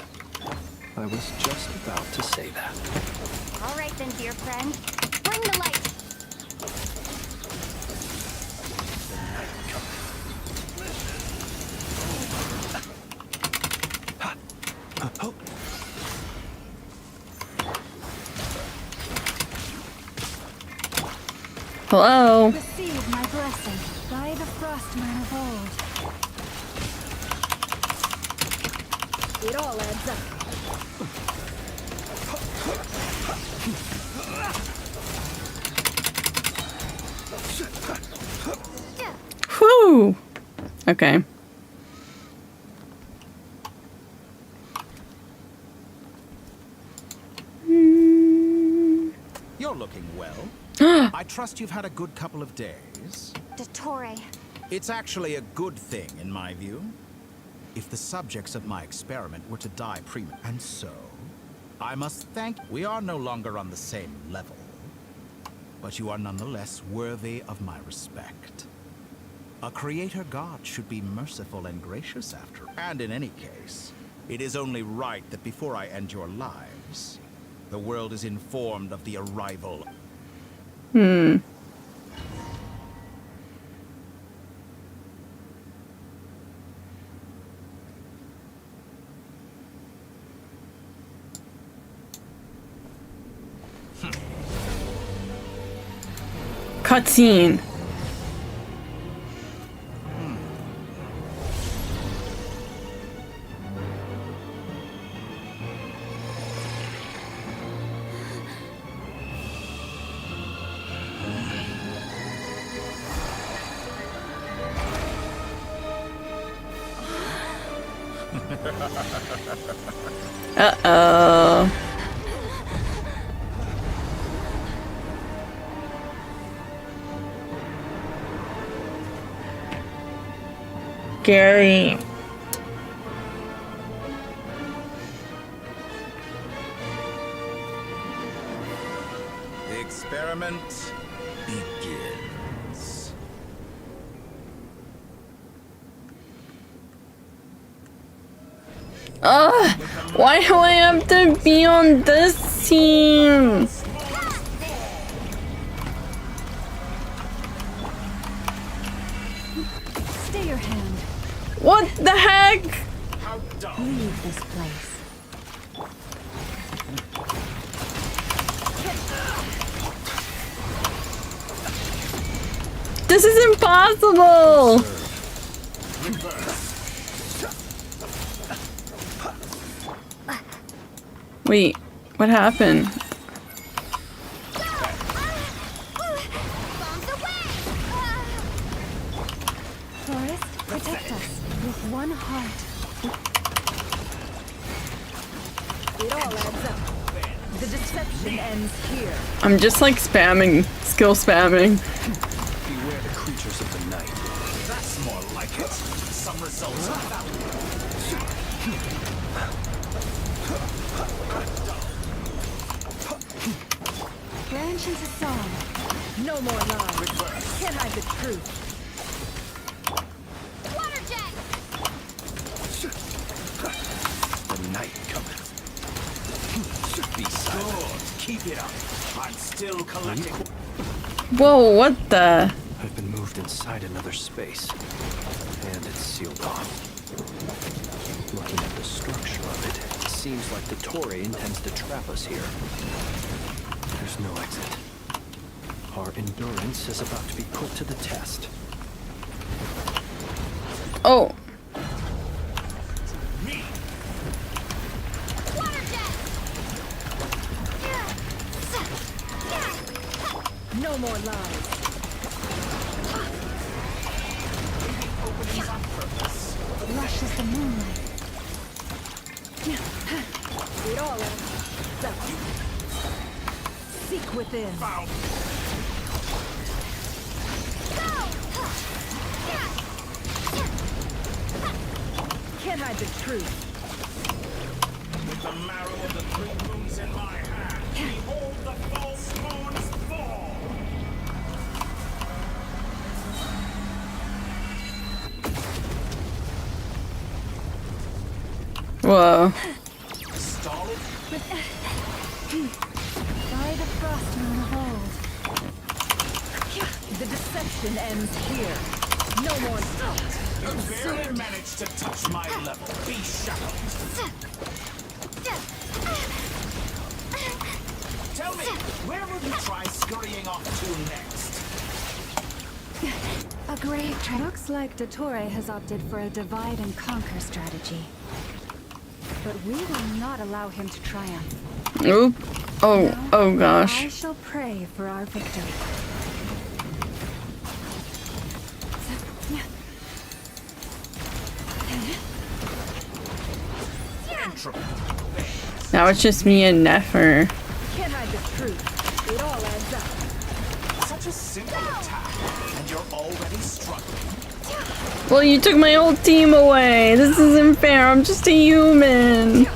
I was just about to say that. All right then, dear friend. Bring the light. Hello? Receive my blessing by the Frostman of old. It all adds up. Whew! Okay. You're looking well. I trust you've had a good couple of days. Dottore. It's actually a good thing, in my view. If the subjects of my experiment were to die prematurely, and so, I must thank... We are no longer on the same level, but you are nonetheless worthy of my respect. A creator god should be merciful and gracious after. And in any case, it is only right that before I end your lives, the world is informed of the arrival. Cutscene. Uh-oh. Scary. The experiment begins. Ugh! Why do I have to be on this team? Stay your hand. What the heck? Leave this place. This is impossible! Wait, what happened? Forest, protect us with one heart. It all adds up. The deception ends here. I'm just like spamming, skill spamming. Beware the creatures of the night. That's more like it. Some results are found. Branch into song. No more lies. Can't hide the truth. Water jet. The night cometh. Be silent. Keep it up. I'm still collecting. Whoa, what the? I've been moved inside another space, and it's sealed off. Looking at the structure of it, it seems like the Torre intends to trap us here. There's no exit. Our endurance is about to be put to the test. Oh. No more lies. Lush as the moonlight. It all adds up. Seek within. Can't hide the truth. With the marrow of the three moons in my hand, behold the false moon's fall. Whoa. By the frost moon of old. The deception ends here. No more stops. You barely managed to touch my level. Be shackled. Tell me, where will you try scurrying off to next? A grave trap. Looks like Dottore has opted for a divide and conquer strategy. But we will not allow him to triumph. Oop. Oh, oh I gosh. shall pray for our victory. Now it's just me and Nefer. Can't hide the truth. It all adds up. Such a simple attack, and you're already struggling. Well, you took my whole team away. This isn't fair. I'm just a human.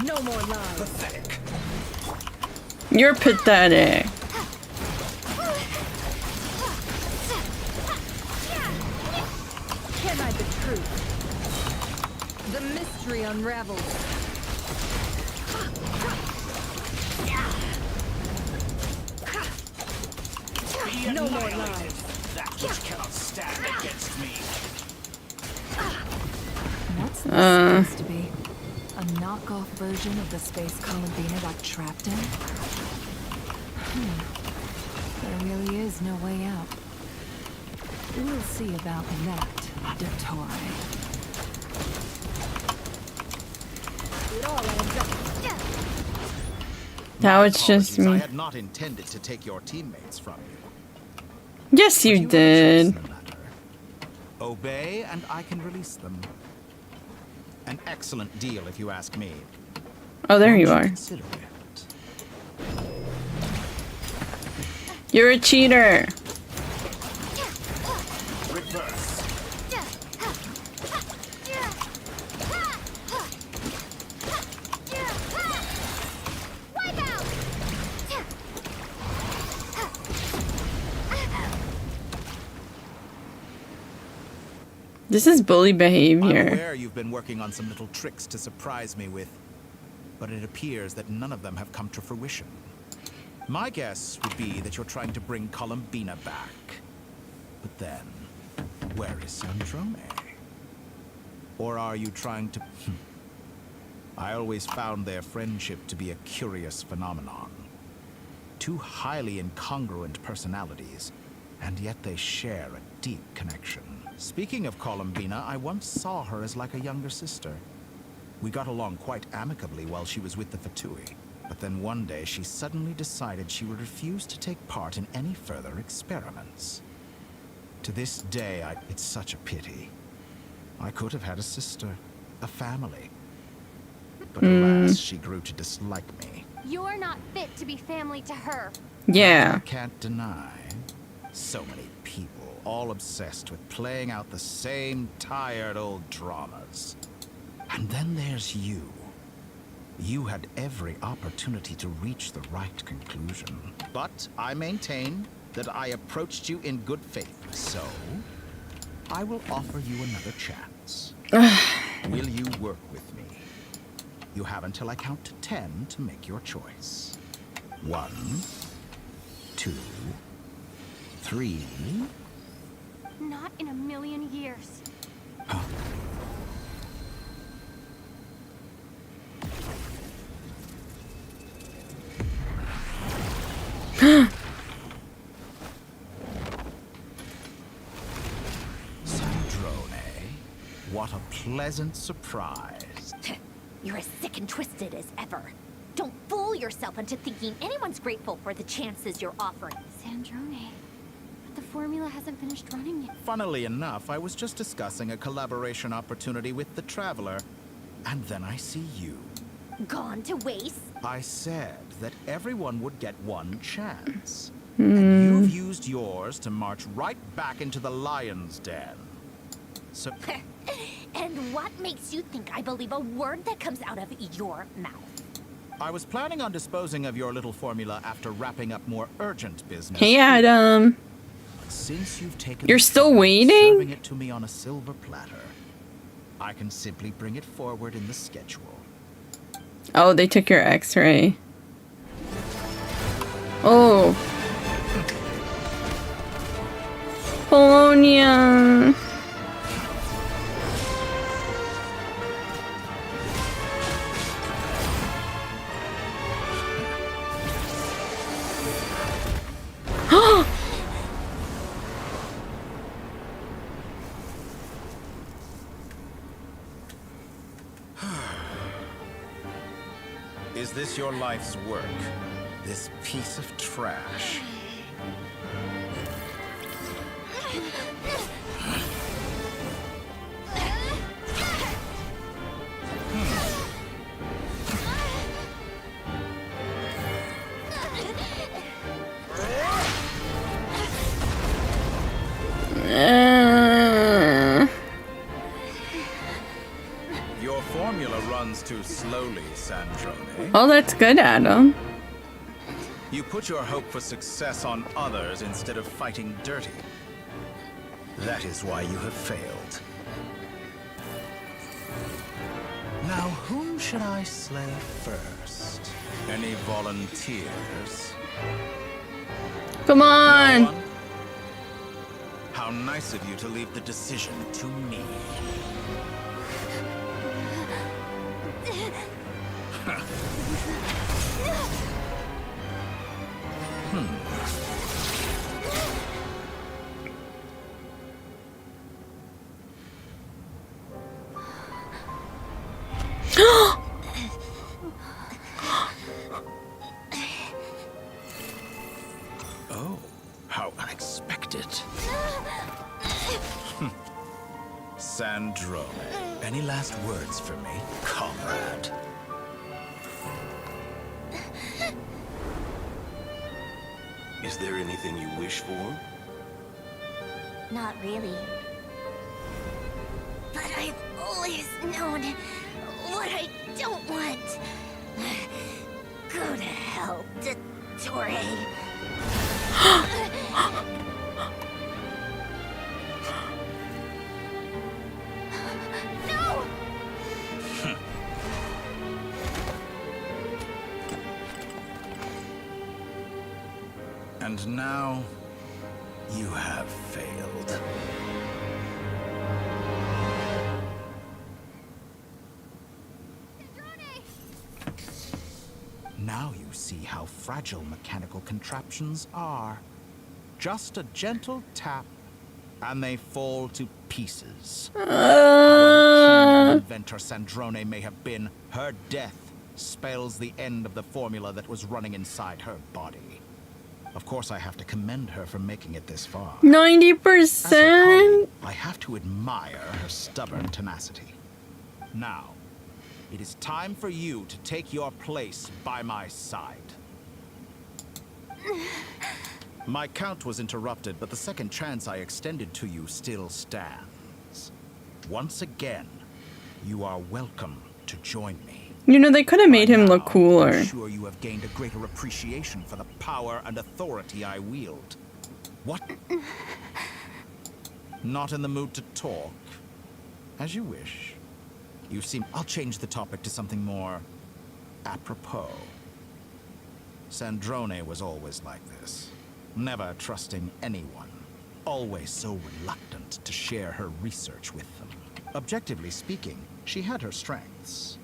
No more lies. Pathetic. You're pathetic. Can't hide the truth. The mystery unravels. Be No more annihilated. lies. That which cannot stand against me. What's this supposed to be? A knockoff version of the space Columbina got trapped in? There really is no way out. We'll see about that, Dottore. It all adds up. Now it's just I me. had not intended to take your teammates from you. Yes, you did. Obey, and I can release them. An excellent deal, if you ask me. Oh, there you Won't are. consider it? You're a cheater. Reverse. This is bully I'm behavior. aware you've been working on some little tricks to surprise me with, but it appears that none of them have come to fruition. My guess would be that you're trying to bring Columbina back. But then, where is Sandrone? Or are you trying to... I always found their friendship to be a curious phenomenon. Two highly incongruent personalities, and yet they share a deep connection. Speaking of Columbina, I once saw her as like a younger sister. We got along quite amicably while she was with the Fatui. But then one day she suddenly decided she would refuse to take part in any further experiments. To this day, it's such a pity. I could have had a sister, a family. But alas, she grew to dislike me. You're not fit to be family to her. Yeah. I can't deny. So many people, all obsessed with playing out the same tired old dramas. And then there's you. You had every opportunity to reach the right conclusion. But I maintain that I approached you in good faith. So, I will offer you another chance. Will you work with me? You have until I count to 10 to make your choice. 1, 2, 3. Not in a million years. Sandrone, what a pleasant surprise. You're as sick and twisted as ever. Don't fool yourself into thinking anyone's grateful for the chances you're offering. Sandrone. But the formula hasn't finished running yet. Funnily enough, I was just discussing a collaboration opportunity with the Traveler, and then I see you. gone to waste? I said that everyone would get one chance. And you've used yours to march right back into the lion's den. So... And what makes you think I believe a word that comes out of your mouth? I was planning on disposing of your little formula after wrapping up more urgent business. Hey, Adam. Since you've taken You're still waiting? Serving it to me on a silver platter, I can simply bring it forward in the schedule. Oh, they took your X-ray. Oh. Polonia. Is this your life's work? This piece of trash? Your formula runs too slowly, Sandrone. Oh, that's good, Adam. You put your hope for success on others instead of fighting dirty. That is why you have failed. Now, whom should I slay first? Any volunteers? Come on. No one? How nice of you to leave the decision to me. Oh, how unexpected. Sandro, any last words for me, comrade? Is there anything you wish for? Not really. But I've always known what I don't want. Go to hell, Dottore. No! And now, you have failed. Now you see how fragile mechanical contraptions are. Just a gentle tap, and they fall to pieces. However keen inventor Sandrone may have been, her death spells the end of the formula that was running inside her body. Of course, I have to commend her for making it this far. 90%? I have to admire her stubborn tenacity. Now, it is time for you to take your place by my side. My count was interrupted, but the second chance I extended to you still stands. Once again, you are welcome to join me. You know, they could have made him look cooler. I'm sure you have gained a greater appreciation for the power and authority I wield. What? Not in the mood to talk? As you wish. You seem... I'll change the topic to something more apropos. Sandrone was always like this. Never trusting anyone. Always so reluctant to share her research with them. Objectively speaking, she had her strengths.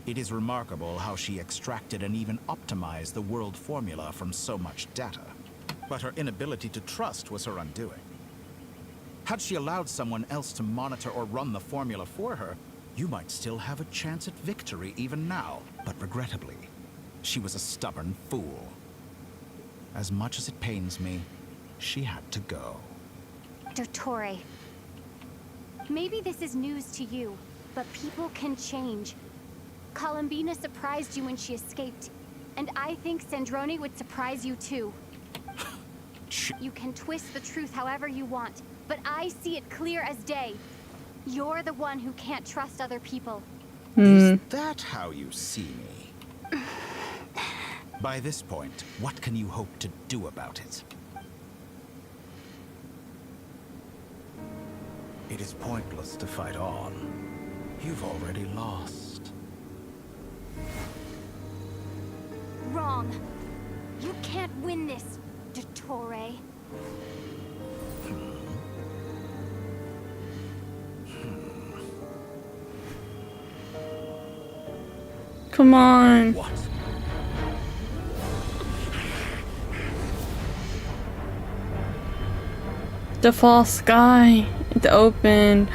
It is remarkable how she extracted and even optimized the world formula from so much data. But her inability to trust was her undoing. Had she allowed someone else to monitor or run the formula for her, you might still have a chance at victory even now. But regrettably, she was a stubborn fool. As much as it pains me, she had to go. Dottore, maybe this is news to you, but people can change. Columbina surprised you when she escaped. And I think Sandrone would surprise you too. You can twist the truth however you want, but I see it clear as day. You're the one who can't trust other people. Is that how you see me? By this point, what can you hope to do about it? It is pointless to fight on. You've already lost. Wrong. You can't win this, Dottore. Come on. What? The false sky. It's open.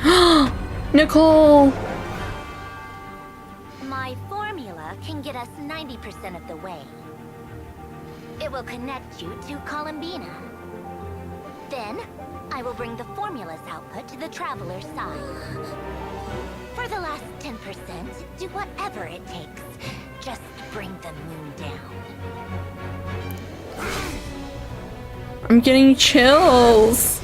Nicole! My formula can get us 90% of the way. It will connect you to Columbina. Then, I will bring the formula's output to the Traveler's side. For the last 10%, do whatever it takes. Just bring the moon down. I'm getting chills.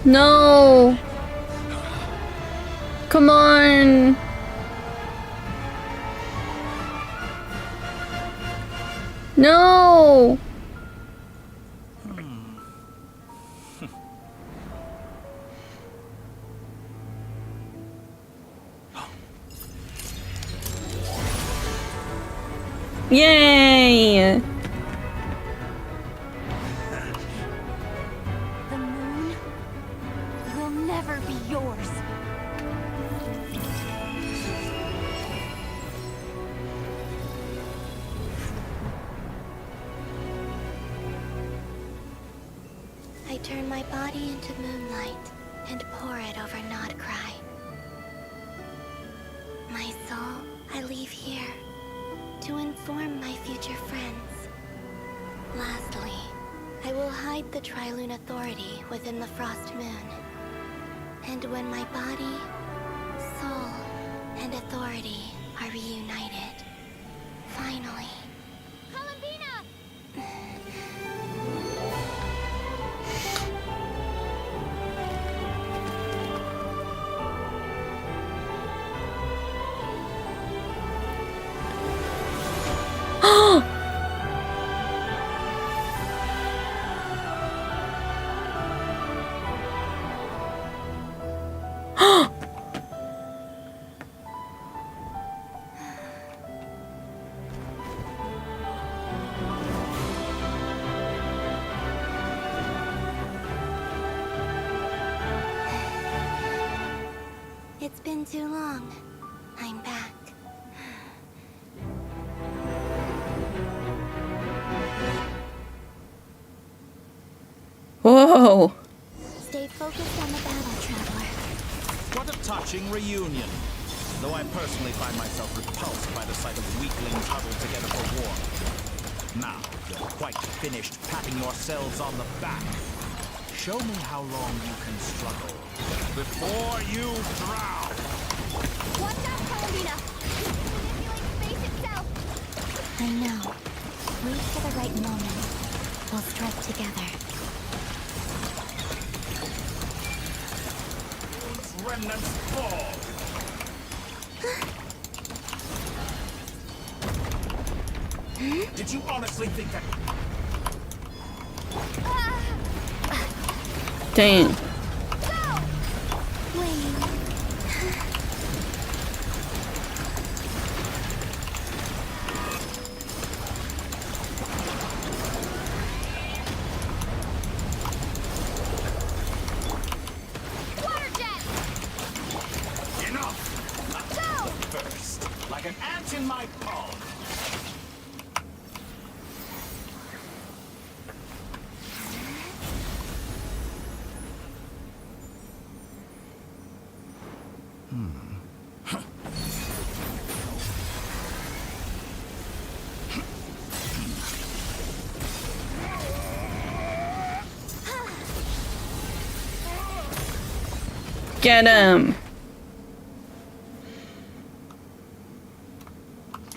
No. Come on. No. Yay. The moon will never be yours. I turn my body into moonlight and pour it over Nodcry. My soul I leave here to inform my future friends. Lastly, I will hide the Trilune Authority within the Frost Moon. And when my body, soul, and authority are reunited, finally... Columbina! It's been too long. I'm back. Whoa. Stay focused on the battle, Traveler. What a touching reunion. Though I personally find myself repulsed by the sight of weaklings huddled together for war. Now, you're quite finished patting yourselves on the back. Show me how long you can struggle before you drown. Watch out, Columbina! Manipulate space itself! I know. Wait for the right moment. We'll strike together. Remnants fall. Did you honestly think that? Dang. Like an ant in my palm. Get him!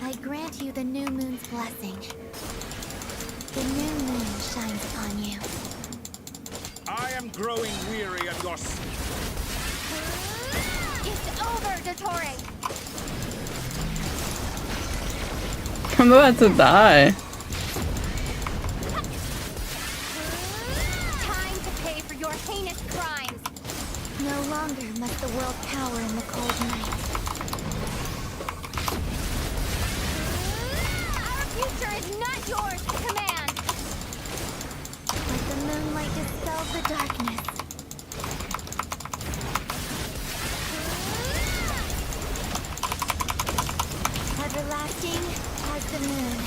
I grant you the new moon's blessing. The new moon shines upon you. I am growing weary of your... It's over, Dottore! I'm about to die. Time to pay for your heinous crimes! No longer must the world cower in the cold night. Our future is not yours to command! Let the moonlight dispel the darkness. Everlasting as the moon.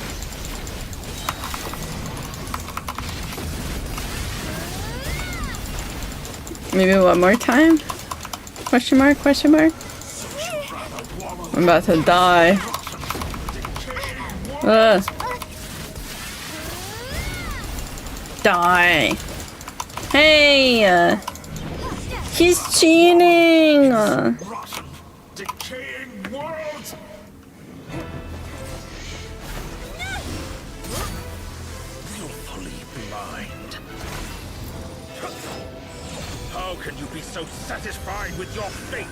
Maybe one more time? Question mark, question mark? I'm about to die. Die. Hey! He's cheating! Decaying world! Willfully blind. How can you be so satisfied with your fate?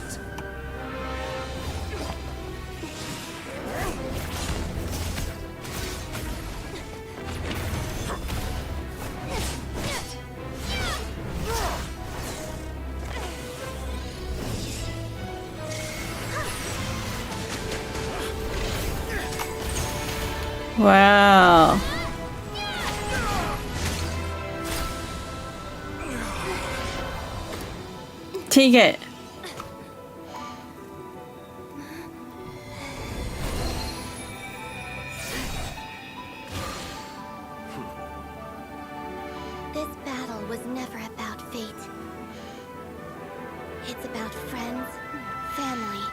Wow. Take it. This battle was never about fate. It's about friends, family,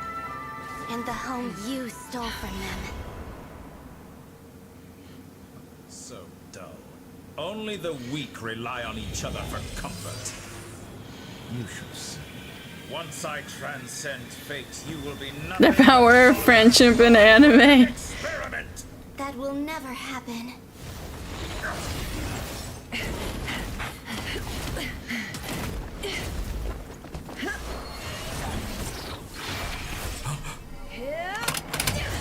and the home you stole from them. So dull. Only the weak rely on each other for comfort. You shall see. Once I transcend fate, you will be nothing. The power of friendship in anime. Experiment. That will never happen.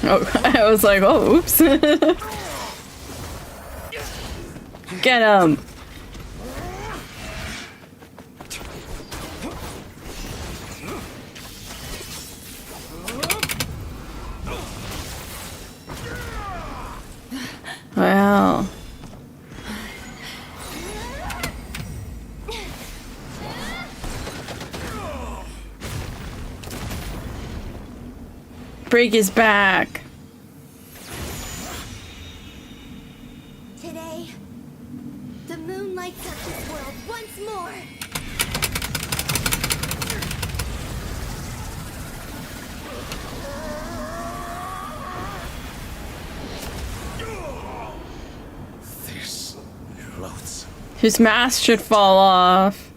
Oh, I was like, oh, oops. Get him. Wow. Break his back. Today, the moon lights up this world once more. This loathsome. His mask should fall off.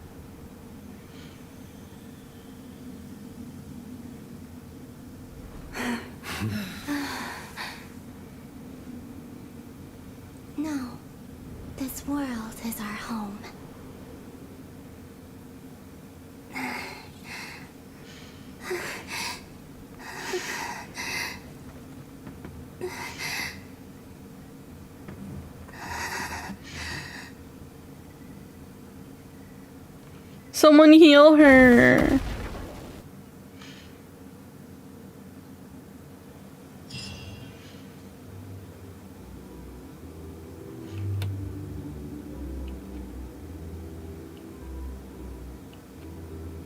No, this world is our home. Someone heal her.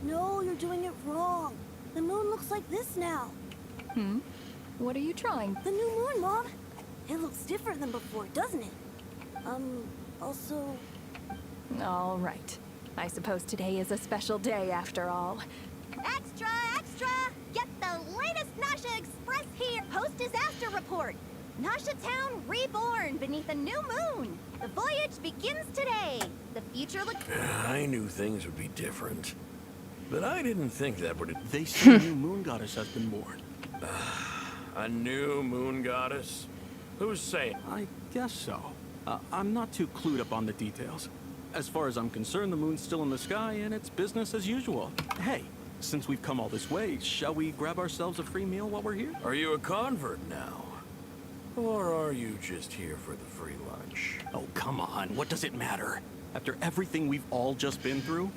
No, you're doing it wrong. The moon looks like this now. What are you trying? The new moon, Mom. It looks different than before, doesn't it? Also... All right. I suppose today is a special day after all. Extra, extra! Get the latest Nasha Express here! Post-disaster report! Nasha Town reborn beneath a new moon! The voyage begins today! The future looks... I knew things would be different. But I didn't think that would... They say a new moon goddess has been born. A new moon goddess? Who's saying? I guess so. I'm not too clued up on the details. As far as I'm concerned, the moon's still in the sky and it's business as usual. Hey, since we've come all this way, shall we grab ourselves a free meal while we're here? Are you a convert now? Or are you just here for the free lunch? Oh, come on. What does it matter? After everything we've all just been through?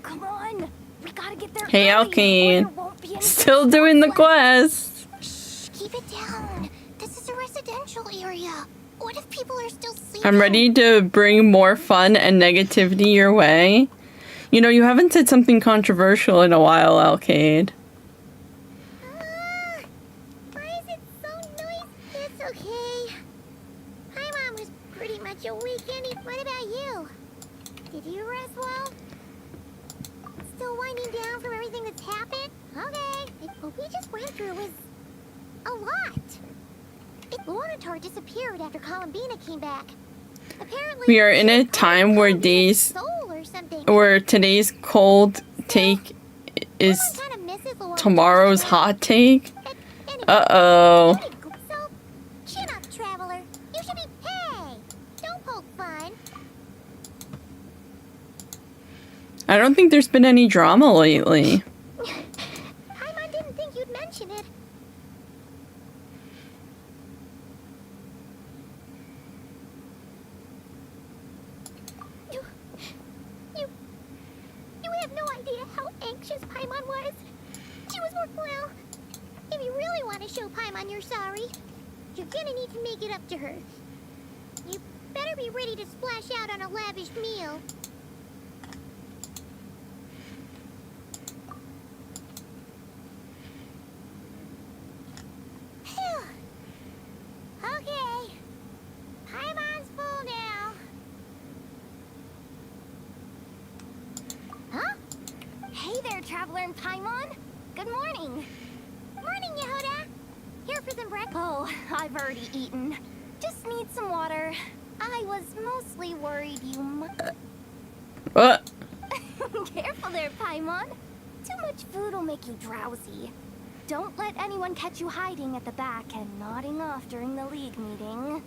Come on! We gotta get there Hey, early, or there Alkane. won't be any Still doing the quest. Keep it down. This is a residential area. What if people are still sleeping? I'm ready to bring more fun and negativity your way. You know, you haven't said something controversial in a while, Alkane. Why is it so noisy? It's okay. My mom was pretty much awake What about you? Did you rest well? Still winding down from everything that's happened? Okay. What we just went through was a lot. Lunatar disappeared after Columbina came back. Apparently, We are in a time where today's cold take is tomorrow's hot take. Uh-oh. So, chin up, traveler. You should be hey. Don't poke fun. I don't think there's been any drama lately. Paimon didn't think you'd mention it. You have no idea how anxious Paimon was. She was well. If you really want to show Paimon you're sorry, you're gonna need to make it up to her. You better be ready to splash out on a lavish meal. Phew. Okay. Paimon's full now. Huh? Hey there, Traveler and Paimon. Good morning. Morning, Yehuda. Here for some breakfast. Oh, I've already eaten. Just need some water. I was mostly worried you might... What? Careful there, Paimon. Too much food will make you drowsy. Don't let anyone catch you hiding at the back and nodding off during the League meeting.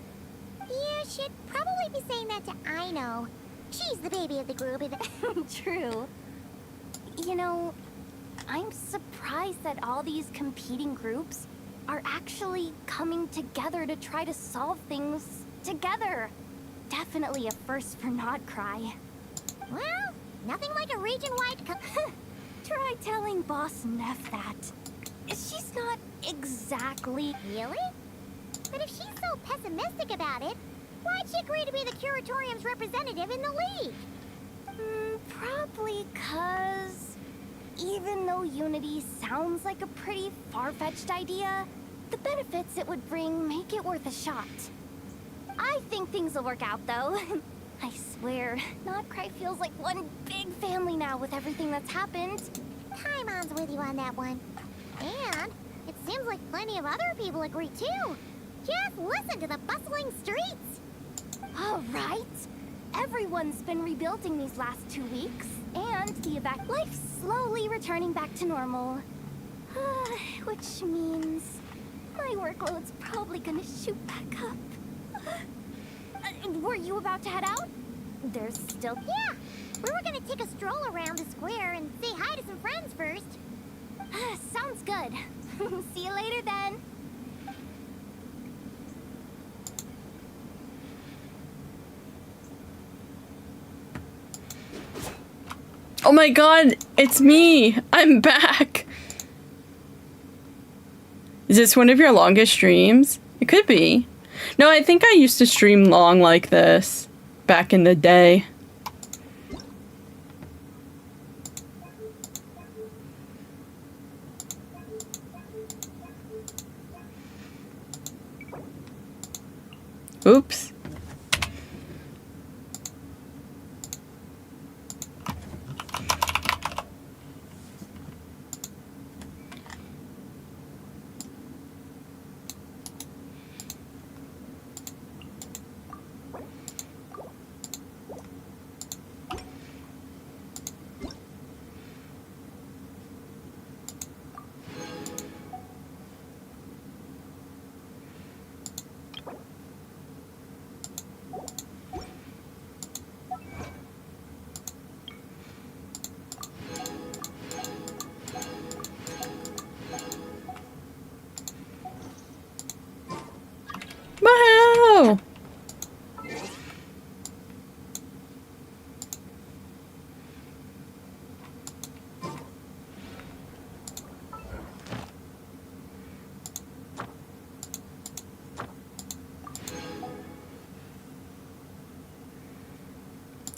You should probably be saying that to Aino. She's the baby of the group. True. You know, I'm surprised that all these competing groups are actually coming together to try to solve things together. Definitely a first for Not Cry. Well, nothing like a region-wide Try telling Boss Neff that. She's not exactly... Really? But if she's so pessimistic about it, why'd she agree to be the Curatorium's representative in the League? Probably 'cause... even though unity sounds like a pretty far-fetched idea, the benefits it would bring make it worth a shot. I think things will work out, though. I swear, Not Cry feels like one big family now with everything that's happened. Paimon's with you on that one. And it seems like plenty of other people agree, too. Just listen to the bustling streets. All right. Everyone's been rebuilding these last 2 weeks, and the life's slowly returning back to normal. Which means my workload's probably gonna shoot back up. Were you about to head out? There's still... Yeah, we were gonna take a stroll around the square and say hi to some friends first. Sounds good. See you later then. Oh my god, it's me! I'm back! Is this one of your longest streams? It could be. No, I think I used to stream long like this back in the day. Oops.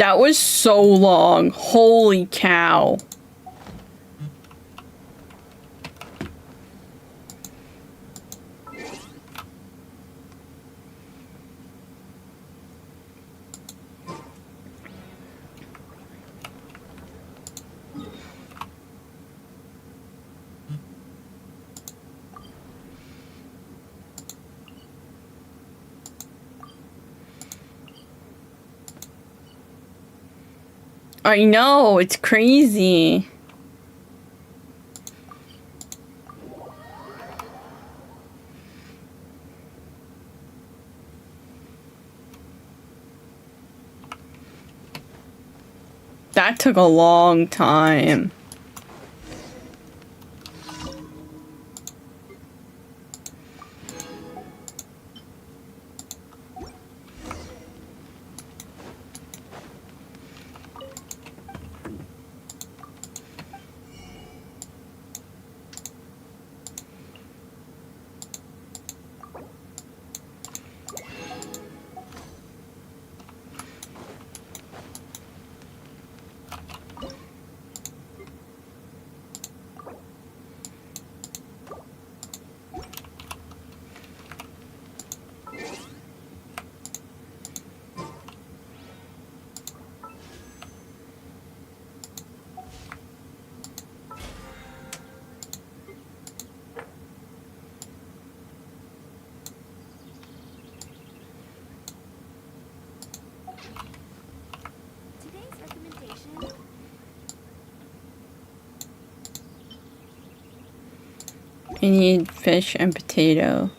That was so long. Holy cow. I know, it's crazy. That took a long time. I need fish and potato.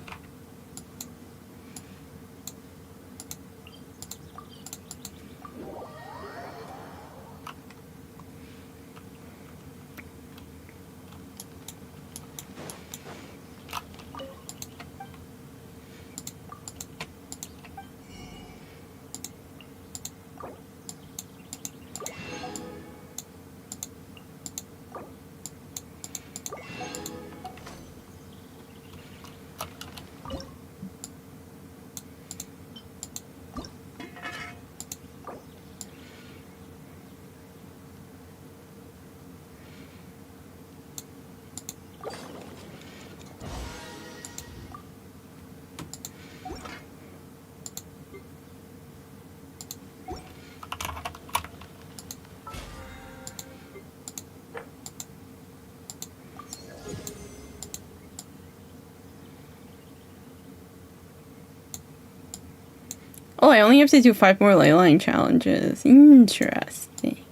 Oh, I only have to do 5 more leyline challenges. Interesting.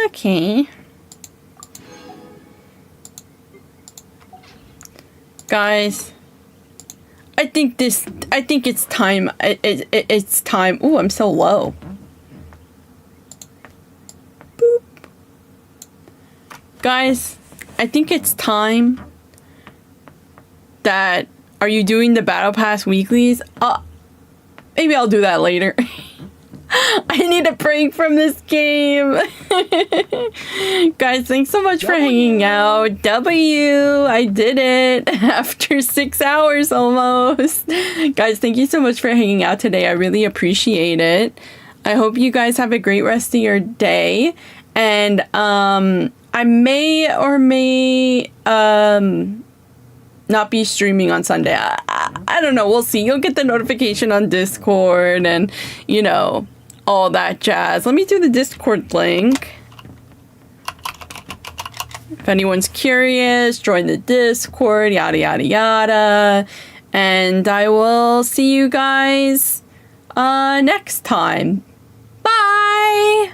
Okay. Guys, I think it's time. It's time. Ooh, I'm so low. Boop. Guys, I think it's time that, are you doing the Battle Pass weeklies? Maybe I'll do that later. I need a break from this game. Guys, thanks so much for hanging out. I did it after 6 hours almost. Guys, thank you so much for hanging out today. I really appreciate it. I hope you guys have a great rest of your day. And I may or may not be streaming on Sunday. I don't know. We'll see. You'll get the notification on Discord and, you know, all that jazz. Let me do the Discord link. If anyone's curious, join the Discord, yada, yada, yada. And I will see you guys next time. Bye!